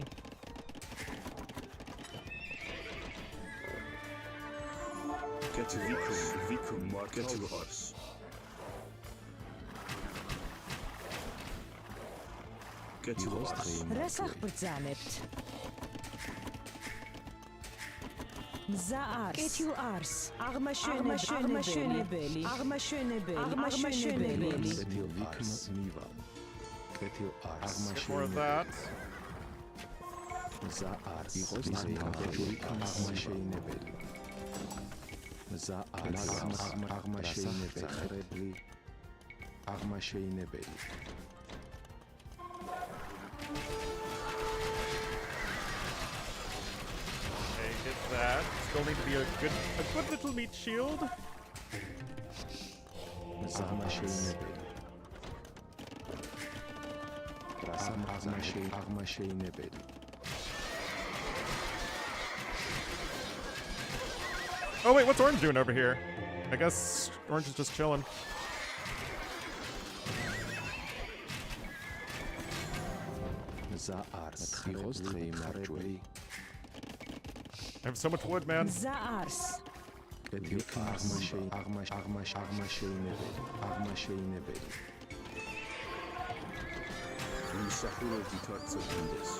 [SPEAKER 2] იყოს დღეი
[SPEAKER 7] რასახ ბრძანებთ ზაარს კეთილარს აღმაშენებელი
[SPEAKER 2] კეთილ ვიქნა მივა კეთილარს
[SPEAKER 1] More of that.
[SPEAKER 2] ზაარს იყოს დღეი მარჯვეი აღმაშენებელი ზაარს აღმაშენებელი ხრები აღმაშენებელი
[SPEAKER 1] Okay, get that. Still need to be a good little meat shield.
[SPEAKER 2] აღმაშენებელი აღმაშენებელი
[SPEAKER 1] Oh wait, what's Orange doing over here? I guess Orange is just chilling.
[SPEAKER 2] ზაარს იყოს დღეი მარჯვეი
[SPEAKER 1] I have so much wood, man.
[SPEAKER 7] ზაარს
[SPEAKER 2] აღმაშენებელი მსახურობითი თვალსაჩინოს.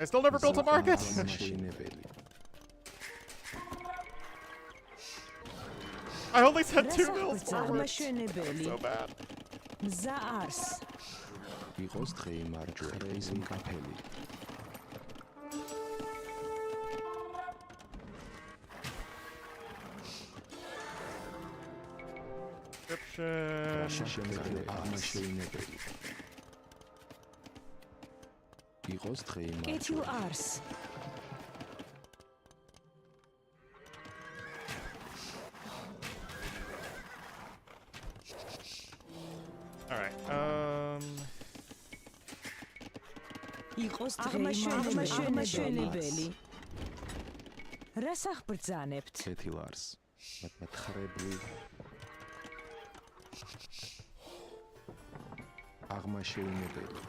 [SPEAKER 1] I still never built a market. I only sent 2 bills forward. So bad.
[SPEAKER 7] Mzaars.
[SPEAKER 2] იყოს დღე მარჯვე, დღეს მკაფელი.
[SPEAKER 1] Description.
[SPEAKER 2] აღმაშენებელი. იყოს დღე
[SPEAKER 7] Get you
[SPEAKER 2] მარჯვე.
[SPEAKER 7] ars.
[SPEAKER 1] All right.
[SPEAKER 7] Იყოს აღმაშენებელი. რას აღბრძანებთ?
[SPEAKER 2] კეთილარს. მათხრებული. აღმაშენებელი.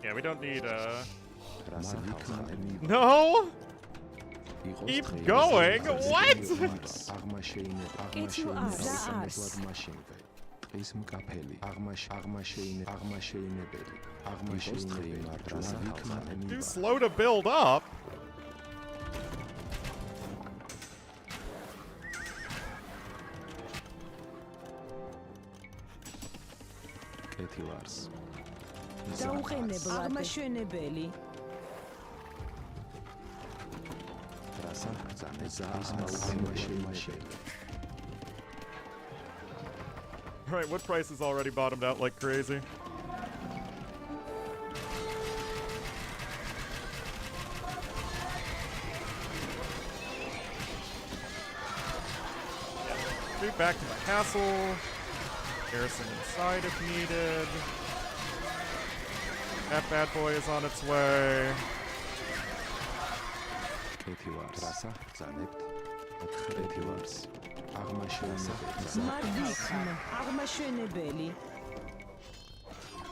[SPEAKER 1] Yeah, we don't need
[SPEAKER 2] რასახალხა.
[SPEAKER 1] No! Keep going! What?
[SPEAKER 7] Get you ars.
[SPEAKER 2] დღის მკაფელი. აღმაშენებელი. აღმაშენებელი.
[SPEAKER 1] Too slow to build up.
[SPEAKER 2] კეთილარს.
[SPEAKER 7] დაუყენებლად. აღმაშენებელი.
[SPEAKER 1] Alright, what price is already bottomed out like crazy? Move back to my castle. Garrison inside if needed. That bad boy is on its way.
[SPEAKER 2] კეთილარს. რასახალხა. კეთილარს.
[SPEAKER 7] აღმაშენებელი.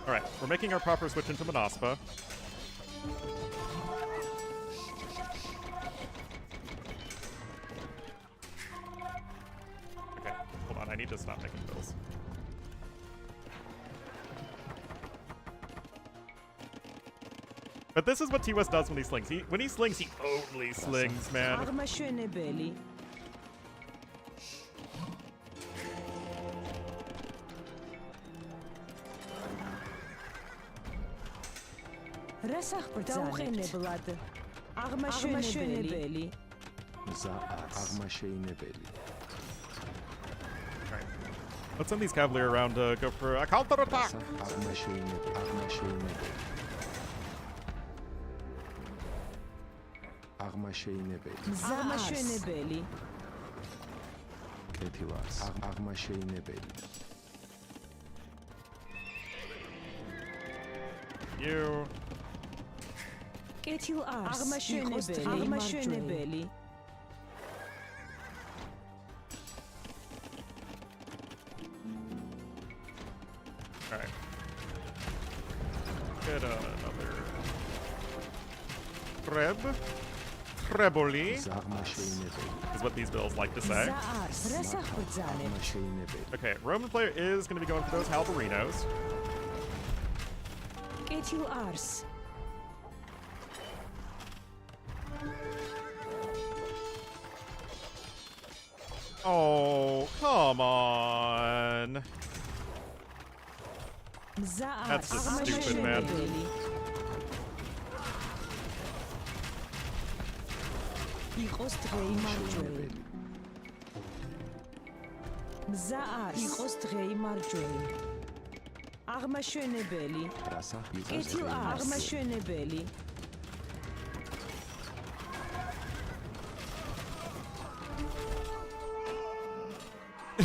[SPEAKER 1] Alright, we're making our proper switch into Manaspa. Okay, hold on, I need to stop making bills. But this is what T-West does when he slings. When he slings, he only slings, man.
[SPEAKER 7] აღმაშენებელი. რას აღბრძანებთ? აღმაშენებელი.
[SPEAKER 2] აღმაშენებელი.
[SPEAKER 1] Alright. Let's send these cavalry around to go for a counterattack.
[SPEAKER 2] აღმაშენებელი.
[SPEAKER 7] აღმაშენებელი.
[SPEAKER 2] კეთილარს. აღმაშენებელი.
[SPEAKER 1] You.
[SPEAKER 7] კეთილ ars. აღმაშენებელი.
[SPEAKER 1] Alright. Get another Treb. Treboli is what these bills like to say. Okay, Roman player is going to be going for those Halberinos.
[SPEAKER 7] Get you ars.
[SPEAKER 1] Oh, come on. That's just stupid, man.
[SPEAKER 7] იყოს დღე იმარჯველი. მზა არის. იყოს დღე იმარჯველი. აღმაშენებელი. კეთილ არის. აღმაშენებელი.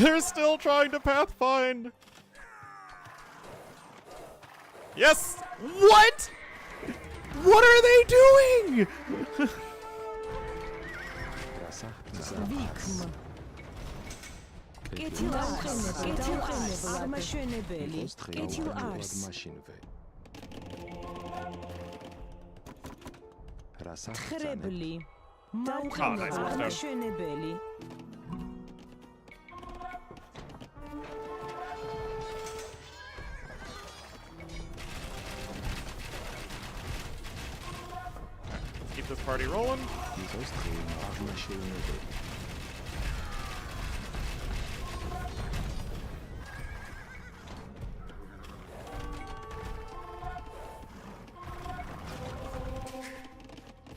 [SPEAKER 1] They're still trying to pathfind. Yes! What? What are they doing?
[SPEAKER 2] Rasa za
[SPEAKER 7] Vikm. Getil ars. Getil ars. Arma schöne belly. Getil ars.
[SPEAKER 2] Maschinenwe. Rasa
[SPEAKER 7] Trebli.
[SPEAKER 1] nice,
[SPEAKER 7] Arma
[SPEAKER 1] nice.
[SPEAKER 7] schöne belly.
[SPEAKER 1] Keep this party rolling.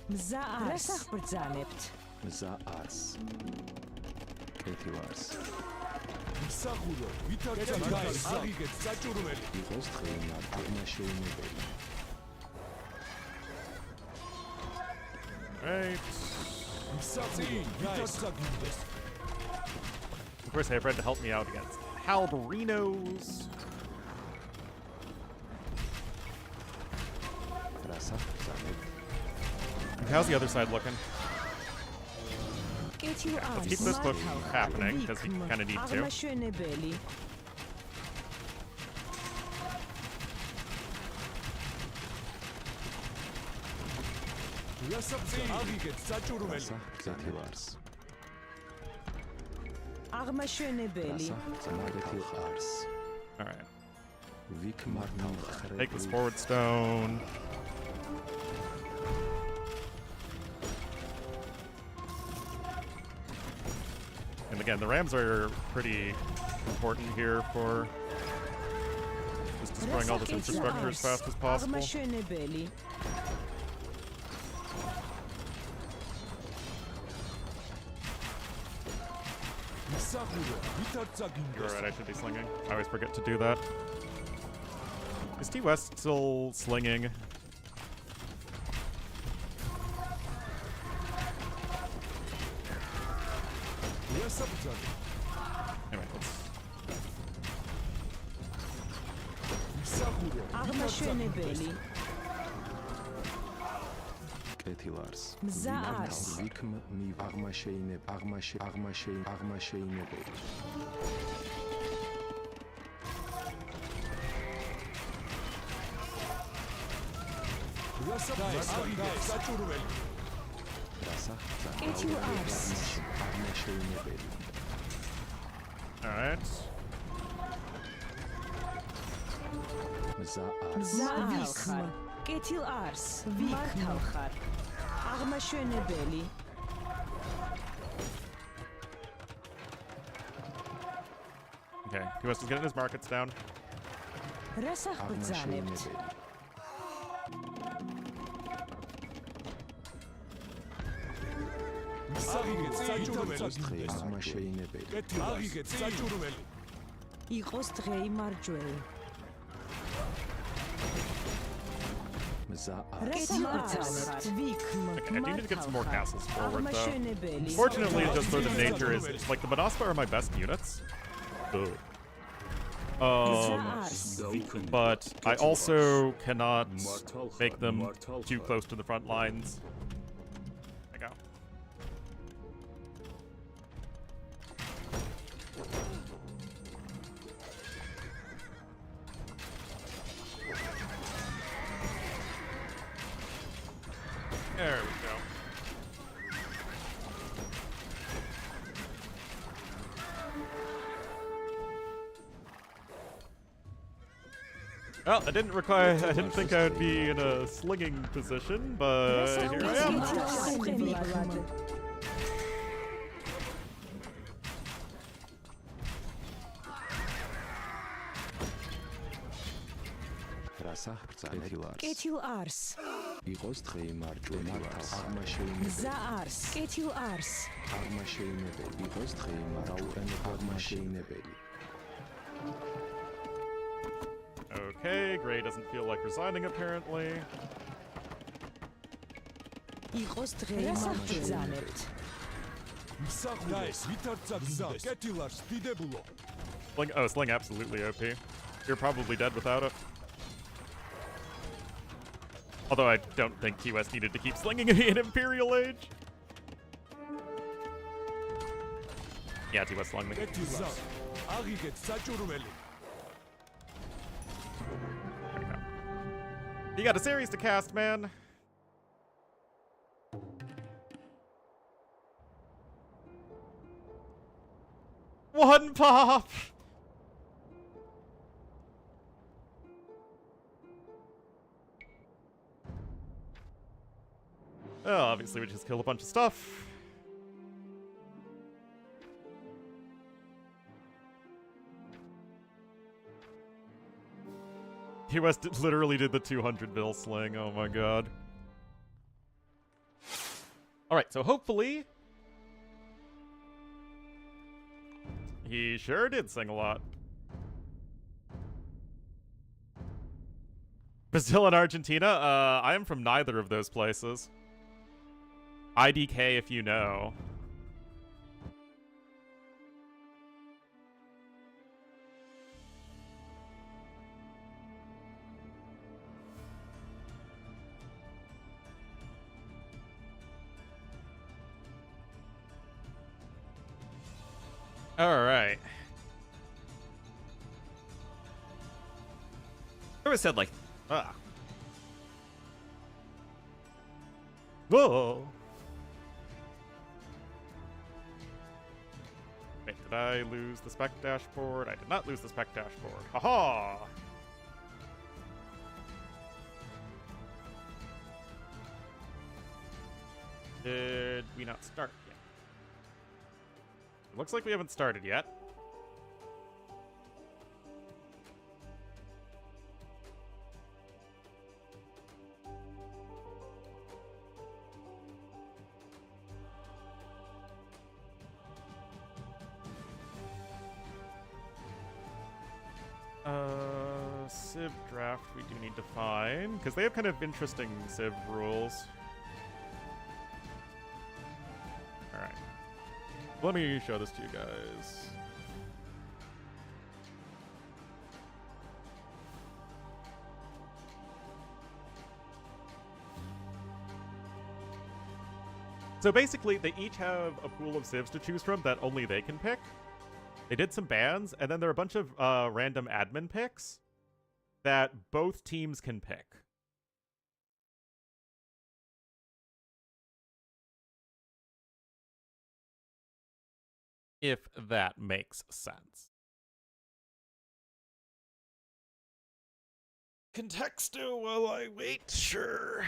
[SPEAKER 7] Mza ars. Resach brzalept.
[SPEAKER 2] Za ars. Ketilars.
[SPEAKER 10] ისახურო ვითარცა გაის აღიგეთ საჭურველი
[SPEAKER 2] Igos treinar agmaşeynebeli.
[SPEAKER 1] Right.
[SPEAKER 10] ისახურო ვითარცა გინდეს
[SPEAKER 1] Of course, I have Red to help me out against Halberinos.
[SPEAKER 2] Rasa zanet.
[SPEAKER 1] How's the other side looking?
[SPEAKER 7] Getil ars.
[SPEAKER 1] Let's keep this look happening, because we kind of need to.
[SPEAKER 7] Arma schöne belly.
[SPEAKER 10] რასაბზე აღიგეთ საჭურველი
[SPEAKER 2] Rasa ketilars.
[SPEAKER 7] Arma schöne belly.
[SPEAKER 2] Rasa zanagetil ars.
[SPEAKER 1] Alright.
[SPEAKER 2] Vik martal
[SPEAKER 1] Take this forward stone. And again, the Rams are pretty important here for just destroying all this infrastructure as fast as possible.
[SPEAKER 7] Arma schöne belly.
[SPEAKER 10] ისახურო ვითარცა
[SPEAKER 1] You're
[SPEAKER 10] გინდეს
[SPEAKER 1] right, I should be slinging. I always forget to do that. Is T West still slinging?
[SPEAKER 10] რასაბზარი
[SPEAKER 1] Anyway, let's.
[SPEAKER 10] ისახურო
[SPEAKER 7] Arma schöne belly.
[SPEAKER 2] ketilars.
[SPEAKER 7] Mza ars.
[SPEAKER 2] Vik mi agmaşeynebeli.
[SPEAKER 10] რასაბზარი აღიგეთ საჭურველი
[SPEAKER 2] Rasa
[SPEAKER 7] Getil ars.
[SPEAKER 2] agmaşeynebeli.
[SPEAKER 1] Alright.
[SPEAKER 2] Za ars.
[SPEAKER 7] Vikm. Getil ars. Vikm. Arma schöne belly.
[SPEAKER 1] Okay, T West is getting his markets down.
[SPEAKER 7] Resach brzalept.
[SPEAKER 2] Agmaşeynebeli.
[SPEAKER 10] ისახიგეთ საჭურველი
[SPEAKER 2] Treinar agmaşeynebeli.
[SPEAKER 10] კეთი აღიგეთ საჭურველი
[SPEAKER 7] Igos drei marjuel.
[SPEAKER 2] Za ars.
[SPEAKER 7] Getil ars. Vikm.
[SPEAKER 1] Okay, I do need to get some more castles forward,
[SPEAKER 7] Arma
[SPEAKER 1] though.
[SPEAKER 7] schöne belly.
[SPEAKER 1] Fortunately, just sort of nature is like the Manaspa are my best units. Ugh.
[SPEAKER 7] Ars.
[SPEAKER 1] But I also cannot make them too close to the front lines. There you go. There we go. Well, I didn't think I would be in a slinging position, but here I am.
[SPEAKER 7] Vikm.
[SPEAKER 2] Rasa ketilars.
[SPEAKER 7] Getil ars.
[SPEAKER 2] Igos treinar ketilars. Agmaşeynebeli.
[SPEAKER 7] Mza ars. Getil ars.
[SPEAKER 2] Agmaşeynebeli. Igos treinar agmaşeynebeli.
[SPEAKER 1] Okay, Gray doesn't feel like resigning apparently.
[SPEAKER 7] Igos drei marjuel.
[SPEAKER 10] ისახურო ვითარცა გინდეს კეთილარს დიდებულო
[SPEAKER 1] Sling absolutely OP. You're probably dead without it. Although I don't think TOS needed to keep slinging in Imperial Age. Yeah, TOS slung me.
[SPEAKER 10] კეთილას აღიგეთ საჭურველი.
[SPEAKER 1] You got a series to cast, man. One pop! Oh, obviously we just killed a bunch of stuff. US literally did the 200 bill sling, oh my god. Alright, so hopefully... He sure did sing a lot. Brazil and Argentina? I am from neither of those places. IDK if you know. Alright.
[SPEAKER 8] I always said, like,
[SPEAKER 1] Whoa! Wait, did I lose the spec dashboard? I did not lose the spec dashboard. Haha! Did we not start yet? It looks like we haven't started yet. Civ draft we do need to find, because they have kind of interesting Civ rules. Alright. Let me show this to you guys. So basically, they each have a pool of civs to choose from that only they can pick. They did some bans, and then there are a bunch of random admin picks that both teams can pick. If that makes sense. Contexto while I wait, sure.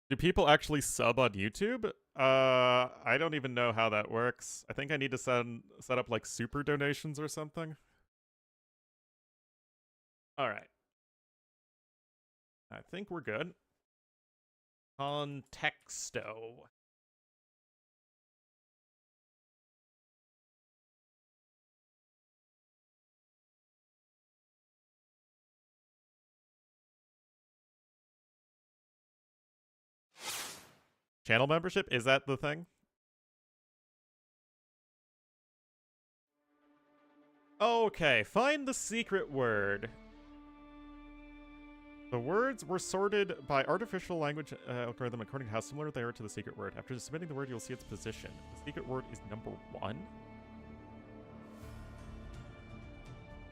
[SPEAKER 1] Do people actually sub on YouTube? I don't even know how that works. I think I need to set up like super donations or something. All right. I think we're good. Contexto. Channel membership? Is that the thing? Okay, find the secret word. The words were sorted by artificial language algorithm according to how similar they are to the secret word. After submitting the word, you'll see its position. The secret word is number 1.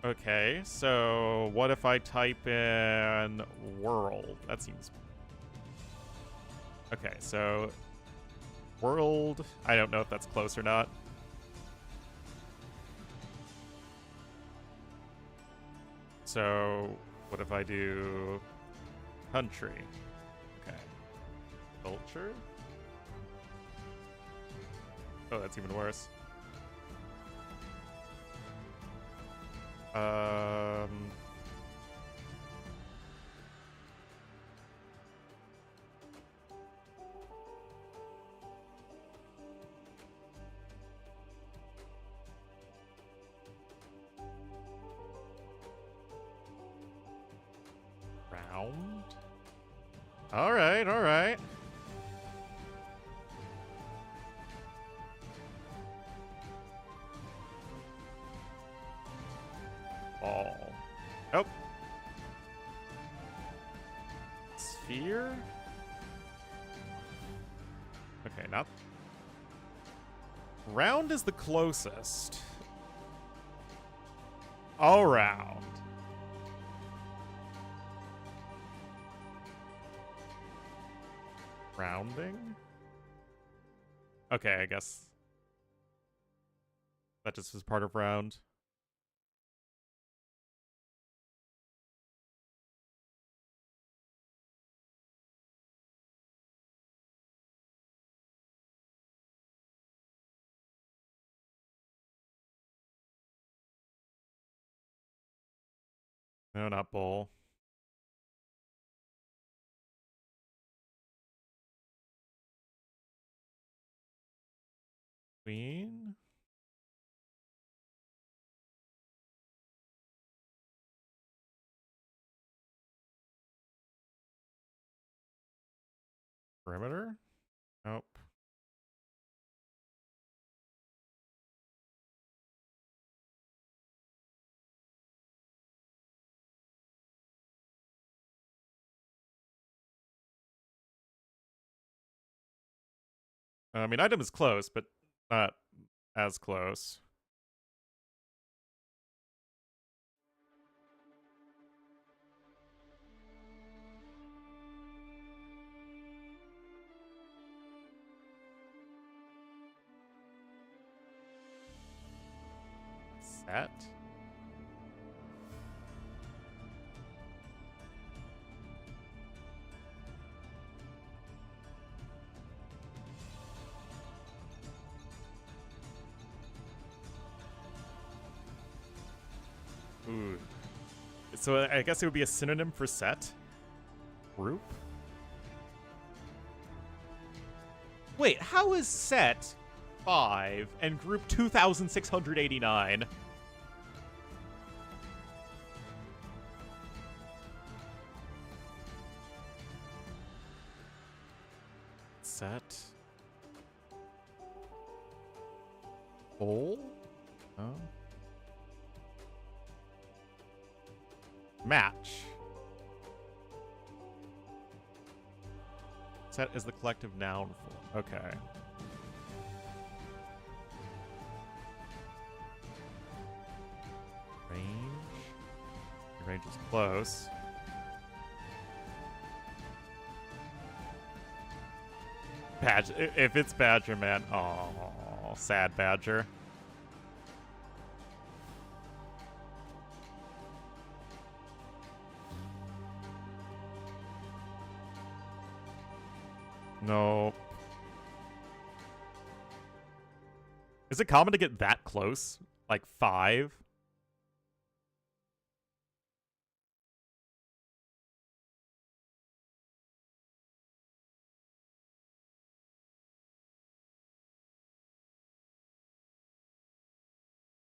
[SPEAKER 1] Okay, so what if I type in world? That seems... Okay, so world, I don't know if that's close or not. So what if I do country? Okay. Culture? Oh, that's even worse. Round? Alright, alright. ball. Oh. Sphere? Okay, not... Round is the closest. All round. Rounding? Okay, I guess that just was part of round. No, not bowl. Queen? Perimeter? Nope. I mean, item is close, but not as close. Set. Ooh. So I guess it would be a synonym for set? Group? Wait, how is set 5 and group 2,689? Set. Bowl? Oh. Match. Set is the collective noun form. Okay. Range. Your range is close. Badger. If it's Badger, man. Oh, sad Badger. No. Is it common to get that close? Like 5?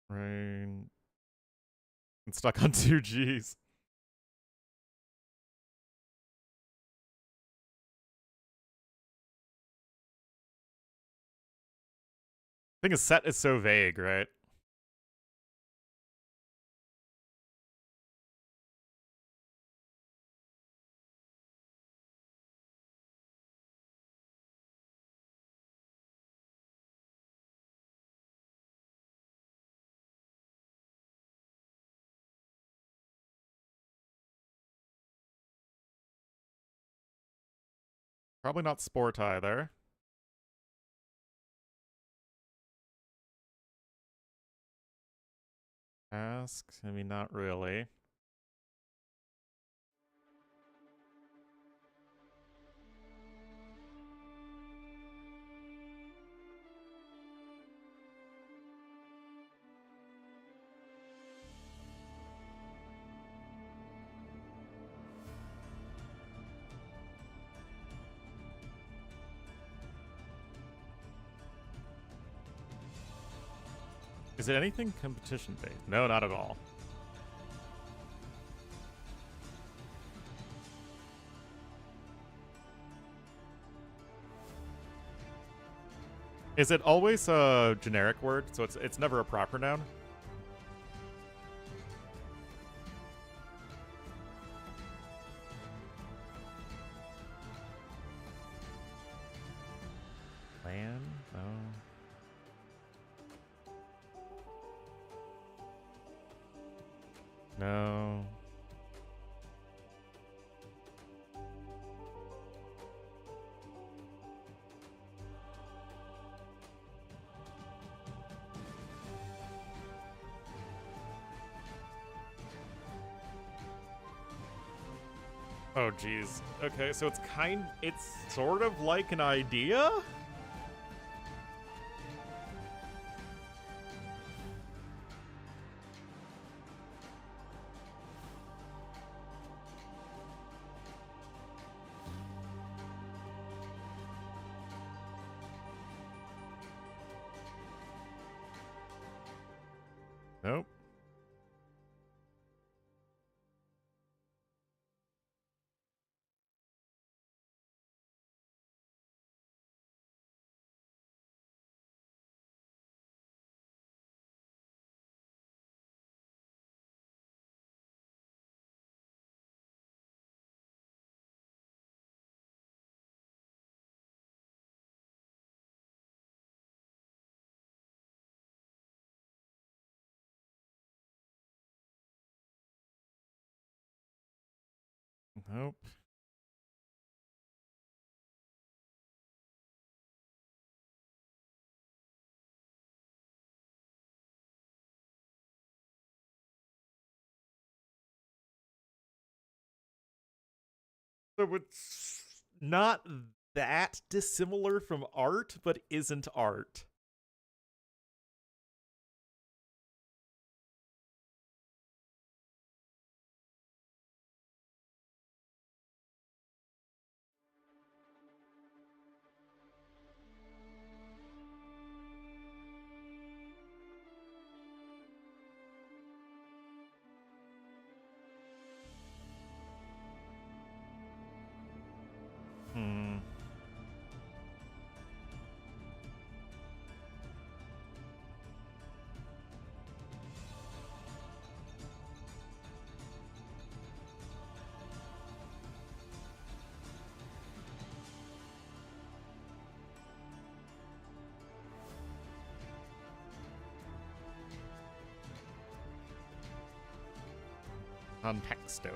[SPEAKER 1] Rain. I'm stuck on 2 Gs. Thing is, set is so vague, right? Probably not sport either. Ask? I mean, not really. Is it anything competition-based? No, not at all. Is it always a generic word? So it's never a proper noun? No. Oh, geez. Okay, so it's sort of like an idea? Nope. Nope. So it's not that dissimilar from art, but isn't art. Hmm. Contexto.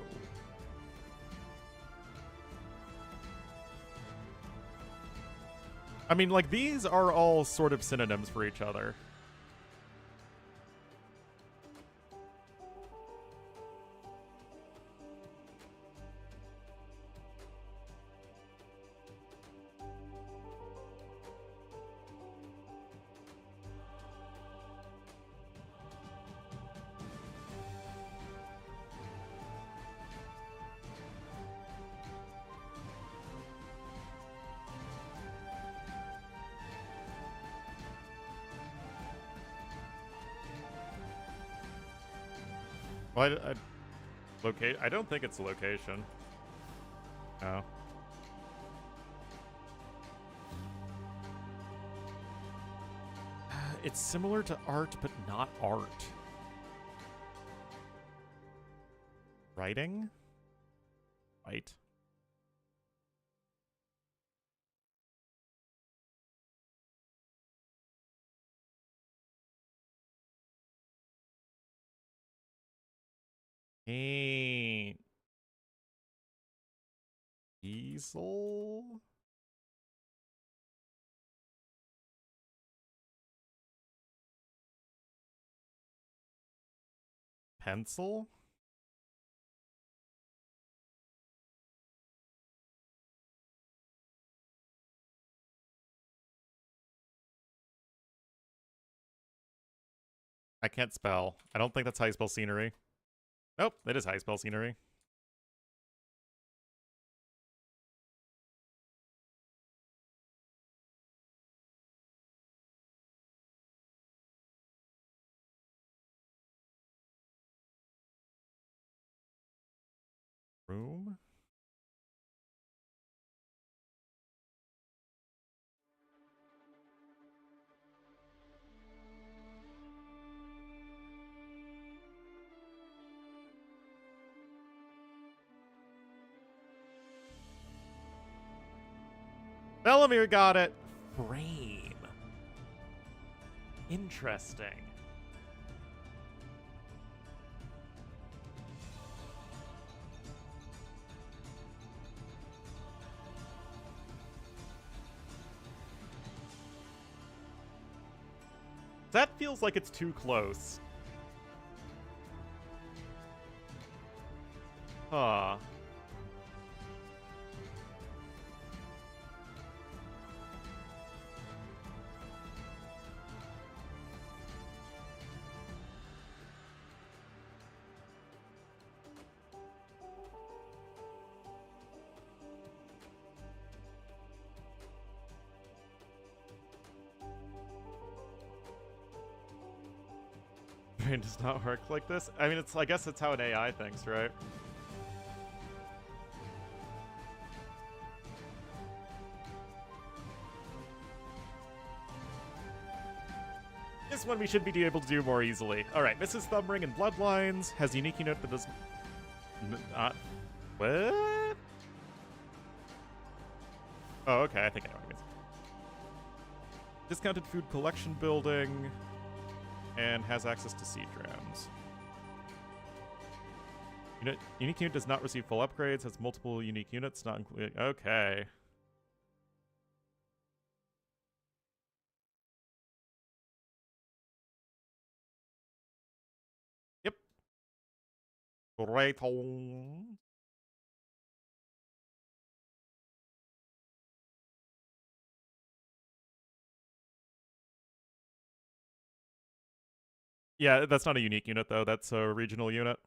[SPEAKER 1] I mean, like, these are all sort of synonyms for each other. Well, I don't think it's a location. Oh. It's similar to art, but not art. Writing? Right. Paint. Easel? Pencil? I can't spell. I don't think that's how you spell scenery. Nope, it is how you spell scenery. Room? Bellamere got it. Frame. Interesting. That feels like it's too close. Huh. Brain does not work like this. I mean, I guess it's how an AI thinks, right? This one we should be able to do more easily. All right, Mrs. Thumbring and Bloodlines has a unique unit that does not. What? Oh, okay. I think I know what it means. Discounted food collection building. And has access to seed drones. Unique unit does not receive full upgrades, has multiple unique units, not included. Okay. Yep. Great. Yeah, that's not a unique unit, though. That's a regional unit.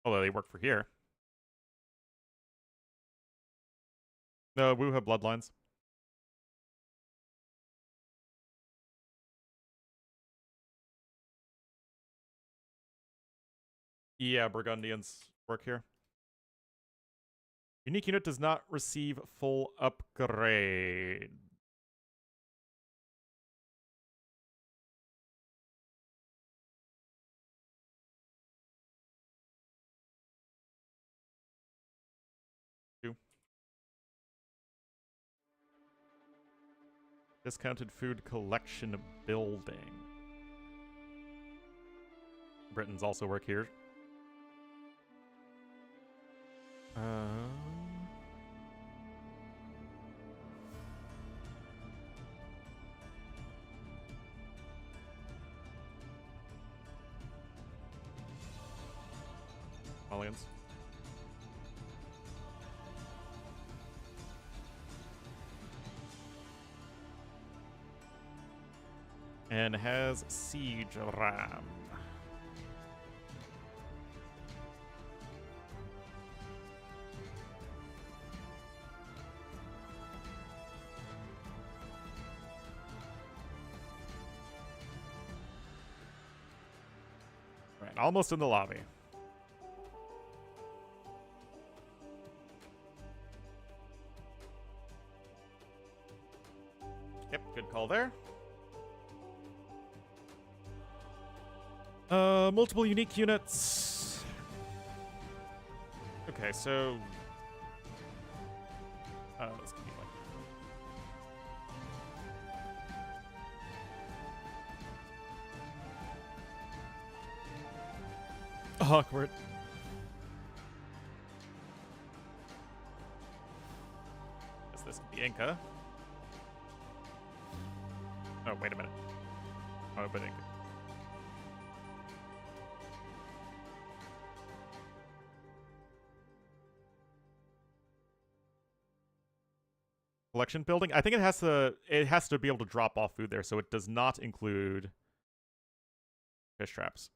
[SPEAKER 1] Although they work for here. No, Wu have bloodlines. Yeah, Burgundians work here. Unique unit does not receive full upgrade. Discounted food collection building. Britons also work here. Aliens. And has siege ram. Right, almost in the lobby. Yep, good call there. Multiple unique units. Okay, so this could be like awkward. Guess this could be Inca. Oh, wait a minute. Oh, but Inca. Collection building. I think it has to be able to drop off food there, so it does not include fish traps.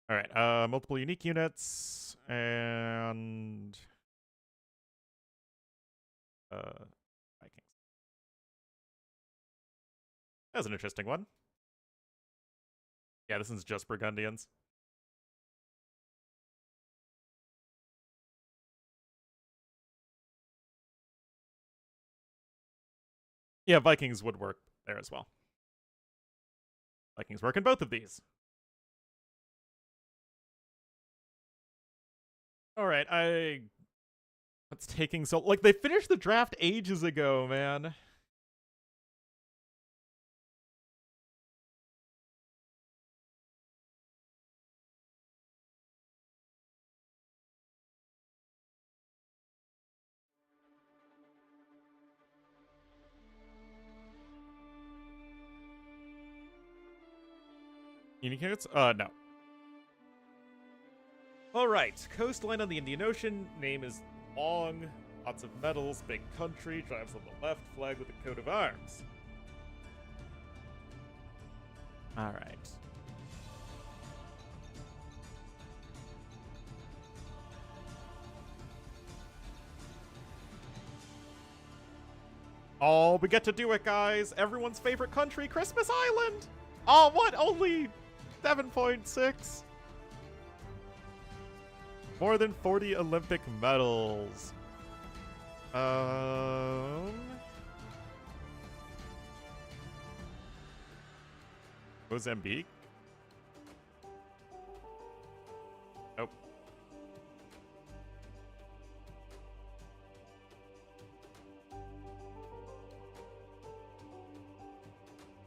[SPEAKER 1] All right, multiple unique units and Vikings. That's an interesting one. Yeah, this one's just Burgundians. Yeah, Vikings would work there as well. Vikings work in both of these. All right, what's taking so... Like, they finished the draft ages ago, man. Unicates? No. Alright, coastline on the Indian Ocean, name is long, lots of metals, big country, drives on the left, flag with a coat of arms. Alright. Oh, we get to do it, guys! Everyone's favorite country, Christmas Island! Oh, what? Only 7.6? More than 40 Olympic medals. Mozambique? Nope.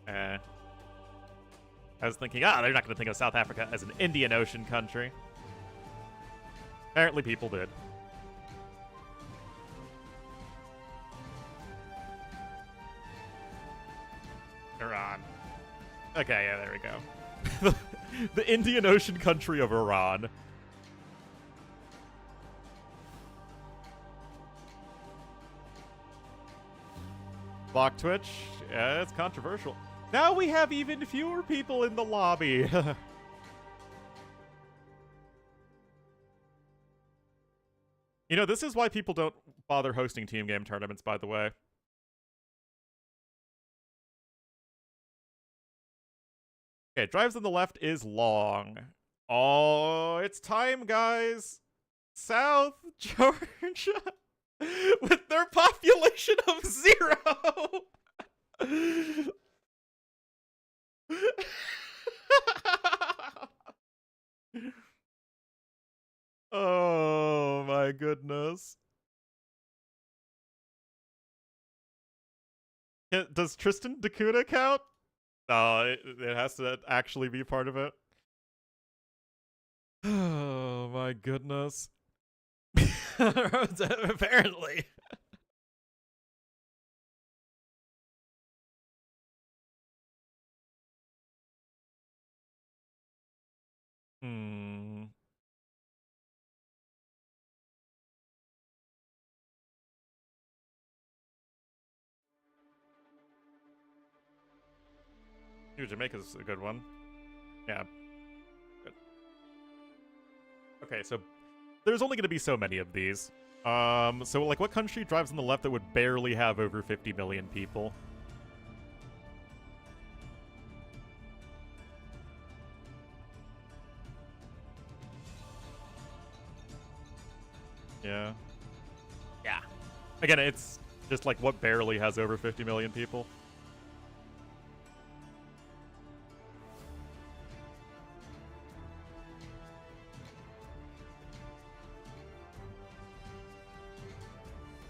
[SPEAKER 1] I was thinking, they're not going to think of South Africa as an Indian Ocean country. Apparently people did. Iran. Okay, yeah, there we go. The Indian Ocean country of Iran. Block Twitch? Yeah, it's controversial. Now we have even fewer people in the lobby. You know, this is why people don't bother hosting team game tournaments, by the way. Okay, drives on the left is long. Oh, it's time, guys. South Georgia with their population of 0. Oh my goodness. Does Tristan da count? No, it has to actually be part of it. Oh my goodness. Apparently. Ooh, Jamaica's a good one. Yeah. Good. Okay, so there's only going to be so many of these. So like what country drives on the left that would barely have over 50 million people? Yeah. Yeah. Again, it's just like what barely has over 50 million people.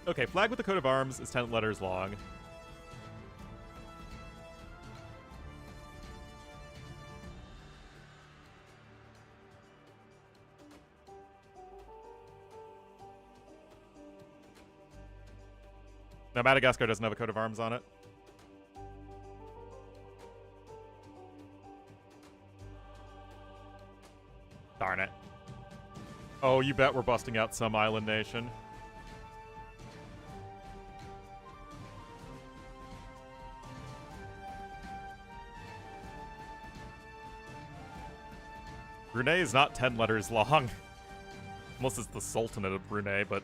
[SPEAKER 1] Okay, flag with the coat of arms is 10 letters long. Now, Madagascar doesn't have a coat of arms on it. Darn it. Oh, you bet we're busting out some island nation. Brunei is not 10 letters long. Unless it's the Sultanate of Brunei, but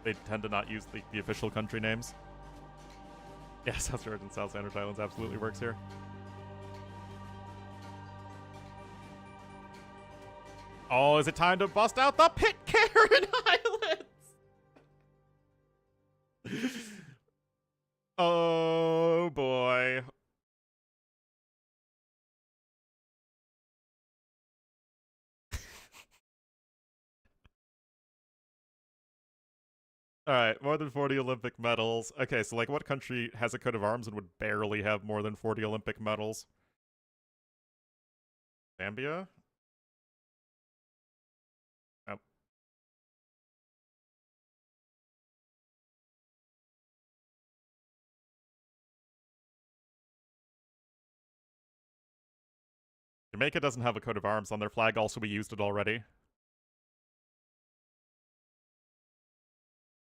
[SPEAKER 1] they tend to not use the official country names. Yeah, South Georgia and South Sandwich Islands absolutely works here. Oh, is it time to bust out the Pitcairn Islands? Oh, boy. Alright, more than 40 Olympic medals. Okay, so like what country has a coat of arms and would barely have more than 40 Olympic medals? Zambia? Nope. Jamaica doesn't have a coat of arms on their flag, also we used it already.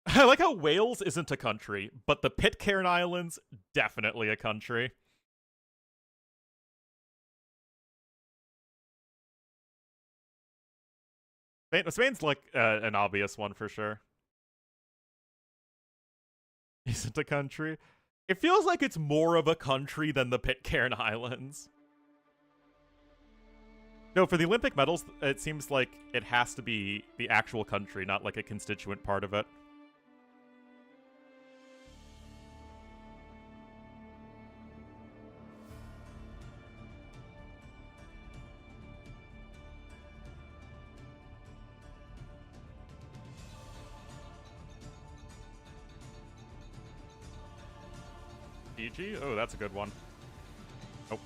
[SPEAKER 1] I like how Wales isn't a country, but the Pitcairn Islands, definitely a country. Spain's like an obvious one for sure. Isn't a country. It feels like it's more of a country than the Pitcairn Islands. No, for the Olympic medals, it seems like it has to be the actual country, not like a constituent part of it. Fiji? Oh, that's a good one. Nope.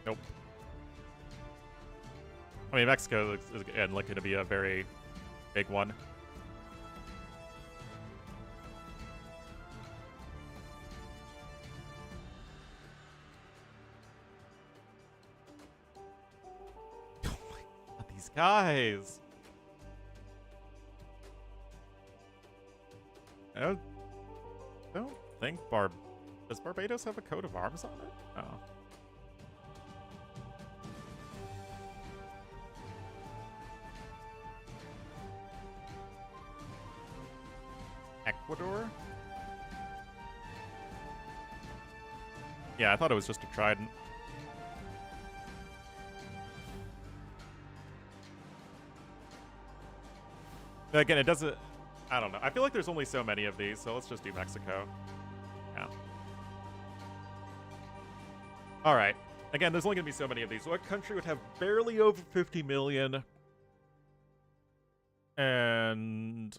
[SPEAKER 1] Nope. I mean, Mexico is again like going to be a very big one. Oh my god, these guys! I don't think does Barbados have a coat of arms on it? Oh. Ecuador? Yeah, I thought it was just a trident. But again, it doesn't... I don't know. I feel like there's only so many of these, so let's just do Mexico. Yeah. Alright. Again, there's only going to be so many of these. So what country would have barely over 50 million? And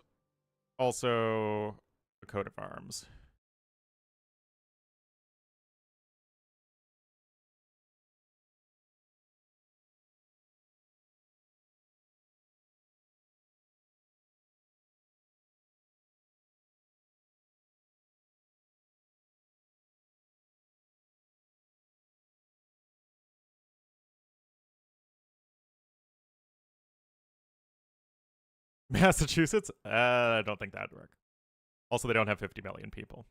[SPEAKER 1] also a coat of arms. Massachusetts? I don't think that'd work. Also, they don't have 50 million people.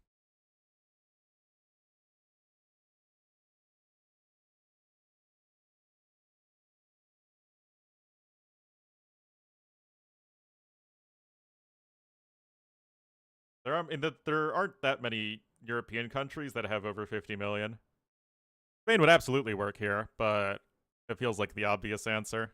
[SPEAKER 1] There aren't that many European countries that have over 50 million. Spain would absolutely work here, but it feels like the obvious answer.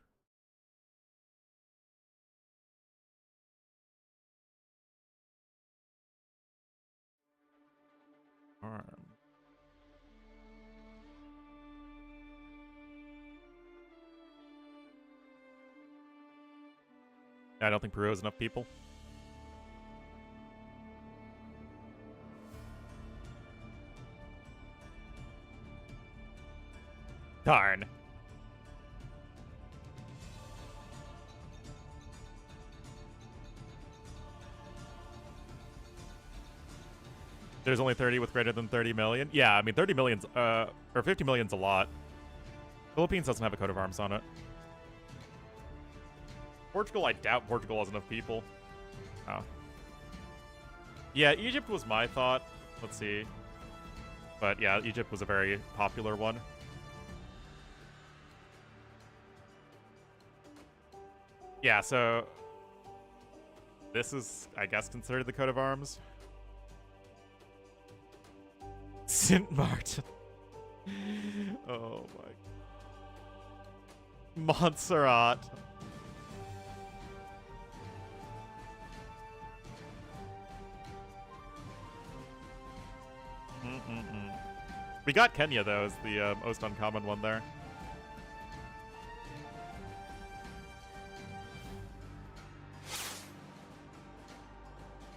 [SPEAKER 1] I don't think Peru has enough people. Darn. There's only 30 with greater than 30 million. Yeah, I mean 30 million's or 50 million's a lot. Philippines doesn't have a coat of arms on it. Portugal, I doubt Portugal has enough people. Oh. Yeah, Egypt was my thought. Let's see. But yeah, Egypt was a very popular one. Yeah, so this is, I guess, considered the coat of arms. Saint Martin. Oh my. Montserrat. We got Kenya, though, as the most uncommon one there.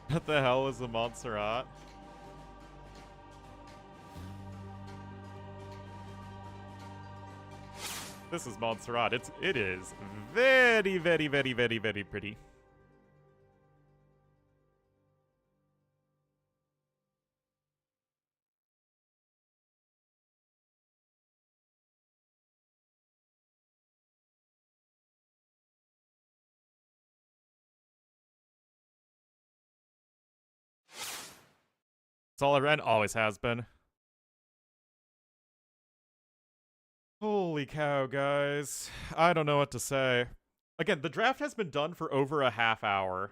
[SPEAKER 1] What the hell is a Montserrat? This is Montserrat. It is very, very, very, very, very pretty. It's all I ran. Always has been. Holy cow, guys. I don't know what to say. Again, the draft has been done for over a half hour.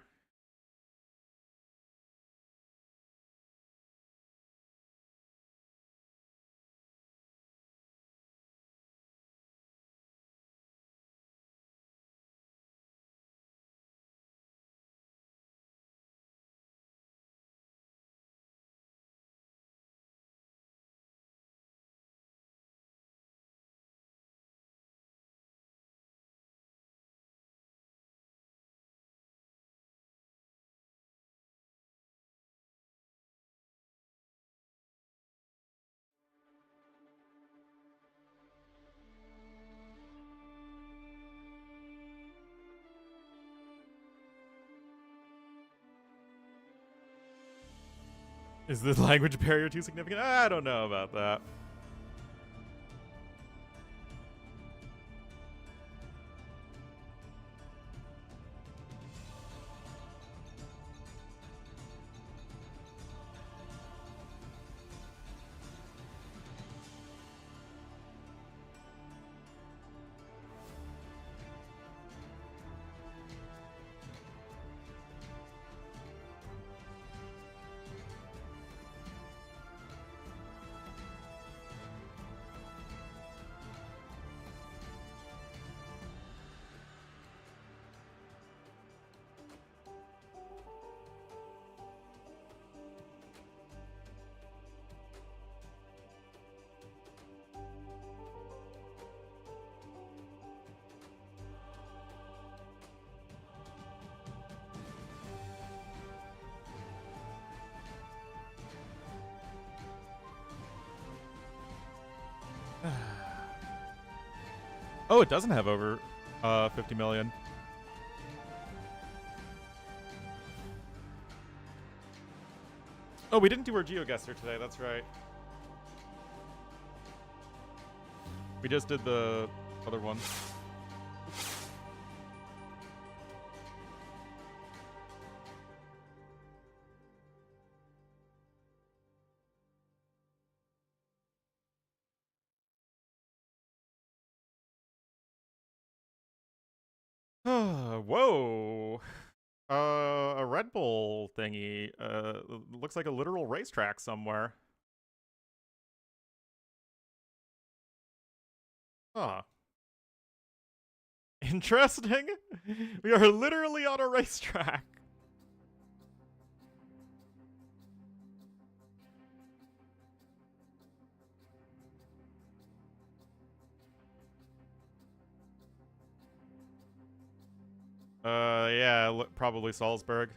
[SPEAKER 1] Is the language barrier too significant? I don't know about that. Oh, it doesn't have over 50 million. Oh, we didn't do our GeoGuessr today, that's right. We just did the other one. Whoa. A Red Bull thingy. Looks like a literal racetrack somewhere. Huh. Interesting. We are literally on a racetrack. Yeah, probably Salzburg.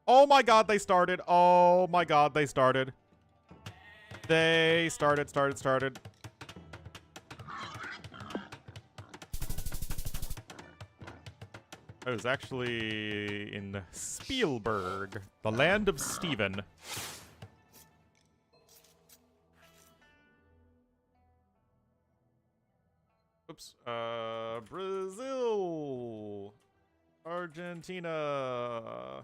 [SPEAKER 1] Oh my god, they started. Oh my god, they started. They started. I was actually in Spielberg, the land of Steven. Oops. Brazil. Argentina.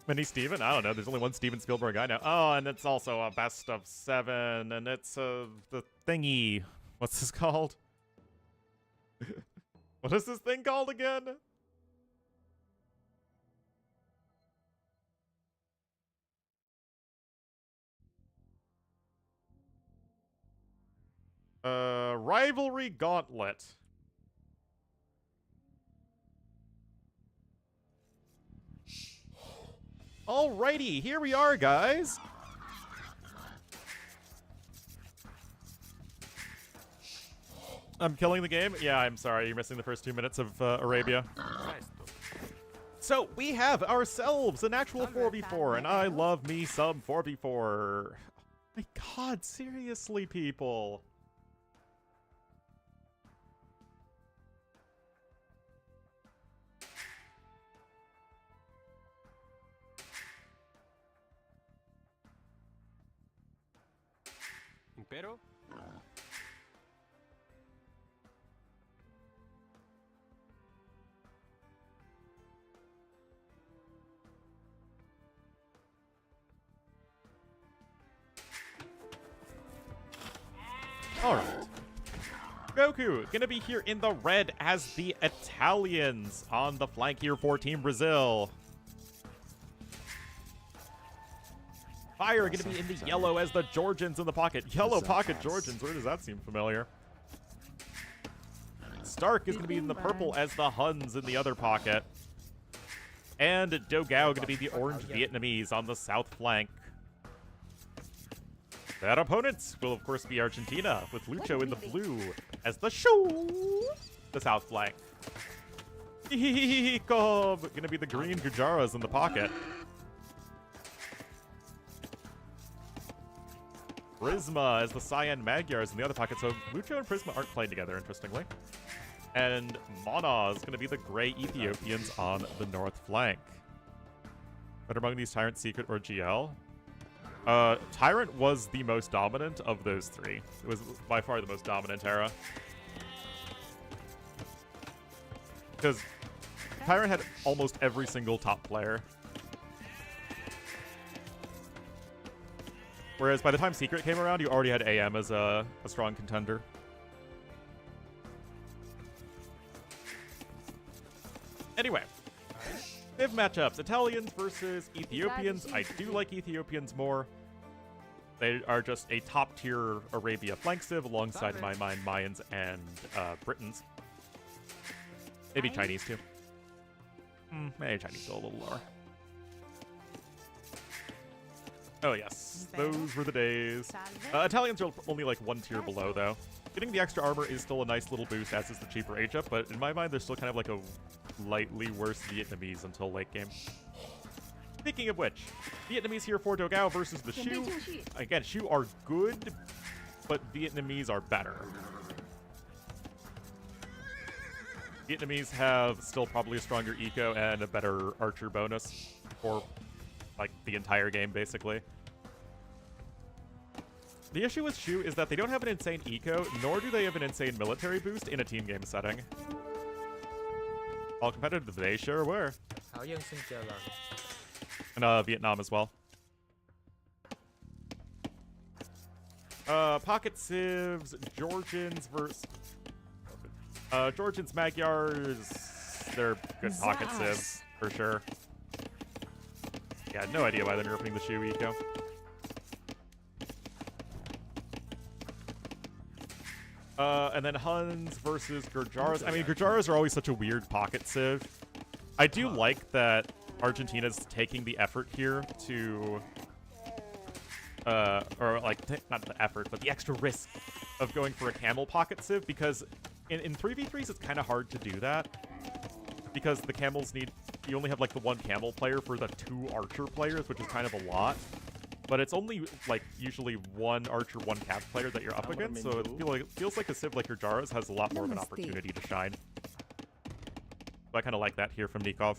[SPEAKER 1] Mini Steven? I don't know. There's only one Steven Spielberg I know. Oh, and it's also a best of 7, and it's the thingy. What's this called? What is this thing called again? Rivalry Gauntlet. Alrighty, here we are, guys. I'm killing the game? Yeah, I'm sorry. You're missing the first 2 minutes of Arabia. So, we have ourselves an actual 4v4, and I love me some 4v4. My god, seriously, people.
[SPEAKER 10] Recupero.
[SPEAKER 1] All right. Goku gonna be here in the red as the Italians on the flank here for Team Brazil. Fire gonna be in the yellow as the Georgians in the pocket. Yellow pocket Georgians, where does that seem familiar? Stark is gonna be in the purple as the Huns in the other pocket. And Dogao gonna be the orange Vietnamese on the south flank. That opponents will, of course, be Argentina, with Lucho in the blue as the south flank. Cobb gonna be the green Gujaras in the pocket. Prisma as the Cyan Magyars in the other pocket. So Lucho and Prisma aren't playing together, interestingly. And Mana is gonna be the gray Ethiopians on the north flank. But among these Tyrant, Secret, or GL? Tyrant was the most dominant of those three. It was by far the most dominant era. Because Tyrant had almost every single top player. Whereas by the time Secret came around, you already had AM as a strong contender. Anyway. They have matchups. Italians versus Ethiopians. I do like Ethiopians more. They are just a top-tier Arabia flank civ alongside, in my mind, Mayans and Britons. Maybe Chinese, too. Maybe Chinese still a little lower. Oh, yes. Those were the days. Italians are only like one tier below, though. Getting the extra armor is still a nice little boost, as is the cheaper H-up, but in my mind, they're still kind of like a lightly worse Vietnamese until late game. Speaking of which, Vietnamese here for Dogao versus the Shu. Again, Shu are good, but Vietnamese are better. Vietnamese have still probably a stronger eco and a better archer bonus for like the entire game, basically. The issue with Shu is that they don't have an insane eco, nor do they have an insane military boost in a team game setting. All competitive, they sure were. And Vietnam as well. Pocket civs, Georgians versus Georgians, Magyars. They're good pocket civs for sure. Yeah, no idea why they're nerfing the Shu eco. And then Huns versus Gujaras. I mean, Gujaras are always such a weird pocket civ. I do like that Argentina's taking the effort here to, or like, not the effort, but the extra risk of going for a camel pocket civ, because in 3v3s it's kind of hard to do that, because the camels need, you only have like the one camel player for the 2 archer players, which is kind of a lot. But it's only, like, usually one archer, one cav player that you're up against, so it feels like a civ like Gujaras has a lot more of an opportunity to shine. So I kind of like that here from Nikov.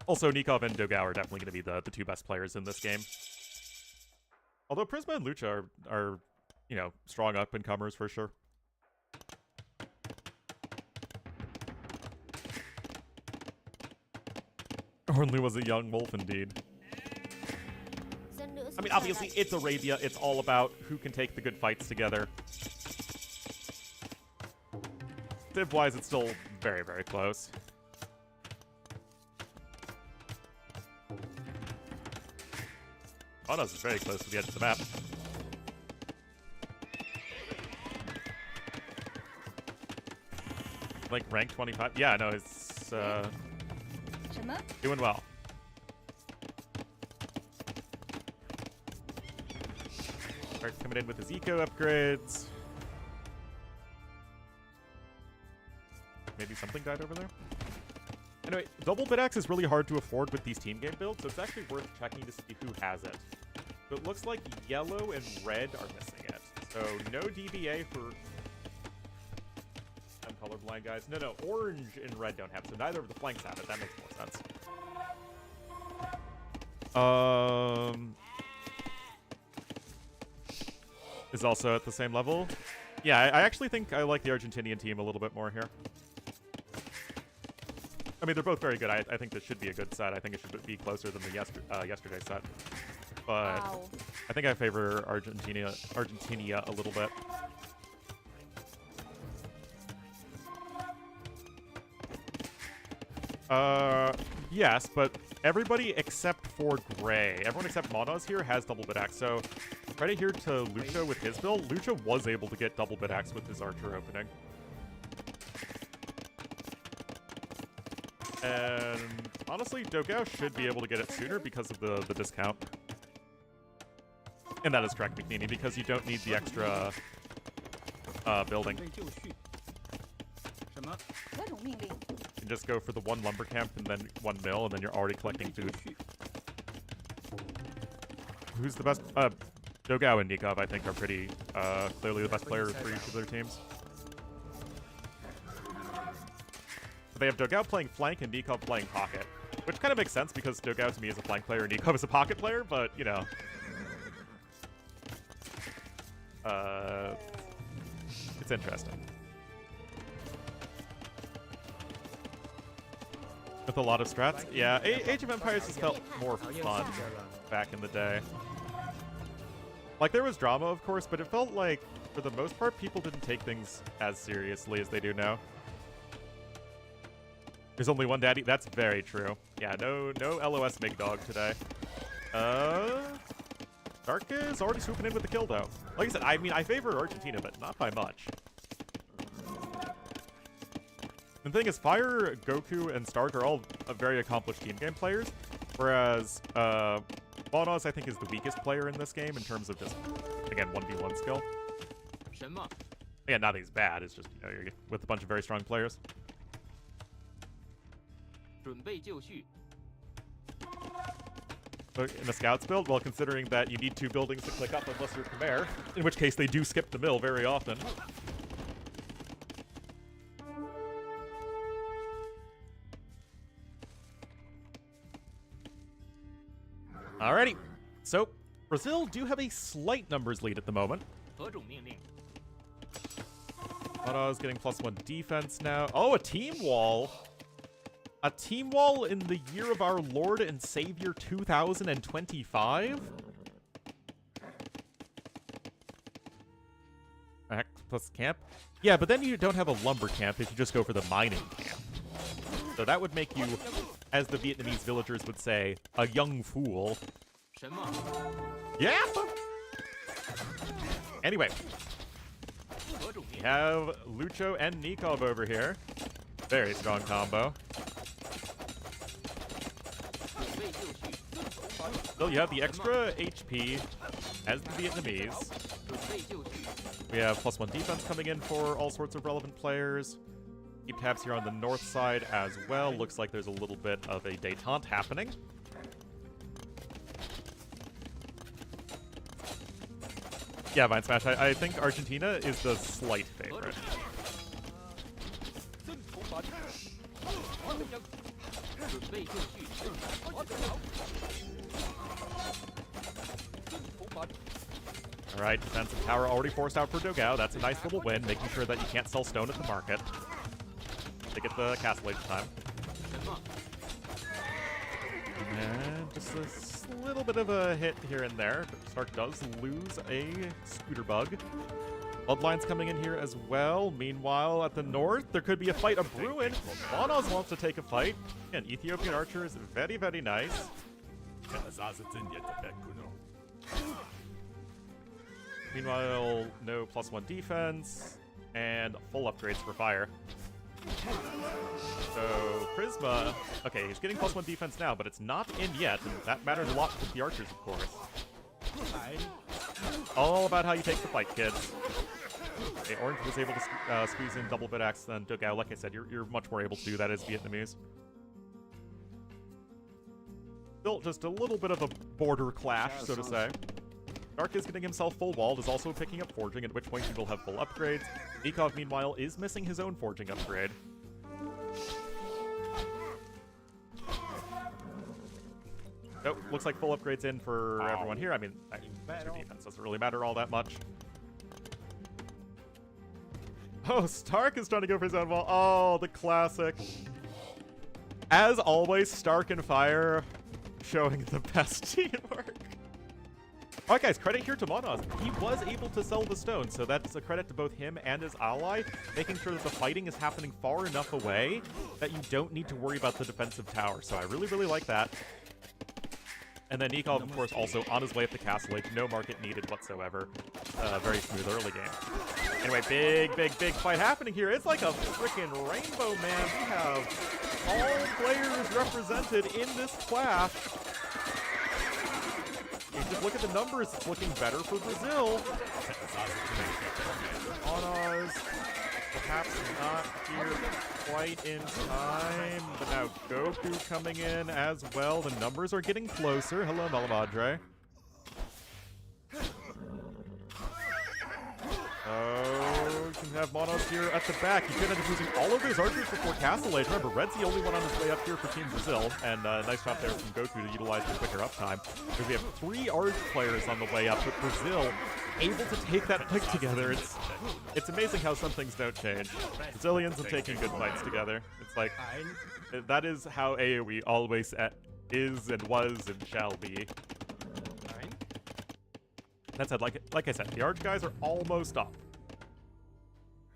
[SPEAKER 1] Also, Nikov and Dogao are definitely going to be the 2 best players in this game. Although Prisma and Lucha are, you know, strong up-and-comers for sure. Ornlu was a young wolf indeed. I mean, obviously, it's Arabia. It's all about who can take the good fights together. Civ-wise, it's still very, very close. Onos is very close to the edge of the map. Like, rank 25? Yeah, no, it's, doing well. Starts coming in with his eco upgrades. Maybe something died over there? Anyway, double bit-axe is really hard to afford with these team game builds, so it's actually worth checking to see who has it. So it looks like yellow and red are missing it. So no DBA for... I'm colorblind, guys. No, orange and red don't have it, so neither of the flanks have it. That makes more sense. is also at the same level. Yeah, I actually think I like the Argentinian team a little bit more here. I mean, they're both very good. I think this should be a good set. I think it should be closer than the yesterday's set. But
[SPEAKER 9] Wow.
[SPEAKER 1] I think I favor Argentina a little bit. Yes, but everybody except for Gray, everyone except Monos here has double bit axe. So credit here to Lucha with his build. Lucha was able to get double bit axe with his archer opening. And honestly, Dogao should be able to get it sooner because of the discount. And that is correct, McNeely, because you don't need the extra building. You can just go for the one lumber camp and then one mill, and then you're already collecting food. Who's the best? Dogao and Nikov, I think, are pretty clearly the best players for each of their teams. So they have Dogao playing flank and Nikov playing pocket, which kind of makes sense because Dogao to me is a flank player and Nikov is a pocket player, but, you know. It's interesting. With a lot of strats? Yeah, Age of Empires just felt more fun back in the day. Like, there was drama, of course, but it felt like, for the most part, people didn't take things as seriously as they do now. There's only one daddy? That's very true. Yeah, no LOS Mig Dog today. Dark is already swooping in with the kill, though. Like I said, I mean, I favor Argentina, but not by much. The thing is, Fire, Goku, and Stark are all very accomplished team game players, whereas Monos, I think, is the weakest player in this game in terms of just, again, 1v1 skill. Again, not that he's bad, it's just, you know, you're with a bunch of very strong players. In the Scouts build, well, considering that you need 2 buildings to click up unless you're Khmer, in which case they do skip the mill very often. Alrighty, so Brazil do have a slight numbers lead at the moment. Mono's getting +1 defense now. Oh, a team wall! A team wall in the year of our Lord and Savior 2025? Act plus camp? Yeah, but then you don't have a lumber camp if you just go for the mining camp. So that would make you, as the Vietnamese villagers would say, a young fool. Yeah! Anyway. We have Lucho and Nikov over here. Very strong combo. So you have the extra HP as the Vietnamese. We have +1 defense coming in for all sorts of relevant players. Keep tabs here on the north side as well. Looks like there's a little bit of a détente happening. Yeah, Vine Smash, I think Argentina is the slight favorite. Alright, defensive tower already forced out for Dogao. That's a nice little win, making sure that you can't sell stone at the market. They get the castle age time. And just a little bit of a hit here and there. Stark does lose a scooter bug. Bloodline's coming in here as well. Meanwhile, at the north, there could be a fight of Bruin. Monos wants to take a fight. Again, Ethiopian Archer is very, very nice. Meanwhile, no +1 defense, and full upgrades for Fire. So, Prisma, okay, he's getting +1 defense now, but it's not in yet, and that matters a lot with the Archers, of course. All about how you take the fight, kids. Okay, Orange was able to squeeze in double bit axe than Dogao. Like I said, you're much more able to do that as Vietnamese. Still just a little bit of a border clash, so to say. Dark is getting himself full walled, is also picking up forging, at which point he will have full upgrades. Nikov, meanwhile, is missing his own forging upgrade. Nope, looks like full upgrades in for everyone here. I mean, extra defense doesn't really matter all that much. Oh, Stark is trying to go for his own wall. Oh, the classic. As always, Stark and Fire showing the best teamwork. Alright guys, credit here to Monos. He was able to sell the stone, so that's a credit to both him and his ally, making sure that the fighting is happening far enough away that you don't need to worry about the defensive tower. So I really, really like that. And then Nikov, of course, also on his way up to Castle Age. No market needed whatsoever. Very smooth early game. Anyway, big fight happening here. It's like a freaking rainbow, man. We have all players represented in this clash. You just look at the numbers. It's looking better for Brazil. Onas, perhaps not here quite in time, but now Goku coming in as well. The numbers are getting closer. Hello, Malamadre. Oh, you can have Monos here at the back. You could end up losing all of those archers before Castle Age. Remember, Red's the only one on his way up here for Team Brazil, and nice job there from Goku to utilize the quicker uptime. Because we have 3 Arch players on the way up, but Brazil able to take that fight together. It's amazing how some things don't change. Brazilians and taking good fights together. It's like, that is how AoE always is and was and shall be. That said, like I said, the Arch guys are almost up.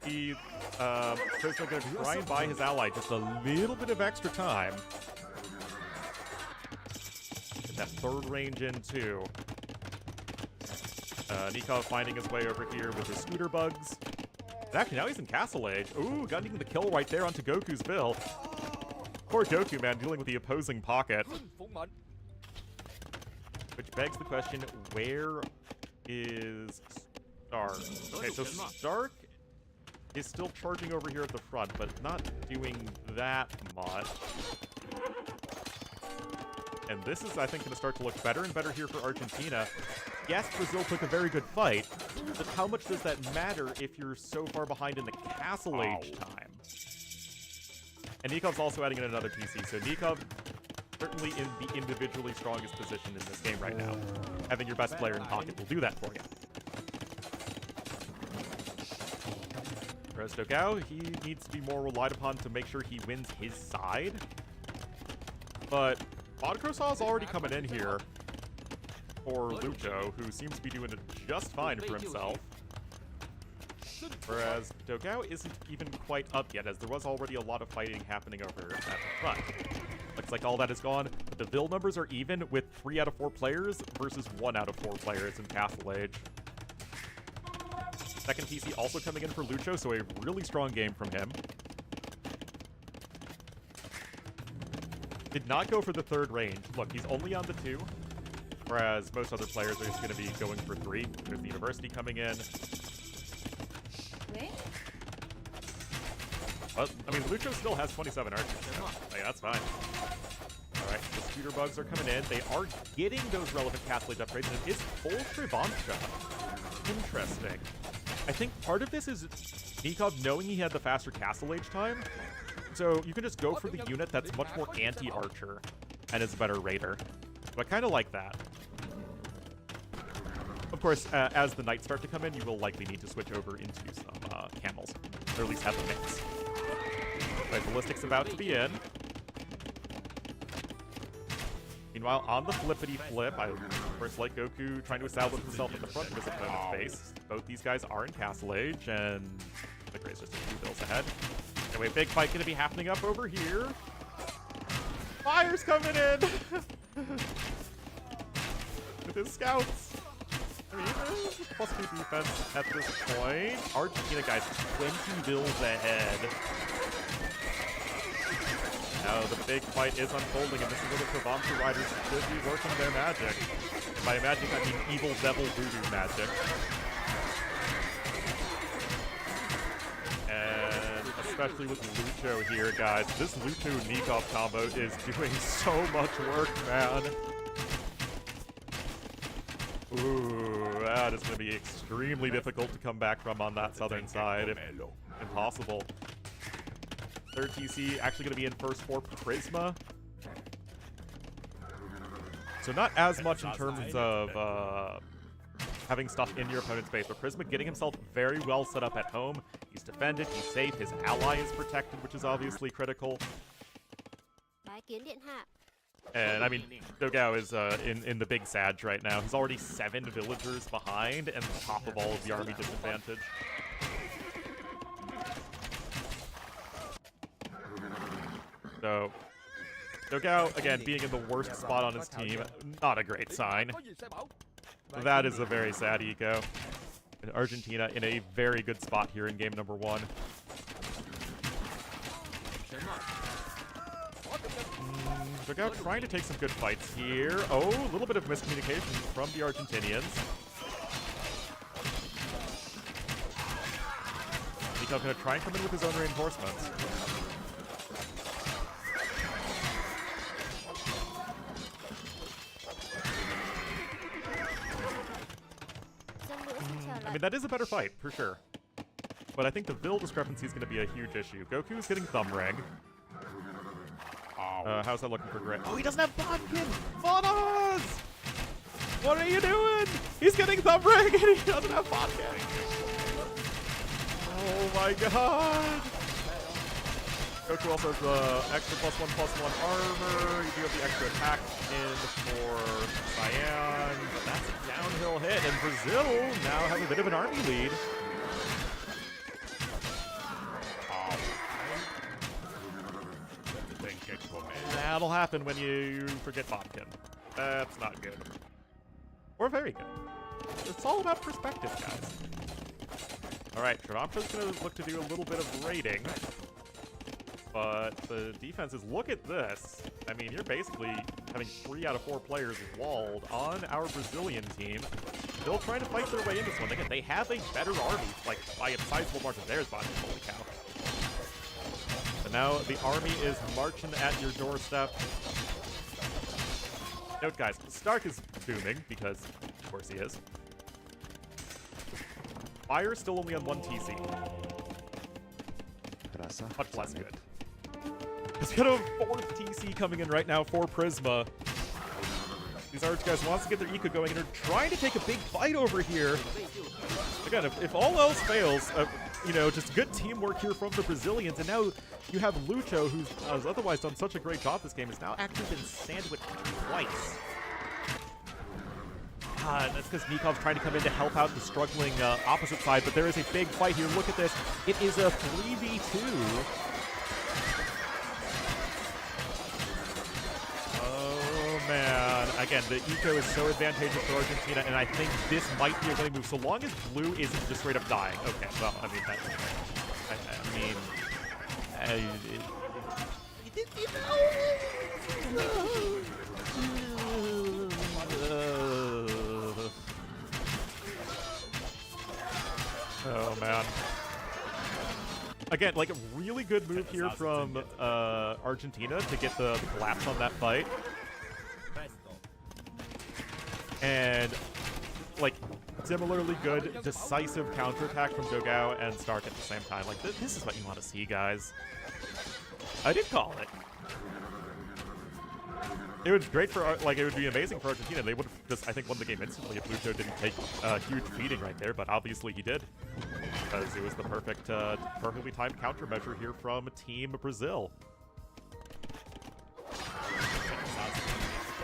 [SPEAKER 1] He, Prisma gonna try and buy his ally just a little bit of extra time. Get that third range in too. Nikov finding his way over here with his scooter bugs. And actually, now he's in Castle Age. Ooh, got even the kill right there onto Goku's bill. Poor Goku, man, dealing with the opposing pocket. Which begs the question, where is Stark? Okay, so Stark is still charging over here at the front, but not doing that much. And this is, I think, going to start to look better and better here for Argentina. Yes, Brazil took a very good fight, but how much does that matter if you're so far behind in the Castle Age time? And Nikov's also adding in another PC, so Nikov certainly in the individually strongest position in this game right now. Having your best player in pocket will do that for you. Whereas Dogao, he needs to be more relied upon to make sure he wins his side. But Vodkrosaw's already coming in here for Lucho, who seems to be doing it just fine for himself. Whereas Dogao isn't even quite up yet, as there was already a lot of fighting happening over at the front. Looks like all that is gone. The Vil numbers are even with 3 out of 4 players versus 1 out of 4 players in Castle Age. Second PC also coming in for Lucho, so a really strong game from him. Did not go for the third range. Look, he's only on the 2, whereas most other players are just going to be going for 3. There's the University coming in. But, I mean, Lucho still has 27 archers, so like, that's fine. Alright, the scooter bugs are coming in. They are getting those relevant Castle Age upgrades, and it is full Trevancha. Interesting. I think part of this is Nikov knowing he had the faster Castle Age time, so you can just go for the unit that's much more anti-archer and is a better raider. So I kind of like that. Of course, as the knights start to come in, you will likely need to switch over into some camels, or at least have a mix. Right, Ballistic's about to be in. Meanwhile, on the flippity-flip, I of course like Goku trying to establish himself at the front of his opponent's base. Both these guys are in Castle Age, and the Gray's just a few bills ahead. Anyway, big fight going to be happening up over here. Fire's coming in! With his scouts. I mean, plus 2 defense at this point. Argentina, guys, 20 bills ahead. Now the big fight is unfolding, and this is where the Trevancha Riders should be working their magic. And by magic, I mean evil devil voodoo magic. And especially with Lucho here, guys. This Lucho-Nikov combo is doing so much work, man. Ooh, that is going to be extremely difficult to come back from on that southern side. Impossible. Third TC actually going to be in first for Prisma. So not as much in terms of having stuff in your opponent's base, but Prisma getting himself very well set up at home. He's defended. He's safe. His ally is protected, which is obviously critical.
[SPEAKER 9] Bái kiến điện hạ.
[SPEAKER 1] And I mean, Dogao is in the big Sag right now. He's already 7 villagers behind and top of all of the army disadvantage. So, Dogao, again, being in the worst spot on his team, not a great sign. That is a very sad eco. And Argentina in a very good spot here in game number 1. Dogao trying to take some good fights here. Oh, a little bit of miscommunication from the Argentinians. Nico's going to try and come in with his own reinforcements. I mean, that is a better fight, for sure. But I think the Vil discrepancy is going to be a huge issue. Goku's getting Thumb Ring. How's that looking for Gray? Oh, he doesn't have Bodkin! Photos! What are you doing? He's getting Thumb Ring and he doesn't have Bodkin! Oh my god! Goku also has the extra +1/+1 armor. You do have the extra attack in for Cyan. But that's a downhill hit, and Brazil now have a bit of an army lead. That'll happen when you forget Bodkin. That's not good. Or very good. It's all about perspective, guys. Alright, Trinamcho's going to look to do a little bit of raiding. But the defense is, look at this. I mean, you're basically having 3 out of 4 players walled on our Brazilian team. Still trying to fight their way in this one. Again, they have a better army, like, by a sizable margin. There's Bodkin, holy cow. And now the army is marching at your doorstep. Note, guys, Stark is booming, because, of course he is. Fire's still only on 1 TC. Much less good. He's got a 4th TC coming in right now for Prisma. These Arch guys wants to get their eco going and are trying to take a big fight over here. Again, if all else fails, you know, just good teamwork here from the Brazilians, and now you have Lucho, who's has otherwise done such a great job this game, has now actually been sandwiched twice. And that's because Nikov's trying to come in to help out the struggling opposite side, but there is a big fight here. Look at this. It is a 3v2. Oh, man. Again, the eco is so advantageous for Argentina, and I think this might be a winning move, so long as blue isn't just straight up dying. Okay, well, I mean, that's... Oh, man. Again, like, a really good move here from Argentina to get the collapse on that fight. And, like, similarly good, decisive counterattack from Dogao and Stark at the same time. Like, this is what you want to see, guys. I did call it. It was great for, like, it would be amazing for Argentina. They would have just, I think, won the game instantly if Lucho didn't take a huge beating right there, but obviously he did. Because it was the perfect, perfectly timed countermeasure here from Team Brazil.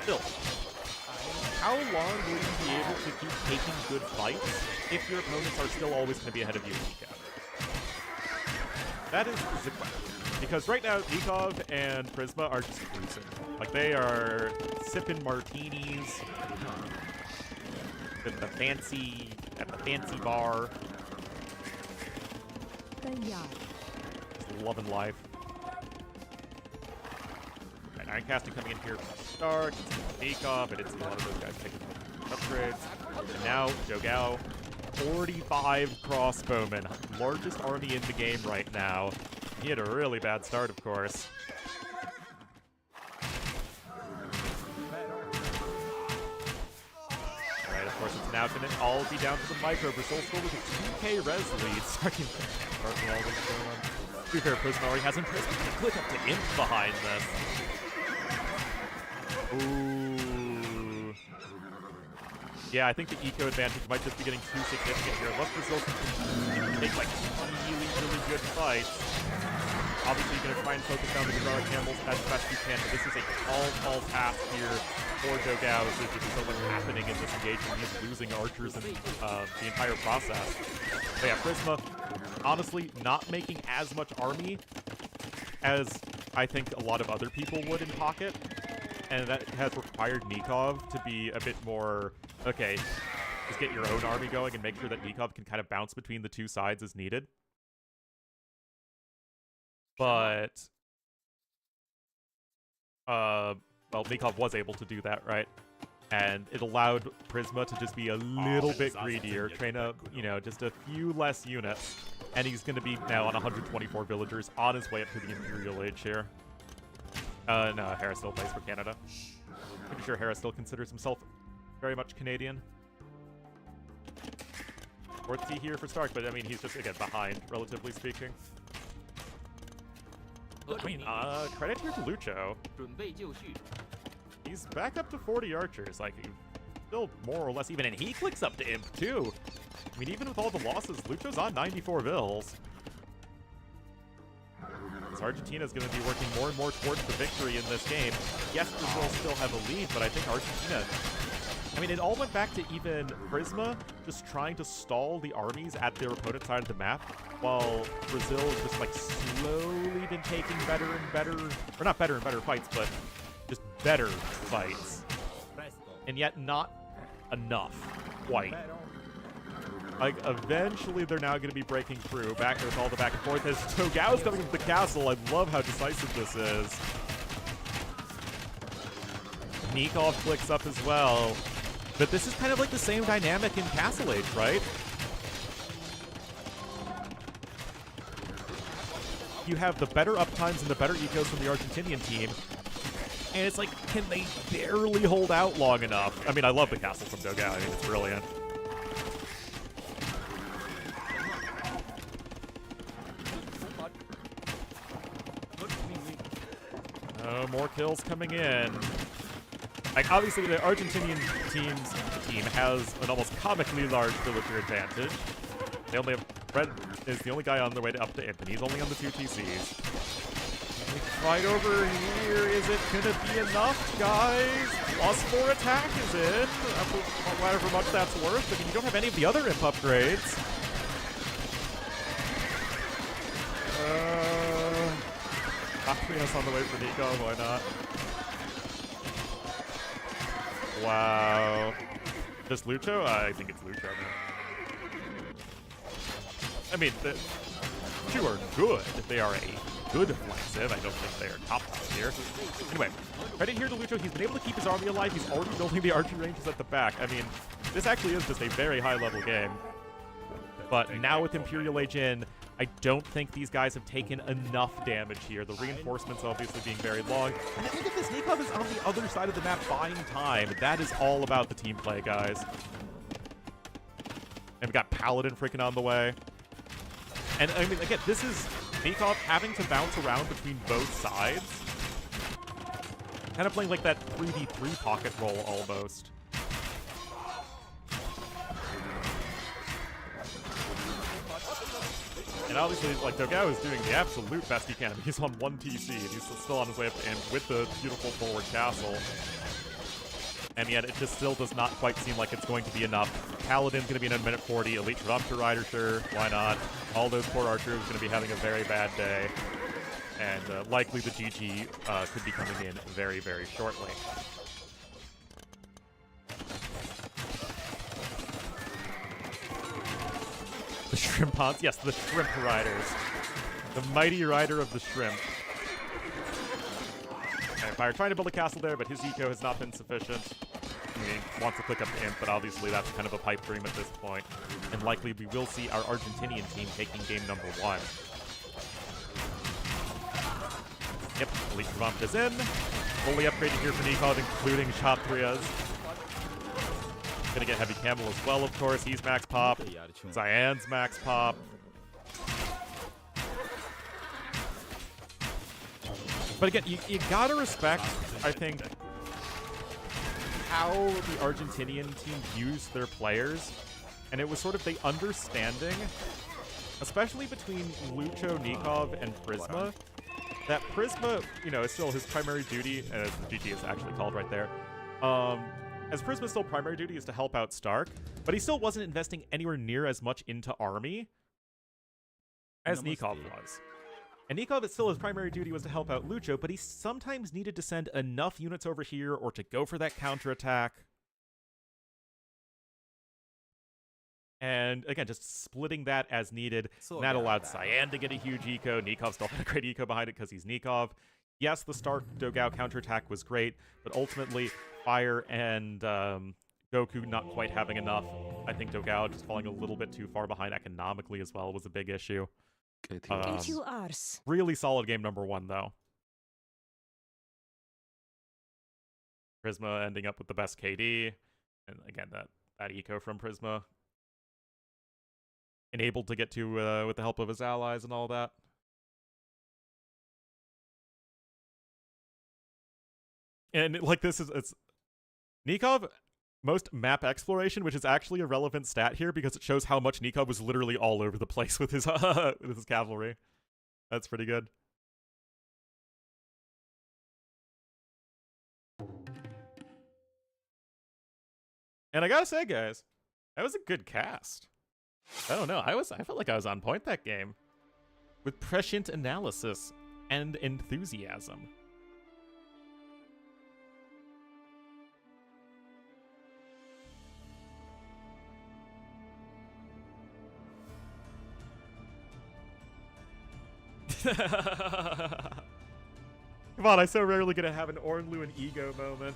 [SPEAKER 1] Still, how long will you be able to keep taking good fights if your opponents are still always going to be ahead of you in eco? That is the question. Because right now, Nikov and Prisma are just cruising. Like, they are sipping martinis at the fancy bar. Just loving life. Right, Ironcasting coming in here from Stark, Nikov, but it's a lot of those guys taking upgrades. And now, Dogao, 45 crossbowmen, largest army in the game right now. He had a really bad start, of course. Alright, of course, it's now going to all be down to the micro. Brazil still with a 2k res lead. Starting all what's going on. To be fair, Prisma already has him. Prisma can click up to imp behind this. Ooh. Yeah, I think the eco advantage might just be getting too significant here. Unless Brazil can take like really good fights. Obviously, you're going to try and focus down the heroic camels as best you can, but this is a tall task here for Dogao. There's just so much happening in this engagement. He's losing archers in the entire process. But yeah, Prisma, honestly, not making as much army as I think a lot of other people would in Pocket. And that has required Nikov to be a bit more, okay, just get your own army going and make sure that Nikov can kind of bounce between the two sides as needed. But, well, Nikov was able to do that, right? And it allowed Prisma to just be a little bit greedier, train up, you know, just a few less units. And he's going to be now on 124 villagers on his way up to the Imperial Age here. No, Harris still plays for Canada. Pretty sure Harris still considers himself very much Canadian. Worth T here for Stark, but I mean, he's just, again, behind, relatively speaking. I mean, credit here to Lucho. He's back up to 40 archers, like, still more or less even, and he clicks up to Imp, too. I mean, even with all the losses, Lucho's on 94 vills. So Argentina is going to be working more and more towards the victory in this game. Yes, Brazil still have a lead, but I think Argentina... I mean, it all went back to even Prisma just trying to stall the armies at their opponent's side of the map, while Brazil has just, like, slowly been taking better and better... Or not better and better fights, but just better fights. And yet not enough, quite. Like, eventually they're now going to be breaking through. Back with all the back and forth as Togao's coming into the castle. I love how decisive this is. Nikov clicks up as well. But this is kind of like the same dynamic in Castle Age, right? You have the better uptimes and the better ecos from the Argentinian team. And it's like, can they barely hold out long enough? I mean, I love the castle from Dogao. I mean, it's brilliant. Oh, more kills coming in. Like, obviously, the Argentinian team has an almost comically large villager advantage. They only have... Red is the only guy on the way up to Imp, and he's only on the 2 TCs. Fight over here. Is it going to be enough, guys? +4 attack is in. However much that's worth. But you don't have any of the other Imp upgrades. Aprios on the way for Nico. Why not? Wow. Just Lucho? I think it's Lucho, man. I mean, the two are good. They are a good offensive. I don't think they are top here. Anyway, credit here to Lucho. He's been able to keep his army alive. He's already building the archery ranges at the back. I mean, this actually is just a very high-level game. But now with Imperial Age in, I don't think these guys have taken enough damage here. The reinforcements obviously being very long. And look at this, Nikov is on the other side of the map buying time. That is all about the team play, guys. And we got Paladin freaking on the way. And I mean, again, this is Nikov having to bounce around between both sides. Kind of playing like that 3v3 pocket role almost. And obviously, like, Dogao is doing the absolute best he can. He's on 1 TC, and he's still on his way up to Imp with the beautiful forward castle. And yet, it just still does not quite seem like it's going to be enough. Paladin's going to be in a minute 40. Elite Trumper Rider, sure, why not? All those poor archers going to be having a very bad day. And likely the GG could be coming in very, very shortly. The Shrimp Haunts? Yes, the Shrimp Riders. The mighty rider of the Shrimp. Empire trying to build a castle there, but his eco has not been sufficient. I mean, he wants to click up to Imp, but obviously that's kind of a pipe dream at this point. And likely we will see our Argentinian team taking game number 1. Yep, Elite Trump is in. Fully upgraded here for Nikov, including Chatrias. Gonna get Heavy Camel as well, of course. He's max pop. Cyan's max pop. But again, you gotta respect, I think, how the Argentinian team used their players, and it was sort of the understanding, especially between Lucho, Nikov, and Prisma, that Prisma, you know, is still his primary duty, as the GG is actually called right there. As Prisma's still primary duty is to help out Stark, but he still wasn't investing anywhere near as much into army as Nikov was. And Nikov, still his primary duty was to help out Lucho, but he sometimes needed to send enough units over here or to go for that counterattack. And again, just splitting that as needed. And that allowed Cyan to get a huge eco. Nikov still had a great eco behind it because he's Nikov. Yes, the Stark Dogao counterattack was great, but ultimately Fire and Goku not quite having enough. I think Dogao just falling a little bit too far behind economically as well was a big issue.
[SPEAKER 7] Get you arse.
[SPEAKER 1] Really solid game number 1, though. Prisma ending up with the best KD. And again, that eco from Prisma. Enabled to get to with the help of his allies and all that. And like this is, it's Nikov, most map exploration, which is actually a relevant stat here because it shows how much Nikov was literally all over the place with his cavalry. That's pretty good. And I gotta say, guys, that was a good cast. I don't know. I felt like I was on point that game, with prescient analysis and enthusiasm. Come on, I so rarely get to have an Ornlu and ego moment.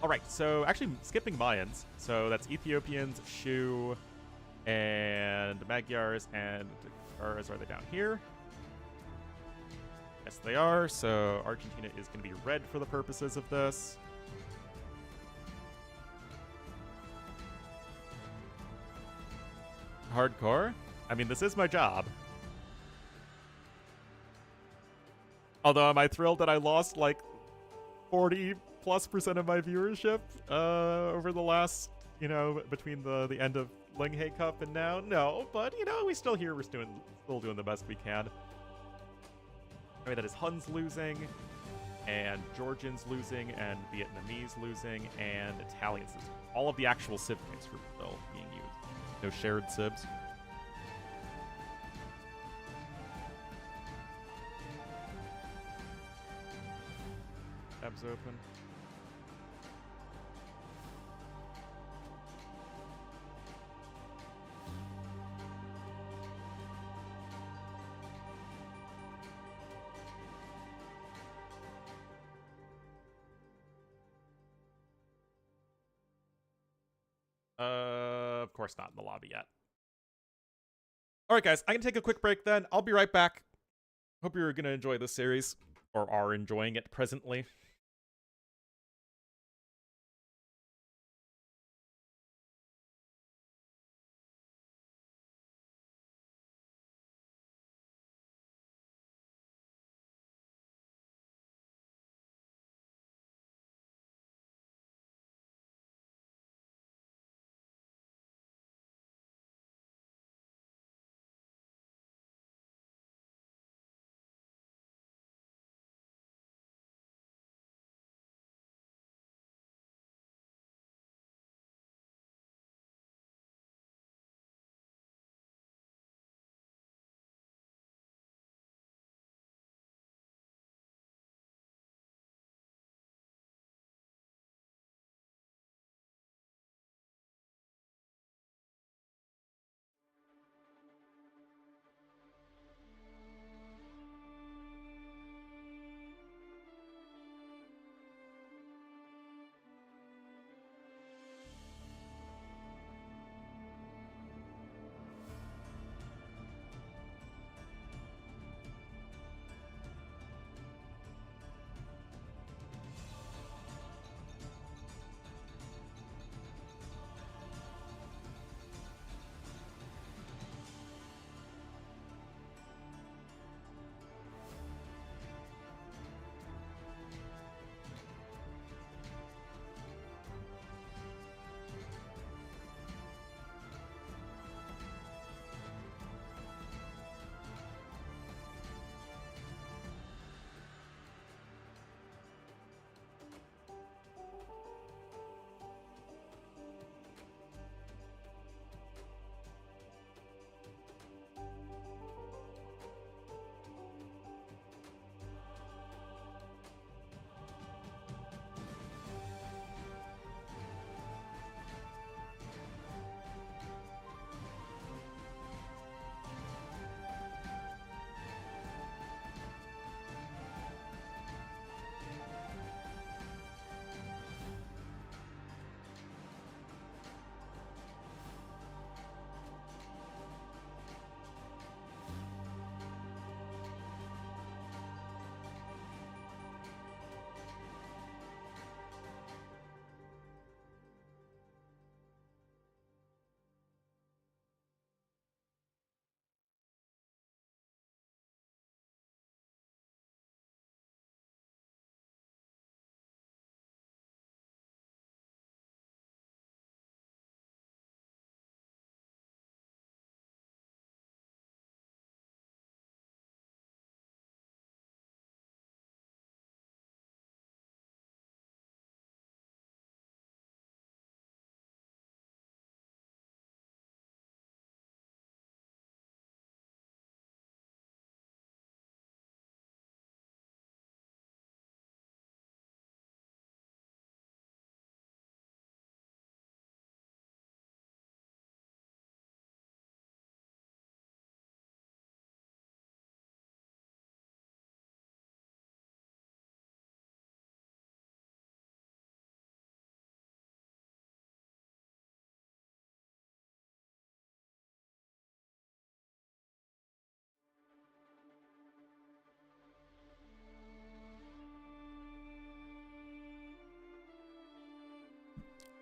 [SPEAKER 1] Alright, so actually skipping Mayans. So that's Ethiopians, Shu, and Magyars, and Tagaras. Are they down here? Yes, they are. So Argentina is going to be red for the purposes of this. Hardcore? I mean, this is my job. Although, am I thrilled that I lost like 40+% of my viewership over the last, you know, between the end of Linghe Cup and now? No, but you know, we still here. We're still doing the best we can. I mean, that is Huns losing, and Georgians losing, and Vietnamese losing, and Italians losing. All of the actual civ points for Brazil being used. No shared cibs. Tabs open. Of course not in the lobby yet. All right, guys, I can take a quick break then. I'll be right back. Hope you're going to enjoy this series, or are enjoying it presently.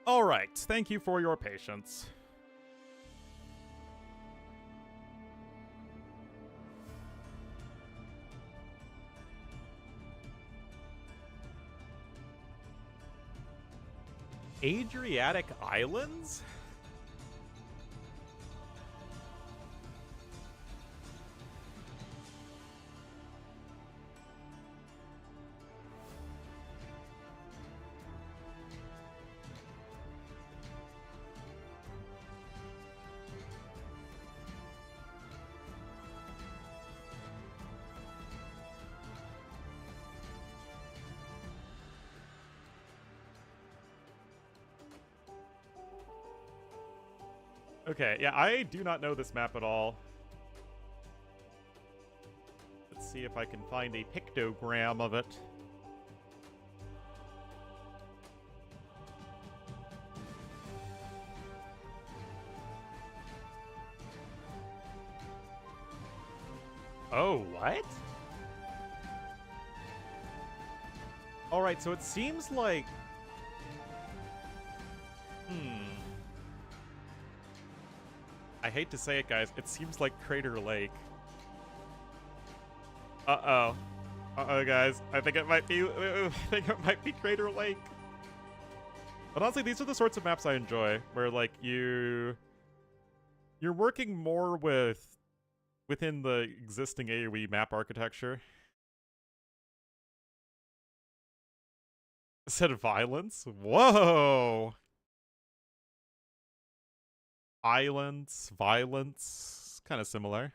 [SPEAKER 1] All right, thank you for your patience. Adriatic Islands? Okay, yeah, I do not know this map at all. Let's see if I can find a pictogram of it. Oh, what? Alright, so it seems like... I hate to say it, guys. It seems like Crater Lake. Uh-oh. Uh-oh, guys. I think it might be... I think it might be Crater Lake. But honestly, these are the sorts of maps I enjoy, where, like, you're working more within the existing AoE map architecture. Instead of violence? Whoa! Islands, violence, kind of similar.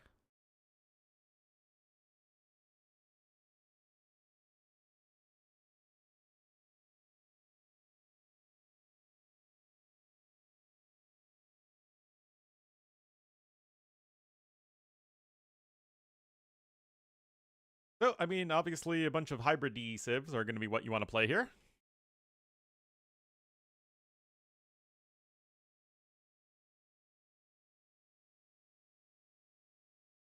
[SPEAKER 1] So, I mean, obviously a bunch of hybrid-y civs are going to be what you want to play here.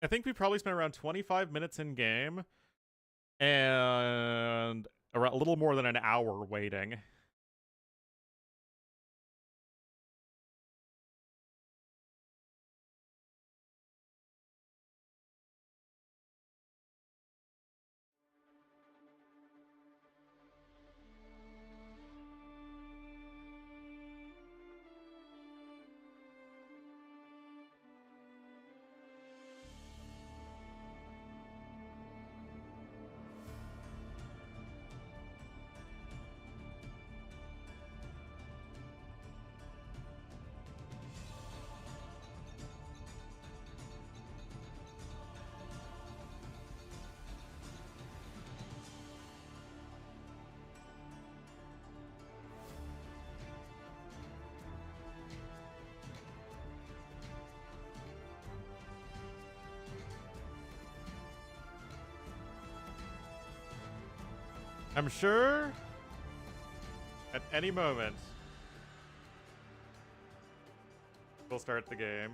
[SPEAKER 1] I think we probably spent around 25 minutes in game and around a little more than an hour waiting. I'm sure at any moment we'll start the game.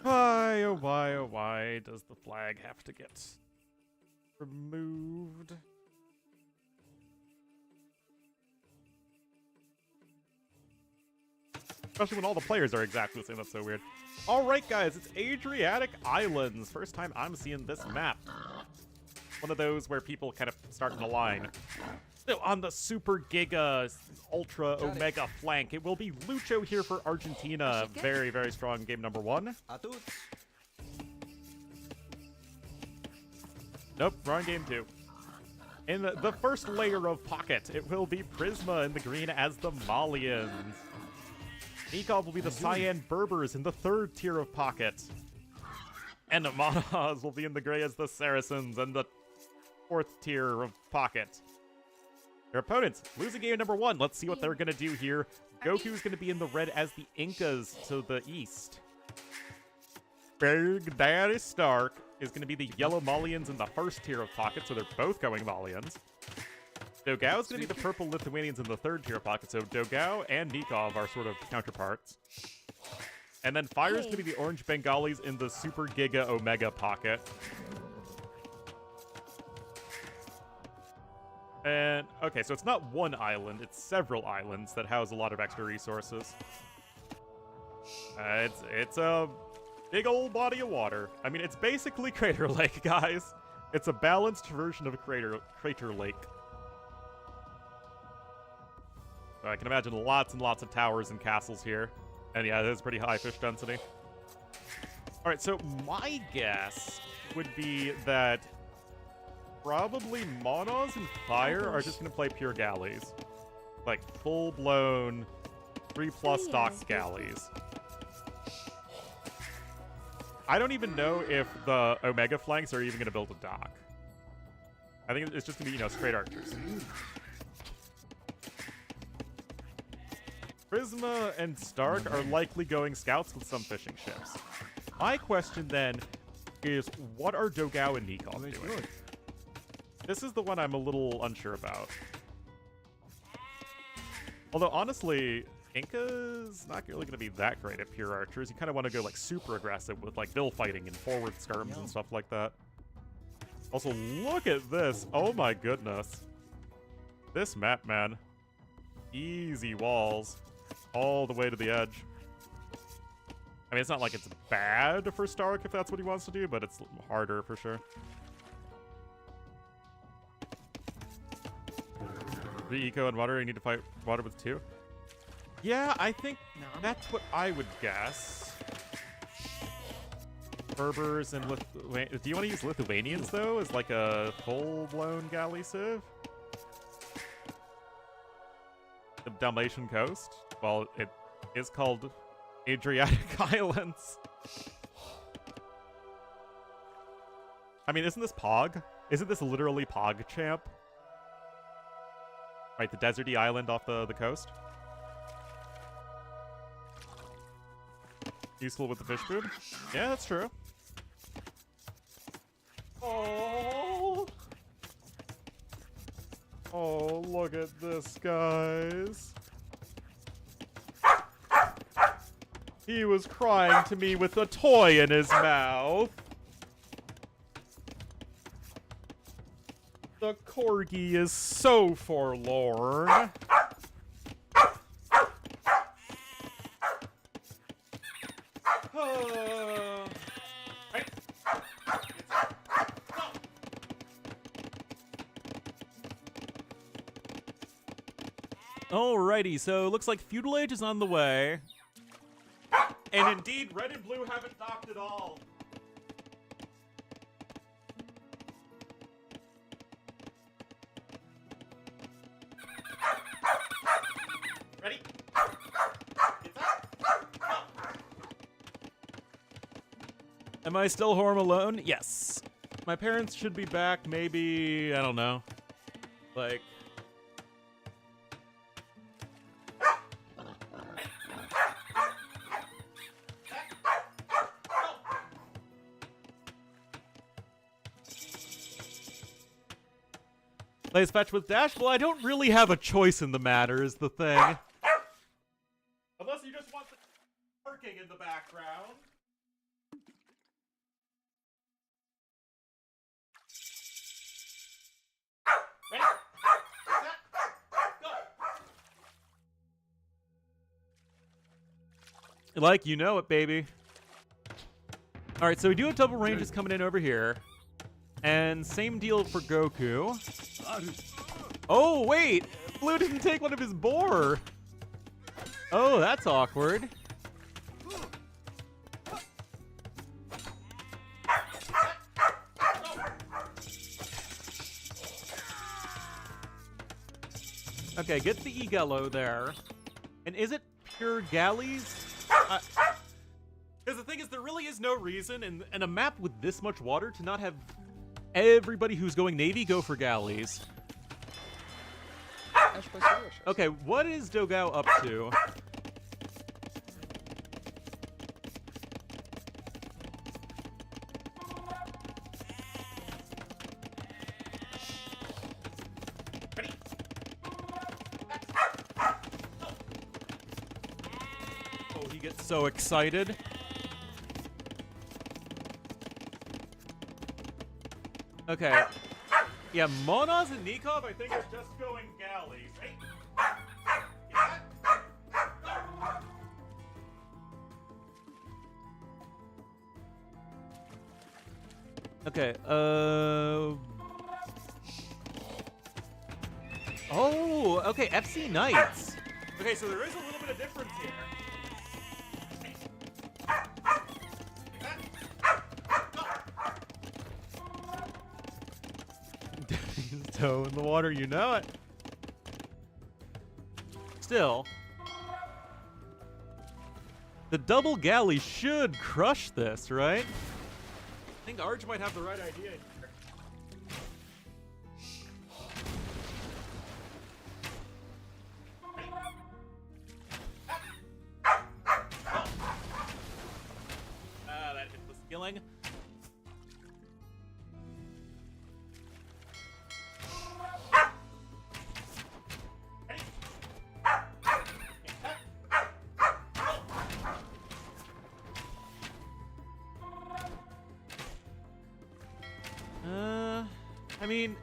[SPEAKER 1] Why, oh why does the flag have to get removed? Especially when all the players are exactly the same, that's so weird. Alright guys, it's Adriatic Islands. First time I'm seeing this map. one of those where people kind of start in a line. So on the Super Giga Ultra Omega flank, it will be Lucho here for Argentina. Very, very strong game number 1. Nope, wrong game 2. In the first layer of pocket, it will be Prisma in the green as the Malians. Nikov will be the Cyan Berbers in the third tier of pocket. And the Monos will be in the gray as the Saracens in the fourth tier of pocket. Their opponents losing game number 1. Let's see what they're going to do here. Goku's going to be in the red as the Incas to the east. Big Daddy Stark is going to be the yellow Malians in the first tier of pocket, so they're both going Malians. Dogao is going to be the purple Lithuanians in the third tier of pocket, so Dogao and Nikov are sort of counterparts. And then Fire is going to be the orange Bengalis in the Super Giga Omega pocket. And, okay, so it's not one island, it's several islands that house a lot of extra resources. It's a big old body of water. I mean, it's basically Crater Lake, guys. It's a balanced version of a Crater Lake. So I can imagine lots and lots of towers and castles here. And yeah, it is pretty high fish density. Alright, so my guess would be that probably Monos and Fire are just going to play pure galleys. Like, full-blown 3+ stocks galleys. I don't even know if the Omega flanks are even going to build a dock. I think it's just going to be, you know, straight archers. Prisma and Stark are likely going scouts with some fishing ships. My question then is, what are Dogao and Nikov doing? This is the one I'm a little unsure about. Although, honestly, Inca's not really going to be that great at pure archers. You kind of want to go, like, super aggressive with, like, bill fighting and forward skirms and stuff like that. Also, look at this. Oh, my goodness. This map, man. Easy walls. All the way to the edge. I mean, it's not like it's bad for Stark if that's what he wants to do, but it's harder for sure. Eco and water, you need to fight water with 2? Yeah, I think that's what I would guess. Berbers and do you want to use Lithuanians, though, as like a full-blown galley civ? The Dalmatian coast? Well, it is called Adriatic Islands. I mean, isn't this Pog? Isn't this literally PogChamp? Right, the deserty island off the coast. Useful with the fish food? Yeah, that's true. Oh! Oh, look at this, guys. He was crying to me with a toy in his mouth. The corgi is so forlorn. Alrighty, so looks like Feudal Age is on the way. And indeed, red and blue haven't docked at all. Ready? It's up. Go. Am I still home alone? Yes. My parents should be back maybe, I don't know, like... Plays fetch with dash? Well, I don't really have a choice in the matter, is the thing. Unless you just want the working in the background. Ready? Set, go! Like, you know it, baby. Alright, so we do have double ranges coming in over here. And same deal for Goku. Oh, wait! Blue didn't take one of his boar! Oh, that's awkward. Okay, get the Egello there. And is it pure galleys? Because the thing is, there really is no reason in a map with this much water to not have everybody who's going Navy go for galleys. Okay, what is Dogao up to? Oh, he gets so excited. Okay. Yeah, Monos and Nikov, I think, are just going galleys. Hey. Okay, oh, okay, FC Knights. Okay, so there is a little bit of difference here. Toe in the water, you know it. Still, the double galley should crush this, right? I think Arch might have the right idea here. That hit the skilling. I mean,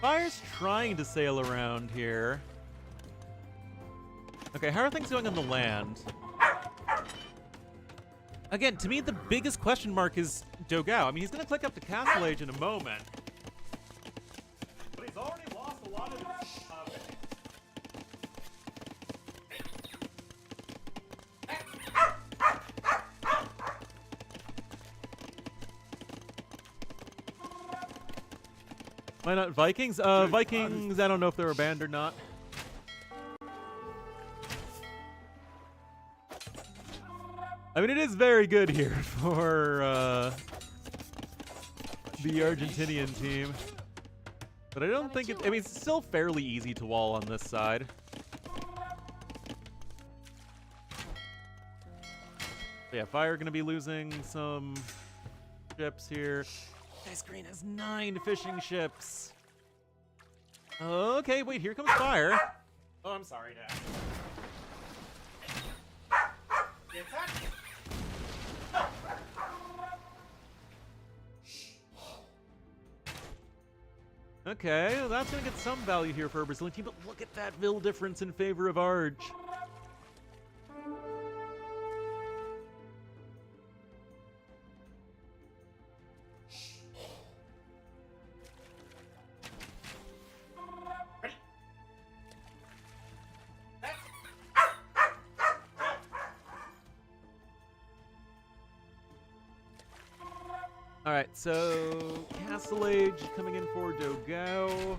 [SPEAKER 1] Fire's trying to sail around here. Okay, how are things going on the land? Again, to me, the biggest question mark is Dogao. I mean, he's going to click up to Castle Age in a moment. But he's already lost a lot of his... Why not Vikings? Vikings, I don't know if they're banned or not. I mean, it is very good here for the Argentinian team. But I don't think it... I mean, it's still fairly easy to wall on this side. So yeah, Fire going to be losing some ships here. Ice Green has 9 fishing ships. Okay, wait, here comes Fire. Oh, I'm sorry, Dad. Okay, well, that's going to get some value here for a Brazilian team, but look at that Vil difference in favor of Arge. Alright, so Castle Age coming in for Dogao.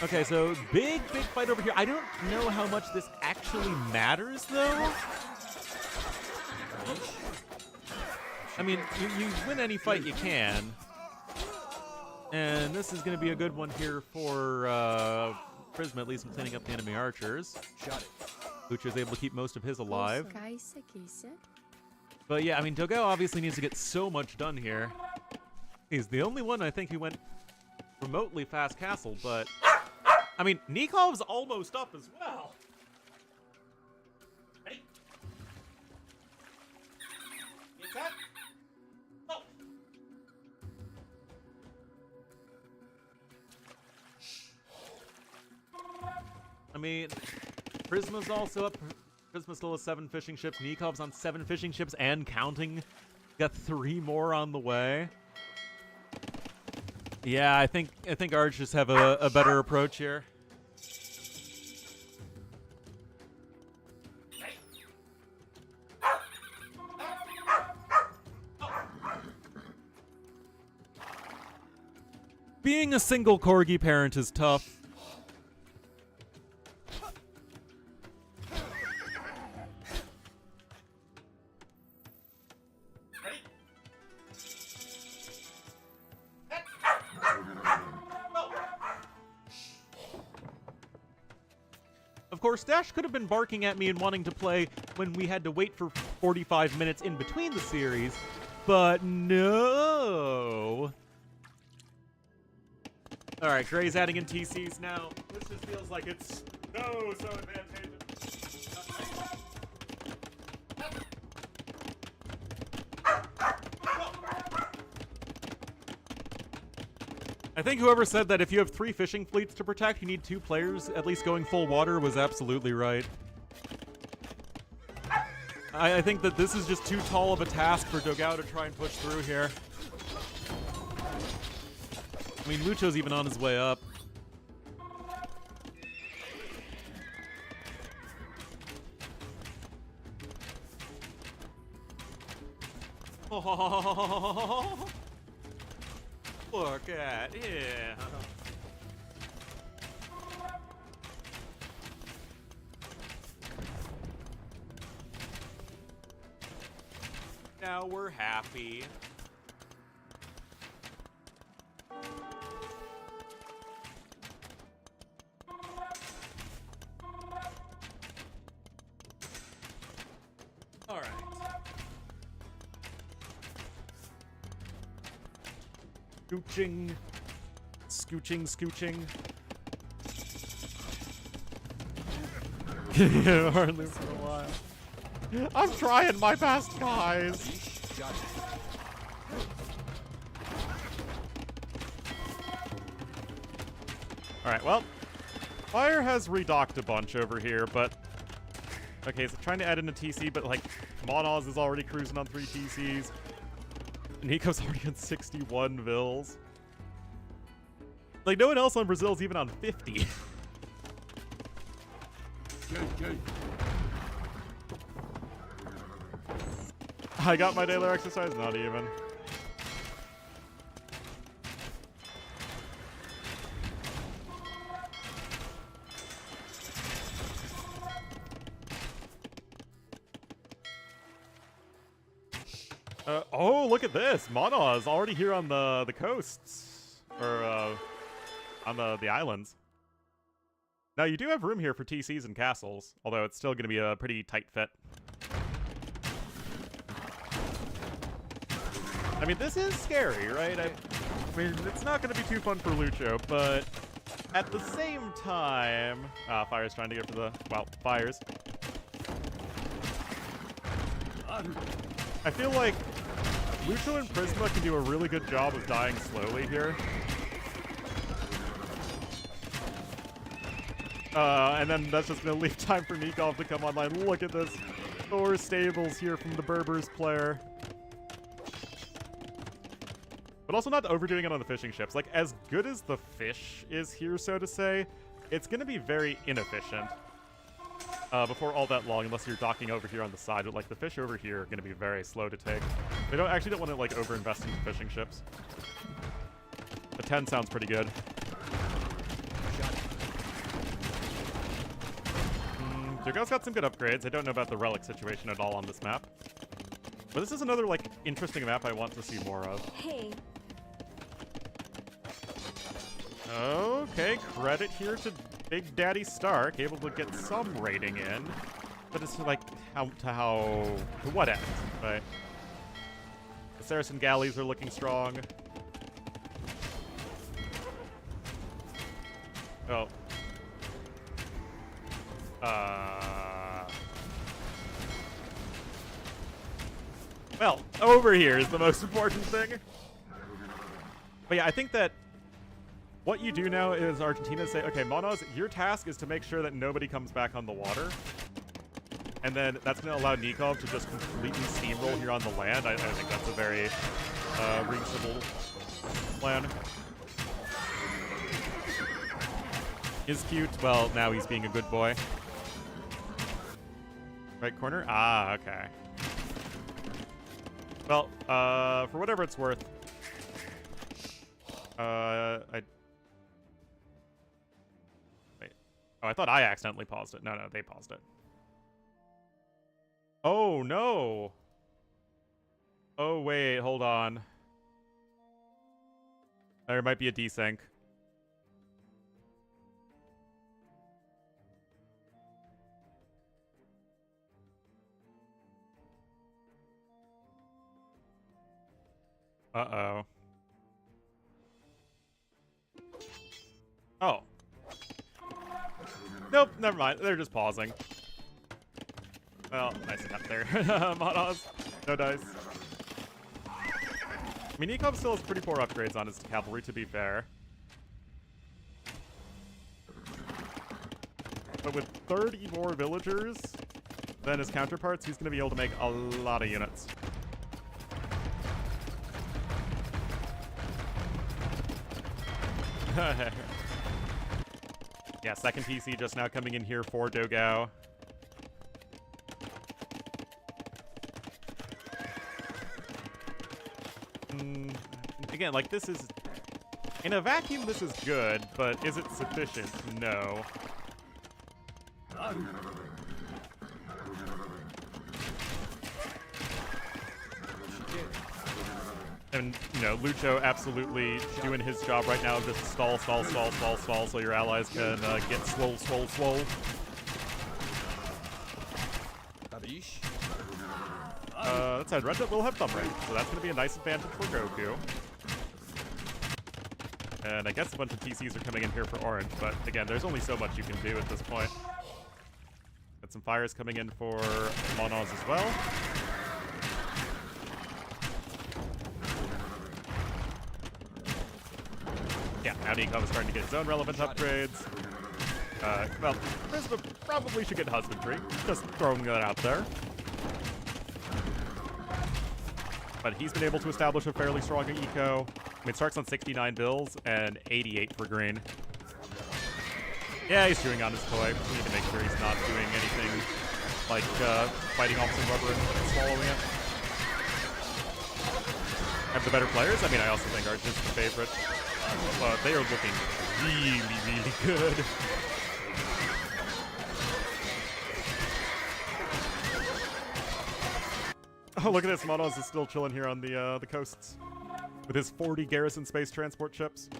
[SPEAKER 1] Okay, so big fight over here. I don't know how much this actually matters, though. I mean, you win any fight you can. And this is going to be a good one here for Prisma, at least in cleaning up the enemy archers. Lucha is able to keep most of his alive. But yeah, I mean, Dogao obviously needs to get so much done here. He's the only one, I think, who went remotely fast castle, but... I mean, Nikov's almost up as well. Ready? Attack. Oh. I mean, Prisma's also up. Prisma still has 7 fishing ships. Nikov's on 7 fishing ships and counting. Got 3 more on the way. Yeah, I think Arch just have a better approach here. Being a single corgi parent is tough. Of course, Dash could have been barking at me and wanting to play when we had to wait for 45 minutes in between the series, but no. All right, Gray's adding in TCs now. This just feels like it's so advantageous. I think whoever said that if you have 3 fishing fleets to protect, you need 2 players at least going full water was absolutely right. I think that this is just too tall of a task for Dogao to try and push through here. I mean, Lucho's even on his way up. Oh, look at it. Now we're happy. All right. Scooching. Scooching. Hardly for a while. I'm trying my best, guys. Alright, well, Fire has redocked a bunch over here, but... Okay, so trying to add in a TC, but, like, Monoz is already cruising on 3 TCs. Nico's already on 61 Vils. Like, no one else on Brazil is even on 50. I got my daily exercise? Not even. Oh, look at this. Mana is already here on the coasts. Or, on the islands. Now, you do have room here for TCs and castles, although it's still going to be a pretty tight fit. I mean, this is scary, right? I mean, it's not going to be too fun for Lucho, but at the same time... Fire's trying to go for the... Well, Fires. I feel like Lucho and Prisma can do a really good job of dying slowly here. And then that's just going to leave time for Nikov to come online. Look at this. Thor stables here from the Berbers player. But also not overdoing it on the fishing ships. Like, as good as the fish is here, so to say, it's going to be very inefficient before all that long, unless you're docking over here on the side. But, like, the fish over here are going to be very slow to take. They don't want to, like, overinvest into fishing ships. The 10 sounds pretty good. Dugo's got some good upgrades. I don't know about the relic situation at all on this map. But this is another, like, interesting map I want to see more of.
[SPEAKER 6] Hey.
[SPEAKER 1] Okay, credit here to Big Daddy Stark, able to get some rating in. But it's like, to what end, right? The Saracen galleys are looking strong. Oh. Well, over here is the most important thing. But yeah, I think that What you do now is Argentina say, okay, Monos, your task is to make sure that nobody comes back on the water. And then that's going to allow Nikov to just completely steamroll here on the land. I think that's a very reasonable plan. Is cute. Well, now he's being a good boy. Right corner? Ah, okay. Well, for whatever it's worth, Wait. Oh, I thought I accidentally paused it. No, they paused it. Oh, no. Oh, wait, hold on. There might be a desync. Uh-oh. Oh. Nope, never mind. They're just pausing. Well, nice attempt there. Monos. No dice. I mean, Nikov still has pretty poor upgrades on his cavalry, to be fair. But with 30 more villagers than his counterparts, he's going to be able to make a lot of units. Yeah, second PC just now coming in here for Dogao. Again, like, this is... In a vacuum, this is good, but is it sufficient? No. And, you know, Lucho absolutely doing his job right now, just stall, so your allies can get swole. That said, Red will have thumb range, so that's going to be a nice advantage for Goku. And I guess a bunch of TCs are coming in here for Orange, but again, there's only so much you can do at this point. Got some fires coming in for Monos as well. Yeah, now Nikov is starting to get his own relevant upgrades. Well, Prisma probably should get Husbandry. Just throwing that out there. But he's been able to establish a fairly strong eco. I mean, Stark's on 69 bills and 88 for green. Yeah, he's chewing on his toy. We need to make sure he's not doing anything like biting off some rubber and swallowing it. Have the better players? I mean, I also think Argen's the favorite. But they are looking really good. Oh, look at this. Monos is still chilling here on the coasts with his 40 garrison space transport ships.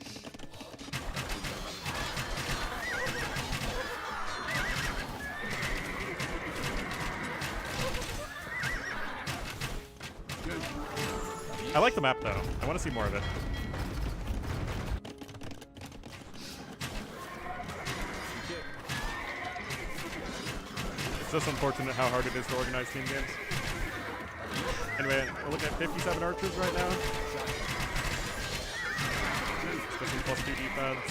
[SPEAKER 1] I like the map, though. I want to see more of it. It's just unfortunate how hard it is to organize team games. Anyway, we're looking at 57 archers right now. Especially plus 2 defense.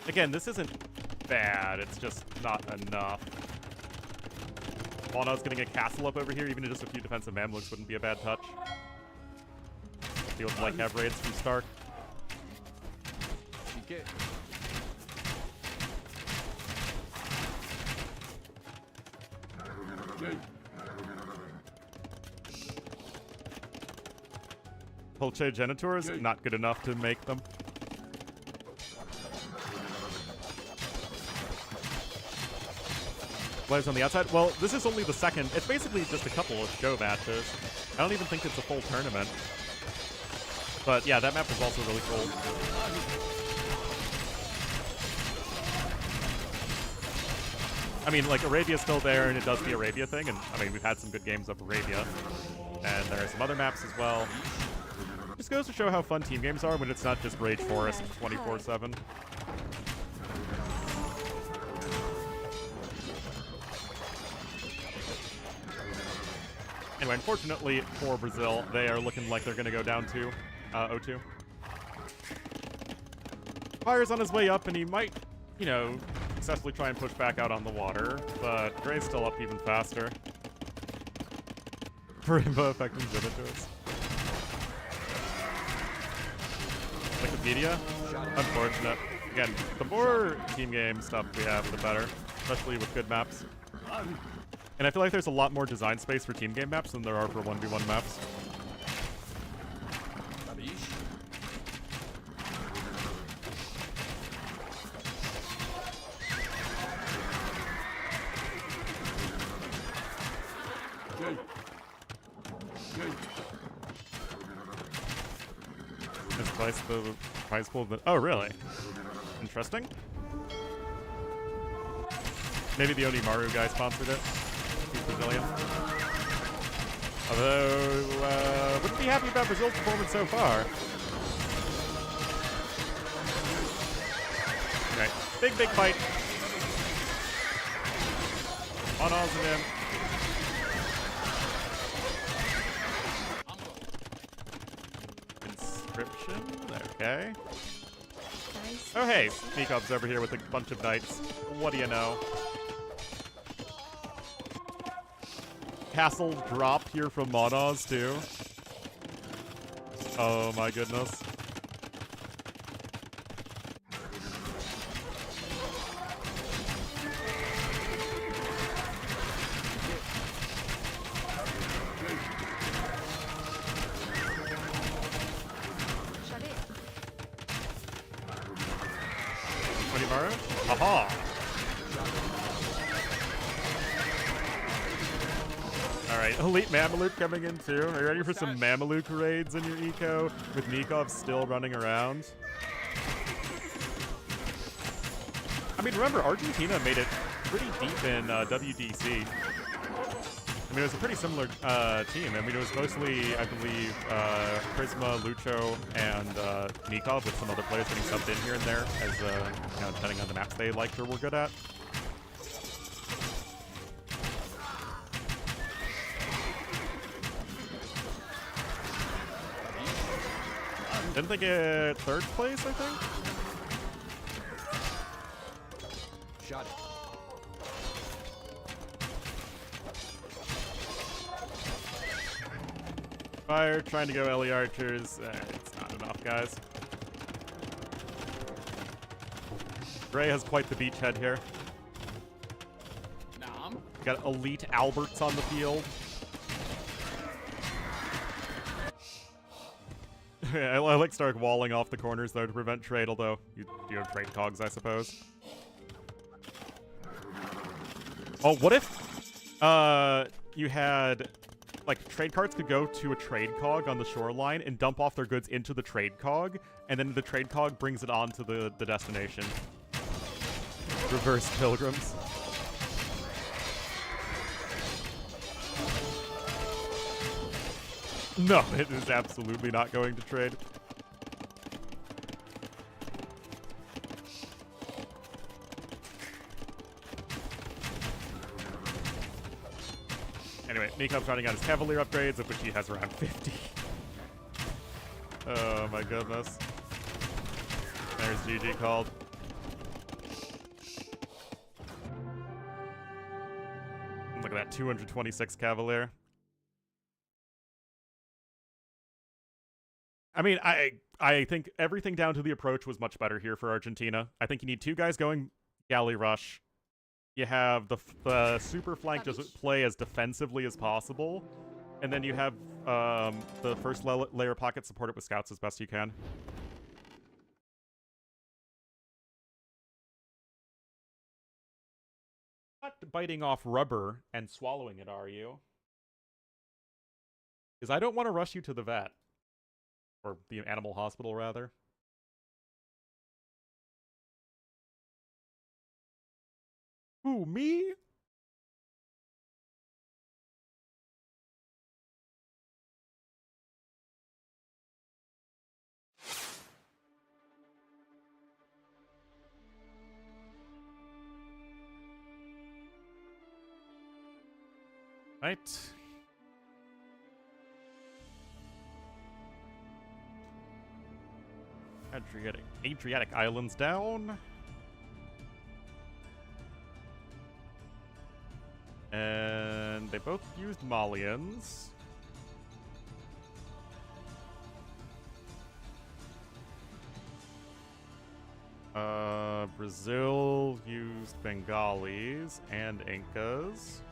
[SPEAKER 1] Again, this isn't bad, it's just not enough. Mono's getting a castle up over here, even just a few defensive Mamluks wouldn't be a bad touch. Deal with like have raids from Stark. Pulche Genitors, not good enough to make them. Players on the outside. Well, this is only the second. It's basically just a couple of show matches. I don't even think it's a full tournament. But yeah, that map is also really cool. I mean, like, Arabia's still there, and it does the Arabia thing, and, I mean, we've had some good games of Arabia. And there are some other maps as well. Just goes to show how fun team games are when it's not just Rage Forest 24/7. Anyway, unfortunately for Brazil, they are looking like they're going to go down to 0-2. Fire's on his way up, and he might, you know, successfully try and push back out on the water, but Gray's still up even faster. Rainbow affecting Zibitors. Wikipedia? Unfortunate. Again, the more team game stuff we have, the better, especially with good maps. And I feel like there's a lot more design space for team game maps than there are for 1v1 maps. It's twice the prize pool. Oh, really? Interesting. Maybe the Onimaru guy sponsored it. He's Brazilian. Although, wouldn't be happy about Brazil's performance so far. Okay, big fight. On Oz and him. Inscription, okay. Oh hey, Sneakov's over here with a bunch of knights. What do you know? Castle drop here from Monoz too. Oh my goodness. Onimaru? Aha! Alright, Elite Mameluke coming in too. Are you ready for some Mameluke raids in your eco? With Nikov still running around? I mean, remember, Argentina made it pretty deep in WDC. I mean, it was a pretty similar team. I mean, it was mostly, I believe, Prisma, Lucho, and Nikov, with some other players getting subbed in here and there, as you know, depending on the maps they liked or were good at. Didn't they get third place, I think?
[SPEAKER 10] Shot it.
[SPEAKER 1] Fire, trying to go Ellie Archers. It's not enough, guys. Gray has quite the beachhead here. Got elite Alberts on the field. I like Stark walling off the corners, though, to prevent trade, although you have trade cogs, I suppose. Oh, what if you had, like, trade carts could go to a trade cog on the shoreline and dump off their goods into the trade cog, and then the trade cog brings it on to the destination. Reverse pilgrims. No, it is absolutely not going to trade. Anyway, Nikov's running out his Cavalier upgrades, of which he has around 50. Oh my goodness. There's GG called. Look at that, 226 Cavalier. I mean, I think everything down to the approach was much better here for Argentina. I think you need two guys going galley rush. You have the super flank just play as defensively as possible. And then you have the first layer pocket support it with scouts as best you can. Not biting off rubber and swallowing it, are you? Because I don't want to rush you to the vet. Or the animal hospital, rather. Who, me? Right. Adriatic Islands down. And they both used Malians. Brazil used Bengalis and Incas.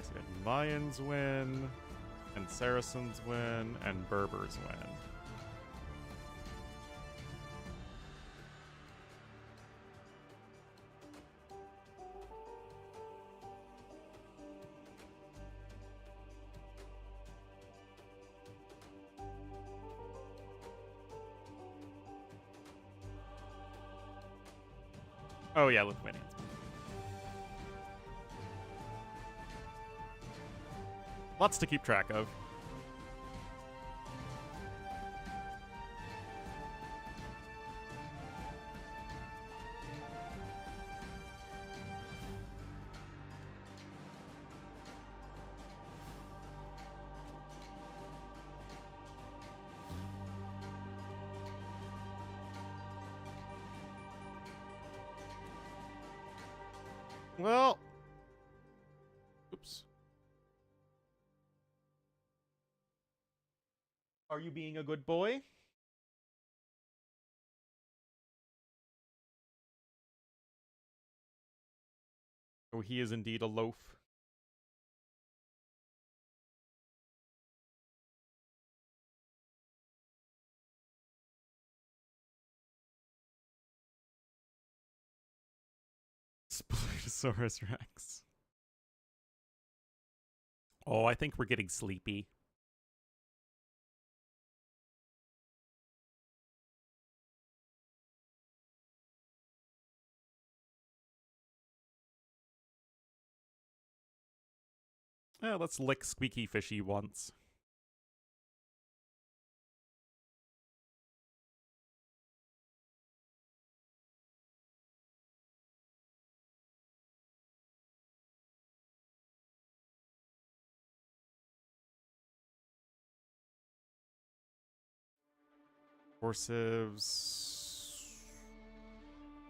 [SPEAKER 1] So Mayans win, and Saracens win, and Berbers win. Oh yeah, Lithuanians. Lots to keep track of. Well, oops. Are you being a good boy? Oh, he is indeed a loaf. Spinosaurus Rex. Oh, I think we're getting sleepy. Let's lick Squeaky Fishy once. Forcives.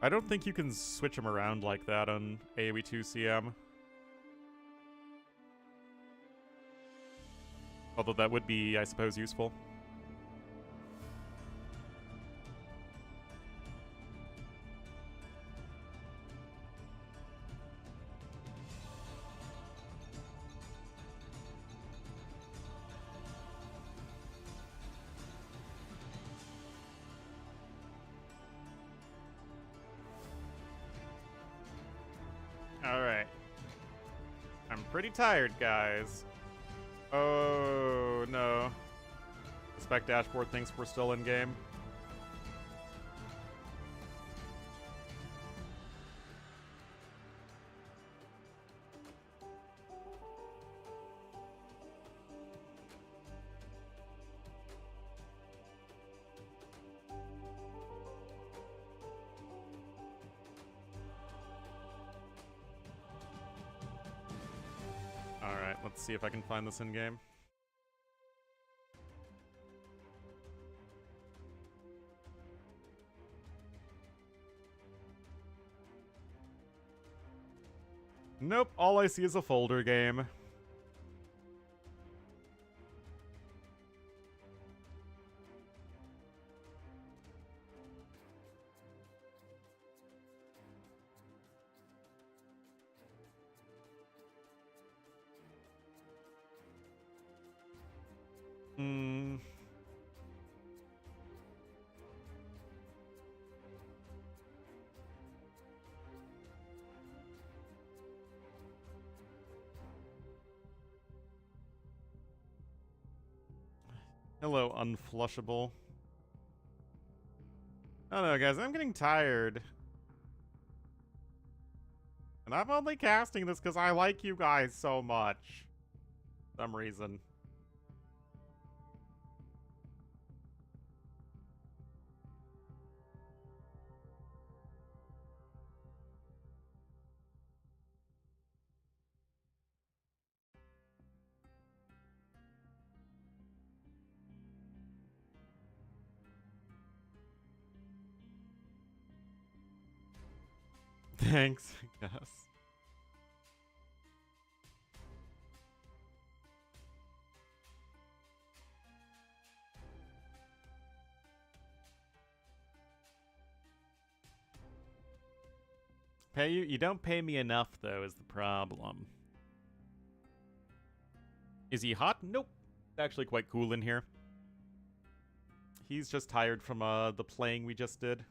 [SPEAKER 1] I don't think you can switch them around like that on AoE 2CM. Although that would be, I suppose, useful. Alright. I'm pretty tired, guys. Oh, no. The spec dashboard thinks we're still in game. Alright, let's see if I can find this in game. Nope, all I see is a folder game. Hmm. Hello, unflushable. I don't know, guys. I'm getting tired. And I'm only casting this because I like you guys so much. For some reason. Thanks, I guess. Pay you? You don't pay me enough, though, is the problem. Is he hot? Nope. It's actually quite cool in here. He's just tired from the playing we just did.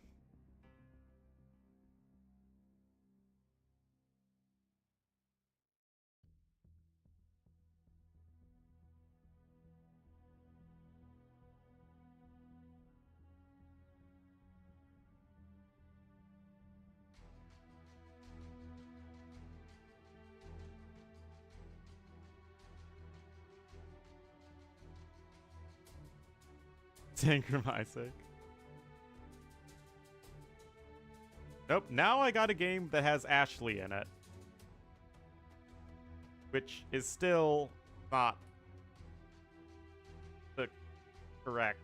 [SPEAKER 1] Synchromising. Nope, now I got a game that has Ashley in it. Which is still not the correct.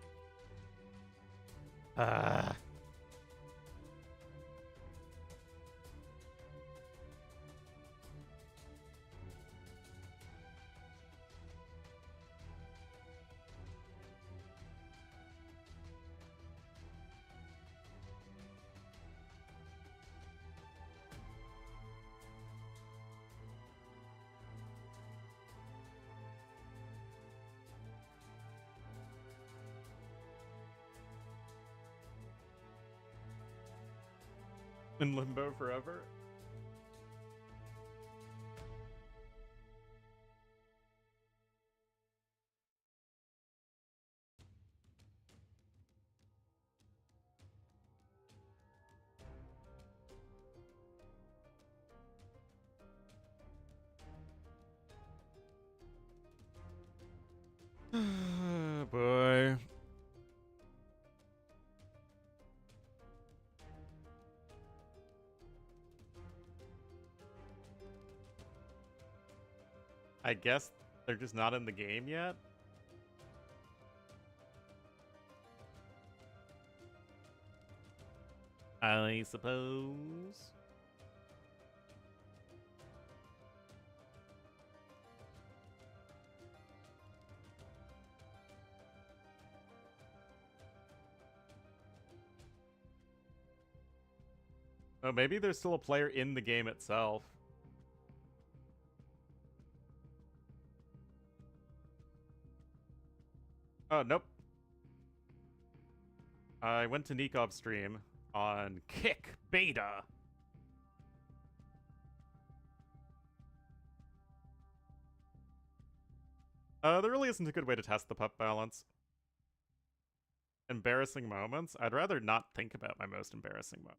[SPEAKER 1] In limbo forever? Boy. I guess they're just not in the game yet? I suppose. Oh, maybe there's still a player in the game itself. Oh, nope. I went to Nikov's stream on Kick Beta. There really isn't a good way to test the pup balance. Embarrassing moments? I'd rather not think about my most embarrassing moment.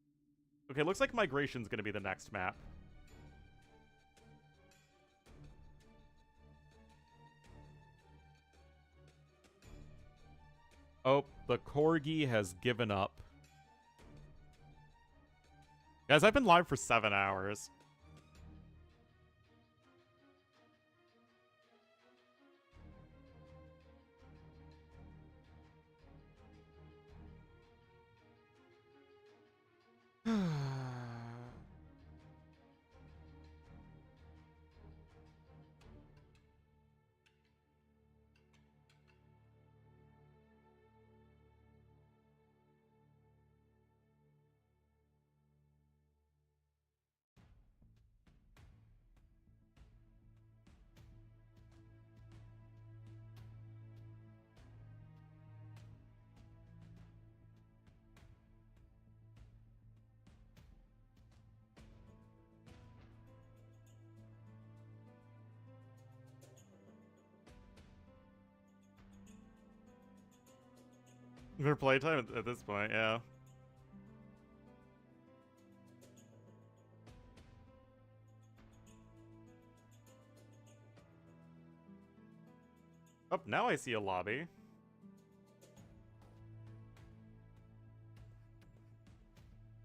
[SPEAKER 1] Okay, looks like Migration's gonna be the next map. Oh, the Corgi has given up. Guys, I've been live for 7 hours. For playtime at this point, yeah. Oh, now I see a lobby.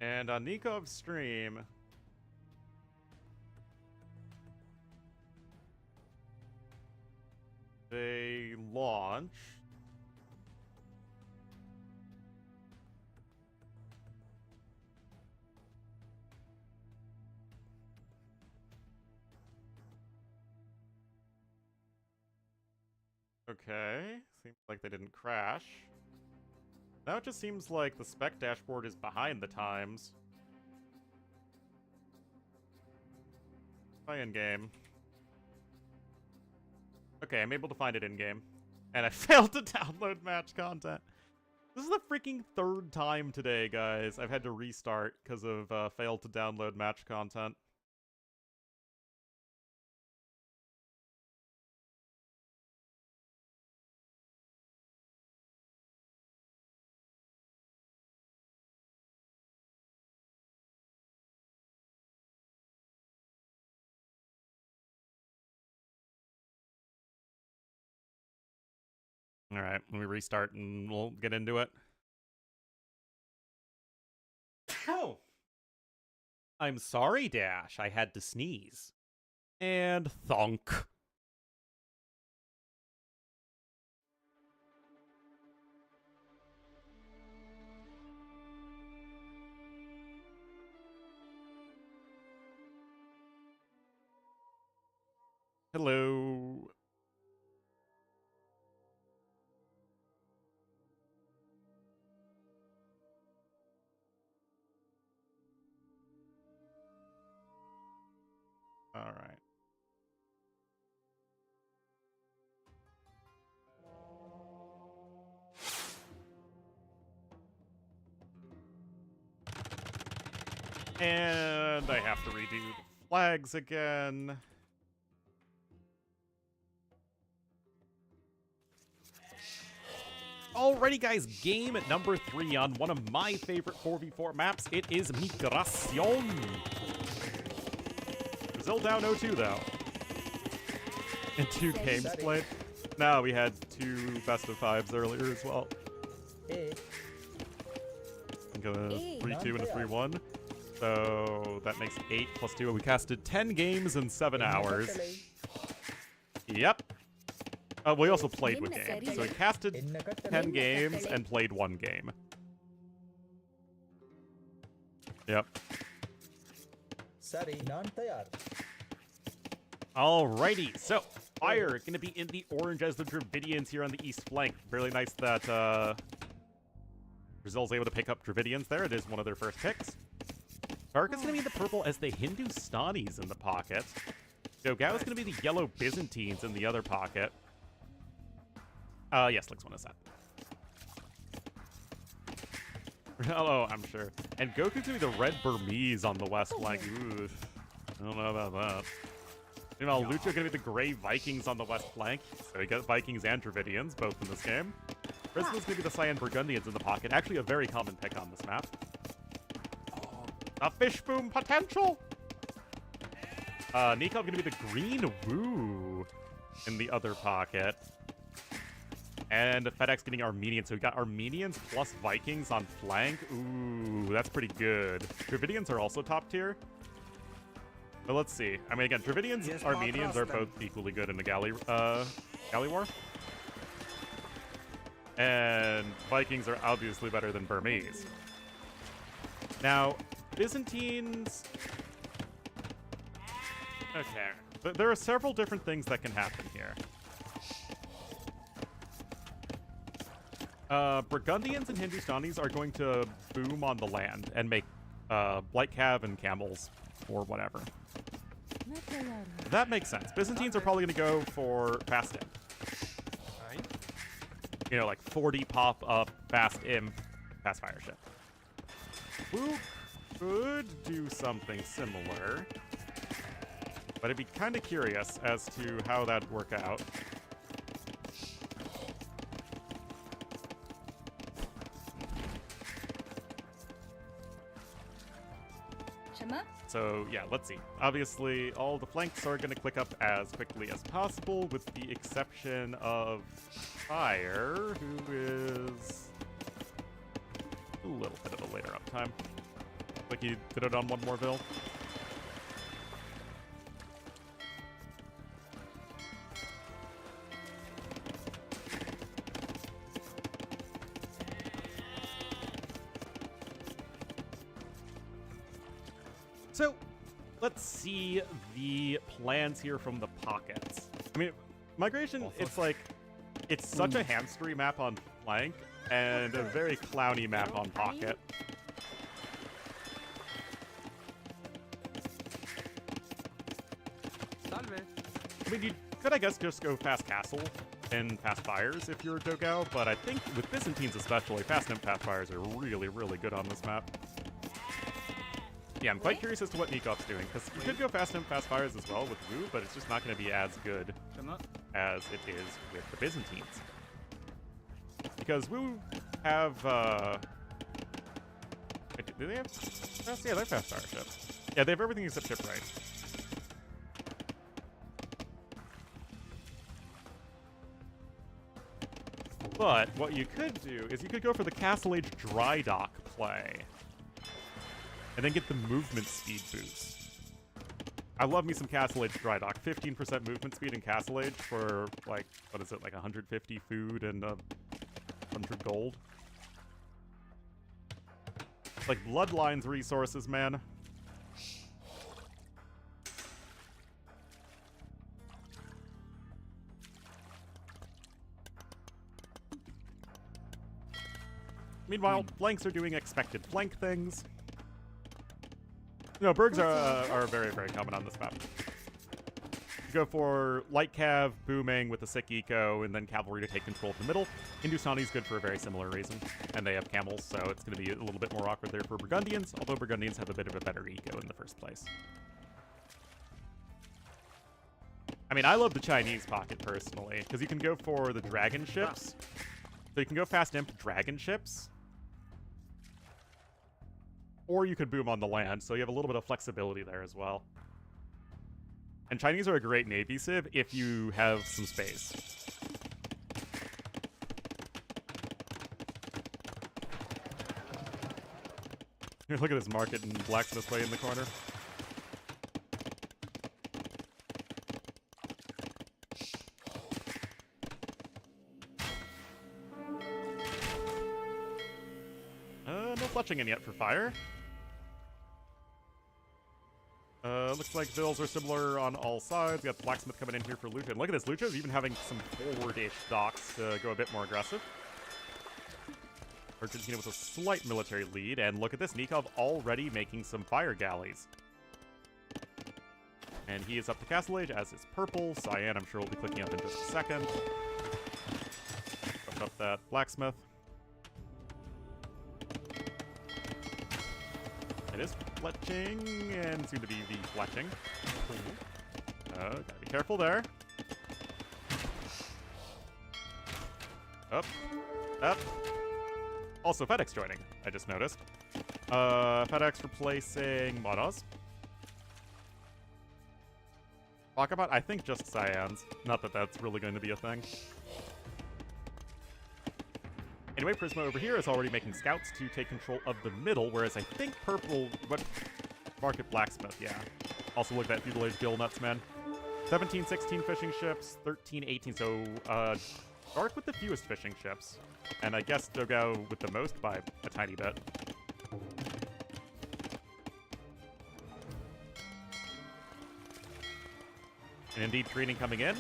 [SPEAKER 1] And on Nikov's stream, they launch Okay, seems like they didn't crash. Now it just seems like the spec dashboard is behind the times. Try in-game. Okay, I'm able to find it in-game. And I failed to download match content. This is the freaking third time today, guys. I've had to restart because of failed to download match content. Alright, let me restart and we'll get into it. Oh! I'm sorry, Dash. I had to sneeze. And thunk. Hello. All right. And I have to redo the flags again. Alrighty, guys, game at number 3 on one of my favorite 4v4 maps. It is Migración. Brazil down 0-2, though. And 2 games played. No, we had 2 best of 5s earlier as well. I think a 3-2 and a 3-1. So that makes 8 plus 2. We casted 10 games in 7 hours. Yep. We also played with games. So we casted 10 games and played 1 game. Yep. Alrighty, so Fire going to be in the orange as the Dravidians here on the east flank. Really nice that Brazil's able to pick up Dravidians there. It is one of their first picks. Dark is going to be in the purple as the Hindustanis in the pocket. Gao is going to be the yellow Byzantines in the other pocket. Yes, Lix one is that. Oh, I'm sure. And Goku's going to be the red Burmese on the west flank. Ooh, I don't know about that. You know, Lucha going to be the gray Vikings on the west flank. So we got Vikings and Dravidians, both in this game. Brisbane's going to be the Cyan Burgundians in the pocket. Actually, a very common pick on this map. A fish boom potential! Nico going to be the green Woo in the other pocket. And FedEx getting Armenians. So we got Armenians plus Vikings on flank. Ooh, that's pretty good. Dravidians are also top tier. But let's see. I mean, again, Dravidians, Armenians are both equally good in the galley war. And Vikings are obviously better than Burmese. Now, Byzantines... Okay. There are several different things that can happen here. Burgundians and Hindustanis are going to boom on the land and make light cav and camels or whatever. That makes sense. Byzantines are probably going to go for fast imp. You know, like 40 pop up, fast imp, fast fire ship. Who could do something similar, but I'd be kind of curious as to how that'd work out. So yeah, let's see. Obviously, all the flanks are going to click up as quickly as possible, with the exception of Fire, who is a little bit of a later uptime. Like he did it on one more bill. So, let's see the plans here from the pockets. I mean, migration, it's like, It's such a hamstery map on flank and a very clowny map on pocket. I mean, you could, I guess, just go fast castle and fast fires if you're Dogao, but I think with Byzantines especially, fast and fast fires are really, really good on this map. Yeah, I'm quite curious as to what Nikov's doing, because you could go fast and fast fires as well with Wu, but it's just not going to be as good as it is with the Byzantines. Because Wu have, do they have? Yeah, they're fast fire ships. Yeah, they have everything except shipwright. But what you could do is you could go for the Castle Age dry dock play. And then get the movement speed boost. I love me some Castle Age dry dock. 15% movement speed in Castle Age for, like, what is it, like 150 food and 100 gold? Like Bloodlines resources, man. Meanwhile, flanks are doing expected flank things. No, Bergs are very, very common on this map. You go for light cav, booming with a sick eco, and then cavalry to take control of the middle. Hindustani's good for a very similar reason, and they have camels, so it's going to be a little bit more awkward there for Burgundians, although Burgundians have a bit of a better eco in the first place. I mean, I love the Chinese pocket, personally, because you can go for the dragon ships. So you can go fast imp dragon ships, or you could boom on the land, so you have a little bit of flexibility there as well. And Chinese are a great navy civ if you have some space. Here, look at this market and blacksmith way in the corner. No fletching in yet for fire. Looks like bills are similar on all sides. We got blacksmith coming in here for Lucha. And look at this, Lucha's even having some forward-ish docks to go a bit more aggressive. Argentina with a slight military lead, and look at this, Nikov already making some fire galleys. And he is up to Castle Age, as is Purple. Cyan, I'm sure, will be clicking up in just a second. Open up that blacksmith. It is fletching, and soon to be the fletching. Gotta be careful there. Up. Up. Also, FedEx joining, I just noticed. FedEx replacing Monos. Walkabout, I think just Cyans. Not that that's really going to be a thing. Anyway, Prisma over here is already making scouts to take control of the middle, whereas I think Purple... What? Market Blacksmith, yeah. Also look at that Feudal Age Gill Nuts, man. 17, 16 fishing ships, 13, 18, so, Dark with the fewest fishing ships. And I guess Dogao with the most by a tiny bit. And indeed, training coming in.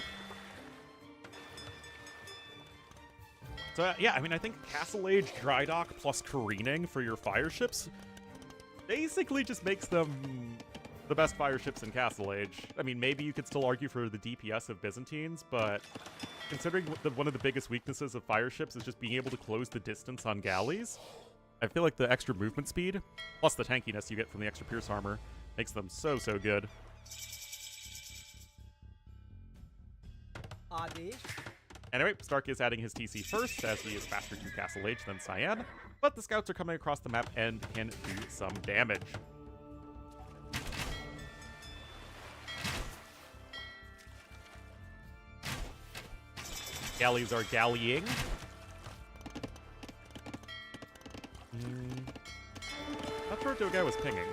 [SPEAKER 1] So, yeah, I mean, I think Castle Age Dry Dock plus Careening for your fire ships basically just makes them the best fire ships in Castle Age. I mean, maybe you could still argue for the DPS of Byzantines, but considering one of the biggest weaknesses of fire ships is just being able to close the distance on galleys, I feel like the extra movement speed, plus the tankiness you get from the extra Pierce armor, makes them so, so good. Anyway, Stark is adding his TC first, as he is faster to Castle Age than Cyan, but the scouts are coming across the map and can do some damage. Galleys are galleying. That's where Dogao was pinging.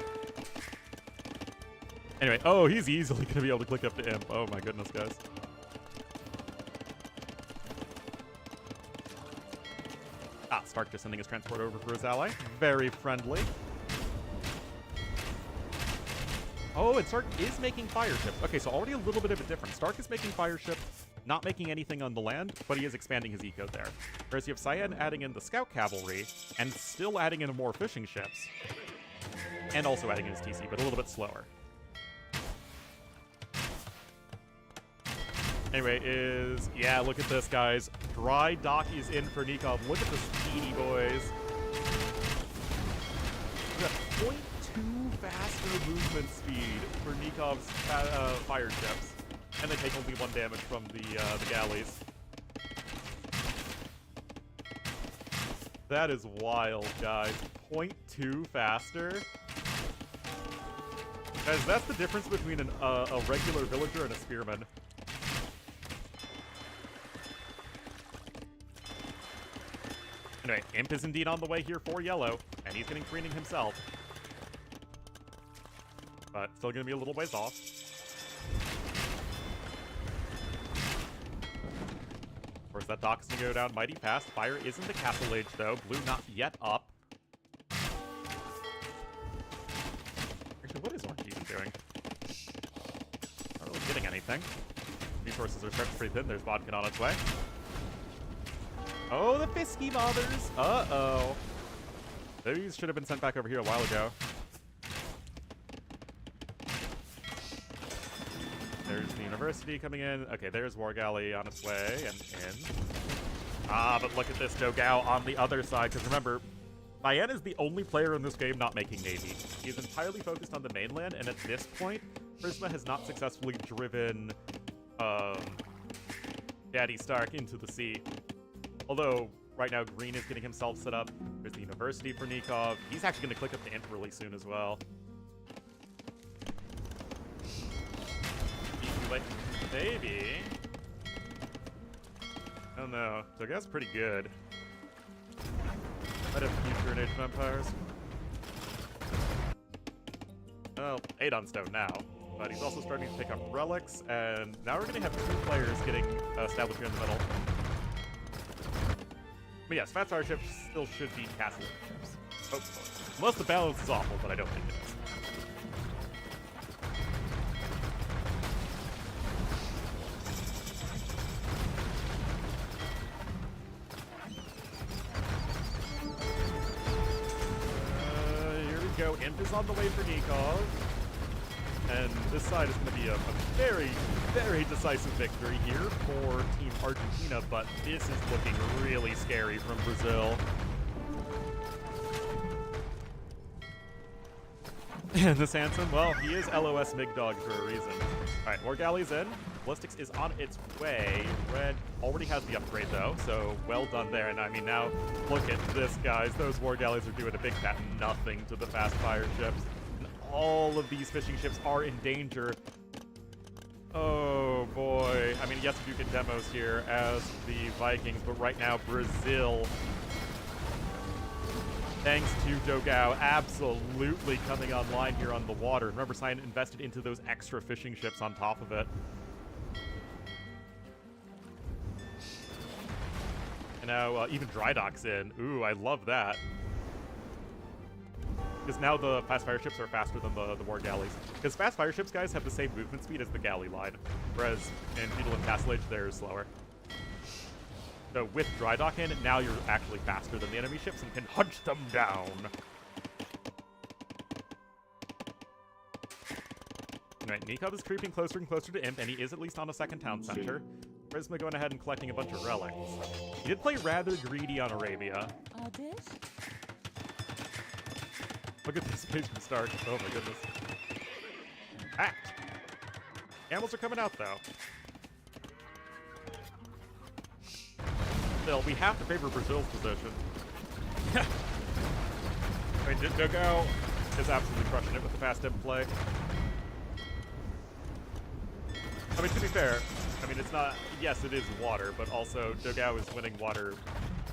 [SPEAKER 1] Anyway, oh, he's easily going to be able to click up to Imp. Oh my goodness, guys. Stark just sending his transport over for his ally. Very friendly. Oh, and Stark is making fire ships. Okay, so already a little bit of a difference. Stark is making fire ships. not making anything on the land, but he is expanding his eco there. Whereas you have Cyan adding in the scout cavalry, and still adding in more fishing ships. And also adding in his TC, but a little bit slower. Anyway, yeah, look at this, guys. Dry dock is in for Nikov. Look at the speedy boys. We got 0.2 faster movement speed for Nikov's fire ships. And they take only 1 damage from the galleys. That is wild, guys. 0.2 faster. Guys, that's the difference between a regular villager and a spearman. Anyway, Imp is indeed on the way here for yellow, and he's getting greening himself. But still gonna be a little ways off. Of course, that dock's gonna go down mighty fast. Fire is in the castle age, though. Blue not yet up. Actually, what is Orange even doing? Not really getting anything. Resources are stretched pretty thin. There's vodka on its way. Oh, the Fisky Mothers! Uh-oh. These should have been sent back over here a while ago. There's the university coming in. Okay, there's War Galley on its way and in. Ah, but look at this Dogao on the other side, because remember, Mayan is the only player in this game not making Navy. He's entirely focused on the mainland, and at this point, Prisma has not successfully driven Daddy Stark into the sea. Although, right now, Green is getting himself set up. There's the university for Nikov. He's actually going to click up the Imp really soon as well. Maybe. I don't know. So I guess pretty good. Might have future in Age of Empires. Well, 8 on stone now. But he's also starting to pick up relics, and now we're going to have 2 players getting established here in the middle. But yes, Fat Star ships still should be castle ships. Hopefully. Unless the balance is awful, but I don't think it is. Here we go. Imp is on the way for Nikov. And this side is going to be a very, very decisive victory here for Team Argentina, but this is looking really scary from Brazil. And this Hanson, well, he is LOS Mig Dog for a reason. Alright, War Galley's in. Ballistics is on its way. Red already has the upgrade, though, so well done there. And I mean, now, look at this, guys. Those War Galleys are doing a big fat nothing to the fast fire ships. All of these fishing ships are in danger. Oh boy. I mean, yes, we do get demos here as the Vikings, but right now, Brazil, thanks to Dogao, absolutely coming online here on the water. Remember, Cyan invested into those extra fishing ships on top of it. And now even Dry Dock's in. Ooh, I love that. Because now the fast fire ships are faster than the war galleys. Because fast fire ships, guys, have the same movement speed as the galley line. Whereas in Feudal and Castle Age, they're slower. So with Dry Dock in, now you're actually faster than the enemy ships and can hunt them down. Alright, Nikov is creeping closer and closer to Imp, and he is at least on a second town center. Prisma going ahead and collecting a bunch of relics. He did play rather greedy on Arabia. Look at this Patron Stark. Oh my goodness. Act! Camels are coming out, though. Still, we have to favor Brazil's position. I mean, Dogao is absolutely crushing it with the fast imp play. I mean, to be fair, I mean, it's not... Yes, it is water, but also Dogao is winning water,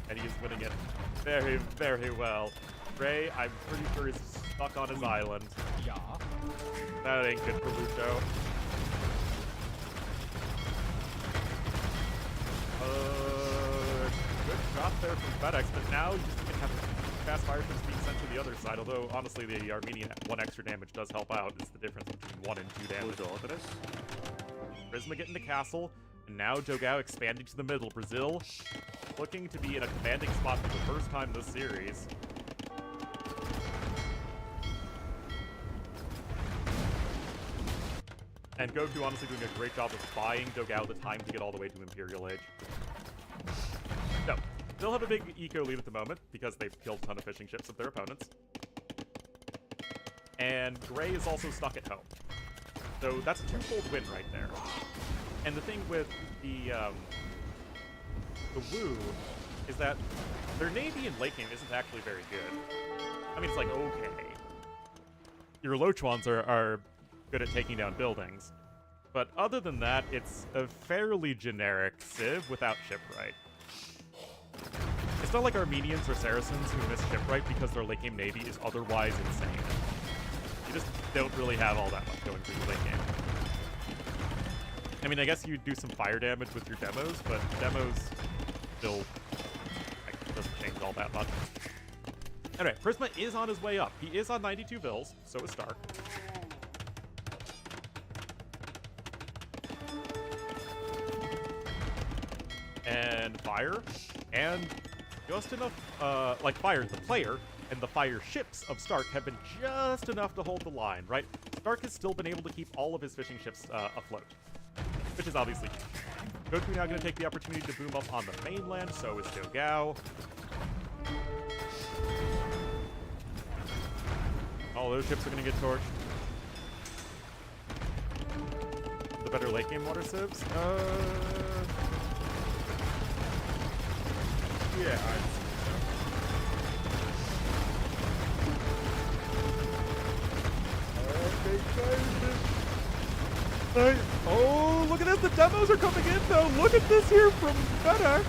[SPEAKER 1] and he is winning it very, very well. Ray, I'm pretty sure is stuck on his island.
[SPEAKER 10] Yeah.
[SPEAKER 1] That ain't good for Lucho. Good shot there from FedEx, but now you just can have fast fire ships being sent to the other side, although honestly the Armenian 1 extra damage does help out. It's the difference between 1 and 2 damage. Prisma getting the castle, And now Dogao expanding to the middle. Brazil looking to be in a commanding spot for the first time this series. And Goku honestly doing a great job of buying Dogao the time to get all the way to Imperial Age. No, they'll have a big eco lead at the moment because they've killed a ton of fishing ships of their opponents. And Gray is also stuck at home. So that's a twofold win right there. And the thing with the Wu is that their navy in late game isn't actually very good. I mean, it's like, okay. Your Lochuans are good at taking down buildings. But other than that, it's a fairly generic Civ without shipwright. It's not like Armenians or Saracens who miss shipwright because their late game navy is otherwise insane. You just don't really have all that much going through the late game. I mean, I guess you do some fire damage with your demos, but demos still doesn't change all that much. Anyway, Prisma is on his way up. He is on 92 bills, so is Stark. And Fire, and just enough, like Fire, the player, and the Fire ships of Stark have been just enough to hold the line, right? Stark has still been able to keep all of his fishing ships afloat, which is obviously huge. Goku now going to take the opportunity to boom up on the mainland, so is Dogao. All those ships are going to get torched. The better late game water civs? Yeah, I'd say so. Oh, look at this! The demos are coming in, though! Look at this here from FedEx!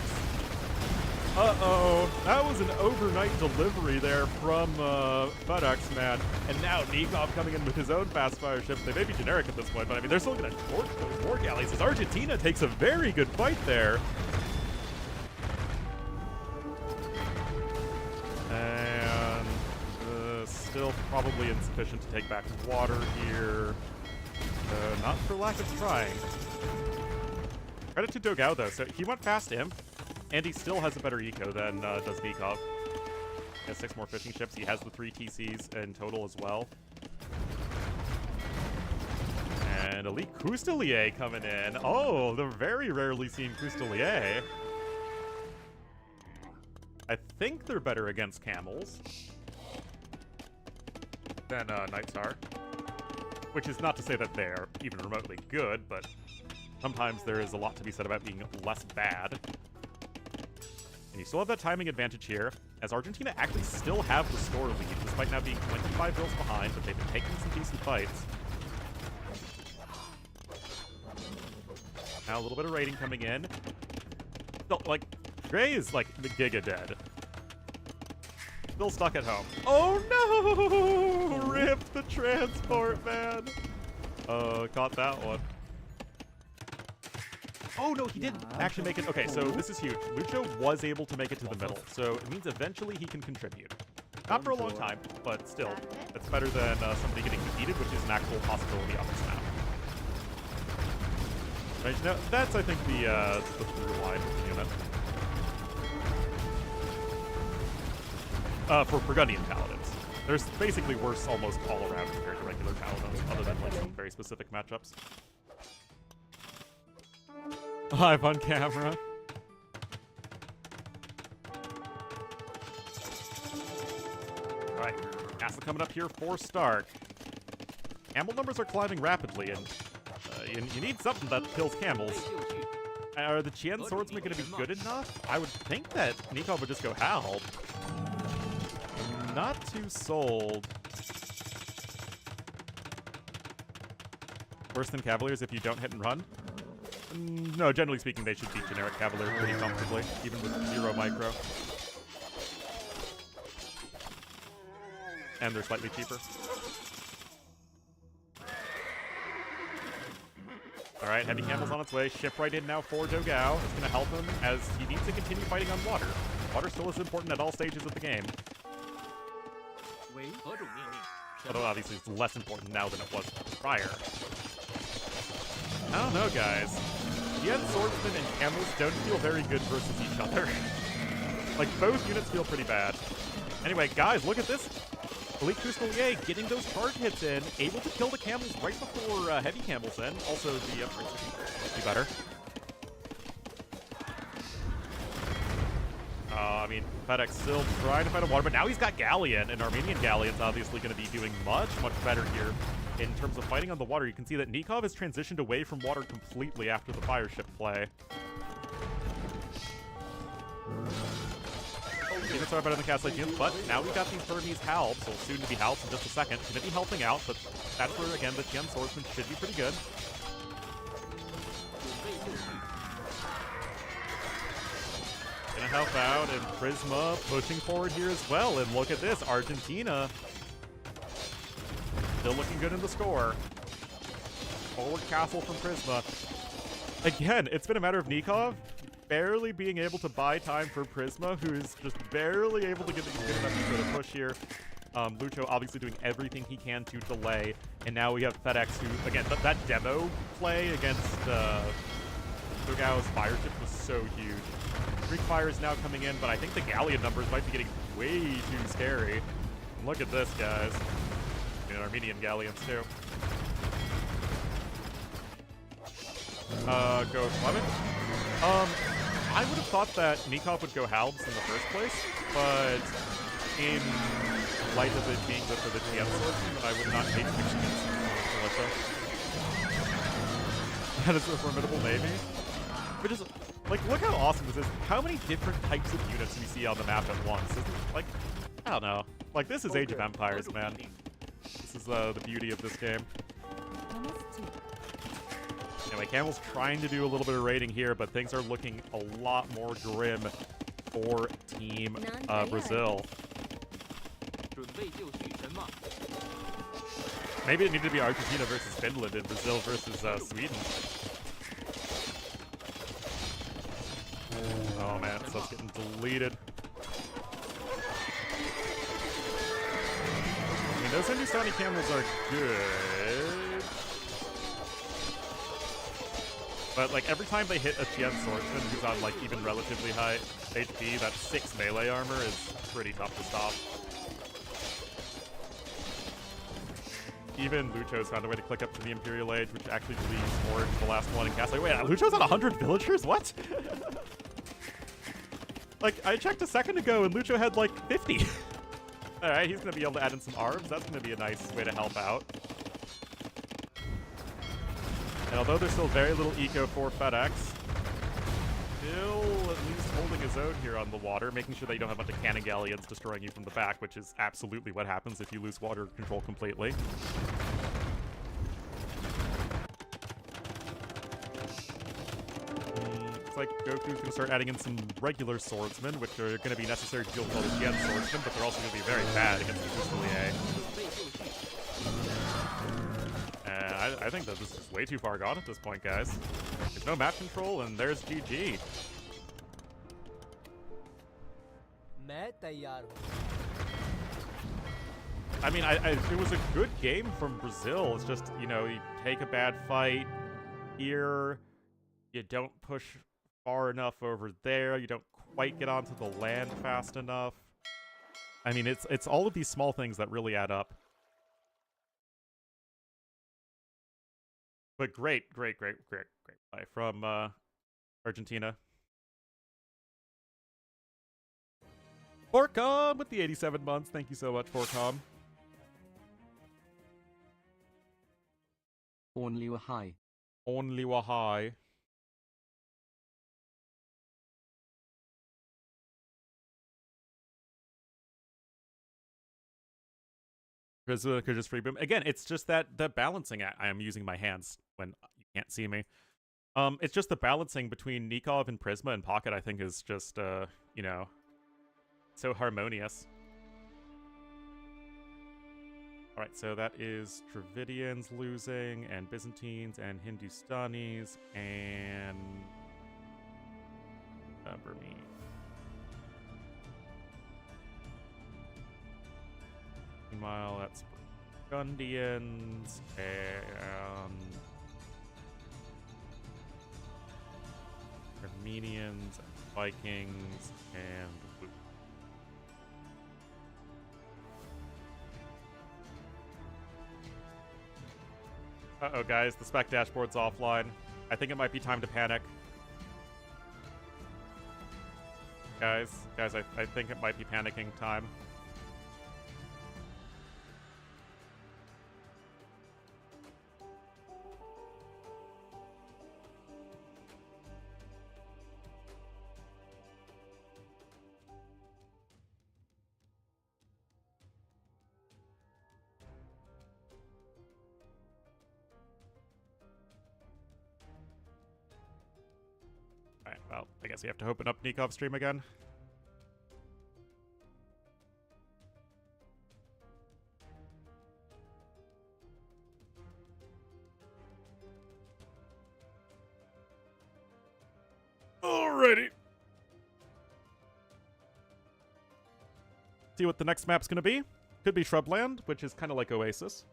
[SPEAKER 1] Uh-oh. That was an overnight delivery there from FedEx, man. And now Nikov coming in with his own fast fire ships. They may be generic at this point, but I mean, they're still going to torch those war galleys as Argentina takes a very good fight there. And still probably insufficient to take back water here. Not for lack of trying. Credit to Dogao, though. So he went past him, and he still has a better eco than does Nikov. He has 6 more fishing ships. He has the 3 TCs in total as well. And Elite Coustelier coming in. Oh, the very rarely seen Coustelier. I think they're better against camels than Knights are. Which is not to say that they're even remotely good, but sometimes there is a lot to be said about being less bad. And you still have that timing advantage here, as Argentina actually still have the score lead, despite now being 25 bills behind, but they've been taking some decent fights. Now a little bit of raiding coming in. So, like, Gray is, like, giga dead. Still stuck at home. Oh no! Ripped the transport, man! Caught that one. Oh no, he didn't actually make it. Okay, so this is huge. Lucho was able to make it to the middle, so it means eventually he can contribute. Not for a long time, but still, it's better than somebody getting defeated, which is an actual possibility on this map. Right, now, that's, I think, the through line of the unit. For Burgundian Paladins. There's basically worse almost all around compared to regular Paladins, other than like some very specific matchups. Live on camera. Alright, Castle coming up here for Stark. Camel numbers are climbing rapidly, and you need something that kills camels. Are the Qian swordsmen going to be good enough? I would think that Nikov would just go Hal. Not too sold. Worse than Cavaliers if you don't hit and run? No, generally speaking, they should beat generic Cavalier pretty comfortably, even with 0 micro. And they're slightly cheaper. Alright, heavy camel's on its way. Shipwright in now for Dogao. It's going to help him as he needs to continue fighting on water. Water still is important at all stages of the game. Although obviously it's less important now than it was prior. I don't know, guys. Yen Swordsman and Camels don't feel very good versus each other. Like, both units feel pretty bad. Anyway, guys, look at this. Elite Fusilier getting those charge hits in, able to kill the Camels right before Heavy Camels in. Also, the might be better. I mean, FedEx still trying to fight a water, but now he's got Galleon, and Armenian Galleon's obviously going to be doing much, much better here in terms of fighting on the water. You can see that Nikov has transitioned away from water completely after the fire ship play. Units are better than Cast Legends, but now we've got these Burmese Halbs, so soon to be Halbs in just a second. Going to be helping out, but that's where, again, the Yen Swordsman should be pretty good. Gonna help out, and Prisma pushing forward here as well. And look at this, Argentina still looking good in the score. Forward castle from Prisma. Again, it's been a matter of Nikov barely being able to buy time for Prisma, who's just barely able to get a good enough to push here. Lucho obviously doing everything he can to delay, and now we have FedEx who, again, that demo play against Sugao's fire ship was so huge. Greek fire is now coming in, but I think the Galleon numbers might be getting way too scary. And look at this, guys. And Armenian Galleons, too. Go Clement. I would have thought that Nikov would go Halbs in the first place, but in light of it being good for the TM Swordsman, I would not hate to That is a formidable maybe. But just, like, look how awesome this is. How many different types of units we see on the map at once? This is, like, I don't know. Like, this is Age of Empires, man. This is the beauty of this game. Anyway, Camel's trying to do a little bit of raiding here, but things are looking a lot more grim for Team Brazil. Maybe it needed to be Argentina versus Finland and Brazil versus Sweden. Oh man, stuff's getting deleted. I mean, those Hindustani Camels are good. But, like, every time they hit a Tien Swordsman who's on, like, even relatively high HP, that 6 melee armor is pretty tough to stop. Even Lucho's found a way to click up to the Imperial Age, which actually leaves Orange the last one in cast. Like, wait, Lucho's at 100 villagers? What? Like, I checked a second ago and Lucho had, like, 50. Alright, he's going to be able to add in some arbs. That's going to be a nice way to help out. And although there's still very little eco for FedEx, still at least holding his own here on the water, making sure that you don't have a bunch of cannon galleons destroying you from the back, which is absolutely what happens if you lose water control completely. Looks like Goku's going to start adding in some regular swordsmen, which are going to be necessary to deal with all the Tien swordsmen, but they're also going to be very bad against the Fusilier. I think that this is way too far gone at this point, guys. There's no map control, and there's GG. I mean, it was a good game from Brazil. It's just, you know, you take a bad fight here, you don't push far enough over there, you don't quite get onto the land fast enough. I mean, it's all of these small things that really add up. But great play from Argentina. Forcom with the 87 months. Thank you so much, Forcom.
[SPEAKER 4] Ornlu high.
[SPEAKER 1] Ornlu high. Because just free boom. Again, it's just that the balancing act. I am using my hands when you can't see me. It's just the balancing between Nikov and Prisma and Pocket, I think, is just, you know, so harmonious. Alright, so that is Dravidians losing, and Byzantines, and Hindustanis, and Burmese. Meanwhile, that's Burgundians, and Armenians, Vikings, and Wu. Uh-oh, guys, the spec dashboard's offline. I think it might be time to panic. Guys, I think it might be panicking time. Alright, well, I guess we have to open up Nikov's stream again. Alrighty. See what the next map's gonna be. Could be Shrubland, which is kind of like Oasis.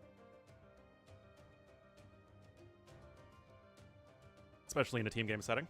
[SPEAKER 1] Especially in a team game setting.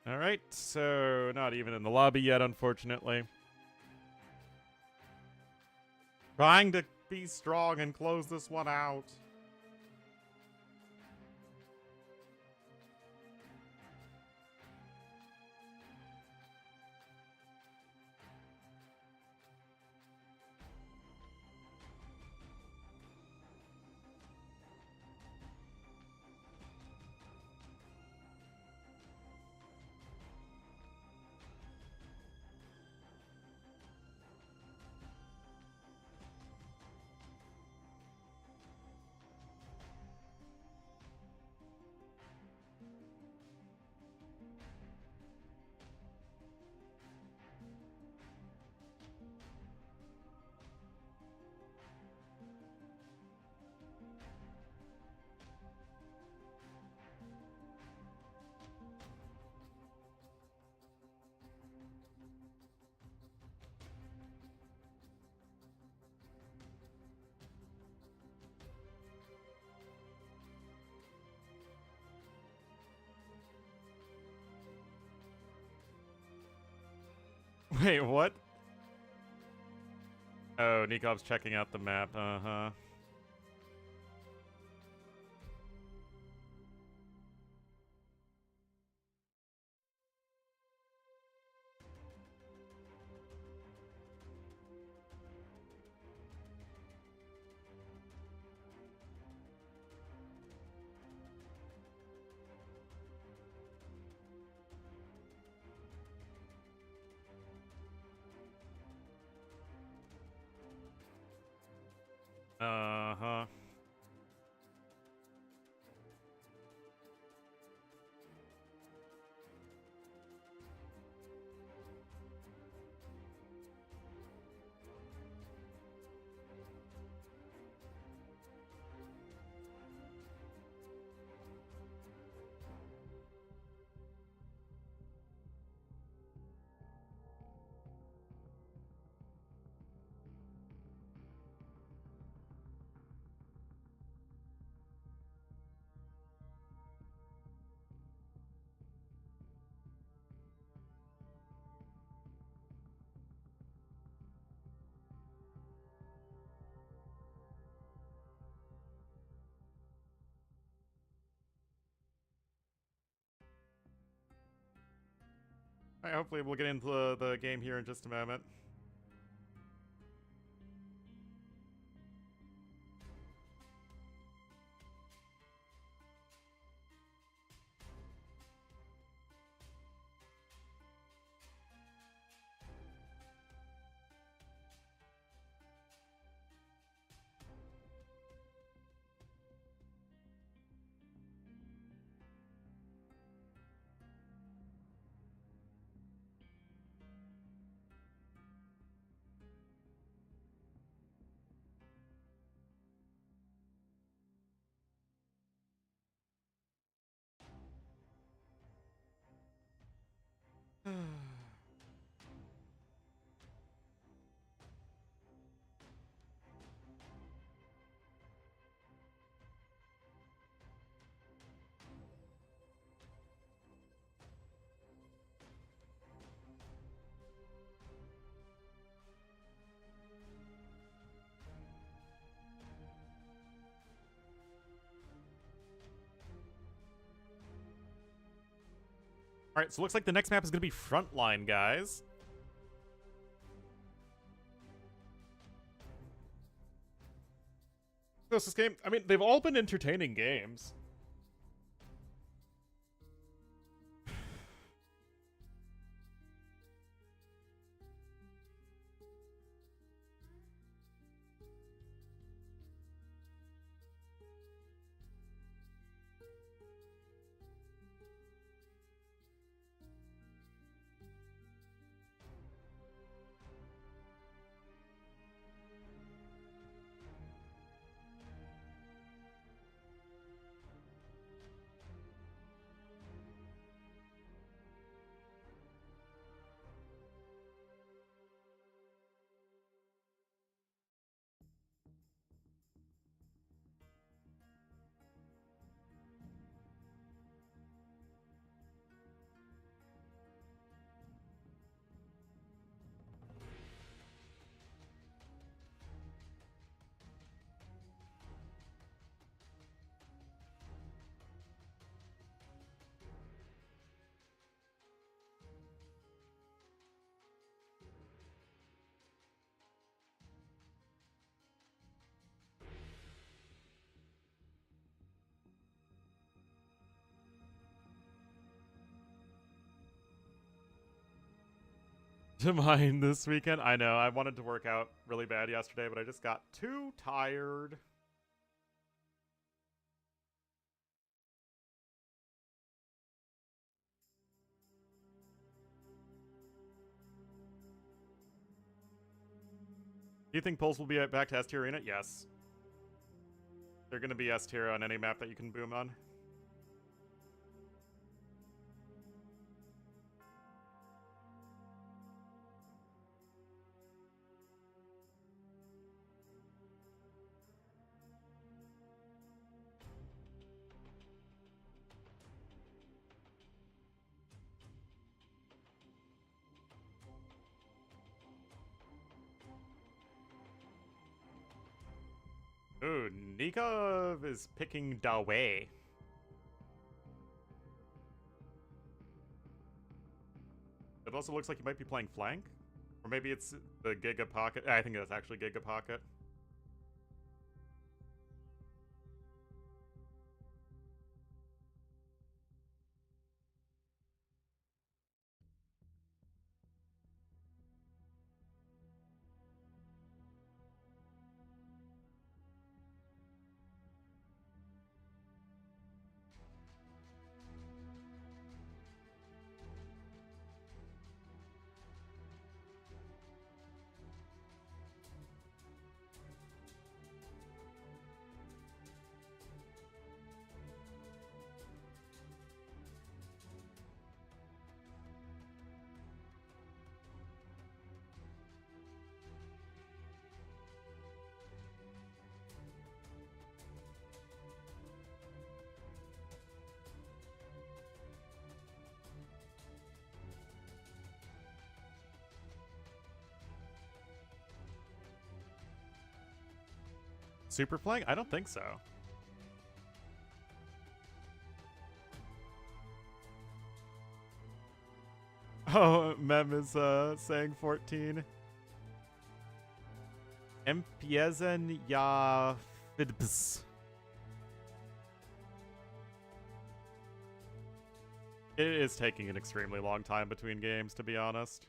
[SPEAKER 1] Alright, so not even in the lobby yet, unfortunately. Trying to be strong and close this one out. Wait, what? Oh, Nikov's checking out the map. Uh-huh. Uh-huh. Alright, hopefully we'll get into the game here in just a moment. Alright, so it looks like the next map is going to be Frontline, guys. This game, I mean, they've all been entertaining games. To mine this weekend. I know, I wanted to work out really bad yesterday, but I just got too tired. Do you think Pulse will be back to S tier Arena? Yes. They're going to be S tier on any map that you can boom on. Ooh, Nikov is picking Dawei. It also looks like he might be playing flank. Or maybe it's the Giga Pocket. I think that's actually Giga Pocket. Super flank? I don't think so. Oh, Mem is saying 14. Empiezan ya fidbs. It is taking an extremely long time between games, to be honest.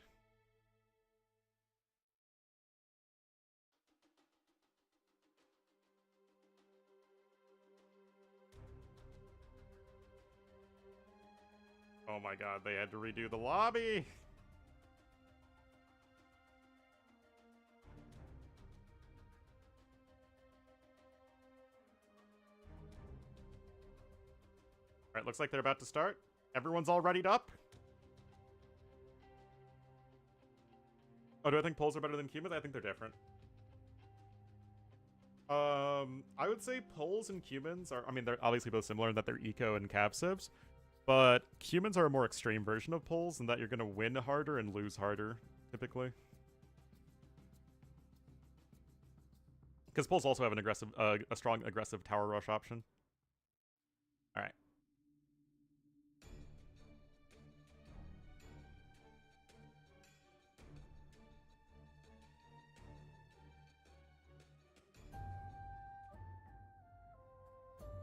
[SPEAKER 1] Oh my god, they had to redo the lobby! Alright, looks like they're about to start. Everyone's all readied up? Oh, do I think poles are better than cumens? I think they're different. I would say poles and cumens are, I mean, they're obviously both similar in that they're eco and capsives, but cumens are a more extreme version of poles in that you're going to win harder and lose harder, typically. Because poles also have an aggressive, a strong aggressive tower rush option. All right.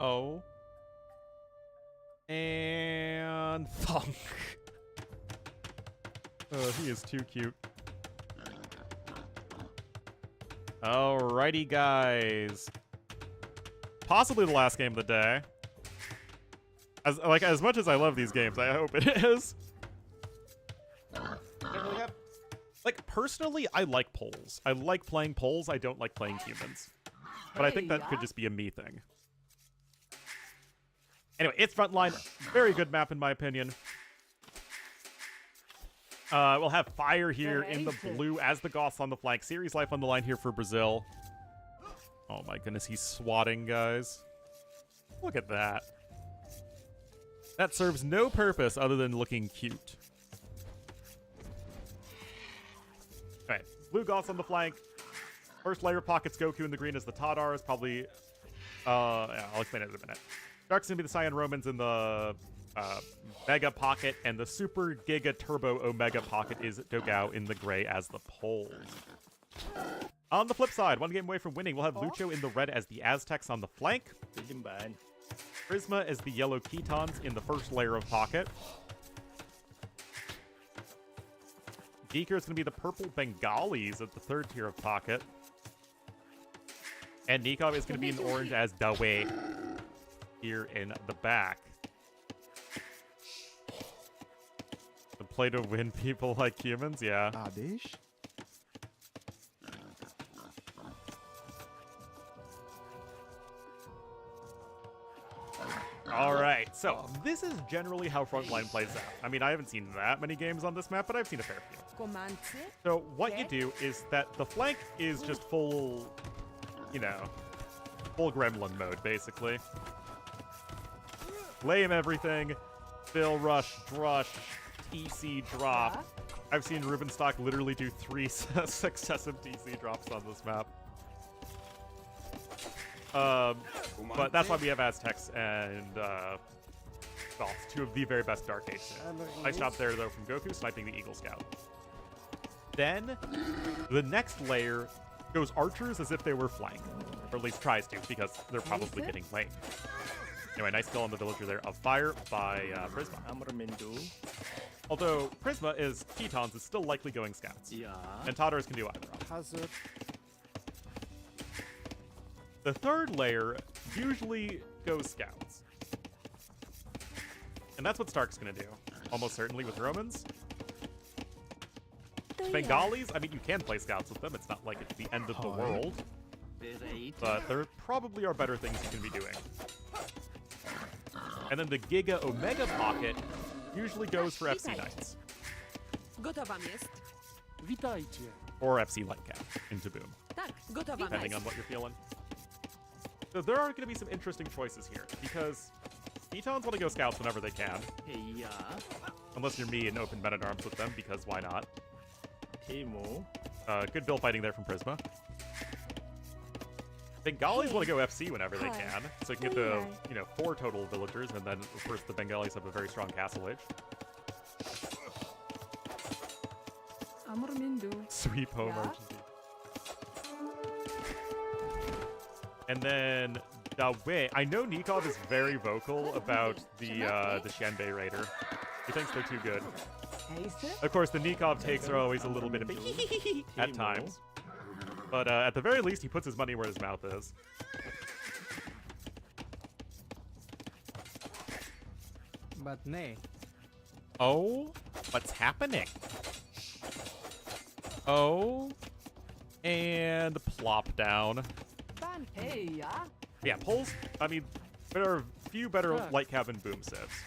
[SPEAKER 1] Oh. And Funk. Oh, he is too cute. Alrighty, guys. Possibly the last game of the day. As much as I love these games, I hope it is. Like, personally, I like poles. I like playing poles. I don't like playing humans. But I think that could just be a me thing. Anyway, it's Frontline. Very good map, in my opinion. We'll have Fire here in the blue as the Goths on the flank. Series life on the line here for Brazil. Oh my goodness, he's swatting, guys. Look at that. That serves no purpose other than looking cute. Alright, blue Goths on the flank. First layer pockets Goku in the green as the Tadars. Probably, yeah, I'll explain it in a minute. Dark's gonna be the Cyan Romans in the Mega Pocket, and the Super Giga Turbo Omega Pocket is Dogao in the gray as the poles. On the flip side, one game away from winning, we'll have Lucho in the red as the Aztecs on the flank. Prisma as the yellow Ketons in the first layer of Pocket. Geeker is going to be the purple Bengalis at the third tier of Pocket. And Nikov is going to be in the orange as Dawe here in the back. The play to win people like humans, yeah.
[SPEAKER 2] Adesh?
[SPEAKER 1] Alright, so this is generally how Frontline plays out. I mean, I haven't seen that many games on this map, but I've seen a fair few. So what you do is that the flank is just full, you know, full gremlin mode, basically. Lame everything, fill, rush, drush, TC drop. I've seen Rubenstock literally do 3 successive TC drops on this map. But that's why we have Aztecs and Goths, two of the very best Dark Age. Nice job there, though, from Goku, sniping the Eagle Scout. Then, the next layer goes Archers as if they were flank. Or at least tries to, because they're probably getting late. Anyway, nice kill on the Villager there of Fire by Prisma. Although Prisma is Ketons is still likely going Scouts. And Tadars can do either. The third layer usually goes Scouts. And that's what Stark's going to do. Almost certainly with Romans. Bengalis, I mean, you can play Scouts with them. It's not like it's the end of the world. But there probably are better things you can be doing. And then the Giga Omega Pocket usually goes for FC Knights. Or FC Lightcap into Boom. Depending on what you're feeling. So there are going to be some interesting choices here, because Ketons want to go Scouts whenever they can. Unless you're me and open Men-at-Arms with them, because why not? Good bill fighting there from Prisma. Bengalis want to go FC whenever they can, so you can get the, 4 total villagers, and then, of course, the Bengalis have a very strong castle age.
[SPEAKER 5] Amor Mindu.
[SPEAKER 1] Sweep home
[SPEAKER 5] Yeah.
[SPEAKER 1] Argentina. And then Dawe. I know Nikov is very vocal about the Xianbei Raider. He thinks they're too good. Of course, the Nikov takes are always a little bit of at times. But at the very least, he puts his money where his mouth is.
[SPEAKER 4] But nay.
[SPEAKER 1] Oh, what's happening? Oh, and plop down.
[SPEAKER 5] Hey, yeah.
[SPEAKER 1] Yeah, pulls. I mean, there are a few better light cabin boom sieves.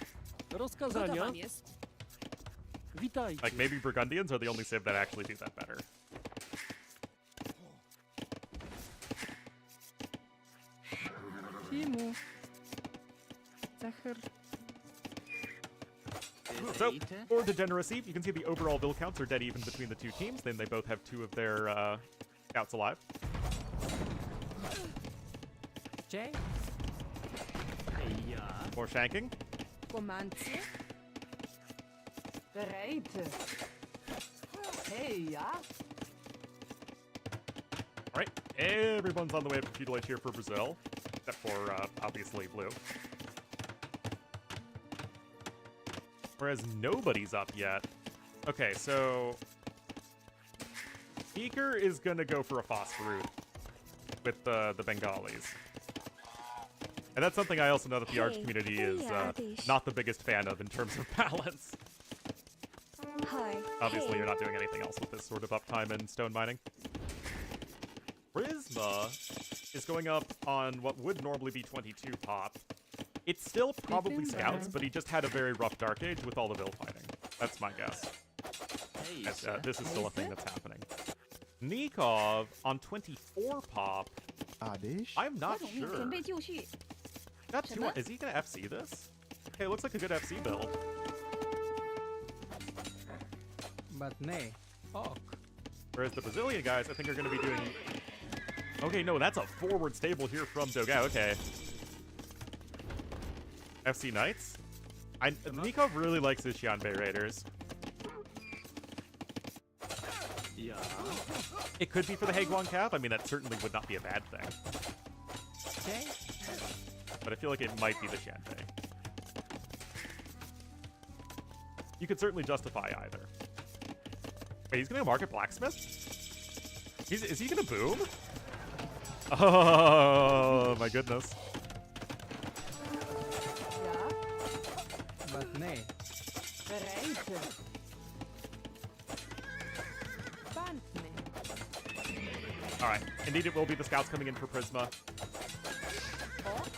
[SPEAKER 1] Like maybe Burgundians are the only civ that actually do that better.
[SPEAKER 5] Timu. Zachar.
[SPEAKER 1] So, for degeneracy, you can see the overall bill counts are dead even between the two teams. Then they both have 2 of their scouts alive.
[SPEAKER 4] Jay?
[SPEAKER 1] More shanking.
[SPEAKER 5] Romanze. Bereit. Hey, yeah.
[SPEAKER 1] Alright, everyone's on the way up to feudal age here for Brazil. Except for, obviously, blue. Whereas nobody's up yet. Okay, so... Eager is gonna go for a phosphorute with the Bengalis. And that's something I also know that the Arch community is not the biggest fan of in terms of balance.
[SPEAKER 6] Hi.
[SPEAKER 1] Obviously, you're not doing anything else with this sort of uptime in stone mining. Prisma is going up on what would normally be 22 pop. It's still probably scouts, but he just had a very rough Dark Age with all the Vil fighting. That's my guess. This is still a thing that's happening. Nikov on 24 pop. I'm not sure. That's too much. Is he gonna FC this? Okay, looks like a good FC build.
[SPEAKER 4] But nay. Ok.
[SPEAKER 1] Whereas the Brazilian guys, I think, are gonna be doing... Okay, no, that's a forward stable here from Dogao. Okay. FC Knights? Nikov really likes his Xianbei Raiders.
[SPEAKER 10] Yeah.
[SPEAKER 1] It could be for the Haguan cap. I mean, that certainly would not be a bad thing.
[SPEAKER 4] Jay?
[SPEAKER 1] But I feel like it might be the Xianbei. You could certainly justify either. Wait, he's gonna market blacksmith? Is he gonna boom? Oh my goodness.
[SPEAKER 4] But nay.
[SPEAKER 1] Alright, indeed it will be the scouts coming in for Prisma.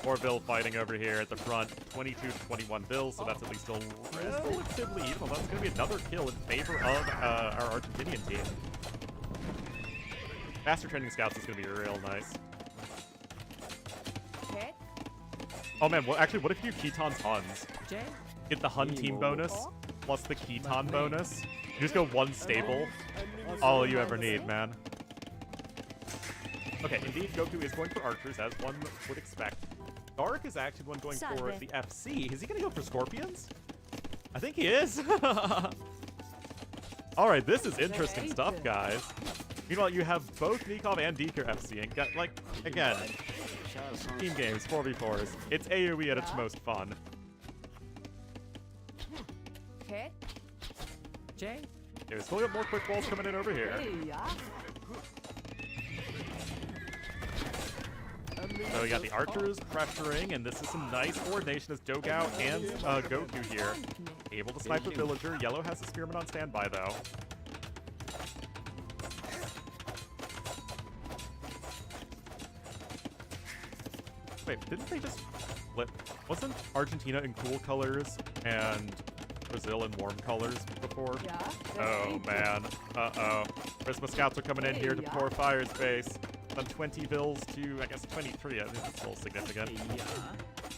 [SPEAKER 1] More Vil fighting over here at the front. 22 to 21 Vil, so that's at least still relatively even. That's going to be another kill in favor of our Argentinian team. Faster training scouts is going to be real nice. Oh man, well, actually, what if you do Keaton's Huns?
[SPEAKER 4] Jay?
[SPEAKER 1] Get the Hun team bonus plus the Keaton bonus. You just go one stable. All you ever need, man. Okay, indeed, Goku is going for archers, as one would expect. Dark is actually one going for the FC. Is he going to go for scorpions? I think he is. All right, this is interesting stuff, guys. Meanwhile, you have both Nikov and Deeker FCing. Like, again, team games, 4v4s. It's AoE at its most fun.
[SPEAKER 5] Okay.
[SPEAKER 4] Jay?
[SPEAKER 1] Okay, we still got more quick balls coming in over here. So we got the archers pressuring, and this is some nice coordination as Dogao and Goku here. Able to snipe the villager. Yellow has the spearman on standby, though. Wait, didn't they just flip? Wasn't Argentina in cool colors and Brazil in warm colors before? Oh, man. Uh-oh. Prisma scouts are coming in here to pour fire space. On 20 Vils to, I guess, 23. I think that's still significant.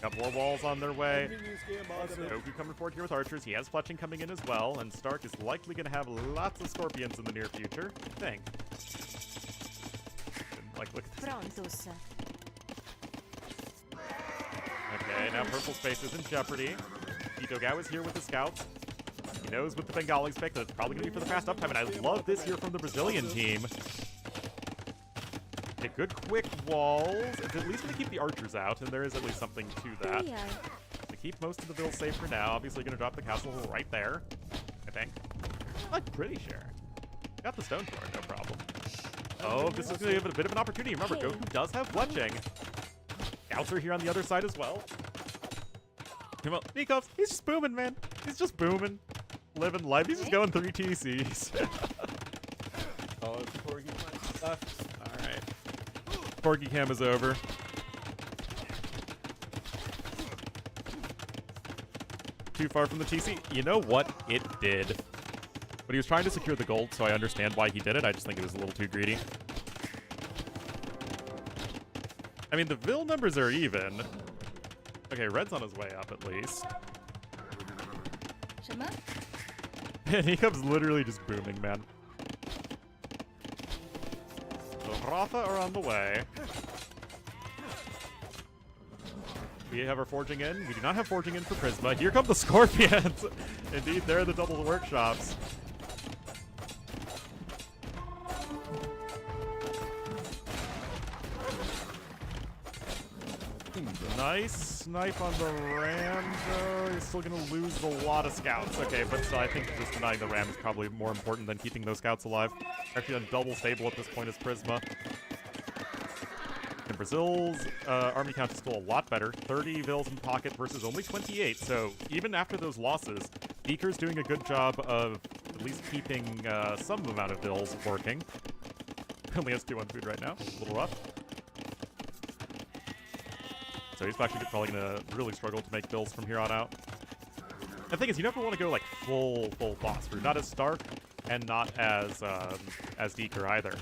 [SPEAKER 1] Got more walls on their way. Goku coming forward here with archers. He has fletching coming in as well, and Stark is likely going to have lots of scorpions in the near future. I think. Like, look at this. Okay, now purple space is in jeopardy. Dogao is here with the scouts. He knows with the Bengali's pick that it's probably going to be for the fast uptime, and I love this here from the Brazilian team. Okay, good quick walls. It's at least going to keep the archers out, and there is at least something to that. To keep most of the vills safe for now. Obviously going to drop the castle right there, I think. I'm pretty sure. Got the stone for it, no problem. Oh, this is going to give it a bit of an opportunity. Remember, Goku does have fletching. Scouts are here on the other side as well. Come on, Nikos, he's just booming, man. He's just booming. Living life. He's just going 3 TCs.
[SPEAKER 10] Oh, it's Corgi left.
[SPEAKER 1] Alright. Corgi cam is over. Too far from the TC. You know what? It did. But he was trying to secure the gold, so I understand why he did it. I just think it was a little too greedy. I mean, the Vil numbers are even. Okay, Red's on his way up at least. And he comes literally just booming, man. So Rafa are on the way. We have our forging in. We do not have forging in for Prisma. Here come the Scorpions. Indeed, they're the double workshops. Nice snipe on the ram, though. He's still going to lose a lot of scouts. Okay, but still, I think just denying the ram is probably more important than keeping those scouts alive. Actually, on double stable at this point is Prisma. And Brazil's army count is still a lot better. 30 Vils in pocket versus only 28. So even after those losses, Beaker's doing a good job of at least keeping some amount of Vils working. Only has 2 on food right now. A little rough. So he's actually probably going to really struggle to make Vils from here on out. The thing is, you never want to go like full phosphor. Not as Stark and not as Deeker either.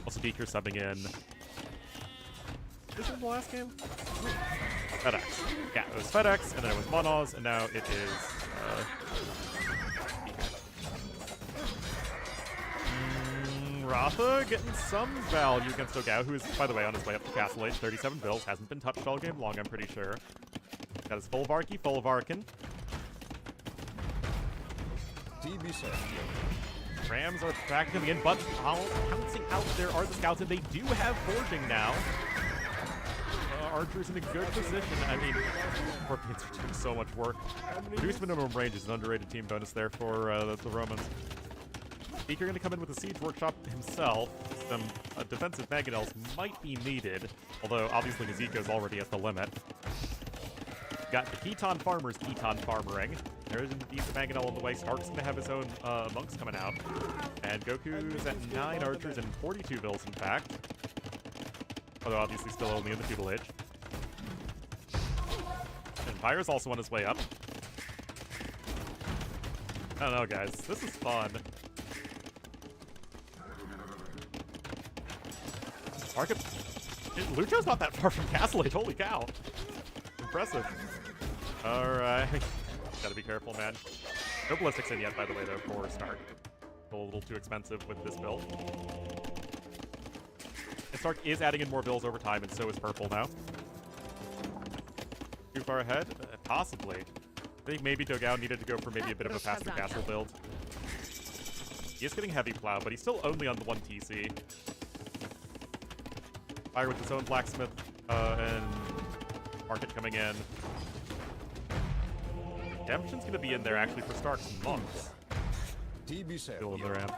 [SPEAKER 1] Also, Deeker subbing in. This was the last game? FedEx. Yeah, it was FedEx, and then it was Monos, and now it is Rafa getting some value against Ogao, who is, by the way, on his way up to Castle Age. 37 Vils, hasn't been touched all game long, I'm pretty sure. Got his full Varky, full of Arkin. Rams are back coming in, but bouncing out there are the scouts, and they do have forging now. Archer's in a good position. I mean, Scorpions are doing so much work. Reduced minimum range is an underrated team bonus there for the Romans. Beaker going to come in with a Siege Workshop himself. Some defensive Mangonels might be needed, although obviously Nezuko's already at the limit. Got the Keton farmers Keton farmering. There is indeed the Mangonel on the way. Stark's going to have his own monks coming out. And Goku's at 9 archers and 42 Vils, in fact. Although obviously still only in the tutelage. Empire's also on his way up. I don't know, guys. This is fun. Lucho's not that far from Castle Age. Holy cow. Impressive. Alright. Gotta be careful, man. No ballistics in yet, by the way, though, for Stark. A little too expensive with this build. And Stark is adding in more bills over time, and so is Purple now. Too far ahead? Possibly. I think maybe Dogao needed to go for maybe a bit of a faster castle build. He is getting heavy plow, but he's still only on the 1 TC. Fire with his own blacksmith and market coming in. Redemption's going to be in there actually for Stark's monks. Still in the ramp.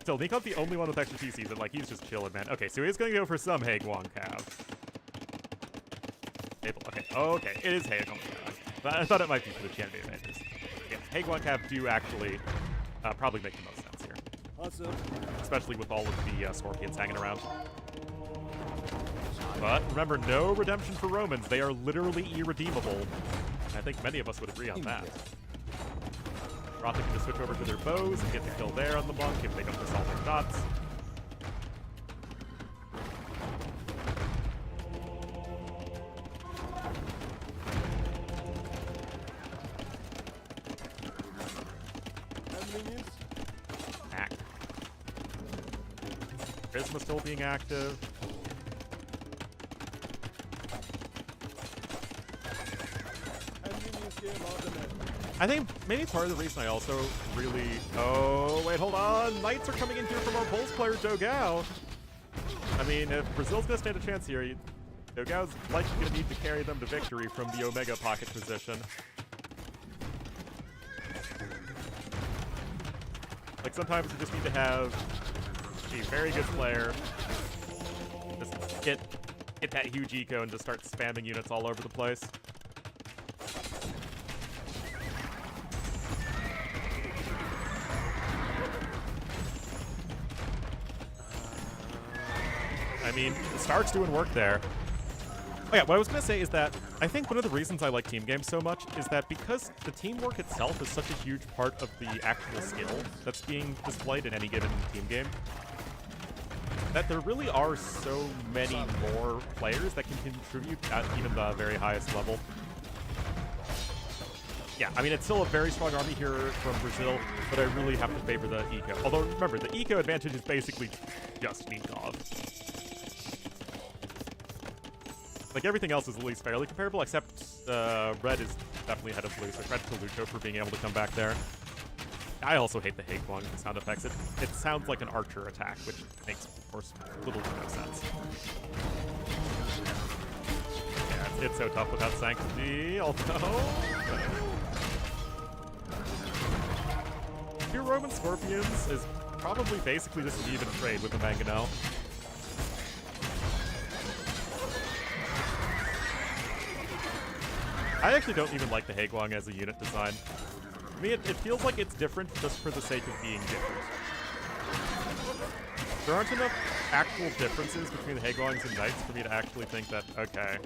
[SPEAKER 1] Still, Nikon's the only one with extra TCs, and like he's just chilling, man. Okay, so he's going to go for some Haegwon Cav. Okay, it is Haegwon Cav. I thought it might be for the Chanbei Adventures. Yeah, Haegwon Cav do actually probably make the most sense here.
[SPEAKER 10] Awesome.
[SPEAKER 1] Especially with all of the Scorpions hanging around. But remember, no redemption for Romans. They are literally irredeemable. I think many of us would agree on that. Rotha can just switch over to their bows and get the kill there on the monk if they don't miss all their shots. Prisma still being active. I think maybe part of the reason I also really... Oh, wait, hold on. Knights are coming in here from our Bulls player, Dogao. I mean, if Brazil's going to stand a chance here, Dogao's likely going to need to carry them to victory from the Omega pocket position. Like, sometimes you just need to have a very good player just get that huge eco and just start spamming units all over the place. I mean, the Stark's doing work there. Oh yeah, what I was going to say is that I think one of the reasons I like team games so much is that because the teamwork itself is such a huge part of the actual skill that's being displayed in any given team game, that there really are so many more players that can contribute at even the very highest level. Yeah, I mean, it's still a very strong army here from Brazil, but I really have to favor the eco. Although, remember, the eco advantage is basically just Nikov. Like, everything else is at least fairly comparable, except red is definitely ahead of blue, so credit to Lucho for being able to come back there. I also hate the Haekwang sound effects. It sounds like an archer attack, which makes, of course, little to no sense. Yeah, it's so tough without Sanctity, although... Pure Roman Scorpions is probably basically just an even trade with the Mangonel. I actually don't even like the Haekwang as a unit design. To me, it feels like it's different just for the sake of being different. There aren't enough actual differences between the Haegwangs and Knights for me to actually think that, okay,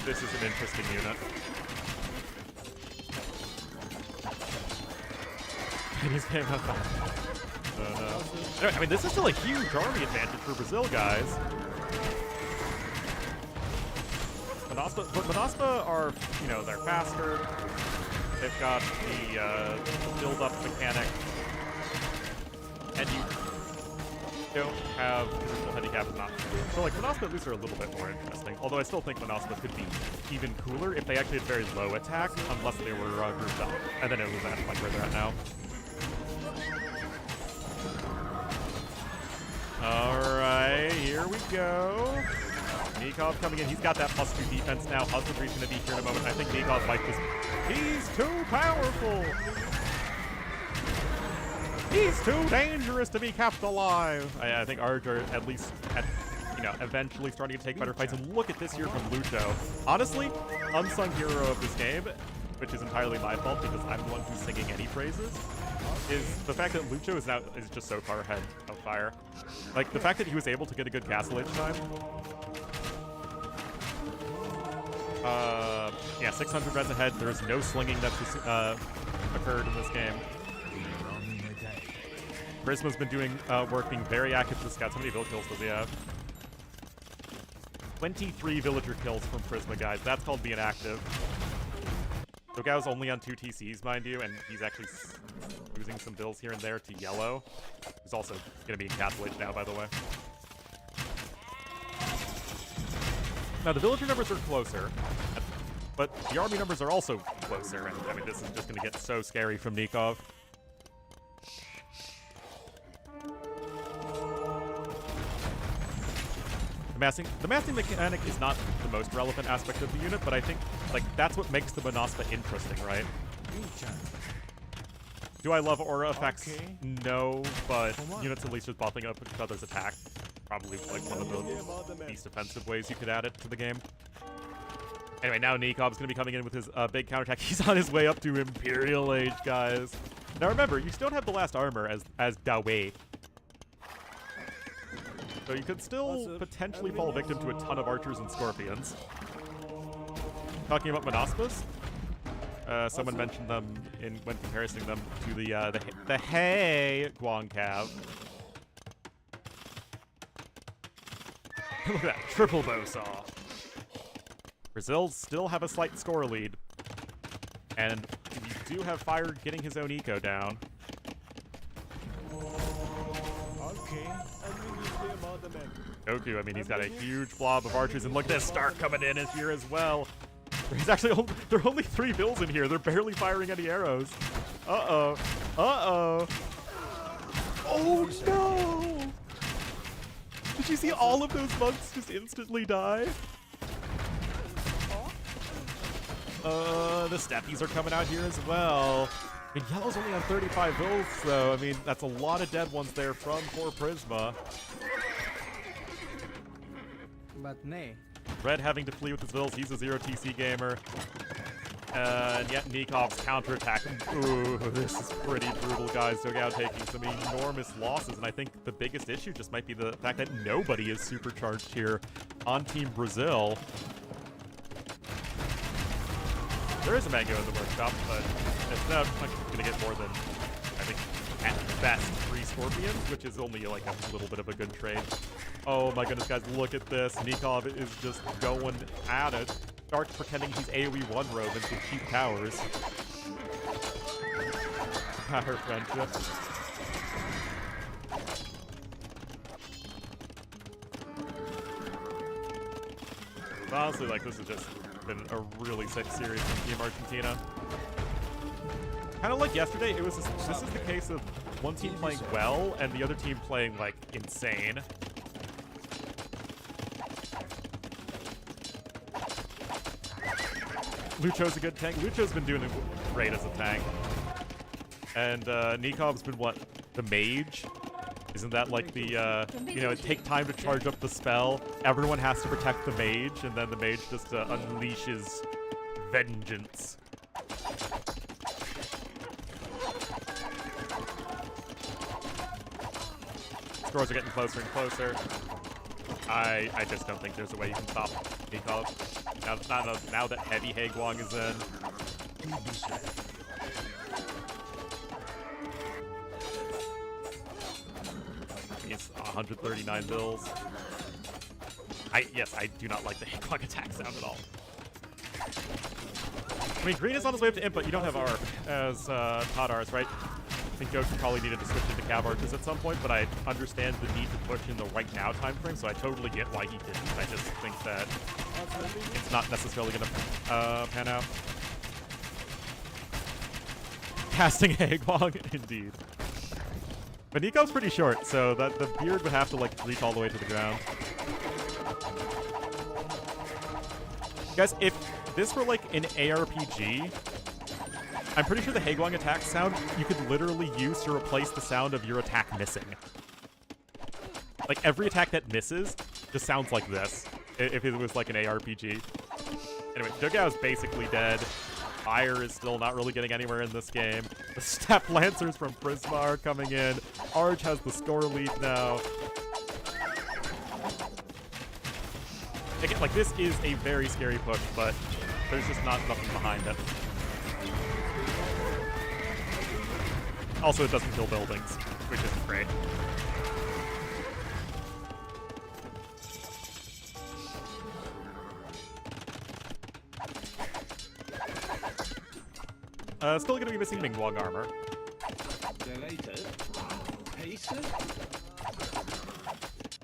[SPEAKER 1] this is an interesting unit. And he's getting up on. Anyway, I mean, this is still a huge army advantage for Brazil, guys. Manaspa are, you know, they're faster. They've got the build-up mechanic. And you don't have physical handicap enough. So, like, Manaspa at least are a little bit more interesting. Although I still think Manaspa could be even cooler if they actually had very low attack, unless they were grouped up. And then it was at, like, where they're at now. Alright, here we go. Nikov coming in. He's got that +2 defense now. Husbandry's going to be here in a moment. I think Nikov might just... He's too powerful! He's too dangerous to be kept alive! I think Arg are at least, eventually starting to take better fights. And look at this here from Lucho. Honestly, unsung hero of this game, which is entirely my fault because I'm the one who's singing any praises, is the fact that Lucho is just so far ahead of Fire. Like, the fact that he was able to get a good castle age time. Yeah, 600 res ahead. There's no slinging that's occurred in this game. Prisma's been doing work, being very active for the scouts. How many village kills does he have? 23 villager kills from Prisma, guys. That's called being active. Dogao's only on 2 TCs, mind you, and he's actually losing some bills here and there to yellow. Who's also going to be in castle age now, by the way. Now, the villager numbers are closer, but the army numbers are also closer, and I mean, this is just going to get so scary from Nikov. The massing mechanic is not the most relevant aspect of the unit, but I think, like, that's what makes the Manaspa interesting, right? Do I love aura effects? No, but units at least just buffing up each other's attack. Probably like one of the least offensive ways you could add it to the game. Anyway, now Nikov's going to be coming in with his big counterattack. He's on his way up to Imperial Age, guys. Now remember, you still have the last armor as Dawei. So you could still potentially fall victim to a ton of archers and scorpions. Talking about Manaspas, someone mentioned them when comparing them to the Haekwang Cav. Look at that, triple bow saw. Brazil still have a slight score lead. And you do have Fire getting his own eco down. Goku, I mean, he's got a huge blob of archers, and look at this, Stark coming in here as well. There's actually there are only 3 bills in here. They're barely firing any arrows. Uh-oh. Uh-oh. Oh, no! Did you see all of those monks just instantly die? The steppies are coming out here as well. And yellow's only on 35 bills, so, I mean, that's a lot of dead ones there from poor Prisma.
[SPEAKER 10] But nay.
[SPEAKER 1] Red having to flee with his bills. He's a 0 TC gamer. And yet Nikov's counterattack. Ooh, this is pretty brutal, guys. Dogao taking some enormous losses, and I think the biggest issue just might be the fact that nobody is supercharged here on Team Brazil. There is a mango in the workshop, but it's not going to get more than, I think, at best 3 scorpions, which is only like a little bit of a good trade. Oh my goodness, guys, look at this. Nikov is just going at it. Stark pretending he's AoE 1 robe into cheap towers. Power friendship. Honestly, like, this has just been a really sick series from Team Argentina. Kind of like yesterday, it was this is the case of one team playing well and the other team playing, like, insane. Lucho's a good tank. Lucho's been doing great as a tank. And Nikov's been what? The mage? Isn't that like the, you know, it take time to charge up the spell. Everyone has to protect the mage, and then the mage just unleashes vengeance. Scores are getting closer and closer. I just don't think there's a way you can stop Nikov. Now that heavy Haegwang is in. He's 139 bills. Yes, I do not like the Haegwang attack sound at all. I mean, green is on his way up to imp, but you don't have R as Todd R's, right? I think Goku probably needed to switch into Cav Arches at some point, but I understand the need to push in the right now time frame, so I totally get why he didn't. I just think that it's not necessarily going to pan out. Casting Haegwang, indeed. But Nikov's pretty short, so that the beard would have to like reach all the way to the ground. Guys, if this were like an ARPG, I'm pretty sure the Haegwang attack sound you could literally use to replace the sound of your attack missing. Like, every attack that misses just sounds like this, if it was like an ARPG. Anyway, Dogao is basically dead. Fire is still not really getting anywhere in this game. The Step Lancers from Prisma are coming in. Arj has the score lead now. Again, like, this is a very scary push, but there's just not nothing behind it. Also, it doesn't kill buildings, which isn't great. Still gonna be missing Mingguang armor.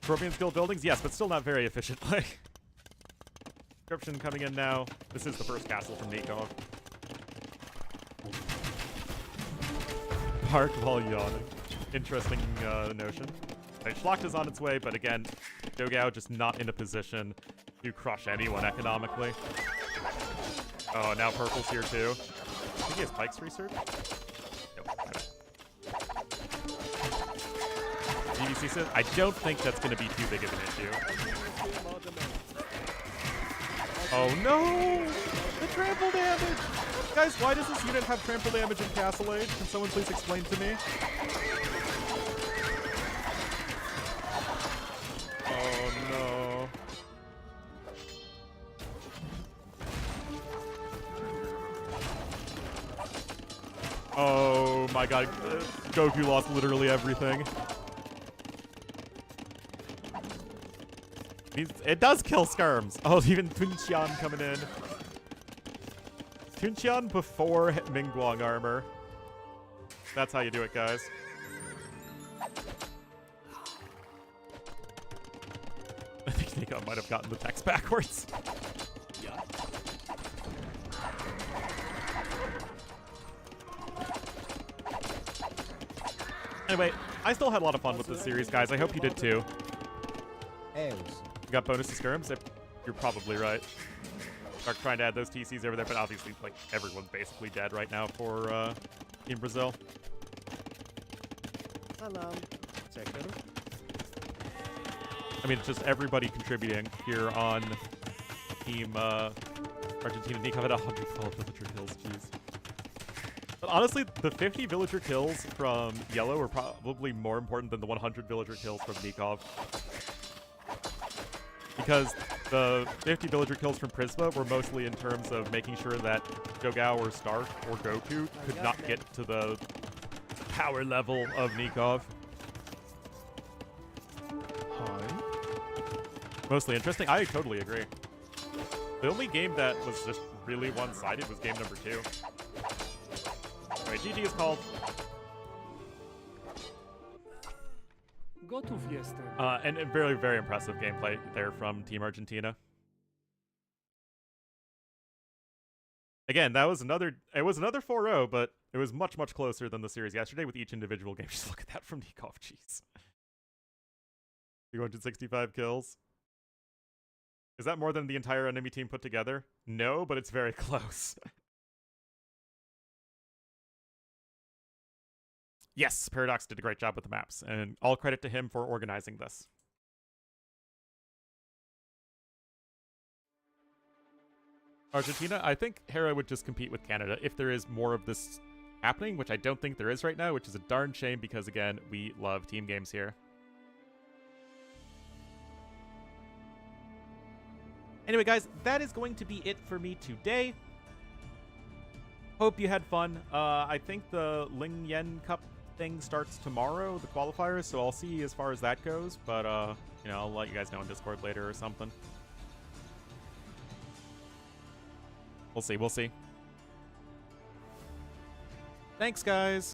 [SPEAKER 1] Scorpions kill buildings? Yes, but still not very efficiently. Description coming in now. This is the first castle from Nico. Park while yawning. Interesting notion. Right, Schlacht is on its way, but again, Dogao just not in a position to crush anyone economically. Oh, now Purple's here too. I think he has Pike's research? Nope. DVC says, I don't think that's going to be too big of an issue. Oh no! The trample damage! Guys, why does this unit have trample damage in Castle Age? Can someone please explain to me? Oh no. Oh my god, Goku lost literally everything. It does kill skirms. Oh, even Tunxian coming in. Tunxian before Mingguang armor. That's how you do it, guys. I think Nico might have gotten the text backwards. Anyway, I still had a lot of fun with this series, guys. I hope you did too. You got bonus to skirms? You're probably right. Start trying to add those TCs over there, but obviously, like, everyone's basically dead right now for Team Brazil. I mean, it's just everybody contributing here on Team Argentina. Nikov had 112 villager kills, jeez. But honestly, the 50 villager kills from Yellow are probably more important than the 100 villager kills from Nikov. Because the 50 villager kills from Prisma were mostly in terms of making sure that Jogao or Stark or Goku could not get to the power level of Nikov. Mostly interesting. I totally agree. The only game that was just really one-sided was game number 2. Alright, GG is called.
[SPEAKER 10] Go to Fiesta.
[SPEAKER 1] And very, very impressive gameplay there from Team Argentina. Again, that was another 4-0, but it was much, much closer than the series yesterday with each individual game. Just look at that from Nikov, jeez. 265 kills. Is that more than the entire enemy team put together? No, but it's very close. Yes, Paradox did a great job with the maps, and all credit to him for organizing this. Argentina, I think Hera would just compete with Canada if there is more of this happening, which I don't think there is right now, which is a darn shame because, again, we love team games here. Anyway, guys, that is going to be it for me today. Hope you had fun. I think the Ling Yen Cup thing starts tomorrow, the qualifiers, so I'll see as far as that goes. But, you know, I'll let you guys know on Discord later or something. We'll see, we'll see. Thanks, guys.